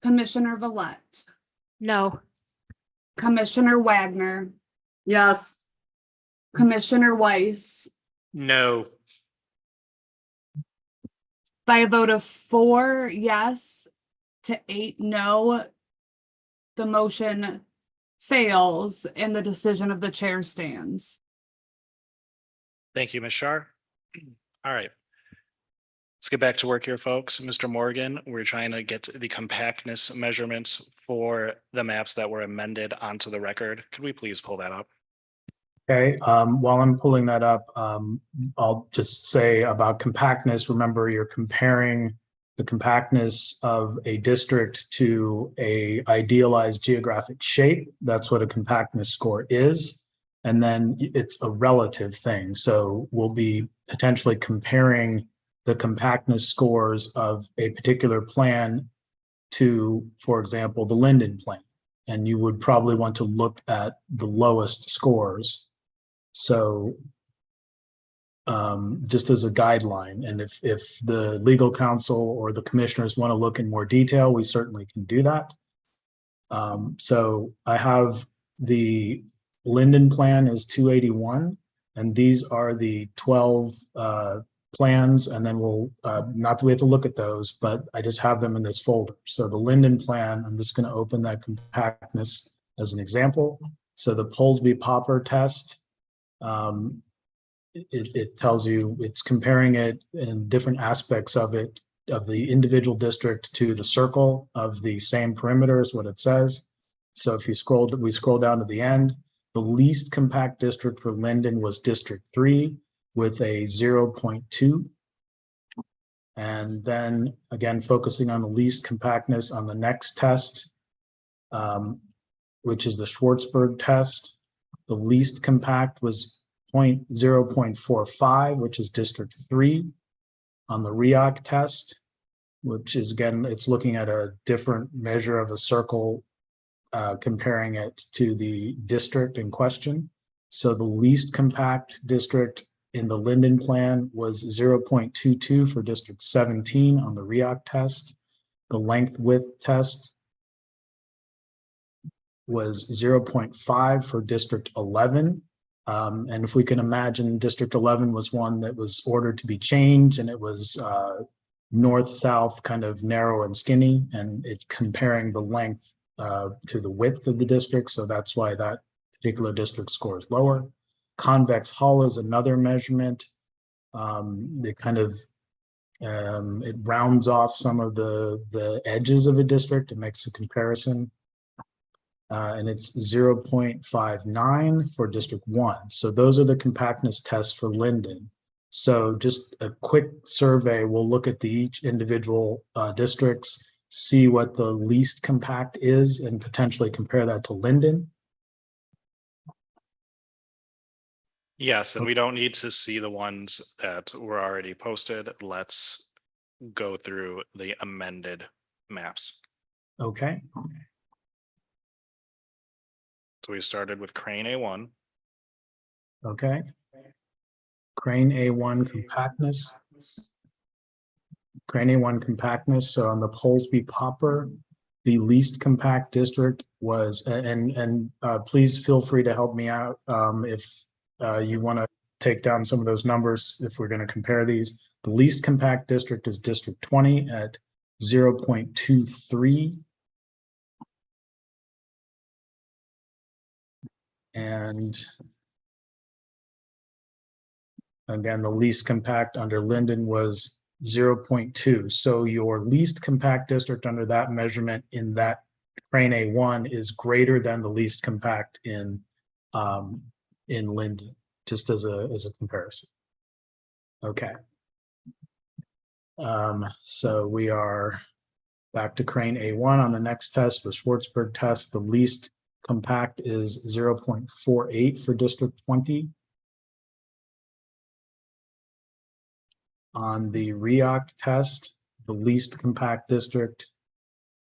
Commissioner Vallette. No. Commissioner Wagner. Yes. Commissioner Weiss. No. By a vote of 4 yes to 8 no, the motion fails and the decision of the chair stands. Thank you, Ms. Shar. All right. Let's get back to work here, folks. Mr. Morgan, we're trying to get the compactness measurements for the maps that were amended onto the record. Could we please pull that up? Okay, while I'm pulling that up, I'll just say about compactness. Remember, you're comparing the compactness of a district to a idealized geographic shape. That's what a compactness score is. And then it's a relative thing. So we'll be potentially comparing the compactness scores of a particular plan to, for example, the Linden plan. And you would probably want to look at the lowest scores. So just as a guideline, and if the legal counsel or the commissioners want to look in more detail, we certainly can do that. So I have the Linden plan is 281, and these are the 12 plans, and then we'll, not that we have to look at those, but I just have them in this folder. So the Linden plan, I'm just going to open that compactness as an example. So the Polsby-Popper test, it tells you, it's comparing it in different aspects of it, of the individual district to the circle of the same perimeter is what it says. So if you we scroll down to the end, the least compact district for Linden was District 3 with a 0.2. And then again, focusing on the least compactness on the next test, which is the Schwartzberg test. The least compact was 0.45, which is District 3. On the REOC test, which is again, it's looking at a different measure of a circle, comparing it to the district in question. So the least compact district in the Linden plan was 0.22 for District 17 on the REOC test. The length width test was 0.5 for District 11. And if we can imagine, District 11 was one that was ordered to be changed, and it was north-south, kind of narrow and skinny, and it's comparing the length to the width of the district. So that's why that particular district score is lower. Convex hull is another measurement. It kind of, it rounds off some of the edges of a district and makes a comparison. And it's 0.59 for District 1. So those are the compactness tests for Linden. So just a quick survey, we'll look at each individual districts, see what the least compact is, and potentially compare that to Linden. Yes, and we don't need to see the ones that were already posted. Let's go through the amended maps. Okay. So we started with Crane A1. Okay. Crane A1 compactness. Crane A1 compactness. So on the Polsby-Popper, the least compact district was, please feel free to help me out if you want to take down some of those numbers if we're going to compare these. The least compact district is District 20 at 0.23. And again, the least compact under Linden was 0.2. So your least compact district under that measurement in that Crane A1 is greater than the least compact in Linden, just as a comparison. Okay. So we are back to Crane A1 on the next test, the Schwartzberg test. The least compact is 0.48 for District 20. On the REOC test, the least compact district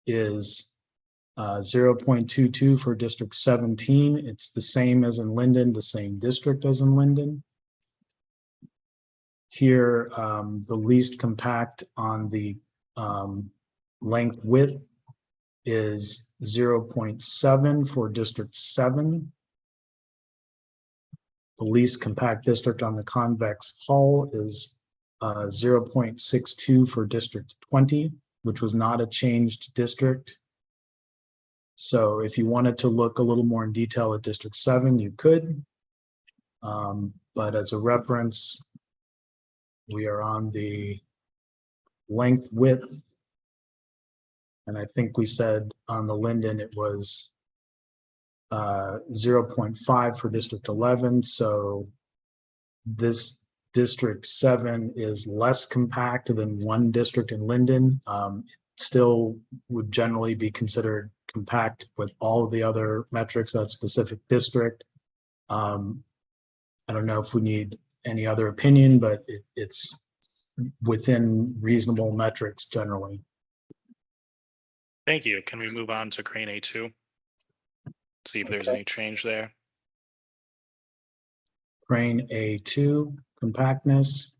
is 0.22 for District 17. It's the same as in Linden, the same district as in Linden. Here, the least compact on the length width is 0.7 for District 7. The least compact district on the convex hull is 0.62 for District 20, which was not a changed district. So if you wanted to look a little more in detail at District 7, you could. But as a reference, we are on the length width. And I think we said on the Linden, it was 0.5 for District 11. So this District 7 is less compact than one district in Linden. Still would generally be considered compact with all of the other metrics, that specific district. I don't know if we need any other opinion, but it's within reasonable metrics generally. Thank you. Can we move on to Crane A2? See if there's any change there. Crane A2, compactness.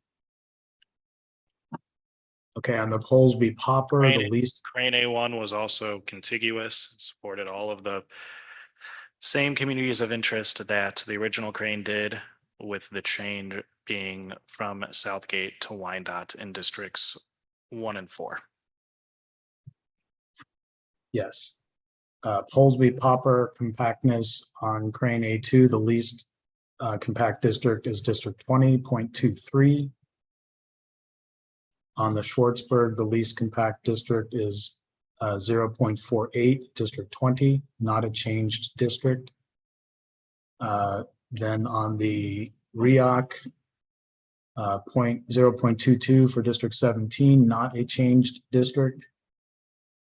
Okay, on the Polesby Popper, the least. Crane A1 was also contiguous, supported all of the same communities of interest that the original Crane did, with the change being from Southgate to Wyandotte in districts 1 and 4. Yes. Polesby Popper compactness on Crane A2, the least compact district is District 20.23. On the Schwartzberg, the least compact district is 0.48, District 20, not a changed district. Then on the REOC, 0.22 for District 17, not a changed district.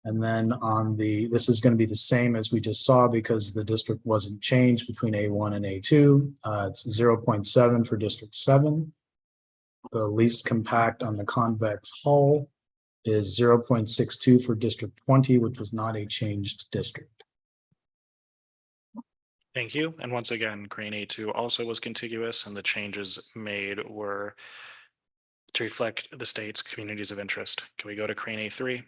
And then on the, this is going to be the same as we just saw because the district wasn't changed between A1 and A2. It's 0.7 for District 7. The least compact on the convex hull is 0.62 for District 20, which was not a changed district. Thank you. And once again, Crane A2 also was contiguous, and the changes made were to reflect the state's communities of interest. Can we go to Crane A3?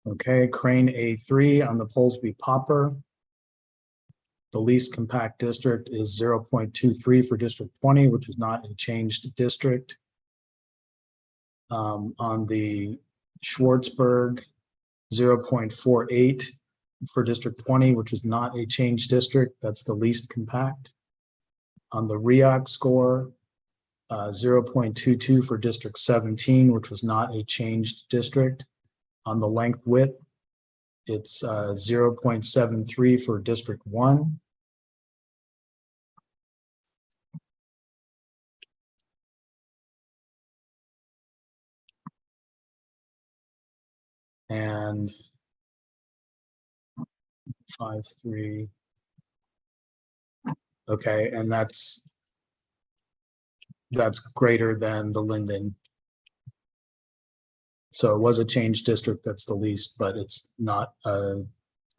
Okay, Crane A3 on the Polesby Popper. The least compact district is 0.23 for District 20, which is not a changed district. On the Schwartzberg, 0.48 for District 20, which is not a changed district. That's the least compact. On the REOC score, 0.22 for District 17, which was not a changed district. On the length width, it's 0.73 for District 1. And 5.3. Okay, and that's greater than the Linden. So it was a changed district, that's the least, but it's not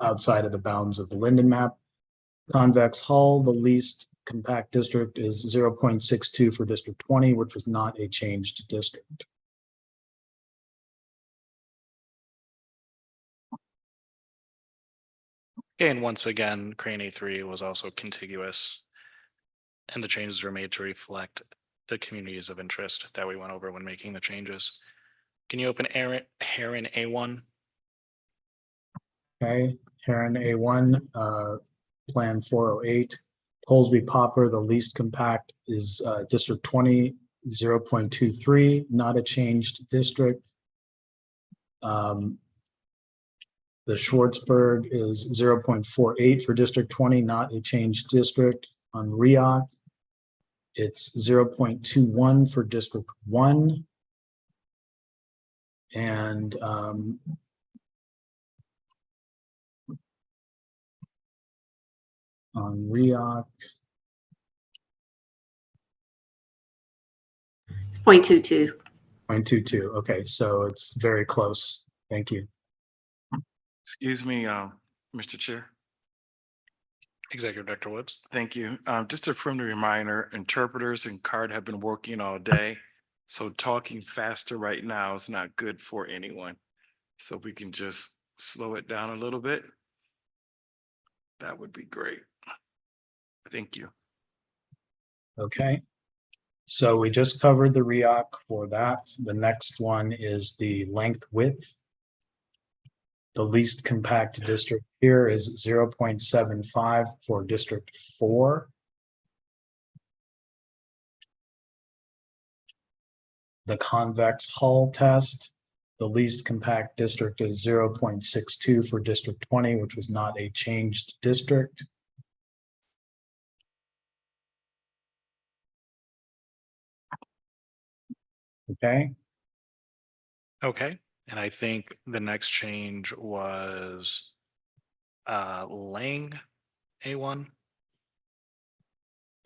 outside of the bounds of the Linden map. Convex hull, the least compact district is 0.62 for District 20, which was not a changed district. Okay, and once again, Crane A3 was also contiguous. And the changes were made to reflect the communities of interest that we went over when making the changes. Can you open Heron A1? Okay, Heron A1, Plan 408. Polsby Popper, the least compact is District 20, 0.23, not a changed district. The Schwartzburg is 0.48 for District 20, not a changed district. On REOC, it's 0.21 for District 1. And on REOC, It's 0.22. 0.22. Okay, so it's very close. Thank you. Excuse me, Mr. Chair. Executive Director Woods. Thank you. Just a friendly reminder, interpreters and CARD have been working all day. So talking faster right now is not good for anyone. So we can just slow it down a little bit. That would be great. Thank you. Okay. So we just covered the REOC for that. The next one is the length width. The least compact district here is 0.75 for District 4. The convex hull test, the least compact district is 0.62 for District 20, which was not a changed district. Okay. Okay, and I think the next change was Lang A1.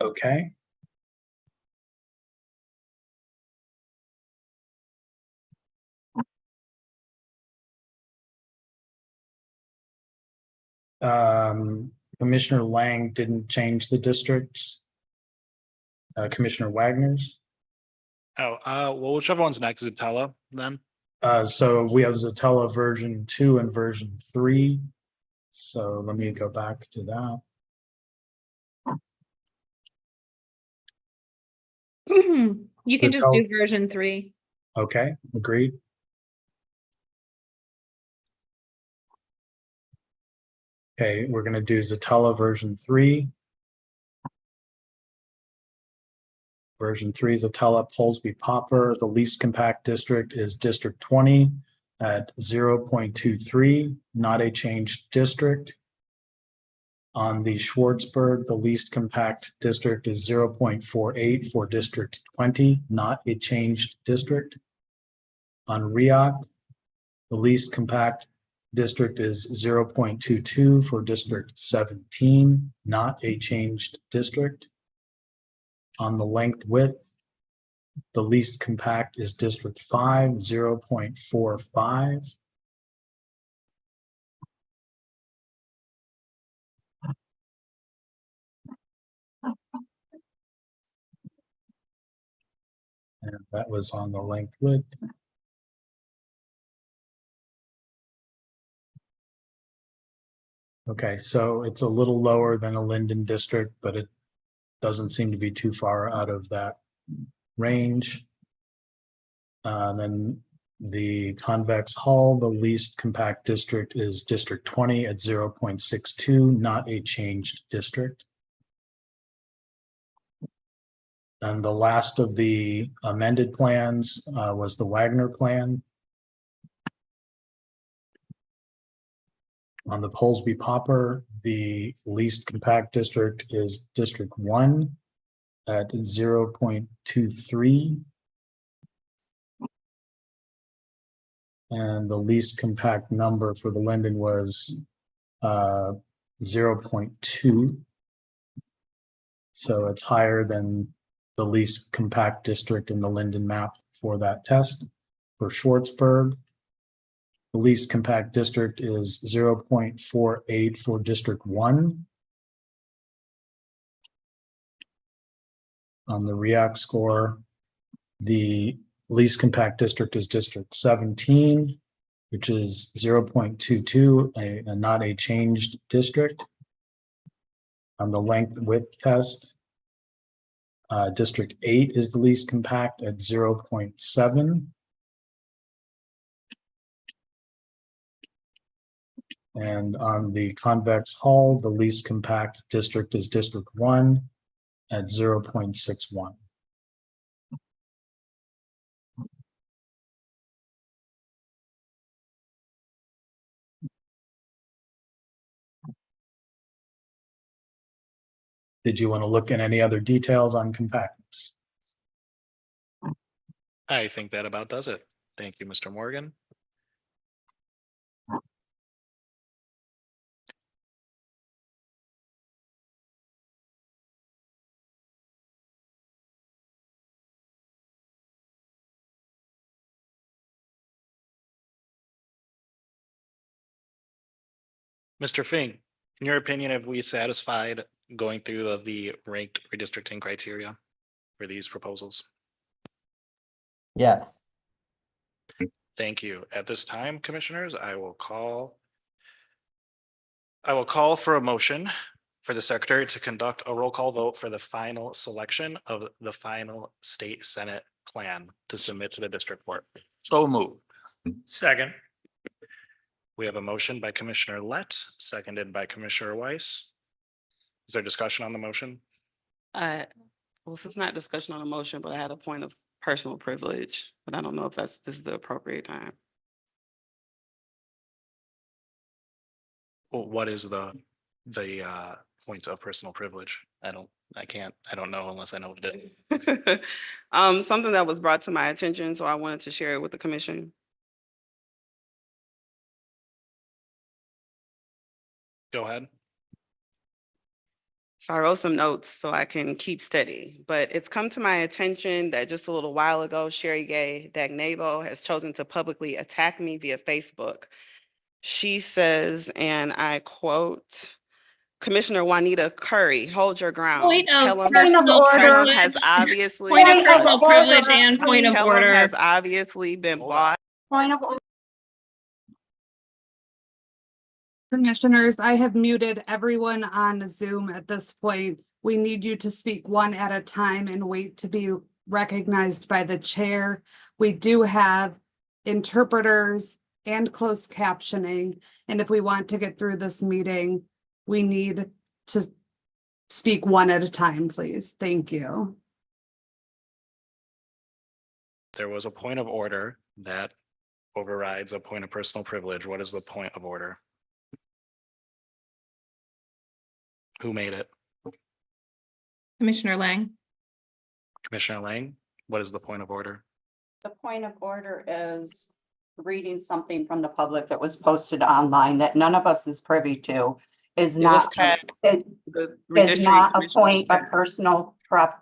Okay. Commissioner Lang didn't change the districts. Commissioner Wagner's. Oh, well, whichever one's next, Zatella then. So we have Zatella version 2 and version 3. So let me go back to that. You can just do Zatella- version 3. Okay, agreed. Okay, we're going to do Zatella version 3. Version 3 Zatella Polsby Popper. The least compact district is District 20 at 0.23, not a changed district. On the Schwartzburg, the least compact district is 0.48 for District 20, not a changed district. On REOC, the least compact district is 0.22 for District 17, not a changed district. On the length width, the least compact is District 5, 0.45. And that was on the length width. Okay, so it's a little lower than a Linden district, but it doesn't seem to be too far out of that range. Then the convex hull, the least compact district is District 20 at 0.62, not a changed district. And the last of the amended plans was the Wagner plan. On the Polsby Popper, the least compact district is District 1 at 0.23. And the least compact number for the Linden was 0.2. So it's higher than the least compact district in the Linden map for that test. For Schwartzburg, the least compact district is 0.48 for District 1. On the REAC score, the least compact district is District 17 which is 0.22, a not a changed district. On the length width test, District 8 is the least compact at 0.7. And on the convex hull, the least compact district is District 1 at 0.61. Did you want to look at any other details on compactness? I think that about does it. Thank you, Mr. Morgan. Mr. Fink, in your opinion, have we satisfied going through the ranked redistricting criteria for these proposals? Yes. Thank you. At this time, commissioners, I will call for a motion for the secretary to conduct a roll call vote for the final selection of the final state senate plan to submit to the district court. So moved. Second. We have a motion by Commissioner Lett, seconded by Commissioner Weiss. Is there discussion on the motion? Well, this is not discussion on a motion, but I had a point of personal privilege, but I don't know if this is the appropriate time. Well, what is the point of personal privilege? I don't know unless I know what it is. Something that was brought to my attention, so I wanted to share it with the commission. Go ahead. So I wrote some notes so I can keep steady, but it's come to my attention that just a little while ago, Sherry Gay Dagnabo has chosen to publicly attack me via Facebook. She says, and I quote, Commissioner Juanita Curry, hold your ground. Point of Pelham personal Pelham has privilege. obviously. Point of personal privilege and point of Pelham order. has obviously been bought. Point of order. Commissioners, I have muted everyone on Zoom at this point. We need you to speak one at a time and wait to be recognized by the chair. We do have interpreters and closed captioning. And if we want to get through this meeting, we need to speak one at a time, please. Thank you. There was a point of order that overrides a point of personal privilege. What is the point of order? Who made it? Commissioner Lang. Commissioner Lang, what is the point of order? The point of order is reading something from the public that was posted online that none of us is privy to is It was not, tagged it the is not a redistricting point of commission. personal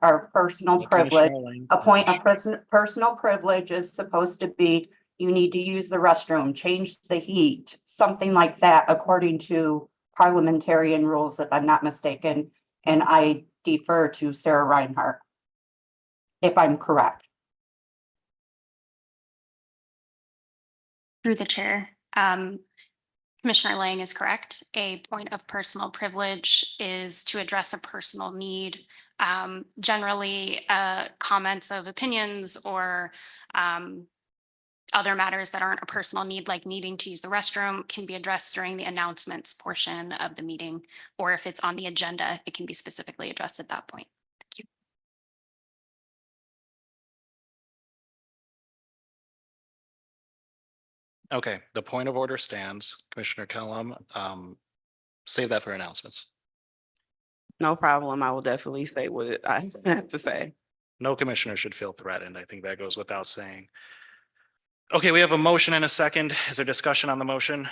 or personal privilege. Commissioner Lang, A point of personal privilege is supposed to be, you need to use the restroom, change the heat, something like that, according to parliamentarian rules, if I'm not mistaken. And I defer to Sarah Reinhardt, if I'm correct. Through the chair. Commissioner Lang is correct. A point of personal privilege is to address a personal need. Generally, comments of opinions or other matters that aren't a personal need, like needing to use the restroom, can be addressed during the announcements portion of the meeting. Or if it's on the agenda, it can be specifically addressed at that point. Thank you. Okay, the point of order stands. Commissioner Kellum, save that for announcements. No problem. I will definitely say what I have to say. No commissioner should feel threatened. I think that goes without saying. Okay, we have a motion and a second. Is there discussion on the motion?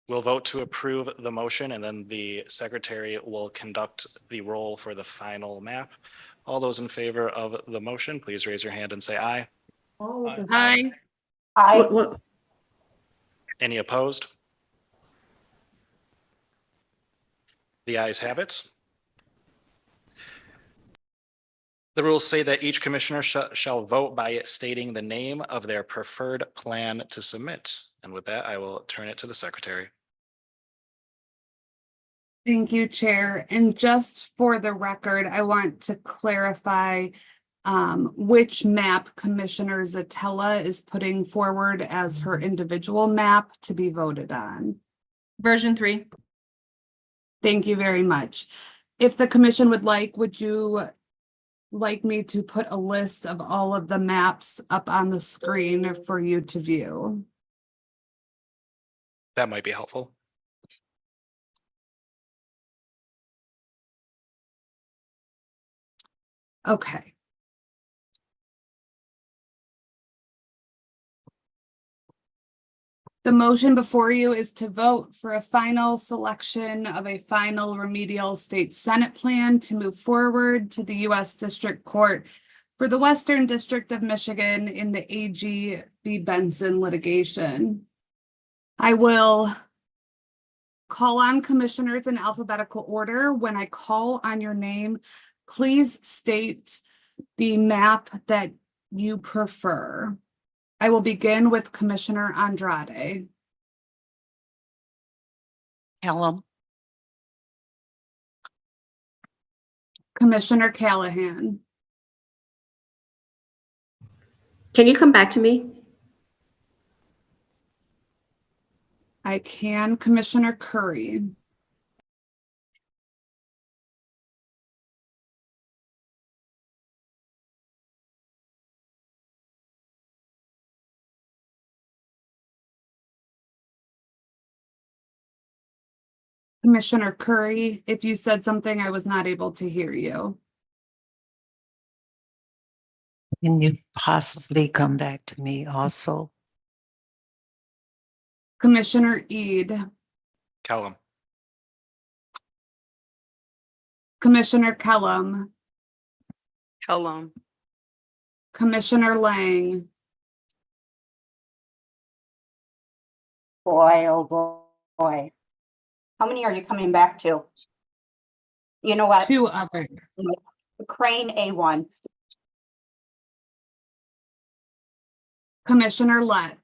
We'll vote to approve the motion and then the secretary will conduct the roll for the final map. All those in favor of the motion, please raise your hand and say aye. Aye. Any opposed? The ayes have it. The rules say that each commissioner shall vote by stating the name of their preferred plan to submit. And with that, I will turn it to the secretary. Thank you, Chair. And just for the record, I want to clarify which map Commissioner Zatella is putting forward as her individual map to be voted on. Version 3. Thank you very much. If the commission would you like me to put a list of all of the maps up on the screen for you to view? That might be helpful. Okay. The motion before you is to vote for a final selection of a final remedial state Senate plan to move forward to the U.S. District Court for the Western District of Michigan in the AG v. Benson litigation. I will call on commissioners in alphabetical order. When I call on your name, please state the map that you prefer. I will begin with Commissioner Andrade. Kellum, Commissioner Callahan. Can you come back to me? I can. Commissioner Curry. Commissioner Curry, if you said something, I was not able to hear you. can you possibly come back to me also? Commissioner Ede. Kellum. Commissioner Kellum. Kellum. Commissioner Lang. Boy, oh boy. How many are you coming back to? You know what? 2 others. Crane A1. Commissioner Lett.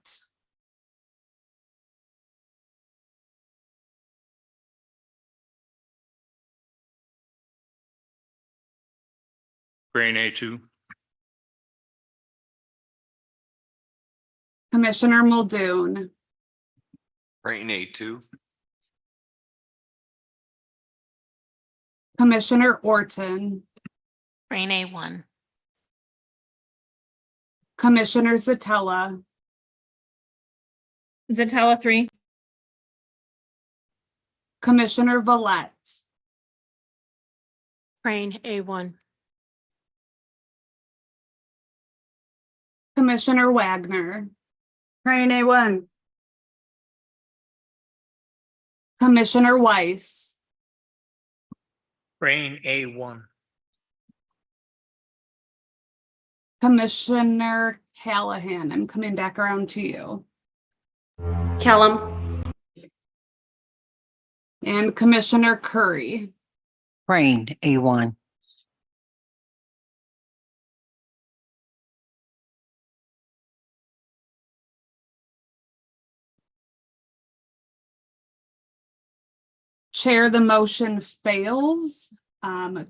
Crane A2. Commissioner Muldoon. Crane A2. Commissioner Orton. Brain A1. Commissioner Zatella. Zatella 3. Commissioner Vallette. Brain A1. Commissioner Wagner. Crane A1. Commissioner Weiss. Crane A1. Commissioner Callahan, I'm coming back around to you. Kellum. And Commissioner Curry. Brain A1. Chair, the motion fails.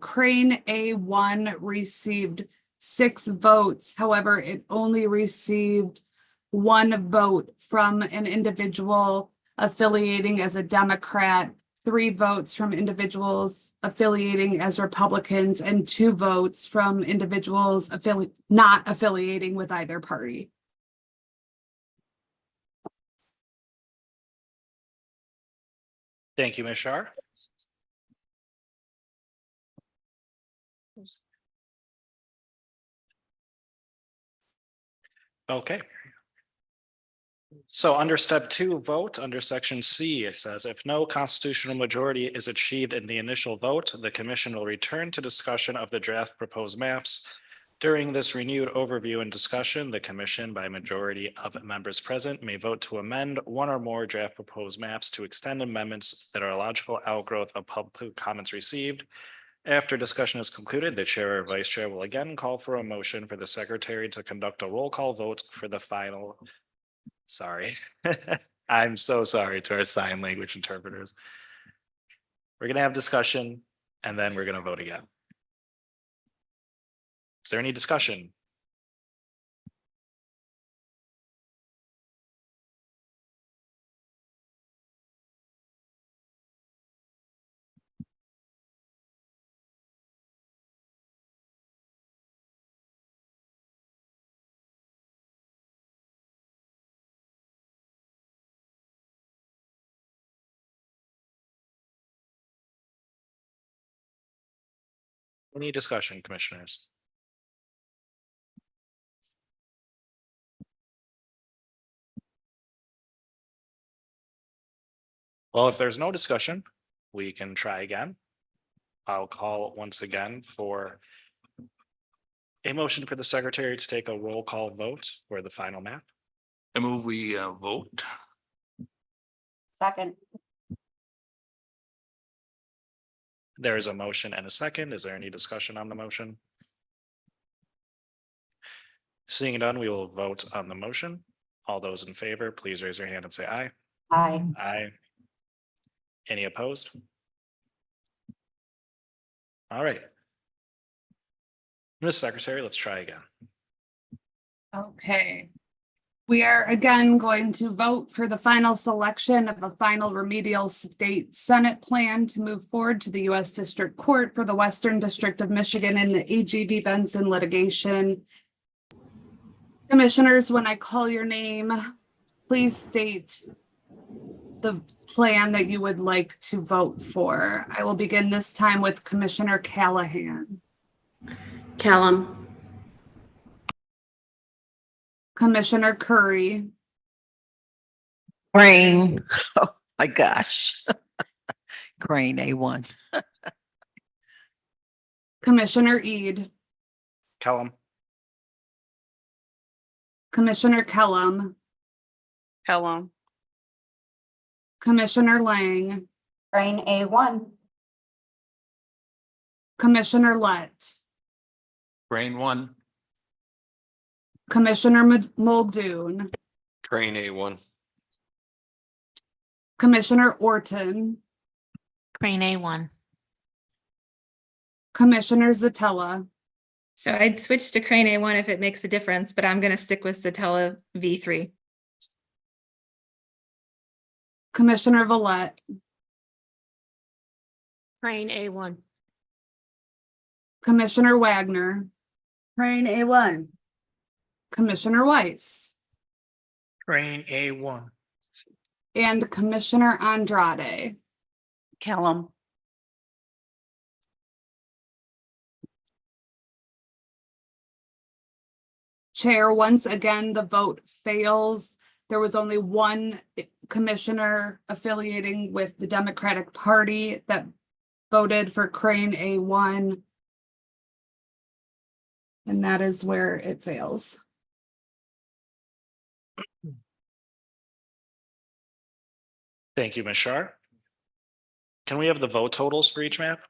Crane A1 received 6 votes. However, it only received 1 vote from an individual affiliating as a Democrat, 3 votes from individuals affiliating as Republicans, and 2 votes from individuals not affiliating with either party. Thank you, Ms. Shar. Okay. So under step 2, vote under section C, it says if no constitutional majority is achieved in the initial vote, the commission will return to discussion of the draft proposed maps. During this renewed overview and discussion, the commission by majority of members present may vote to amend one or more draft proposed maps to extend amendments that are a logical outgrowth of public comments received After discussion is concluded, the chair or vice chair will again call for a motion for the secretary to conduct a roll call vote for the final. Sorry. I'm so sorry to our sign language interpreters. We're gonna have discussion and then we're gonna vote again. Is there any discussion? Any discussion, commissioners? Well, if there's no discussion, we can try again. I'll call once again for a motion for the secretary to take a roll call vote for the final map. I move we vote. Second. There is a motion and a second. Is there any discussion on the motion? Seeing none, we will vote on the motion. All those in favor, please raise your hand and say aye. Aye. Aye. Any opposed? All right. Ms. Secretary, let's try again. Okay. We are again going to vote for the final selection of a final remedial state Senate plan to move forward to the U.S. District Court for the Western District of Michigan in the AGV Benson litigation. Commissioners, when I call your name, please state the plan that you would like to vote for. I will begin this time with Commissioner Callahan. Callum, Commissioner Curry. Crane. Oh my gosh. Crane A1. Commissioner Ede. Kellum. Commissioner Kellum. Kellum, Commissioner Lang. Crane A1. Commissioner Lett. Crane 1. Commissioner Muldoon. Crane A1. Commissioner Orton. Crane A1. Commissioner Zatella. So I'd switch to Crane A1 if it makes a difference, but I'm gonna stick with Satella V3. Commissioner Vallette. Crane A1. Commissioner Wagner. Crane A1. Commissioner Weiss. Crane A1. And Commissioner Andrade. Callum, Chair, once again, the vote fails. There was only one commissioner affiliating with the Democratic Party that voted for Crane A1. And that is where it fails. Thank you, Ms. Shar. Can we have the vote totals for each map?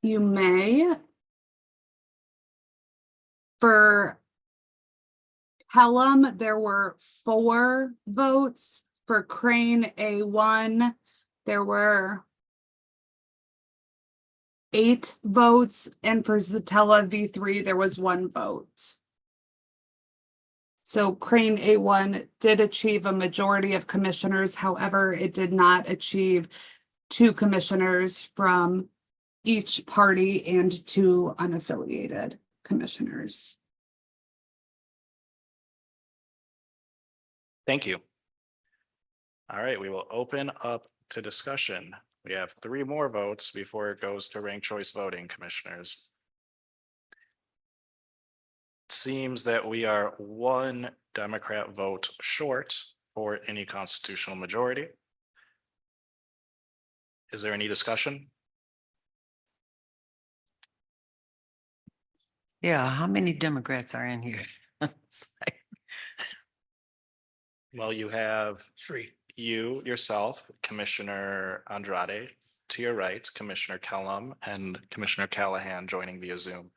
You may. For Pelham, there were 4 votes. For Crane A1, there were 8 votes, and for Zatella V3, there was 1 vote. So Crane A1 did achieve a majority of commissioners. However, it did not achieve 2 commissioners from each party and 2 unaffiliated commissioners. Thank you. All right, we will open up to discussion. We have 3 more votes before it goes to ranked choice voting, commissioners. Seems that we are 1 Democrat vote short for any constitutional majority. Is there any discussion? Yeah, how many Democrats are in here? Well, you have 3. you, yourself, Commissioner Andrade, to your right, Commissioner Kellum, and Commissioner Callahan joining via Zoom.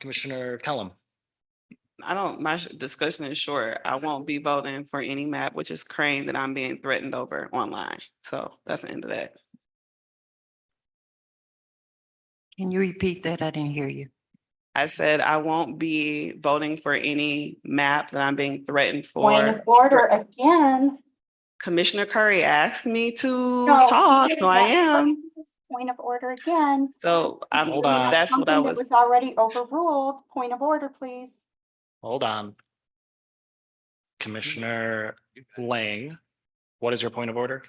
Commissioner Kellum. My discussion is short. I won't be voting for any map, which is Crane, that I'm being threatened over online. So that's the end of that. Can you repeat that? I didn't hear you. I said I won't be voting for any map that I'm being threatened Point of for. order again. Commissioner Curry asked me to No, talk, you so I didn't. am. Point of order again. So I'm, Hold on. that's what I Something that was, was already overruled. Point of order, please. Hold on. Commissioner Lang, what is your point of order?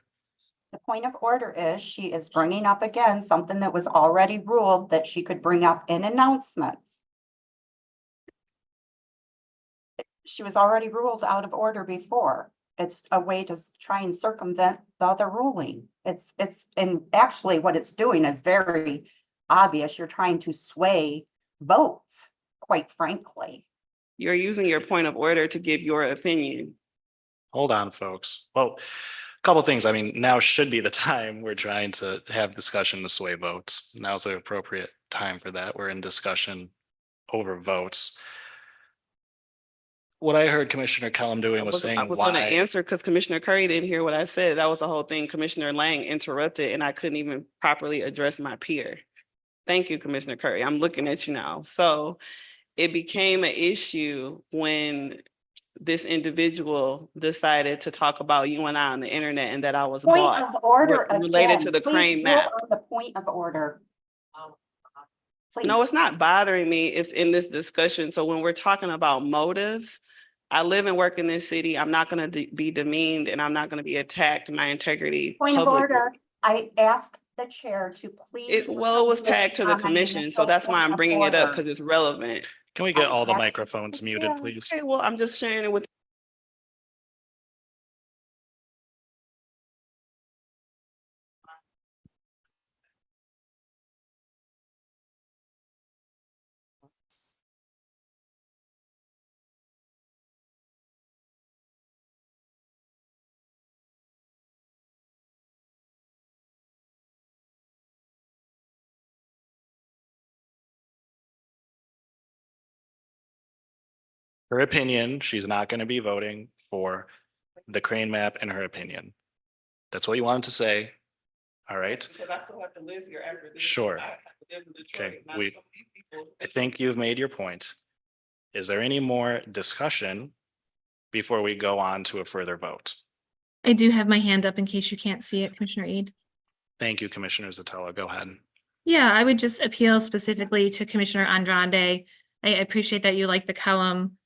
The point of order is she is bringing up again something that was already ruled that she could bring up in announcements. She was already ruled out of order before. It's a way to try and circumvent the other ruling. And actually what it's doing is very obvious. You're trying to sway votes, quite frankly. you're using your point of order to give your opinion. Hold on, folks. Well, a couple things. I mean, now should be the time we're trying to have discussion to sway votes. Now's the appropriate time for that. We're in discussion over votes. What I heard Commissioner Kellum doing was saying I was going to why. answer because Commissioner Curry didn't hear what I said. That was the whole thing. Commissioner Lang interrupted and I couldn't even properly address my peer. Thank you, Commissioner Curry. I'm looking at you now. So it became an issue when this individual decided to talk about you and I on the internet and that I was Point bought of order related again. to the Please Crane rule map. on the point of order. Please. No, it's not bothering me. It's in this discussion. So when we're talking about motives, I live and work in this city. I'm not going to be demeaned and I'm not going to be attacked. My integrity. Point of publicly. order. I asked the chair to please. Well, it was tagged to the on my commission, so initial that's why point I'm of bringing it up order. because it's relevant. Can we get all the asked- microphones muted, Yeah. please? Okay, well, I'm just sharing it with. Her opinion, she's not going to be voting for the Crane map in her opinion. That's what you wanted to say. All right. Because I still have to live here after this. Sure. I have to live in Detroit, Okay, not we- so many people. I think you've made your point. Is there any more discussion before we go on to a further vote? I do have my hand up in case you can't see it, Commissioner Eid. Thank you, Commissioner Zatello. Go ahead. Yeah, I would just appeal specifically to Commissioner Andrade. I appreciate that you like the column.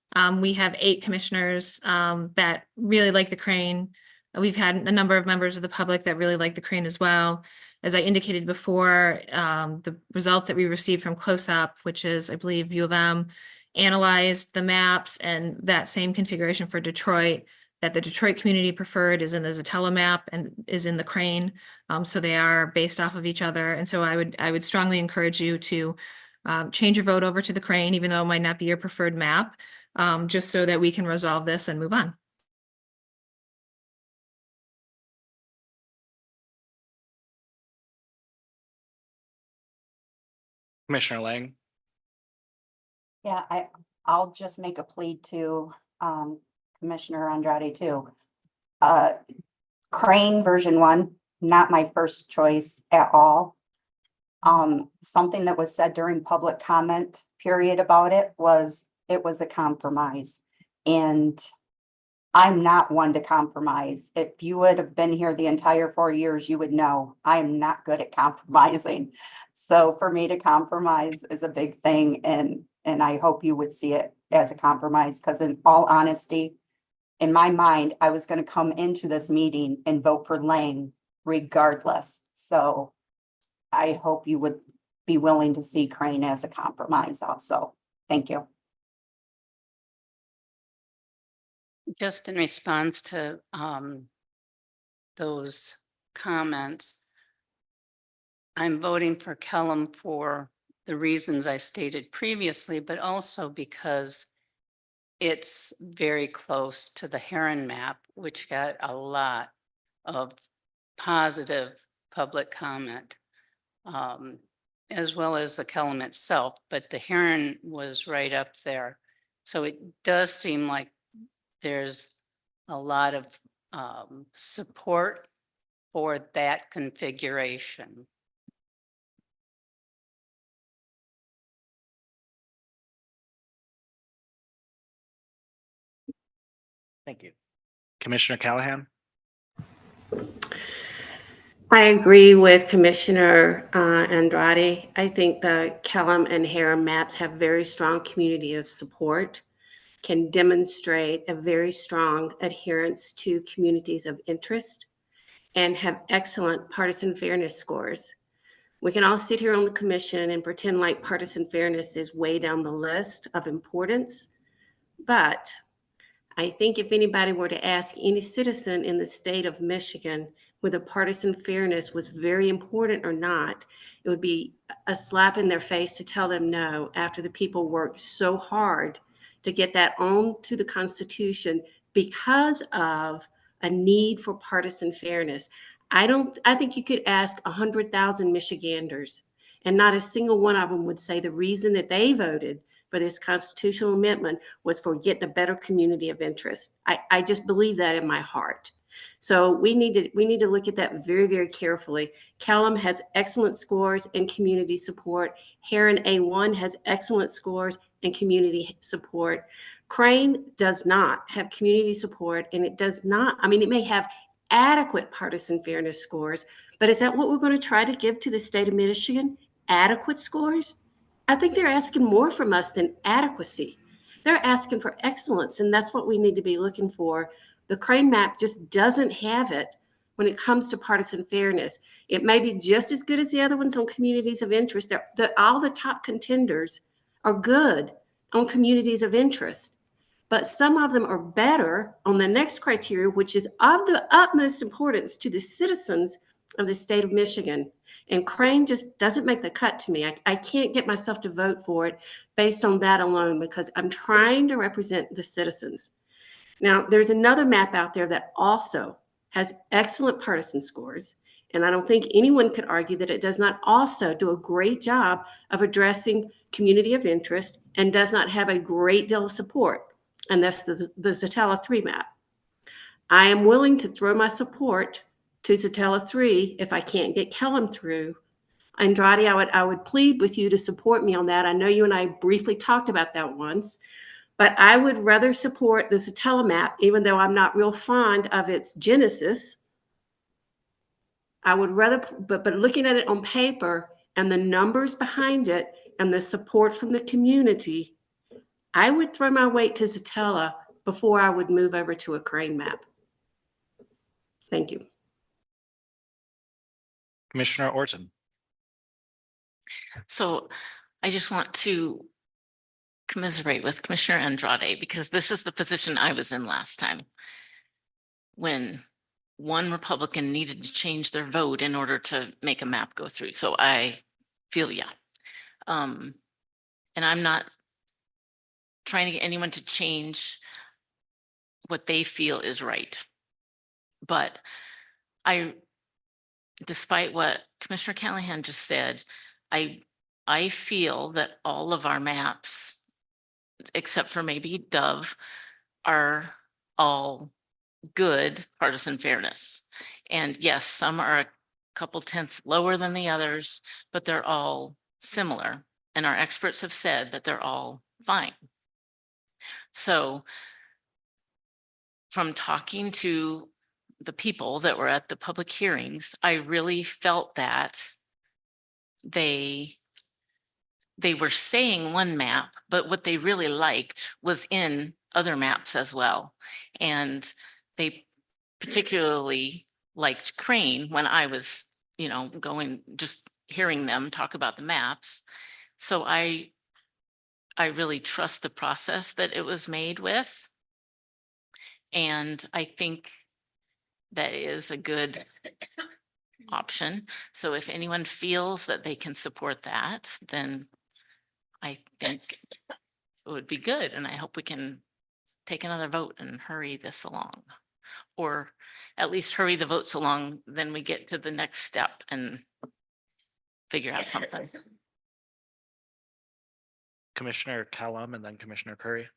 We have 8 commissioners that really like the Crane. We've had a number of members of the public that really like the Crane as well. As I indicated before, the results that we received from Close Up, which is, I believe, U of M, analyzed the maps and that same configuration for Detroit that the Detroit community preferred is in the Zatello map and is in the Crane. So they are based off of each other. And so I would strongly encourage you to change your vote over to the Crane, even though it might not be your preferred map, just so that we can resolve this and move on. Commissioner Lang. Yeah, I'll just make a plea to Commissioner Andrade too. Crane version 1, not my first choice at all. Something that was said during public comment period about it was a compromise. And I'm not one to compromise. If you would have been here the entire 4 years, you would know I am not good at compromising. So for me to compromise is a big thing, and I hope you would see it as a compromise, because in all honesty, in my mind, I was going to come into this meeting and vote for Lang regardless. So I hope you would be willing to see Crane as a compromise also. Thank you. Just in response to those comments, I'm voting for Kellum for the reasons I stated previously, but also because it's very close to the Heron map, which got a lot of positive public comment, as well as the Kellam itself, but the Heron was right up there. So it does seem like there's a lot of support for that configuration. Thank you. Commissioner Callahan? I agree with Commissioner Andrade. I think the Kellam and Heron maps have very strong community of support, can demonstrate a very strong adherence to communities of interest, and have excellent partisan fairness scores. We can all sit here on the commission and pretend like partisan fairness is way down the list of importance, but I think if anybody were to ask any citizen in the state of Michigan whether partisan fairness was very important or not, it would be a slap in their face to tell them no after the people worked so hard to get that on to the Constitution because of a need for partisan fairness. I think you could ask 100,000 Michiganders, and not a single one of them would say the reason that they voted for this constitutional amendment was for getting a better community of interest. I just believe that in my heart. So we need to look at that very, very carefully. Kellam has excellent scores and community support. Heron A1 has excellent scores and community support. Crane does not have community support, and it does not, I mean, it may have adequate partisan fairness scores, but is that what we're going to try to give to the state of Michigan? Adequate scores? I think they're asking more from us than adequacy. They're asking for excellence, and that's what we need to be looking for. The Crane map just doesn't have it when it comes to partisan fairness. It may be just as good as the other ones on communities of interest. All the top contenders are good on communities of interest, but some of them are better on the next criteria, which is of the utmost importance to the citizens of the state of Michigan. And Crane just doesn't make the cut to me. I can't get myself to vote for it based on that alone because I'm trying to represent the citizens. Now, there's another map out there that also has excellent partisan scores, and I don't think anyone could argue that it does not also do a great job of addressing community of interest and does not have a great deal of support, and that's the Zatella 3 map. I am willing to throw my support to Zatella 3 if I can't get Kellam through. Andrade, I would plead with you to support me on that. I know you and I briefly talked about that once. But I would rather support the Zatella map, even though I'm not real fond of its genesis. I would rather, but looking at it on paper and the numbers behind it and the support from the community, I would throw my weight to Zatella before I would move over to a Crane map. Thank you. Commissioner Orton? So I just want to commiserate with Commissioner Andrade because this is the position I was in last time when one Republican needed to change their vote in order to make a map go through. So I feel yeah. And I'm not trying to get anyone to change what they feel is right. But despite what Commissioner Callahan just said, I feel that all of our maps, except for maybe Dove, are all good partisan fairness. And yes, some are a couple tenths lower than the others, but they're all similar. And our experts have said that they're all fine. So from talking to the people that were at the public hearings, I really felt that they were saying one map, but what they really liked was in other maps as well. And they particularly liked Crane when I was, just hearing them talk about the maps. So I really trust the process that it was made with. And I think that is a good option. So if anyone feels that they can support that, then I think it would be good. And I hope we can take another vote and hurry this along. Or at least hurry the votes along, then we get to the next step and figure out something. Commissioner Callum and then Commissioner Curry.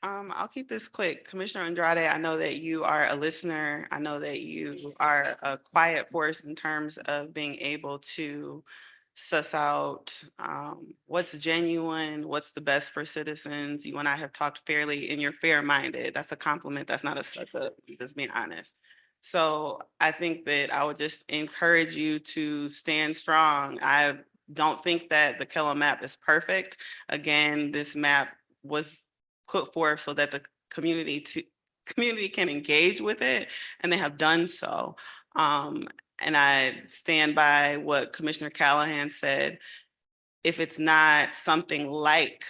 I'll keep this quick. Commissioner Andrade, I know that you are a listener. I know that you are a quiet force in terms of being able to suss out what's genuine, what's the best for citizens. You and I have talked fairly, and you're fair-minded. That's a compliment. That's not a suck-up, just being honest. So I think that I would just encourage you to stand strong. I don't think that the Kellum map is perfect. Again, this map was put forth so that the community can engage with it, and they have done so. And I stand by what Commissioner Callahan said. If it's not something like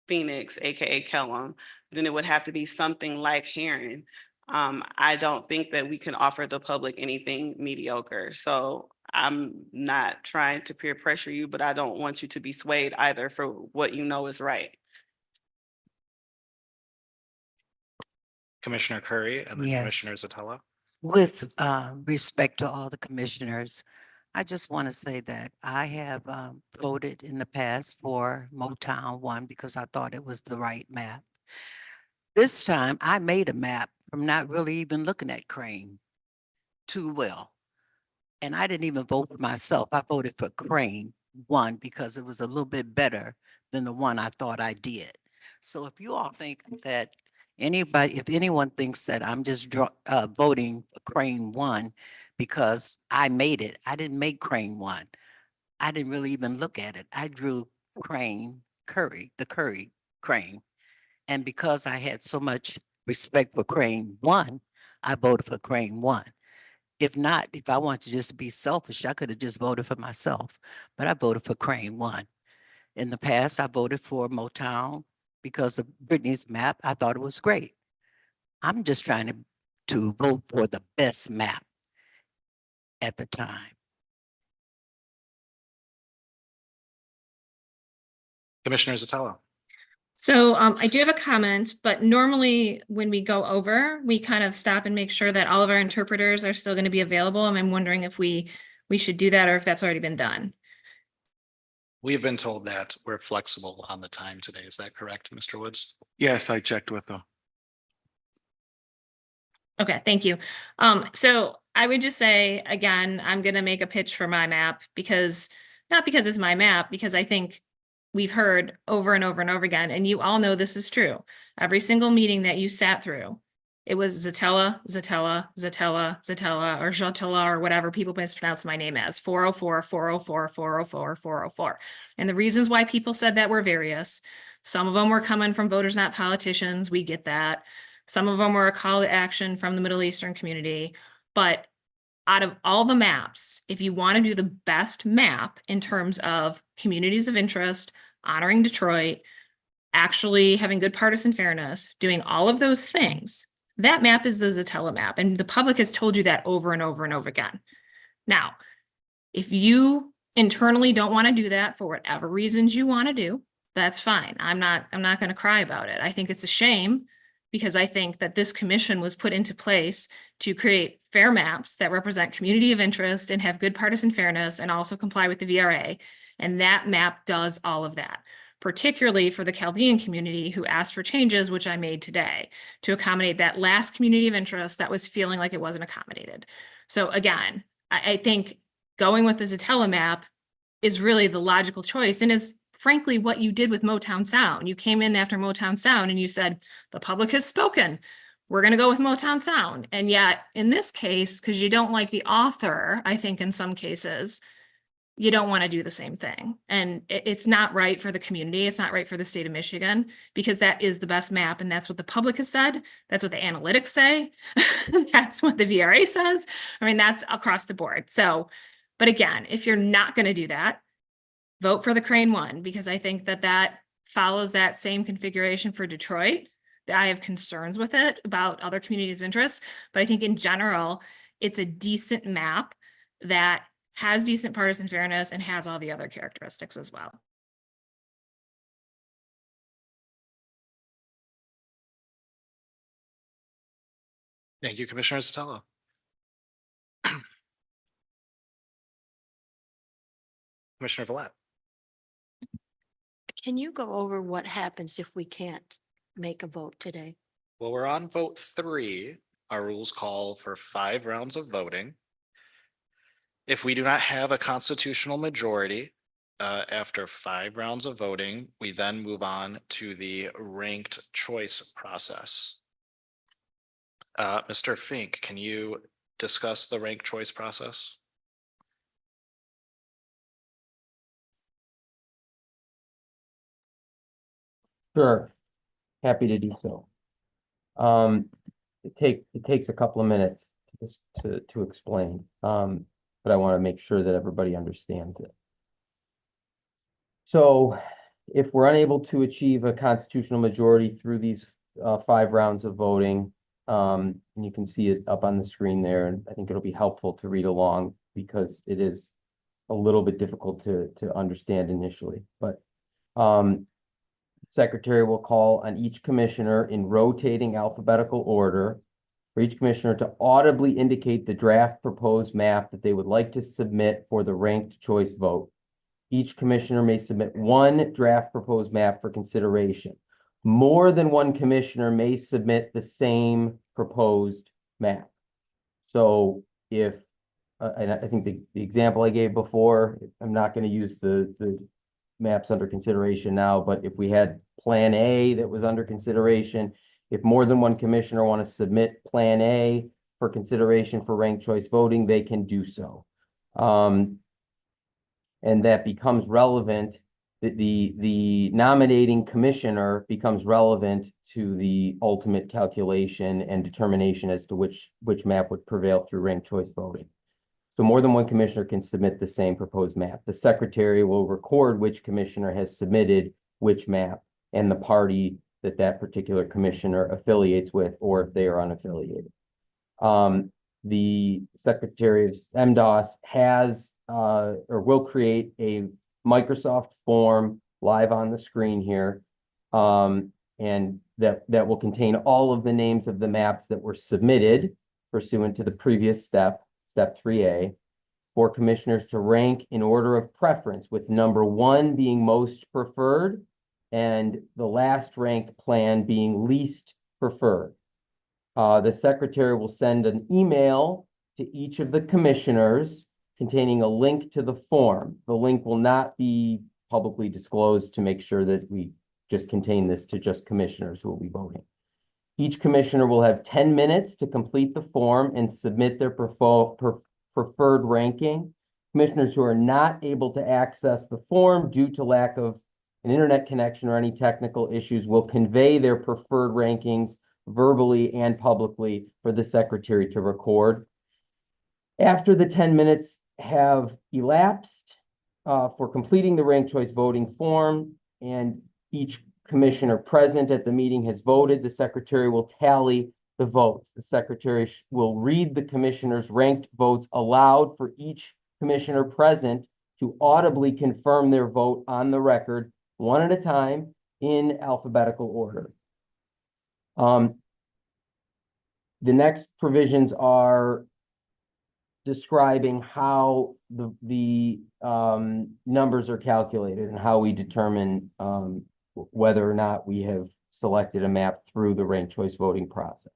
Phoenix, AKA Kellum, then it would have to be something like Heron. I don't think that we can offer the public anything mediocre. So I'm not trying to peer pressure you, but I don't want you to be swayed either for what you know is right. Commissioner Curry and then Yes. Commissioner Zatella. With respect to all the commissioners, I just want to say that I have voted in the past for Motown 1 because I thought it was the right map. This time I made a map from not really even looking at Crane too well. And I didn't even vote for myself. I voted for Crane 1 because it was a little bit better than the one I thought I did. So if you all think that if anyone thinks that I'm just voting for Crane 1 because I made it, I didn't make Crane 1. I didn't really even look at it. I drew the Curry Crane. And because I had so much respect for Crane 1, I voted for Crane 1. If not, if I wanted to just be selfish, I could have just voted for myself, but I voted for Crane 1. In the past, I voted for Motown because of Brittany's map. I thought it was great. I'm just trying to vote for the best map at the time. Commissioner Zatella. So I do have a comment, but normally when we go over, we kind of stop and make sure that all of our interpreters are still going to be available. And I'm wondering if we should do that or if that's already been done. We've been told that we're flexible on the time today. Is that correct, Mr. Woods? Yes, I checked with them. Okay, thank you. So I would just say, again, I'm going to make a pitch for my map not because it's my map, because I think we've heard over and over and over again, and you all know this is true. Every single meeting that you sat through, it was Zatella, Zatella, Zatella, Zatella, or Jotella, or whatever people mispronounce my name as, 404, 404, 404, 404. And the reasons why people said that were various. Some of them were coming from voters, not politicians. We get that. Some of them were a call to action from the Middle Eastern community. But out of all the maps, if you want to do the best map in terms of communities of interest, honoring Detroit, actually having good partisan fairness, doing all of those things, that map is the Zatella map. And the public has told you that over and over and over again. Now, if you internally don't want to do that for whatever reasons you want to do, that's fine. I'm not going to cry about it. I think it's a shame because I think that this commission was put into place to create fair maps that represent community of interest and have good partisan fairness and also comply with the VRA. And that map does all of that, particularly for the Chaldean community who asked for changes, which I made today, to accommodate that last community of interest that was feeling like it wasn't accommodated. So again, I think going with the Zatella map is really the logical choice and is frankly what you did with Motown Sound. You came in after Motown Sound and you said, the public has spoken. We're going to go with Motown Sound. And yet in this case, because you don't like the author, I think in some cases, you don't want to do the same thing. And it's not right for the community. It's not right for the state of Michigan because that is the best map. And that's what the public has said. That's what the analytics say. That's what the VRA says. I mean, that's across the board. So, but again, if you're not going to do that, vote for the Crane 1, because I think that follows that same configuration for Detroit. I have concerns with it about other communities' of interest, but I think in general, it's a decent map that has decent partisan fairness and has all the other characteristics as well. Thank you, Commissioner Stella. Commissioner Villette. Can you go over what happens if we can't make a vote today? Well, we're on vote 3. Our rules call for 5 rounds of voting. If we do not have a constitutional majority, after 5 rounds of voting, we then move on to the ranked choice process. Mr. Fink, can you discuss the ranked choice process? Sure, happy to do so. It takes a couple of minutes to explain, but I want to make sure that everybody understands it. So if we're unable to achieve a constitutional majority through these 5 rounds of voting, and you can see it up on the screen there, and I think it'll be helpful to read along because it is a little bit difficult to understand initially, but Secretary will call on each commissioner in rotating alphabetical order for each commissioner to audibly indicate the draft proposed map that they would like to submit for the ranked choice vote. Each commissioner may submit 1 draft proposed map for consideration. More than 1 commissioner may submit the same proposed map. So if, and I think the example I gave before, I'm not going to use the maps under consideration now, but if we had Plan A that was under consideration, if more than 1 commissioner want to submit Plan A for consideration for ranked choice voting, they can do so. And that becomes relevant, the nominating commissioner becomes relevant to the ultimate calculation and determination as to which map would prevail through ranked choice voting. So more than 1 commissioner can submit the same proposed map. The secretary will record which commissioner has submitted which map and the party that particular commissioner affiliates with, or if they are unaffiliated. The Secretary of MDOS has or will create a Microsoft form live on the screen here, and that will contain all of the names of the maps that were submitted pursuant to the previous step 3A, for commissioners to rank in order of preference, with number 1 being most preferred and the last ranked plan being least preferred. The secretary will send an email to each of the commissioners containing a link to the form. The link will not be publicly disclosed to make sure that we just contain this to just commissioners who will be voting. Each commissioner will have 10 minutes to complete the form and submit their preferred ranking. Commissioners who are not able to access the form due to lack of an internet connection or any technical issues will convey their preferred rankings verbally and publicly for the secretary to record. After the 10 minutes have elapsed for completing the ranked choice voting form and each commissioner present at the meeting has voted, the secretary will tally the votes. The secretary will read the commissioner's ranked votes aloud for each commissioner present to audibly confirm their vote on the record, one at a time in alphabetical order. The next provisions are describing how the numbers are calculated and how we determine whether or not we have selected a map through the ranked choice voting process.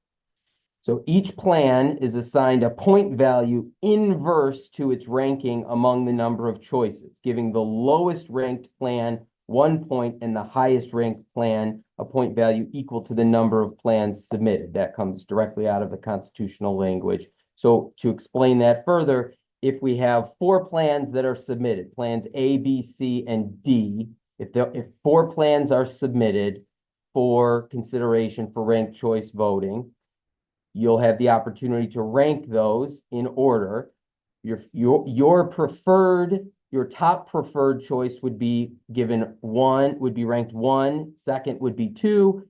So each plan is assigned a point value inverse to its ranking among the number of choices, giving the lowest ranked plan 1 point and the highest ranked plan a point value equal to the number of plans submitted. That comes directly out of the constitutional language. So to explain that further, if we have 4 plans that are submitted, plans A, B, C, and D, if 4 plans are submitted for consideration for ranked choice voting, you'll have the opportunity to rank those in order. Your top preferred choice would be given 1, would be ranked 1, second would be 2,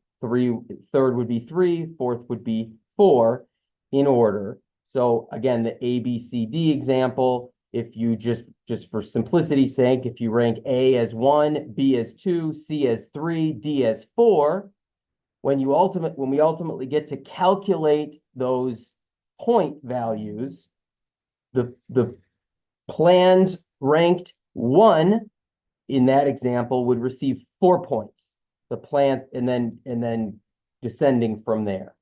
third would be 3, fourth would be 4 in order. So again, the A, B, C, D example, if you just for simplicity's sake, if you rank A as 1, B as 2, C as 3, D as 4, when we ultimately get to calculate those point values, the plans ranked 1 in that example would receive 4 points. The plan, and then descending from there.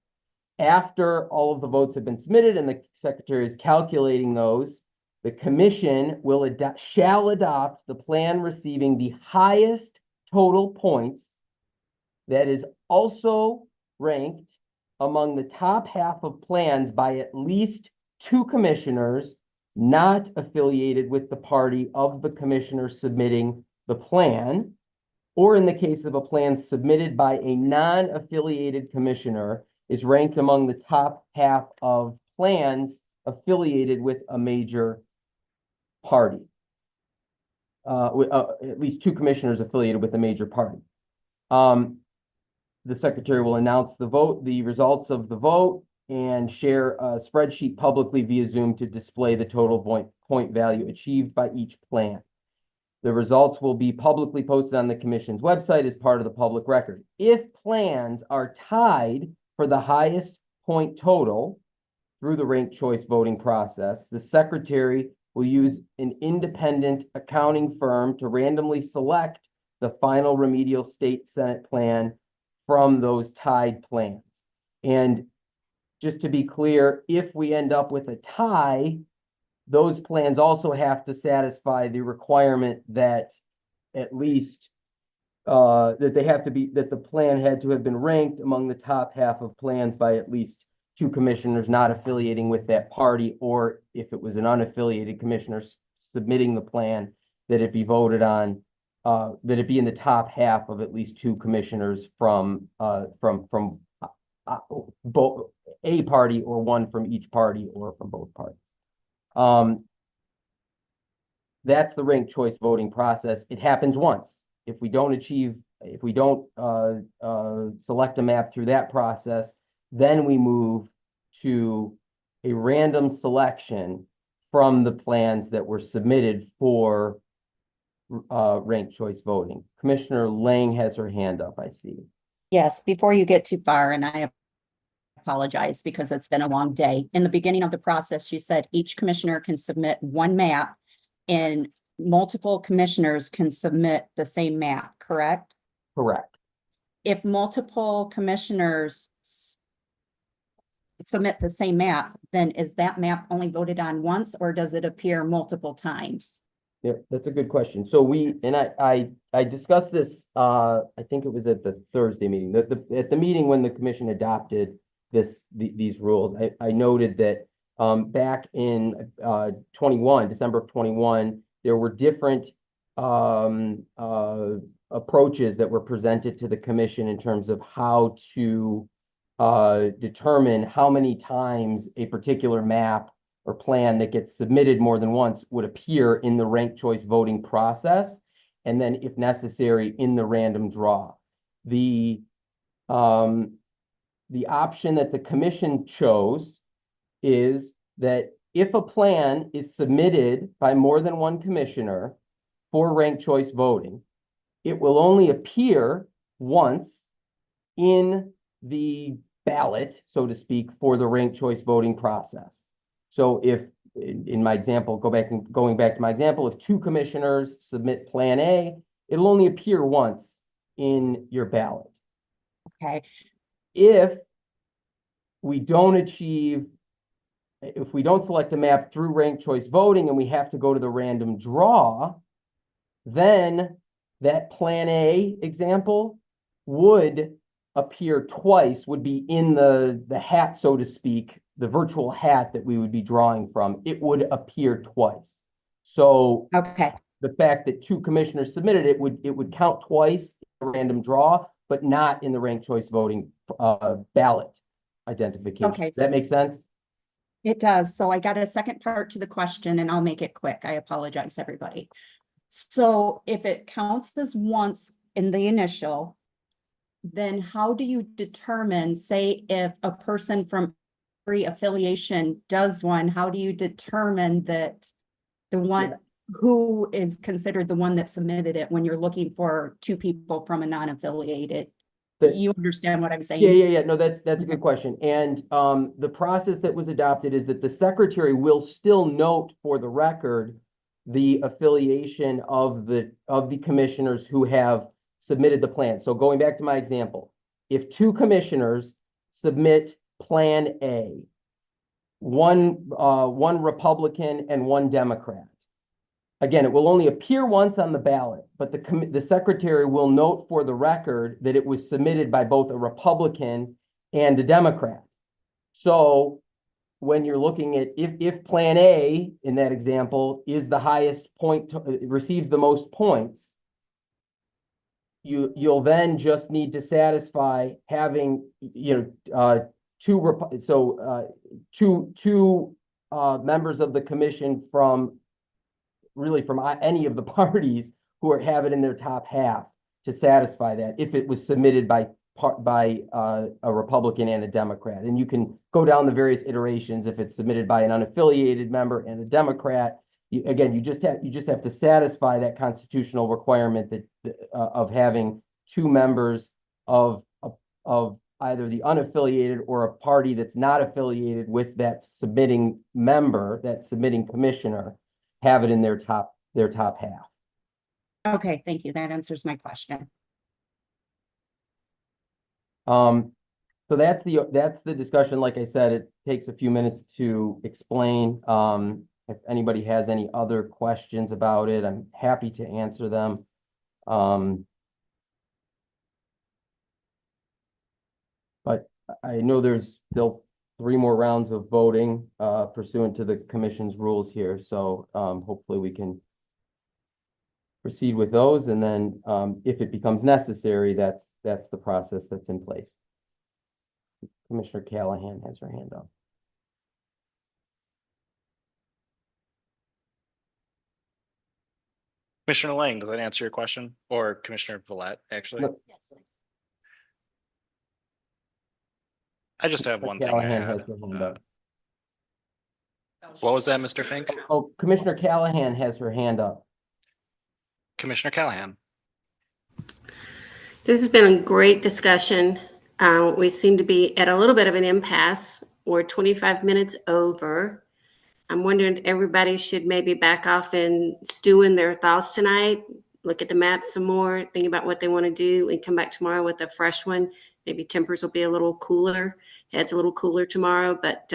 After all of the votes have been submitted and the secretary is calculating those, the commission shall adopt the plan receiving the highest total points that is also ranked among the top half of plans by at least 2 commissioners not affiliated with the party of the commissioner submitting the plan, or in the case of a plan submitted by a non-affiliated commissioner, is ranked among the top half of plans affiliated with a major party. At least 2 commissioners affiliated with a major party. The secretary will announce the results of the vote, and share a spreadsheet publicly via Zoom to display the total point value achieved by each plan. The results will be publicly posted on the commission's website as part of the public record. If plans are tied for the highest point total through the ranked choice voting process, the secretary will use an independent accounting firm to randomly select the final remedial state senate plan from those tied plans. And just to be clear, if we end up with a tie, those plans also have to satisfy the requirement that at least that the plan had to have been ranked among the top half of plans by at least 2 commissioners not affiliating with that party, or if it was an unaffiliated commissioner submitting the plan, that it be voted on, that it be in the top half of at least 2 commissioners from both a party, or 1 from each party, or from both parties. That's the ranked choice voting process. It happens once. If we don't select a map through that process, then we move to a random selection from the plans that were submitted for ranked choice voting. Commissioner Lang has her hand up, I see. Yes, before you get too far, and I apologize because it's been a long day. In the beginning of the process, you said each commissioner can submit 1 map and multiple commissioners can submit the same map, correct? Correct. If multiple commissioners submit the same map, then is that map only voted on once, or does it appear multiple times? Yeah, that's a good question. So I discussed this, I think it was at the Thursday meeting, at the meeting when the commission adopted these rules. I noted that back in December of 21, there were different approaches that were presented to the commission in terms of how to determine how many times a particular map or plan that gets submitted more than once would appear in the ranked choice voting process, and then if necessary in the random draw. The option that the commission chose is that if a plan is submitted by more than 1 commissioner for ranked choice voting, it will only appear once in the ballot, so to speak, for the ranked choice voting process. So if, in my example, going back to my example, if 2 commissioners submit Plan A, it'll only appear once in your ballot. Okay. If we don't select a map through ranked choice voting and we have to go to the random draw, then that Plan A example would appear twice, would be in the hat, so to speak, the virtual hat that we would be drawing from. It would appear twice. So okay, the fact that 2 commissioners submitted it would count twice in a random draw, but not in the ranked choice voting ballot identification. Okay. Does that make sense? It does. So I got a second part to the question, and I'll make it quick. I apologize, everybody. So if it counts as once in the initial, then how do you determine, say, if a person from every affiliation does one, how do you determine that the one who is considered the one that submitted it when you're looking for 2 people from a non-affiliated You understand what I'm saying? Yeah. No, that's a good question. And the process that was adopted is that the secretary will still note for the record the affiliation of the commissioners who have submitted the plan. So going back to my example, if two commissioners submit Plan A, one Republican and one Democrat. Again, it will only appear once on the ballot, but the secretary will note for the record that it was submitted by both a Republican and a Democrat. So when you're looking at if Plan A in that example is the highest point, receives the most points, you'll then just need to satisfy having two members of the commission from any of the parties who have it in their top half to satisfy that if it was submitted by a Republican and a Democrat. And you can go down the various iterations if it's submitted by an unaffiliated member and a Democrat. You just have to satisfy that constitutional requirement of having two members of either the unaffiliated or a party that's not affiliated with that submitting member, that submitting commissioner, have it in their top half. Okay, thank you. That answers my question. So that's the discussion. Like I said, it takes a few minutes to explain. If anybody has any other questions about it, I'm happy to answer them. But I know there's still 3 more rounds of voting pursuant to the commission's rules here. So hopefully we can proceed with those. And then if it becomes necessary, that's the process that's in place. Commissioner Callahan has her hand up. Commissioner Lang, does that answer your question? Or Commissioner Villette, actually? No. I just have one thing to Callahan add. has her hand up. What was that, Mr. Fink? Oh, Commissioner Callahan has her hand up. Commissioner Callahan. This has been a great discussion. We seem to be at a little bit of an impasse. We're 25 minutes over. I'm wondering if everybody should maybe back off and stew in their thoughts tonight, look at the map some more, think about what they want to do, and come back tomorrow with a fresh one. Maybe tempers will be a little cooler, heads a little cooler tomorrow, but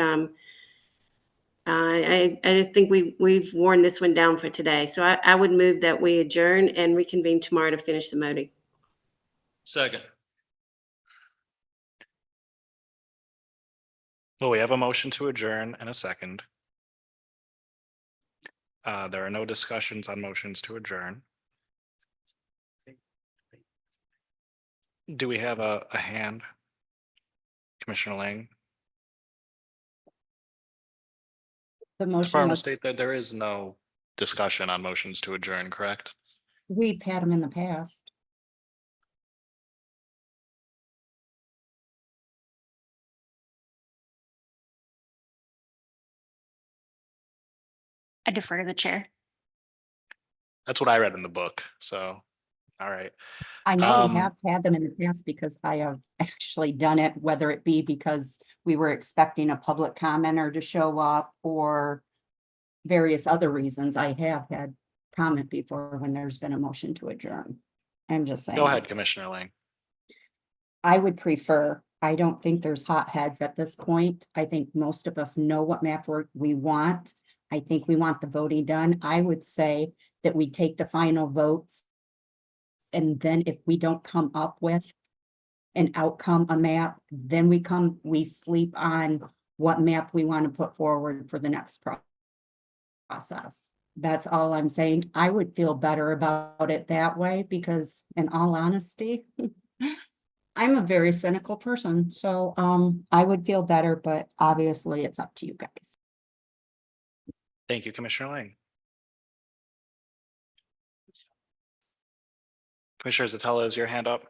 I just think we've worn this one down for today. So I would move that we adjourn and reconvene tomorrow to finish the voting. Second. Well, we have a motion to adjourn and a second. There are no discussions on motions to adjourn. Do we have a hand? Commissioner Lang? The I motion want to was, state that there is no discussion on motions to adjourn, correct? we've had them in the past. I defer to the chair. That's what I read in the book, so, all right. I know we have had them in the past because I have actually done it, whether it be because we were expecting a public commenter to show up or various other reasons. I have had comment before when there's been a motion to adjourn. I'm just saying. Go ahead, Commissioner Lang. I would prefer, I don't think there's hot heads at this point. I think most of us know what map we want. I think we want the voting done. I would say that we take the final votes. And then if we don't come up with an outcome, a map, then we sleep on what map we want to put forward for the next process. That's all I'm saying. I would feel better about it that way because in all honesty, I'm a very cynical person. So I would feel better, but obviously it's up to you guys. Thank you, Commissioner Lang. Commissioner Zatella, is your hand up?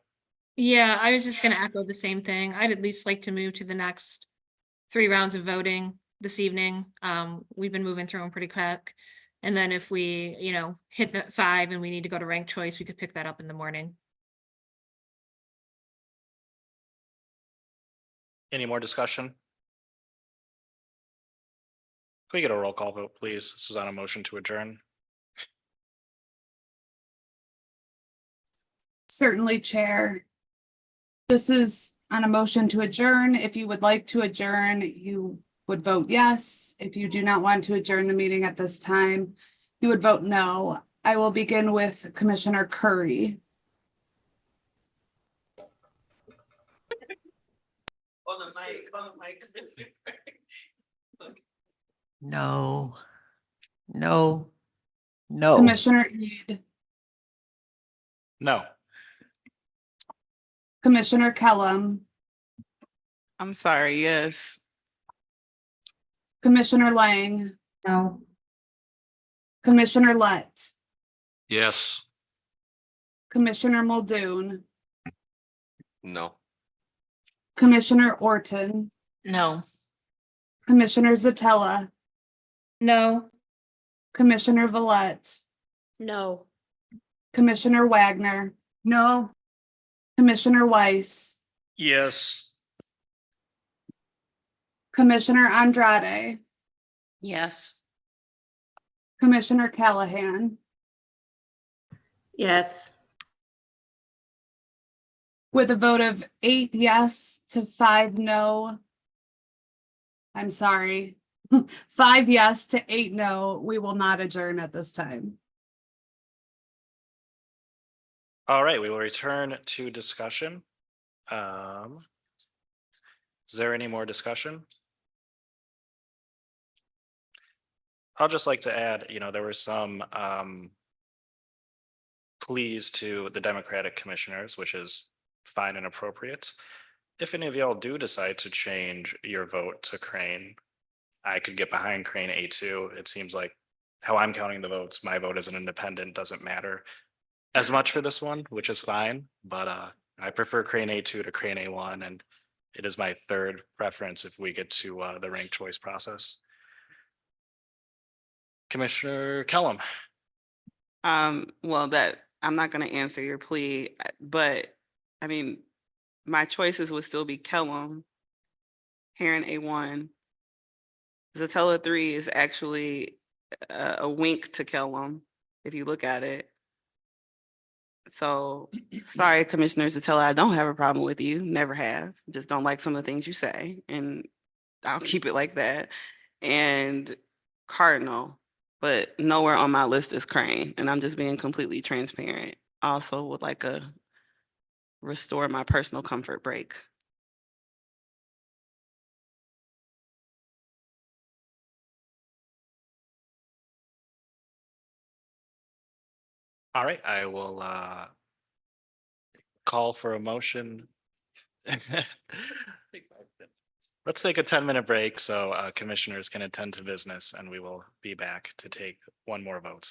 Yeah, I was just gonna echo the same thing. I'd at least like to move to the next 3 rounds of voting this evening. We've been moving through them pretty quick. And then if we, hit the 5 and we need to go to ranked choice, we could pick that up in the morning. Any more discussion? Can we get a roll call vote, please? This is on a motion to adjourn. Certainly, Chair. This is on a motion to adjourn. If you would like to adjourn, you would vote yes. If you do not want to adjourn the meeting at this time, you would vote no. I will begin with Commissioner Curry. On the mic. No, no, no. Commissioner Ede, No. Commissioner Kellum, I'm sorry, yes. Commissioner Lang, No. Commissioner Lett, Yes. Commissioner Muldoon, No. Commissioner Orton, No. Commissioner Zatella, No. Commissioner Villette, No. Commissioner Wagner, No. Commissioner Weiss, Yes. Commissioner Andrade, Yes. Commissioner Callahan. Yes. With a vote of 8 yes to 5 no. I'm sorry. 5 yes to 8 no, we will not adjourn at this time. All right, we will return to discussion. Is there any more discussion? I'll just like to add, there were some pleas to the Democratic commissioners, which is fine and appropriate. If any of y'all do decide to change your vote to Crane, I could get behind Crane A2. It seems like how I'm counting the votes, my vote as an independent doesn't matter as much for this one, which is fine, but I prefer Crane A2 to Crane A1, and it is my third preference if we get to the ranked choice process. Commissioner Kellum. Well, that I'm not going to answer your plea, but I mean, my choices would still be Kellum, Heron A1. Zatella 3 is actually a wink to Kellum if you look at it. So sorry, Commissioner Zatella, I don't have a problem with you. Never have. Just don't like some of the things you say, and I'll keep it like that. And Cardinal, but nowhere on my list is Crane, and I'm just being completely transparent. Also would like a restore my personal comfort break. All right, I will call for a motion. Let's take a 10-minute break so commissioners can attend to business, and we will be back to take one more vote.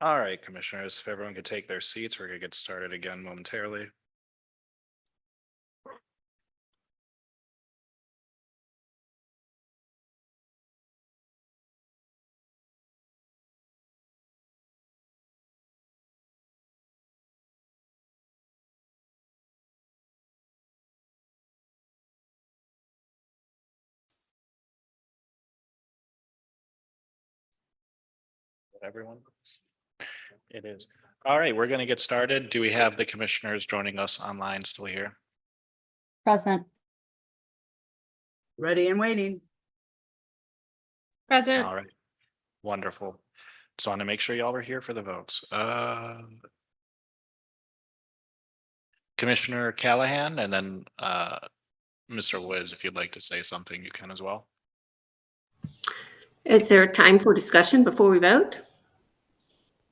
All right, commissioners, if everyone could take their seats, we're gonna get started again momentarily. Everyone? It is. All right, we're gonna get started. Do we have the commissioners joining us online still here? Present. Ready and waiting. Present. All right, wonderful. Just want to make sure y'all were here for the votes. Commissioner Callahan and then Mr. Wiz, if you'd like to say something, you can as well. Is there time for discussion before we vote?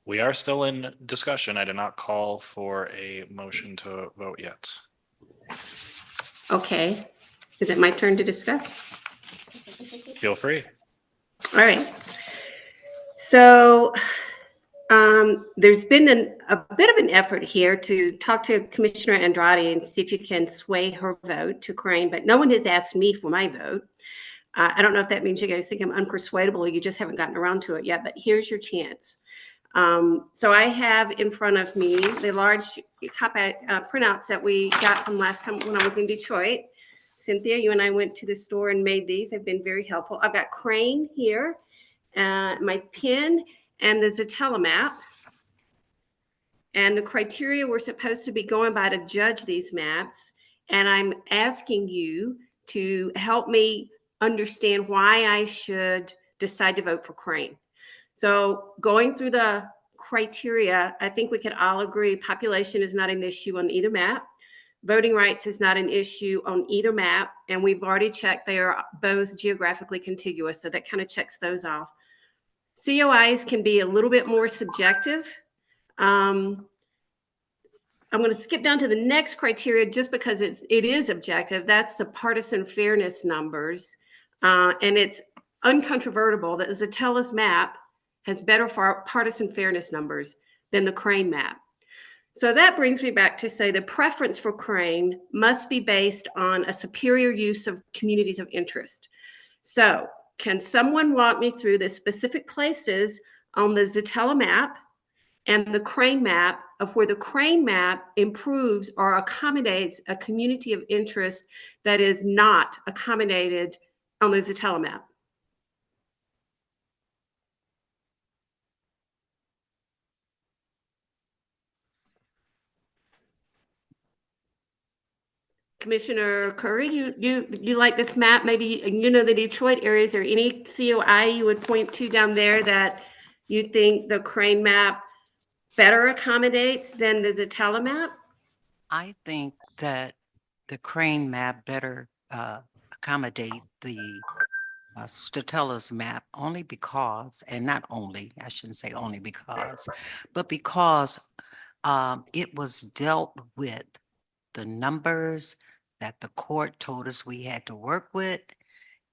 We are still in discussion. I did not call for a motion to vote yet. Okay. Is it my turn to discuss? Feel free. All right. So there's been a bit of an effort here to talk to Commissioner Andrade and see if you can sway her vote to Crane, but no one has asked me for my vote. I don't know if that means you guys think I'm unpersuadable or you just haven't gotten around to it yet, but here's your chance. So I have in front of me the large copy printouts that we got from last time when I was in Detroit. Cynthia, you and I went to the store and made these. They've been very helpful. I've got Crane here, my pen, and the Zetella map. And the criteria we're supposed to be going by to judge these maps. And I'm asking you to help me understand why I should decide to vote for Crane. So going through the criteria, I think we could all agree population is not an issue on either map. Voting rights is not an issue on either map. And we've already checked they are both geographically contiguous. So that kind of checks those off. COIs can be a little bit more subjective. I'm going to skip down to the next criteria just because it is objective. That's the partisan fairness numbers. And it's uncontrovertible that the Zetella's map has better partisan fairness numbers than the Crane map. So that brings me back to say the preference for Crane must be based on a superior use of communities of interest. So can someone walk me through the specific places on the Zetella map and the Crane map of where the Crane map improves or accommodates a community of interest that is not accommodated on the Zetella map? Commissioner Curry, you like this map? Maybe you know the Detroit area. Is there any COI you would point to down there that you think the Crane map better accommodates than the Zetella map? I think that the Crane map better accommodate the Statella's map only because, and not only, I shouldn't say only because, but because it was dealt with the numbers that the court told us we had to work with.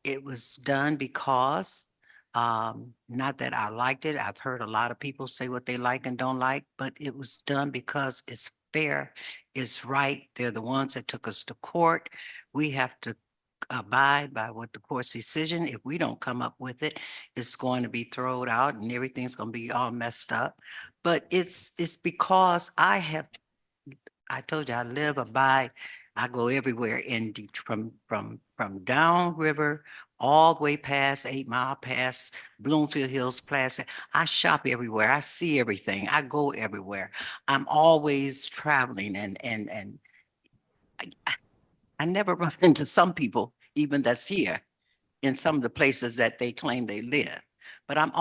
It was done because, not that I liked it. I've heard a lot of people say what they like and don't like, but it was done because it's fair, it's right. They're the ones that took us to court. We have to abide by what the court's decision. If we don't come up with it, it's going to be thrown out and everything's going to be all messed up. But it's because I told you I live, abide, I go everywhere in from downriver all the way past 8 Mile, past Bloomfield Hills Plaza. I shop everywhere. I see everything. I go everywhere. I'm always traveling and I never run into some people, even that's here, in some of the places that they claim they live. But I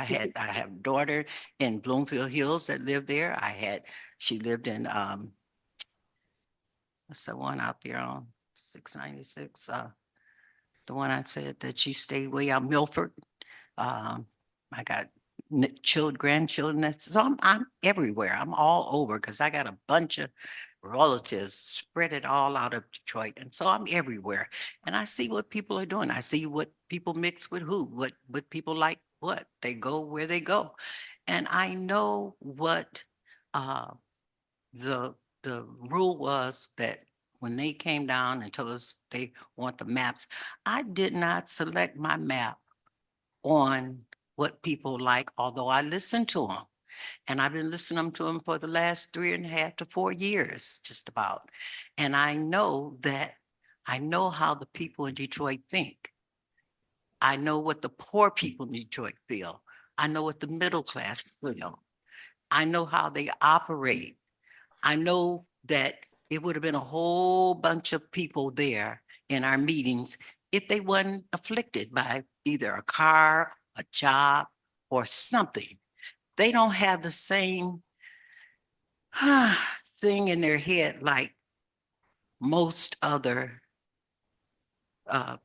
have a daughter in Bloomfield Hills that lived there. She lived in, what's the one out there on 696? The one I said that she stayed way out Milford. I got grandchildren. So I'm everywhere. I'm all over because I got a bunch of relatives spread it all out of Detroit. And so I'm everywhere. And I see what people are doing. I see what people mix with who, what people like, what they go where they go. And I know what the rule was that when they came down and told us they want the maps, I did not select my map on what people like, although I listened to them. And I've been listening to them for the last 3.5 to 4 years, just about. And I know how the people in Detroit think. I know what the poor people in Detroit feel. I know what the middle class feel. I know how they operate. I know that it would have been a whole bunch of people there in our meetings if they weren't afflicted by either a car, a job, or something. They don't have the same thing in their head like most other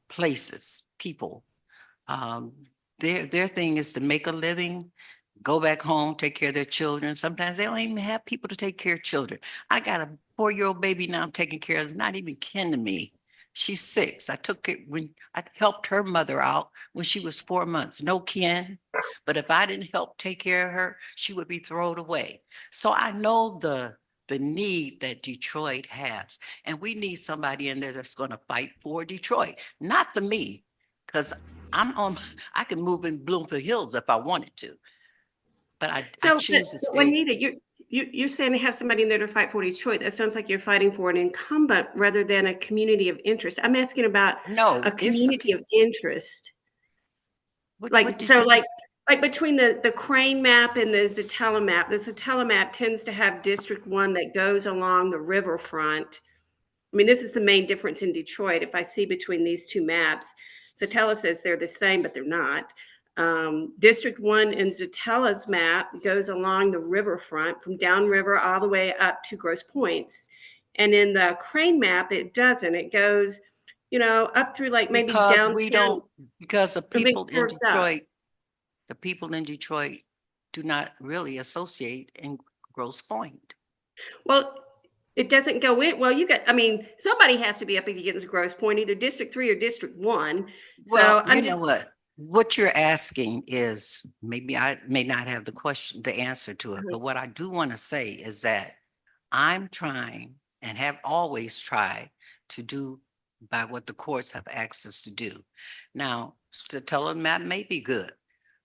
places, people. Their thing is to make a living, go back home, take care of their children. Sometimes they don't even have people to take care of children. I got a 4-year-old baby now I'm taking care of, not even kin to me. She's 6. I took it when I helped her mother out when she was 4 months, no kin. But if I didn't help take care of her, she would be thrown away. So I know the need that Detroit has. And we need somebody in there that's going to fight for Detroit, not for me, because I can move in Bloomfield Hills if I wanted to. But I choose to stay. Juanita, you're saying to have somebody in there to fight for Detroit. That sounds like you're fighting for an incumbent rather than a community of interest. I'm asking about a community of interest. Like between the Crane map and the Zatella map. The Zatella map tends to have District 1 that goes along the riverfront. I mean, this is the main difference in Detroit. If I see between these two maps, Zatella says they're the same, but they're not. District 1 in Zatella's map goes along the riverfront from downriver all the way up to Grosse Points. And in the Crane map, it doesn't. It goes, up through like maybe downtown. Because the people in Detroit, the people in Detroit do not really associate in Grosse Point. Well, it doesn't go in. Well, somebody has to be up against Grosse Point, either District 3 or District 1. Well, you know what you're asking is, maybe I may not have the answer to it, but what I do want to say is that I'm trying and have always tried to do by what the courts have asked us to do. Now, the Zatella map may be good,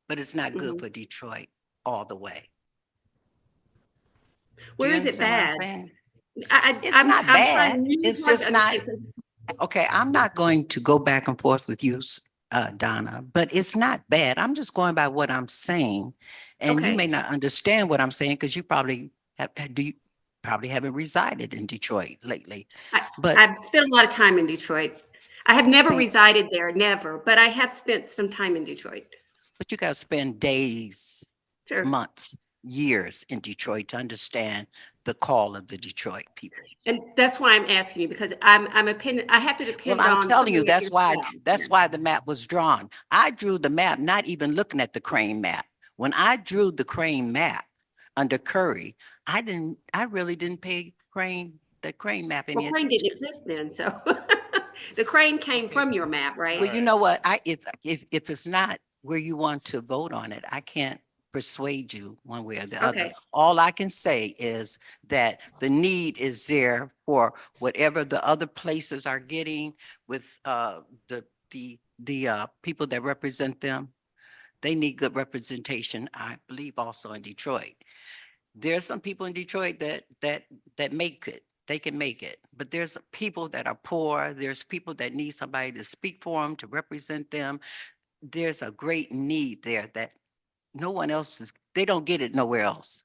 but it's not good for Detroit all the way. Where is it bad? It's not bad. It's just not. Okay, I'm not going to go back and forth with you, Donna, but it's not bad. I'm just going by what I'm saying. And you may not understand what I'm saying because you probably haven't resided in Detroit lately. But I've spent a lot of time in Detroit. I have never resided there, never, but I have spent some time in Detroit. But you got to spend days, months, years in Detroit to understand the call of the Detroit people. And that's why I'm asking you, because I have to depend on. Well, I'm telling you, that's why the map was drawn. I drew the map, not even looking at the Crane map. When I drew the Crane map under Curry, I really didn't pay the Crane map any attention. Crane didn't exist then, so the Crane came from your map, right? Well, you know what? If it's not where you want to vote on it, I can't persuade you one way or the other. All I can say is that the need is there for whatever the other places are getting with the people that represent them. They need good representation, I believe, also in Detroit. There's some people in Detroit that make it. They can make it, but there's people that are poor. There's people that need somebody to speak for them, to represent them. There's a great need there that no one else they don't get it nowhere else.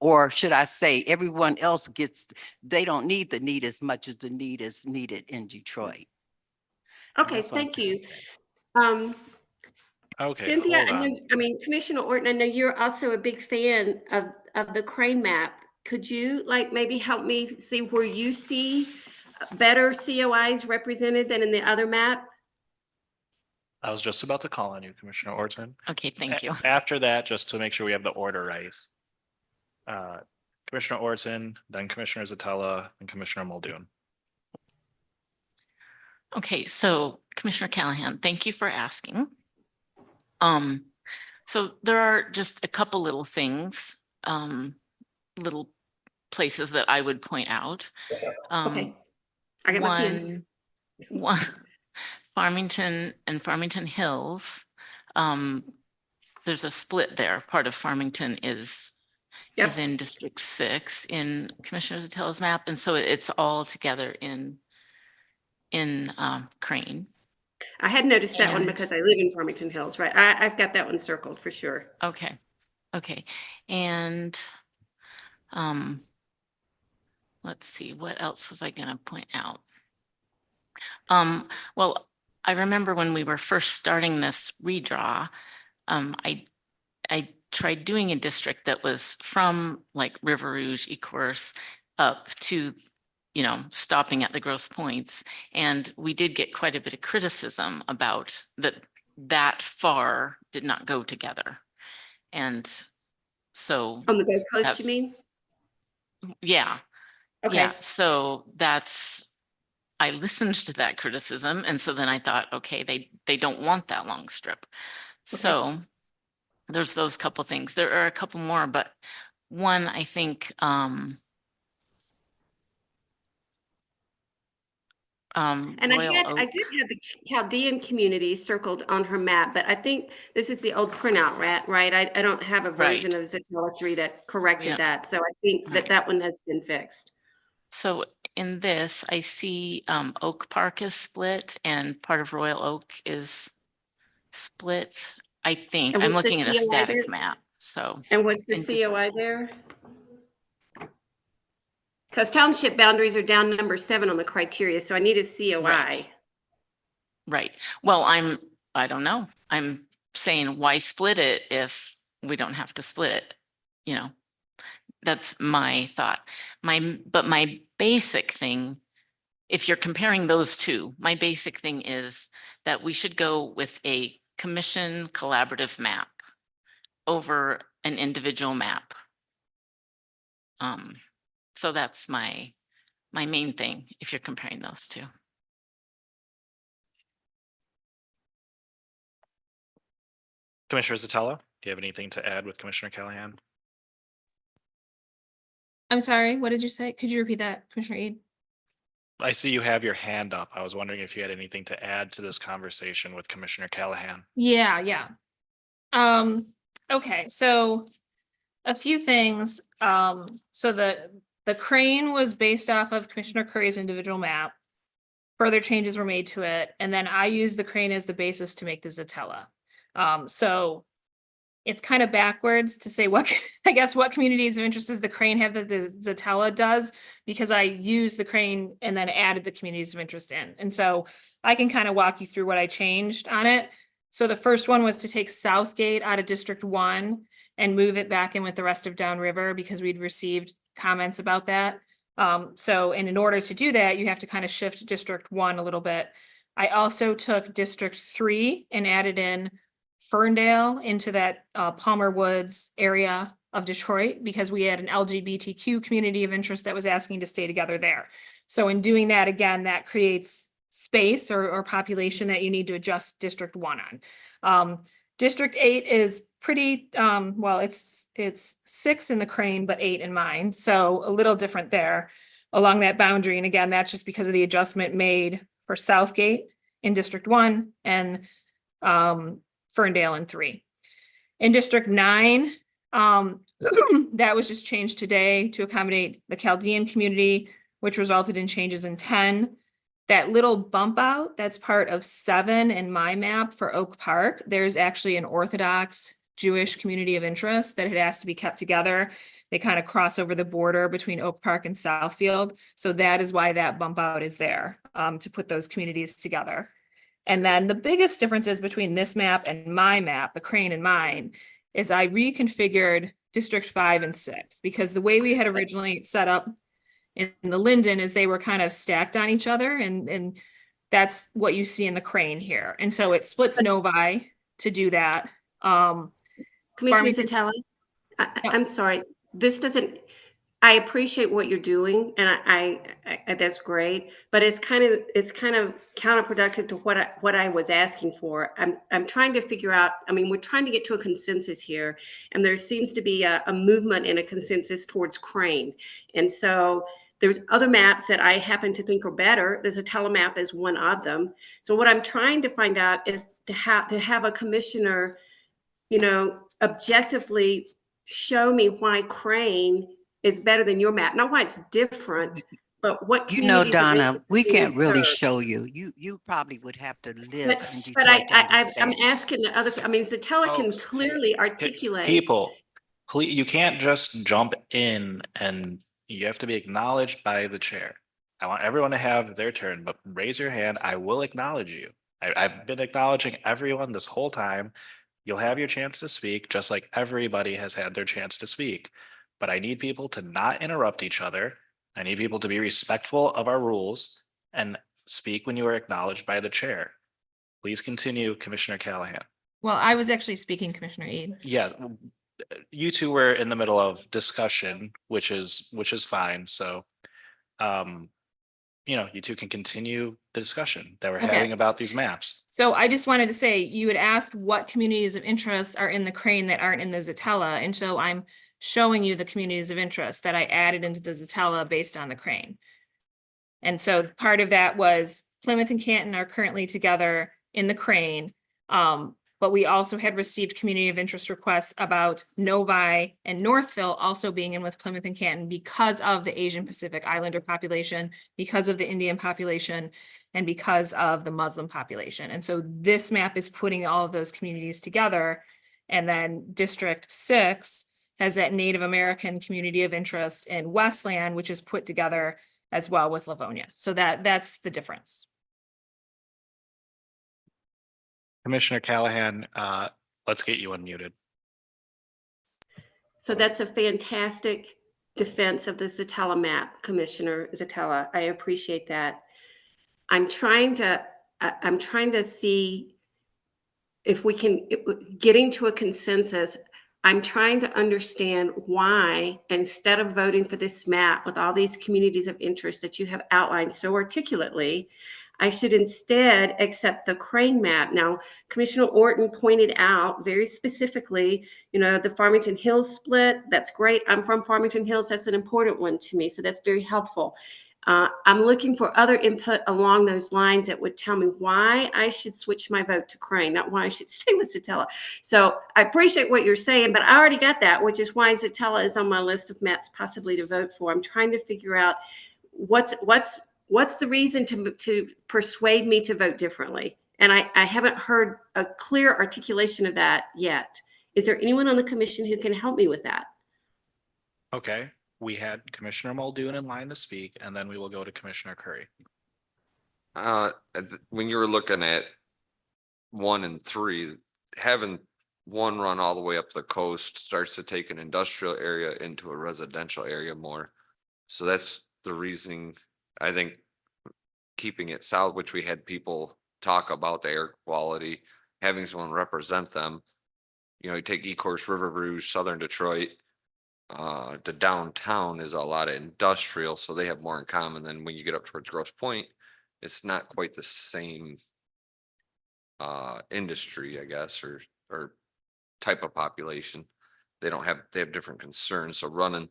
Or should I say everyone else they don't need the need as much as the need is needed in Detroit. Okay, thank you. Okay, Cynthia, Commissioner Orton, I know you're also a big fan of the Crane map. Could you maybe help me see where you see better COIs represented than in the other map? I was just about to call on you, Commissioner Orton. Okay, thank you. After that, just to make sure we have the order right. Commissioner Orton, then Commissioner Zatella, and Commissioner Muldoon. Okay, so Commissioner Callahan, thank you for asking. So there are just a couple little things, little places that I would point out. Okay. I got my pen. One, Farmington and Farmington Hills. There's a split there. Part of Farmington is in District 6 in Commissioner Zatella's map. And so it's all together in Crane. I had noticed that one And- because I live in Farmington Hills, right? I've got that one circled for sure. Okay. Okay. And let's see, what else was I gonna point out? Well, I remember when we were first starting this redraw, I tried doing a district that was from like River Rouge, Ecorse, up to, you know, stopping at the Grosse Points. And we did get quite a bit of criticism about that far did not go together. And so. On the Gold Coast, that's- you mean? Yeah. Okay. Yeah, so I listened to that criticism. And so then I thought, okay, they don't want that long strip. So there's those couple things. There are a couple more, but one, I think, And Royal I Oak. did have the Chaldean community circled on her map, but I think this is the old printout, right? I don't have a version of Zatella 3 that corrected Yeah. that. So I think Right. that one has been fixed. So in this, I see Oak Park is split and part of Royal Oak is split. I think And I'm what's the looking at a COI static there? map. So. And what's the and just- COI there? Because township boundaries are down number 7 on the criteria, so I need a COI. Right. Well, I don't know. I'm saying why split it if we don't have to split it? You know, that's my thought. But my basic thing, if you're comparing those two, my basic thing is that we should go with a commission collaborative map over an individual map. So that's my main thing if you're comparing those two. Commissioner Zatella, do you have anything to add with Commissioner Callahan? I'm sorry, what did you say? Could you repeat that, Commissioner Eid? I see you have your hand up. I was wondering if you had anything to add to this conversation with Commissioner Callahan. Yeah. Okay, so a few things. So the Crane was based off of Commissioner Curry's individual map. Further changes were made to it, and then I used the Crane as the basis to make the Zatella. So it's kind of backwards to say what, I guess, what communities of interest does the Crane have that the Zatella does, because I used the Crane and then added the communities of interest in. And so I can kind of walk you through what I changed on it. So the first one was to take Southgate out of District 1 and move it back in with the rest of Downriver because we'd received comments about that. And in order to do that, you have to kind of shift District 1 a little bit. I also took District 3 and added in Ferndale into that Palmer Woods area of Detroit because we had an LGBTQ community of interest that was asking to stay together there. So in doing that, again, that creates space or population that you need to adjust District 1 on. District 8 is pretty, well, it's 6 in the Crane, but 8 in mine. So a little different there along that boundary. And again, that's just because of the adjustment made for Southgate in District 1 and Ferndale in 3. In District 9, that was just changed today to accommodate the Chaldean community, which resulted in changes in 10. That little bump out, that's part of 7 in my map for Oak Park. There's actually an Orthodox Jewish community of interest that it has to be kept together. They kind of cross over the border between Oak Park and Southfield. So that is why that bump out is there, to put those communities together. And then the biggest differences between this map and my map, the Crane and mine, is I reconfigured District 5 and 6 because the way we had originally set up in the Linden is they were kind of stacked on each other, and that's what you see in the Crane here. And so it splits Novi to do that. Commissioner Zatelli, I'm sorry, this doesn't, I appreciate what you're doing, and I that's great, but it's kind of counterproductive to what I was asking for. I'm trying to figure out. I mean, we're trying to get to a consensus here, and there seems to be a movement and a consensus towards Crane, and so there's other maps that I happen to think are better. There's a telemap is one of them. So what I'm trying to find out is to have a commissioner, objectively show me why Crane is better than your map. Not why it's different, but what communities of Donna, interest we do you can't really serve? show you. You probably would have to live But in but Detroit to I'm understand. asking the other. I mean, Zatella can Folks, clearly articulate. People, please, you can't just jump in, and you have to be acknowledged by the chair. I want everyone to have their turn, but raise your hand. I will acknowledge you. I've been acknowledging everyone this whole time. You'll have your chance to speak, just like everybody has had their chance to speak. But I need people to not interrupt each other. I need people to be respectful of our rules and speak when you are acknowledged by the chair. Please continue, Commissioner Callahan. Well, I was actually speaking, Commissioner Eid. Yeah, you two were in the middle of discussion, which is fine. So, you two can continue the discussion that we're Okay. having about these maps. So I just wanted to say, you had asked what communities of interest are in the Crane that aren't in the Zatella. And so I'm showing you the communities of interest that I added into the Zatella based on the Crane. And so part of that was Plymouth and Canton are currently together in the Crane. But we also had received community of interest requests about Novi and Northville also being in with Plymouth and Canton because of the Asian Pacific Islander population, because of the Indian population, and because of the Muslim population. And so this map is putting all of those communities together. And then District 6 has that Native American community of interest in Westland, which is put together as well with Livonia. So that's the difference. Commissioner Callahan, let's get you unmuted. So that's a fantastic defense of the Zatella map, Commissioner Zatella. I appreciate that. I'm trying to see if we can, getting to a consensus. I'm trying to understand why, instead of voting for this map with all these communities of interest that you have outlined so articulately, I should instead accept the Crane map. Now, Commissioner Orton pointed out very specifically, the Farmington Hills split. That's great. I'm from Farmington Hills. That's an important one to me. So that's very helpful. I'm looking for other input along those lines that would tell me why I should switch my vote to Crane, not why I should stay with Zatella. So I appreciate what you're saying, but I already got that, which is why Zatella is on my list of maps possibly to vote for. I'm trying to figure out what's the reason to persuade me to vote differently. And I haven't heard a clear articulation of that yet. Is there anyone on the commission who can help me with that? Okay, we had Commissioner Muldoon in line to speak, and then we will go to Commissioner Curry. When you were looking at 1 and 3, having one run all the way up the coast starts to take an industrial area into a residential area more. So that's the reasoning. I think keeping it south, which we had people talk about the air quality, having someone represent them. You take Ecorse, River Rouge, Southern Detroit, to downtown is a lot of industrial, so they have more in common. Than when you get up towards Grosse Pointe, it's not quite the same industry, I guess, or type of population. They have different concerns. So running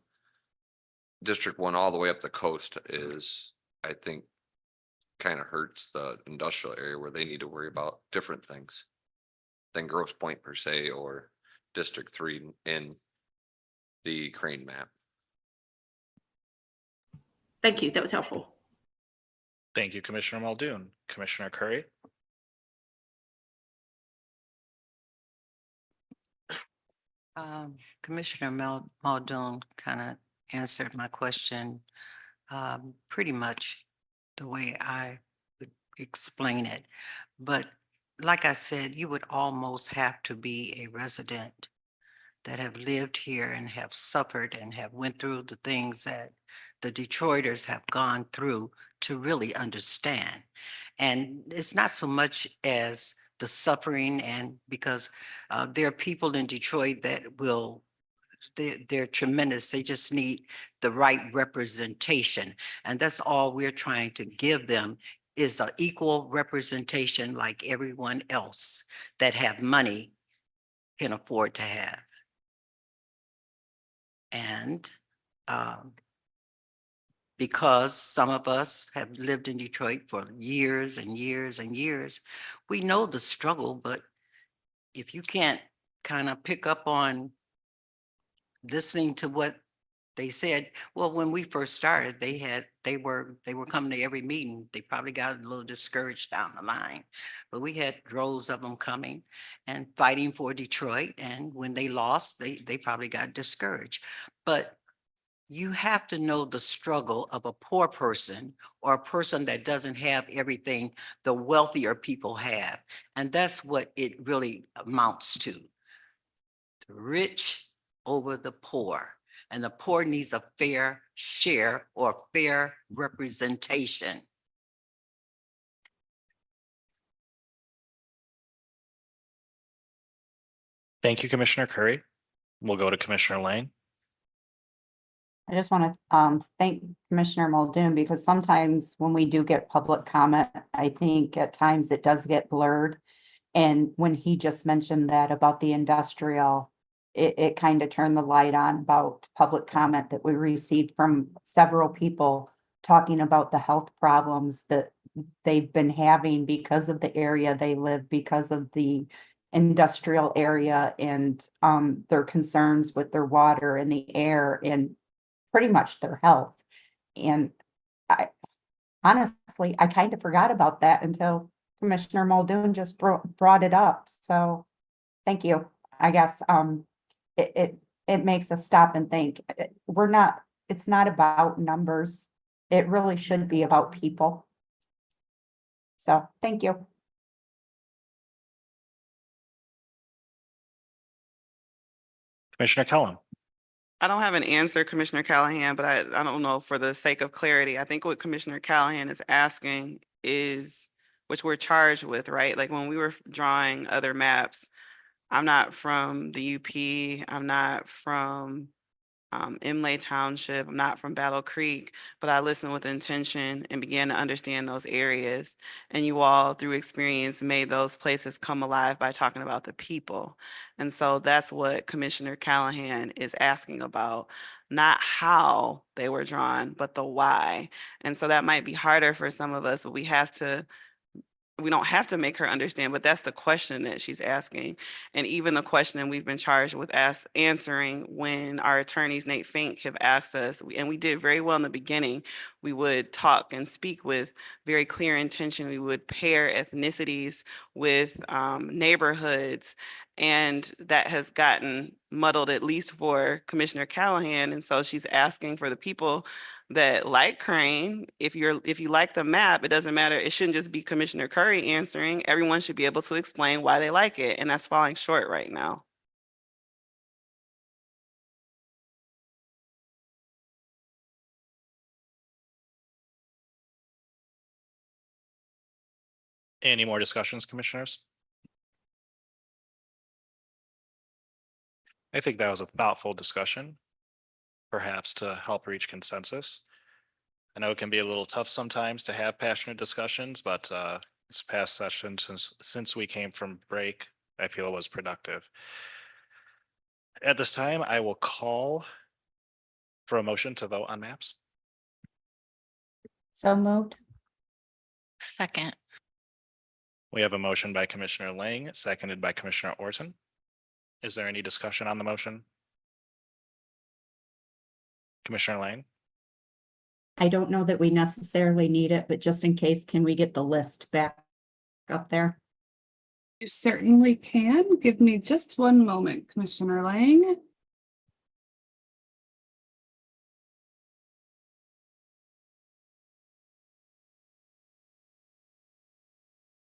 District 1 all the way up the coast is, I think, kind of hurts the industrial area where they need to worry about different things than Grosse Pointe per se, or District 3 in the Crane map. Thank you. That was helpful. Thank you, Commissioner Muldoon. Commissioner Curry? Commissioner Muldoon kind of answered my question pretty much the way I would explain it. But like I said, you would almost have to be a resident that have lived here and have suffered and have went through the things that the Detroiters have gone through to really understand. And it's not so much as the suffering, and because there are people in Detroit that will they're tremendous. They just need the right representation. And that's all we're trying to give them is an equal representation like everyone else that have money can afford to have. And because some of us have lived in Detroit for years and years and years, we know the struggle, but if you can't kind of pick up on listening to what they said, well, when we first started, they were coming to every meeting. They probably got a little discouraged down the line, but we had droves of them coming and fighting for Detroit. And when they lost, they probably got discouraged. But you have to know the struggle of a poor person or a person that doesn't have everything the wealthier people have. And that's what it really amounts to. The rich over the poor. And the poor needs a fair share or fair representation. Thank you, Commissioner Curry. We'll go to Commissioner Lang. I just want to thank Commissioner Muldoon because sometimes when we do get public comment, I think at times it does get blurred. And when he just mentioned that about the industrial, it kind of turned the light on about public comment that we received from several people talking about the health problems that they've been having because of the area they live, because of the industrial area and their concerns with their water and the air and pretty much their health. And I honestly, I kind of forgot about that until Commissioner Muldoon just brought it up. So thank you. I guess it makes us stop and think. It's not about numbers. It really should be about people. So thank you. Commissioner Cullen. I don't have an answer, Commissioner Callahan, but I don't know, for the sake of clarity, I think what Commissioner Callahan is asking is, which we're charged with, right? Like when we were drawing other maps, I'm not from the UP, I'm not from Imlay Township, I'm not from Battle Creek, but I listened with intention and began to understand those areas. And you all, through experience, made those places come alive by talking about the people. And so that's what Commissioner Callahan is asking about, not how they were drawn, but the why. And so that might be harder for some of us, but we don't have to make her understand, but that's the question that she's asking. And even the question that we've been charged with answering when our attorneys, Nate Fink, have asked us, and we did very well in the beginning, we would talk and speak with very clear intention. We would pair ethnicities with neighborhoods, and that has gotten muddled, at least for Commissioner Callahan. And so she's asking for the people that like Crane, if you like the map, it doesn't matter. It shouldn't just be Commissioner Curry answering. Everyone should be able to explain why they like it. And that's falling short right now. Any more discussions, commissioners? I think that was a thoughtful discussion, perhaps to help reach consensus. I know it can be a little tough sometimes to have passionate discussions, but this past session, since we came from break, I feel it was productive. At this time, I will call for a motion to vote on maps. So moved. Second. We have a motion by Commissioner Lang, seconded by Commissioner Orton. Is there any discussion on the motion? Commissioner Lang? I don't know that we necessarily need it, but just in case, can we get the list back up there? You certainly can. Give me just one moment, Commissioner Lang.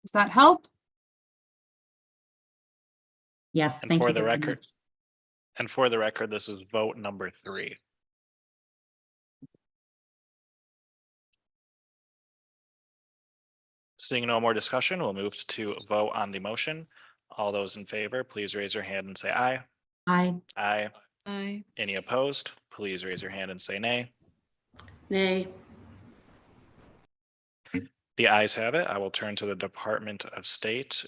Does that help? Yes, And thank for you the very record, much. and for the record, this is vote number 3. Seeing no more discussion, we'll move to vote on the motion. All those in favor, please raise your hand and say aye. Aye. Aye. Aye. Any opposed? Please raise your hand and say nay. Nay. The ayes have it. I will turn to the Department of State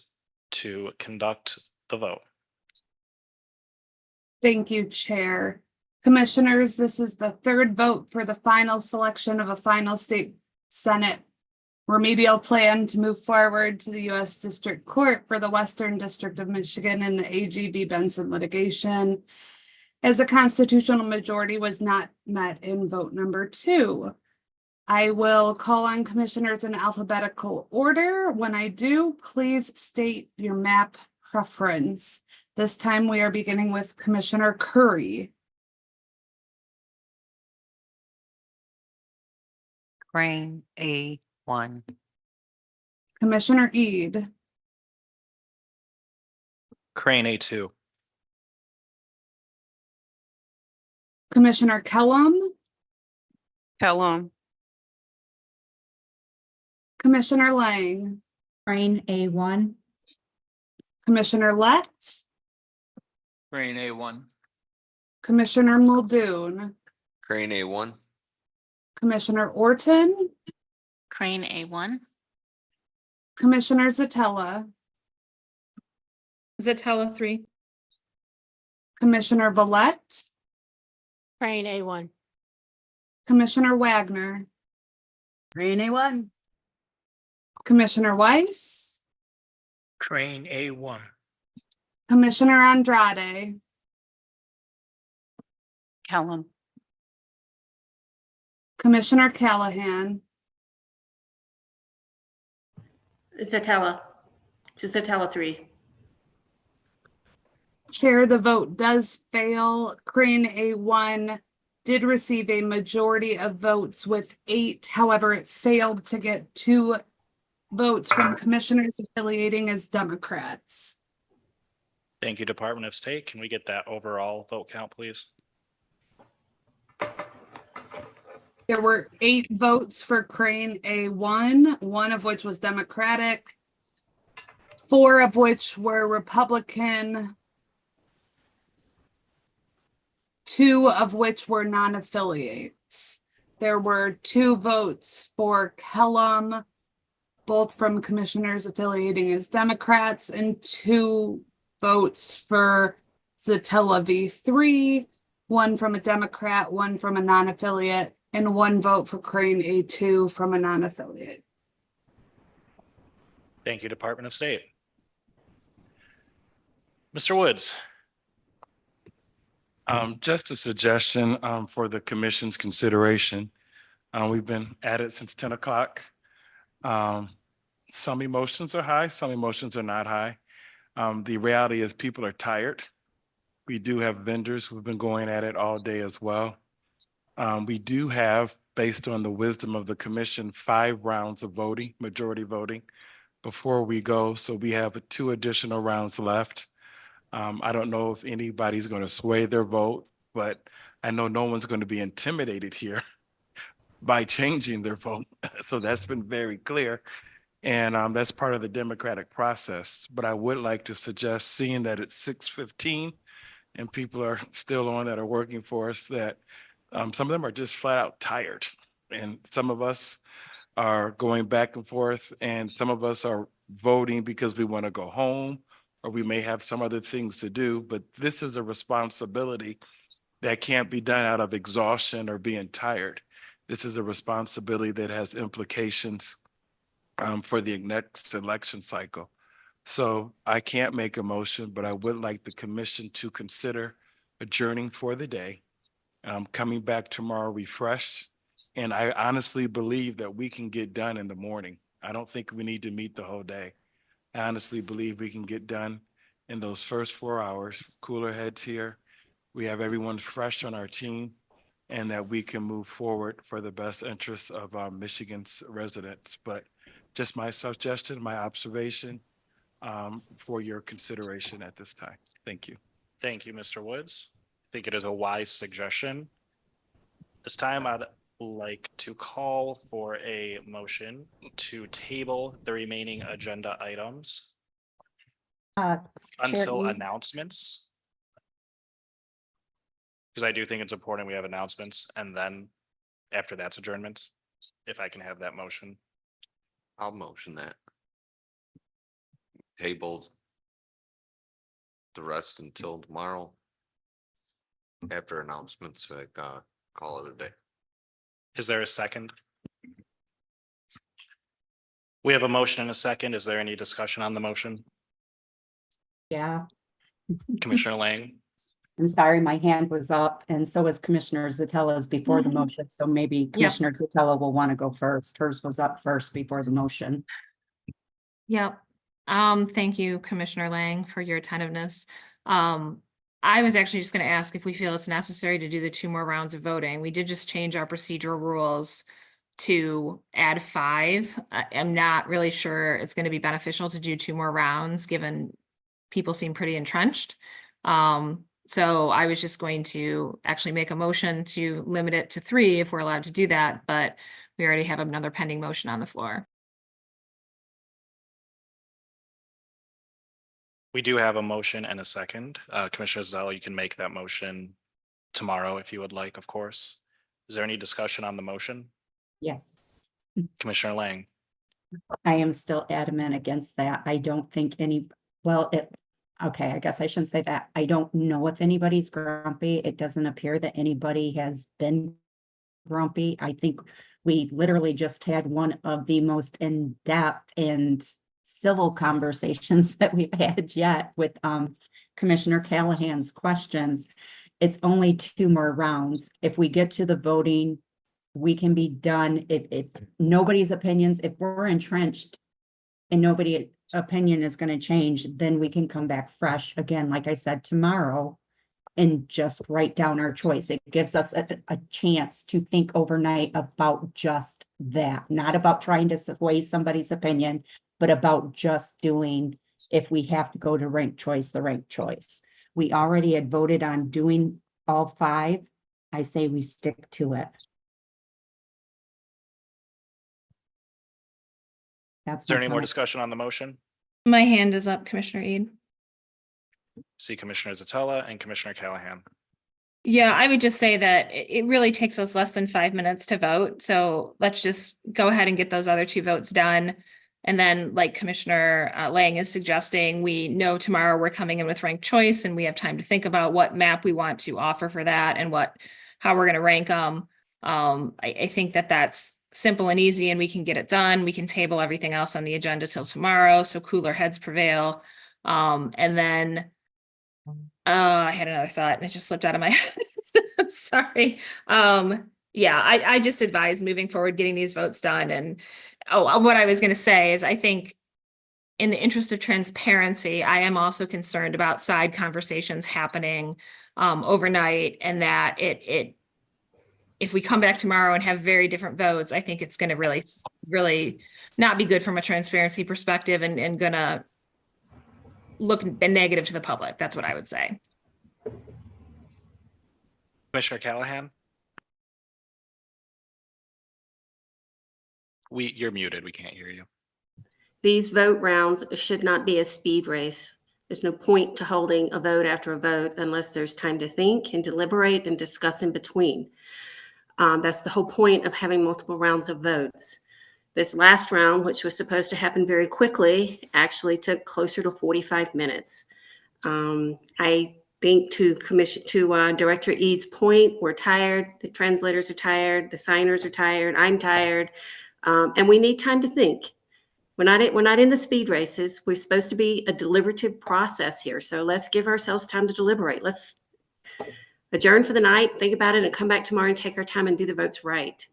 to conduct the vote. Thank you, Chair. Commissioners, this is the third vote for the final selection of a final state Senate remedial plan to move forward to the U.S. District Court for the Western District of Michigan in the AGB Benson litigation, as a constitutional majority was not met in vote number 2. I will call on commissioners in alphabetical order. When I do, please state your map preference. This time we are beginning with Commissioner Curry. Crane A1. Commissioner Ede. Crane A2. Commissioner Kellum. Kellum. Commissioner Lang. Crane A1. Commissioner Lett. Crane A1. Commissioner Muldoon. Crane A1. Commissioner Orton. Crane A1. Commissioner Zatella. Zatella 3. Commissioner Valette. Crane A1. Commissioner Wagner. Crane A1. Commissioner Weiss. Crane A1. Commissioner Andrade. Kellum. Commissioner Callahan. Zatella. Zatella 3. Chair, the vote does fail. Crane A1 did receive a majority of votes with 8. However, it failed to get 2 votes from commissioners affiliating as Democrats. Thank you, Department of State. Can we get that overall vote count, please? There were 8 votes for Crane A1, 1 of which was Democratic, 4 of which were Republican, 2 of which were non-affiliates. There were 2 votes for Kellum, both from commissioners affiliating as Democrats, and 2 votes for Zatella V3, 1 from a Democrat, 1 from a non-affiliate, and 1 vote for Crane A2 from a non-affiliate. Thank you, Department of State. Mr. Woods. Just a suggestion for the commission's consideration. We've been at it since 10 o'clock. Some emotions are high, some emotions are not high. The reality is people are tired. We do have vendors who've been going at it all day as well. We do have, based on the wisdom of the commission, 5 rounds of voting, majority voting, before we go. So we have 2 additional rounds left. I don't know if anybody's going to sway their vote, but I know no one's going to be intimidated here by changing their vote. So that's been very clear. And that's part of the democratic process. But I would like to suggest, seeing that it's 6:15 and people are still on that are working for us, that some of them are just flat out tired. And some of us are going back and forth, and some of us are voting because we want to go home, or we may have some other things to do. But this is a responsibility that can't be done out of exhaustion or being tired. This is a responsibility that has implications for the next election cycle. So I can't make a motion, but I would like the commission to consider adjourning for the day, coming back tomorrow refreshed. And I honestly believe that we can get done in the morning. I don't think we need to meet the whole day. I honestly believe we can get done in those first 4 hours, cooler heads here. We have everyone fresh on our team, and that we can move forward for the best interests of Michigan's residents. But just my suggestion, my observation for your consideration at this time. Thank you. Thank you, Mr. Woods. I think it is a wise suggestion. This time I'd like to call for a motion to table the remaining agenda items until Chair, announcements. Because I do think it's important we have announcements and then after that's adjournment, if I can have that motion. I'll motion that. Table the rest until tomorrow. After announcements, like, call it a day. Is there a second? We have a motion and a second. Is there any discussion on the motion? Yeah, Commissioner Lang? I'm sorry, my hand was up and so was Commissioner Zatella's before the Mhm. motion. So maybe Commissioner Zatella will want to go first. Hers was up first before the motion. Yep. Thank you, Commissioner Lang, for your attentiveness. I was actually just gonna ask if we feel it's necessary to do the 2 more rounds of voting. We did just change our procedural rules to add 5. I'm not really sure it's gonna be beneficial to do 2 more rounds, given people seem pretty entrenched. So I was just going to actually make a motion to limit it to 3 if we're allowed to do that, but we already have another pending motion on the floor. We do have a motion and a second. Commissioner Zell, you can make that motion tomorrow if you would like, of course. Is there any discussion on the motion? Yes. Commissioner Lang? I am still adamant against that. I don't think okay, I guess I shouldn't say that. I don't know if anybody's grumpy. It doesn't appear that anybody has been grumpy. I think we literally just had one of the most in-depth and civil conversations that we've had yet with Commissioner Callahan's questions. It's only 2 more rounds. If we get to the voting, we can be done. If nobody's opinions, if we're entrenched and nobody's opinion is going to change, then we can come back fresh again, like I said, tomorrow, and just write down our choice. It gives us a chance to think overnight about just that, not about trying to sway somebody's opinion, but about just doing, if we have to go to ranked choice, the ranked choice. We already had voted on doing all 5. I say we stick to it. That's Is there my any more comment. discussion on the motion? My hand is up, Commissioner Eid. See Commissioner Zatella and Commissioner Callahan. Yeah, I would just say that it really takes us less than 5 minutes to vote. So let's just go ahead and get those other 2 votes done. And then, like Commissioner Lang is suggesting, we know tomorrow we're coming in with ranked choice and we have time to think about what map we want to offer for that and how we're going to rank them. I think that that's simple and easy and we can get it done. We can table everything else on the agenda till tomorrow, so cooler heads prevail. And then I had another thought and it just slipped out of my head. I'm sorry. Yeah, I just advise moving forward, getting these votes done. And what I was going to say is I think in the interest of transparency, I am also concerned about side conversations happening overnight, and that if we come back tomorrow and have very different votes, I think it's going to really not be good from a transparency perspective and going to look negative to the public. That's what I would say. Commissioner Callahan? You're muted. We can't hear you. These vote rounds should not be a speed race. There's no point to holding a vote after a vote unless there's time to think and deliberate and discuss in between. That's the whole point of having multiple rounds of votes. This last round, which was supposed to happen very quickly, actually took closer to 45 minutes. I think to Director Ead's point, we're tired. The translators are tired. The signers are tired. I'm tired. And we need time to think. We're not in the speed races. We're supposed to be a deliberative process here. So let's give ourselves time to deliberate. Let's adjourn for the night, think about it, and come back tomorrow and take our time and do the votes right.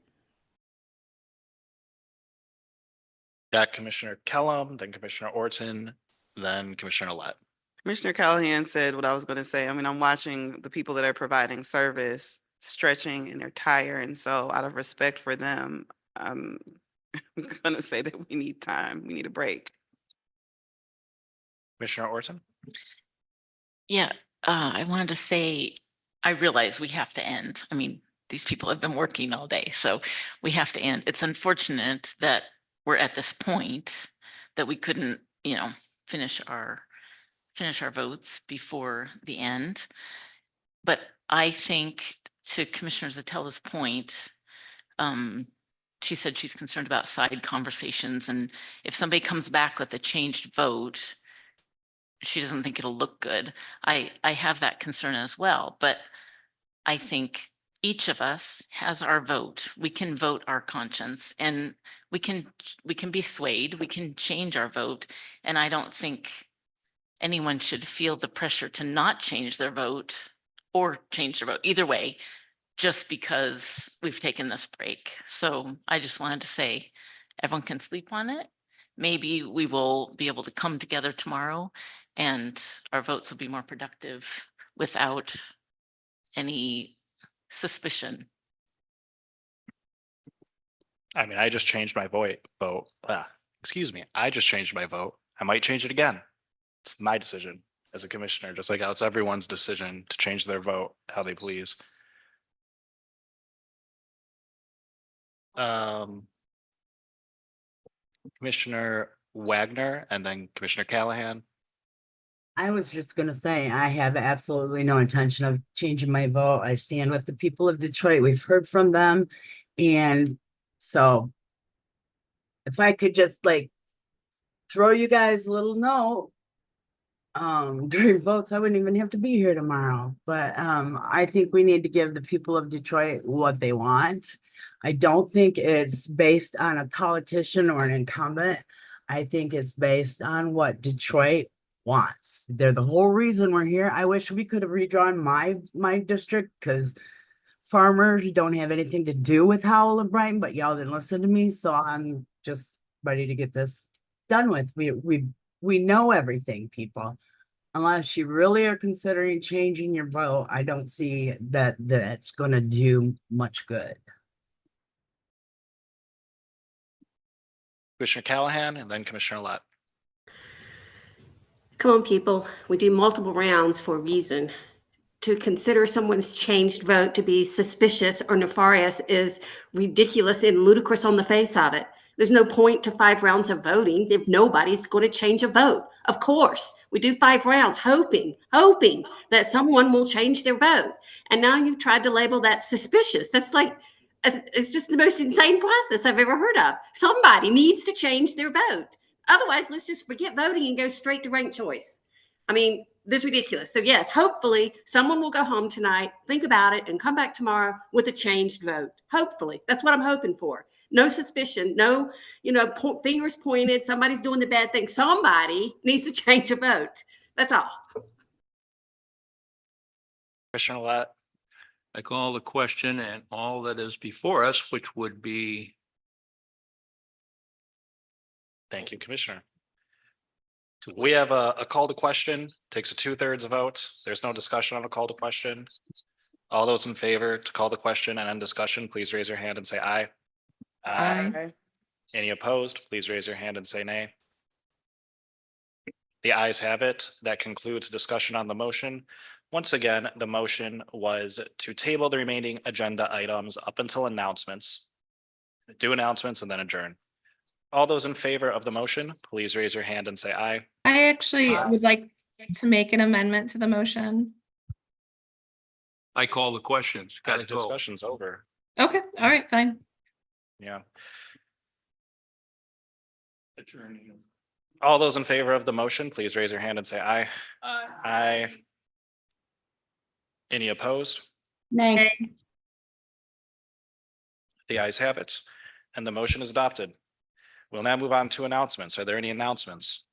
Got Commissioner Kellum, then Commissioner Orton, then Commissioner Lett. Commissioner Callahan said what I was going to say. I mean, I'm watching the people that are providing service stretching and they're tired. And so out of respect for them, I'm going to say that we need time. We need a break. Commissioner Orton? Yeah, I wanted to say, I realize we have to end. I mean, these people have been working all day, so we have to end. It's unfortunate that we're at this point that we couldn't, finish our votes before the end. But I think to Commissioner Zatella's point, she said she's concerned about side conversations, and if somebody comes back with a changed vote, she doesn't think it'll look good. I have that concern as well, but I think each of us has our vote. We can vote our conscience, and we can be swayed. We can change our vote. And I don't think anyone should feel the pressure to not change their vote or change their vote, either way, just because we've taken this break. So I just wanted to say, everyone can sleep on it. Maybe we will be able to come together tomorrow and our votes will be more productive without any suspicion. I mean, I just changed my vote. Excuse me. I just changed my vote. I might change it again. It's my decision as a commissioner, just like how it's everyone's decision to change their vote how they please. Commissioner Wagner and then Commissioner Callahan. I was just gonna say, I have absolutely no intention of changing my vote. I stand with the people of Detroit. We've heard from them. And so if I could just like throw you guys a little note during votes, I wouldn't even have to be here tomorrow. But I think we need to give the people of Detroit what they want. I don't think it's based on a politician or an incumbent. I think it's based on what Detroit wants. They're the whole reason we're here. I wish we could have redrawn my district because farmers don't have anything to do with Howell and Brighton, but y'all didn't listen to me, so I'm just ready to get this done with. We know everything, people. Unless you really are considering changing your vote, I don't see that that's gonna do much good. Commissioner Callahan and then Commissioner Lett. Come on, people. We do multiple rounds for a reason. To consider someone's changed vote to be suspicious or nefarious is ridiculous and ludicrous on the face of it. There's no point to 5 rounds of voting if nobody's going to change a vote. Of course, we do 5 rounds hoping that someone will change their vote. And now you've tried to label that suspicious. That's like, it's just the most insane process I've ever heard of. Somebody needs to change their vote. Otherwise, let's just forget voting and go straight to ranked choice. I mean, this is ridiculous. So yes, hopefully someone will go home tonight, think about it, and come back tomorrow with a changed vote. Hopefully. That's what I'm hoping for. No suspicion, no, fingers pointed, somebody's doing the bad thing. Somebody needs to change a vote. That's all. Commissioner Lett. I call the question and all that is before us, which would be. Thank you, Commissioner. We have a call to question, takes a 2/3 vote. There's no discussion on a call to question. All those in favor to call the question and end discussion, please raise your hand and say aye. Aye. Any opposed, please raise your hand and say nay. The ayes have it. That concludes discussion on the motion. Once again, the motion was to table the remaining agenda items up until announcements. Do announcements and then adjourn. All those in favor of the motion, please raise your hand and say aye. I actually would like to make an amendment to the motion. I call the questions. Gotta The go. discussion's over. Okay, all right, fine. Yeah. All those in favor of the motion, please raise your hand and say aye. Aye. Any opposed? Nay. The ayes have it, and the motion is adopted. We'll now move on to announcements. Are there any announcements?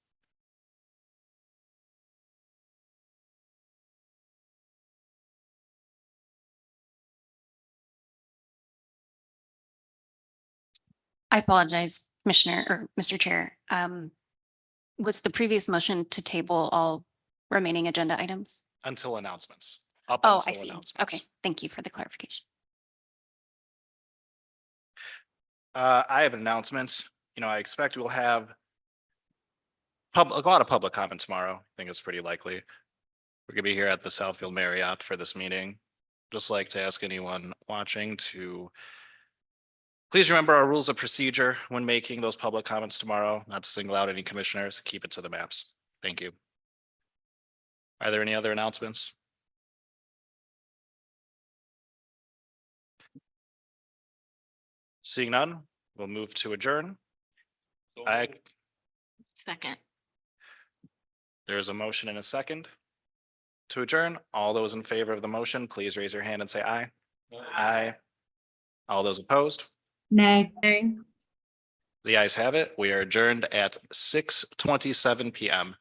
I apologize, Commissioner or Mr. Chair. Was the previous motion to table all remaining agenda items? Until announcements. Up Oh, I until see. announcements. Okay, thank you for the clarification. I have an announcement. I expect we'll have a lot of public comment tomorrow. I think it's pretty likely. We're gonna be here at the Southfield Marriott for this meeting. Just like to ask anyone watching to please remember our rules of procedure when making those public comments tomorrow, not to single out any commissioners, keep it to the maps. Thank you. Are there any other announcements? Seeing none, we'll move to adjourn. I, Second. there's a motion and a second to adjourn. All those in favor of the motion, please raise your hand and say aye. Aye. All those opposed? Nay. The ayes have it. We are adjourned at 6:27 PM.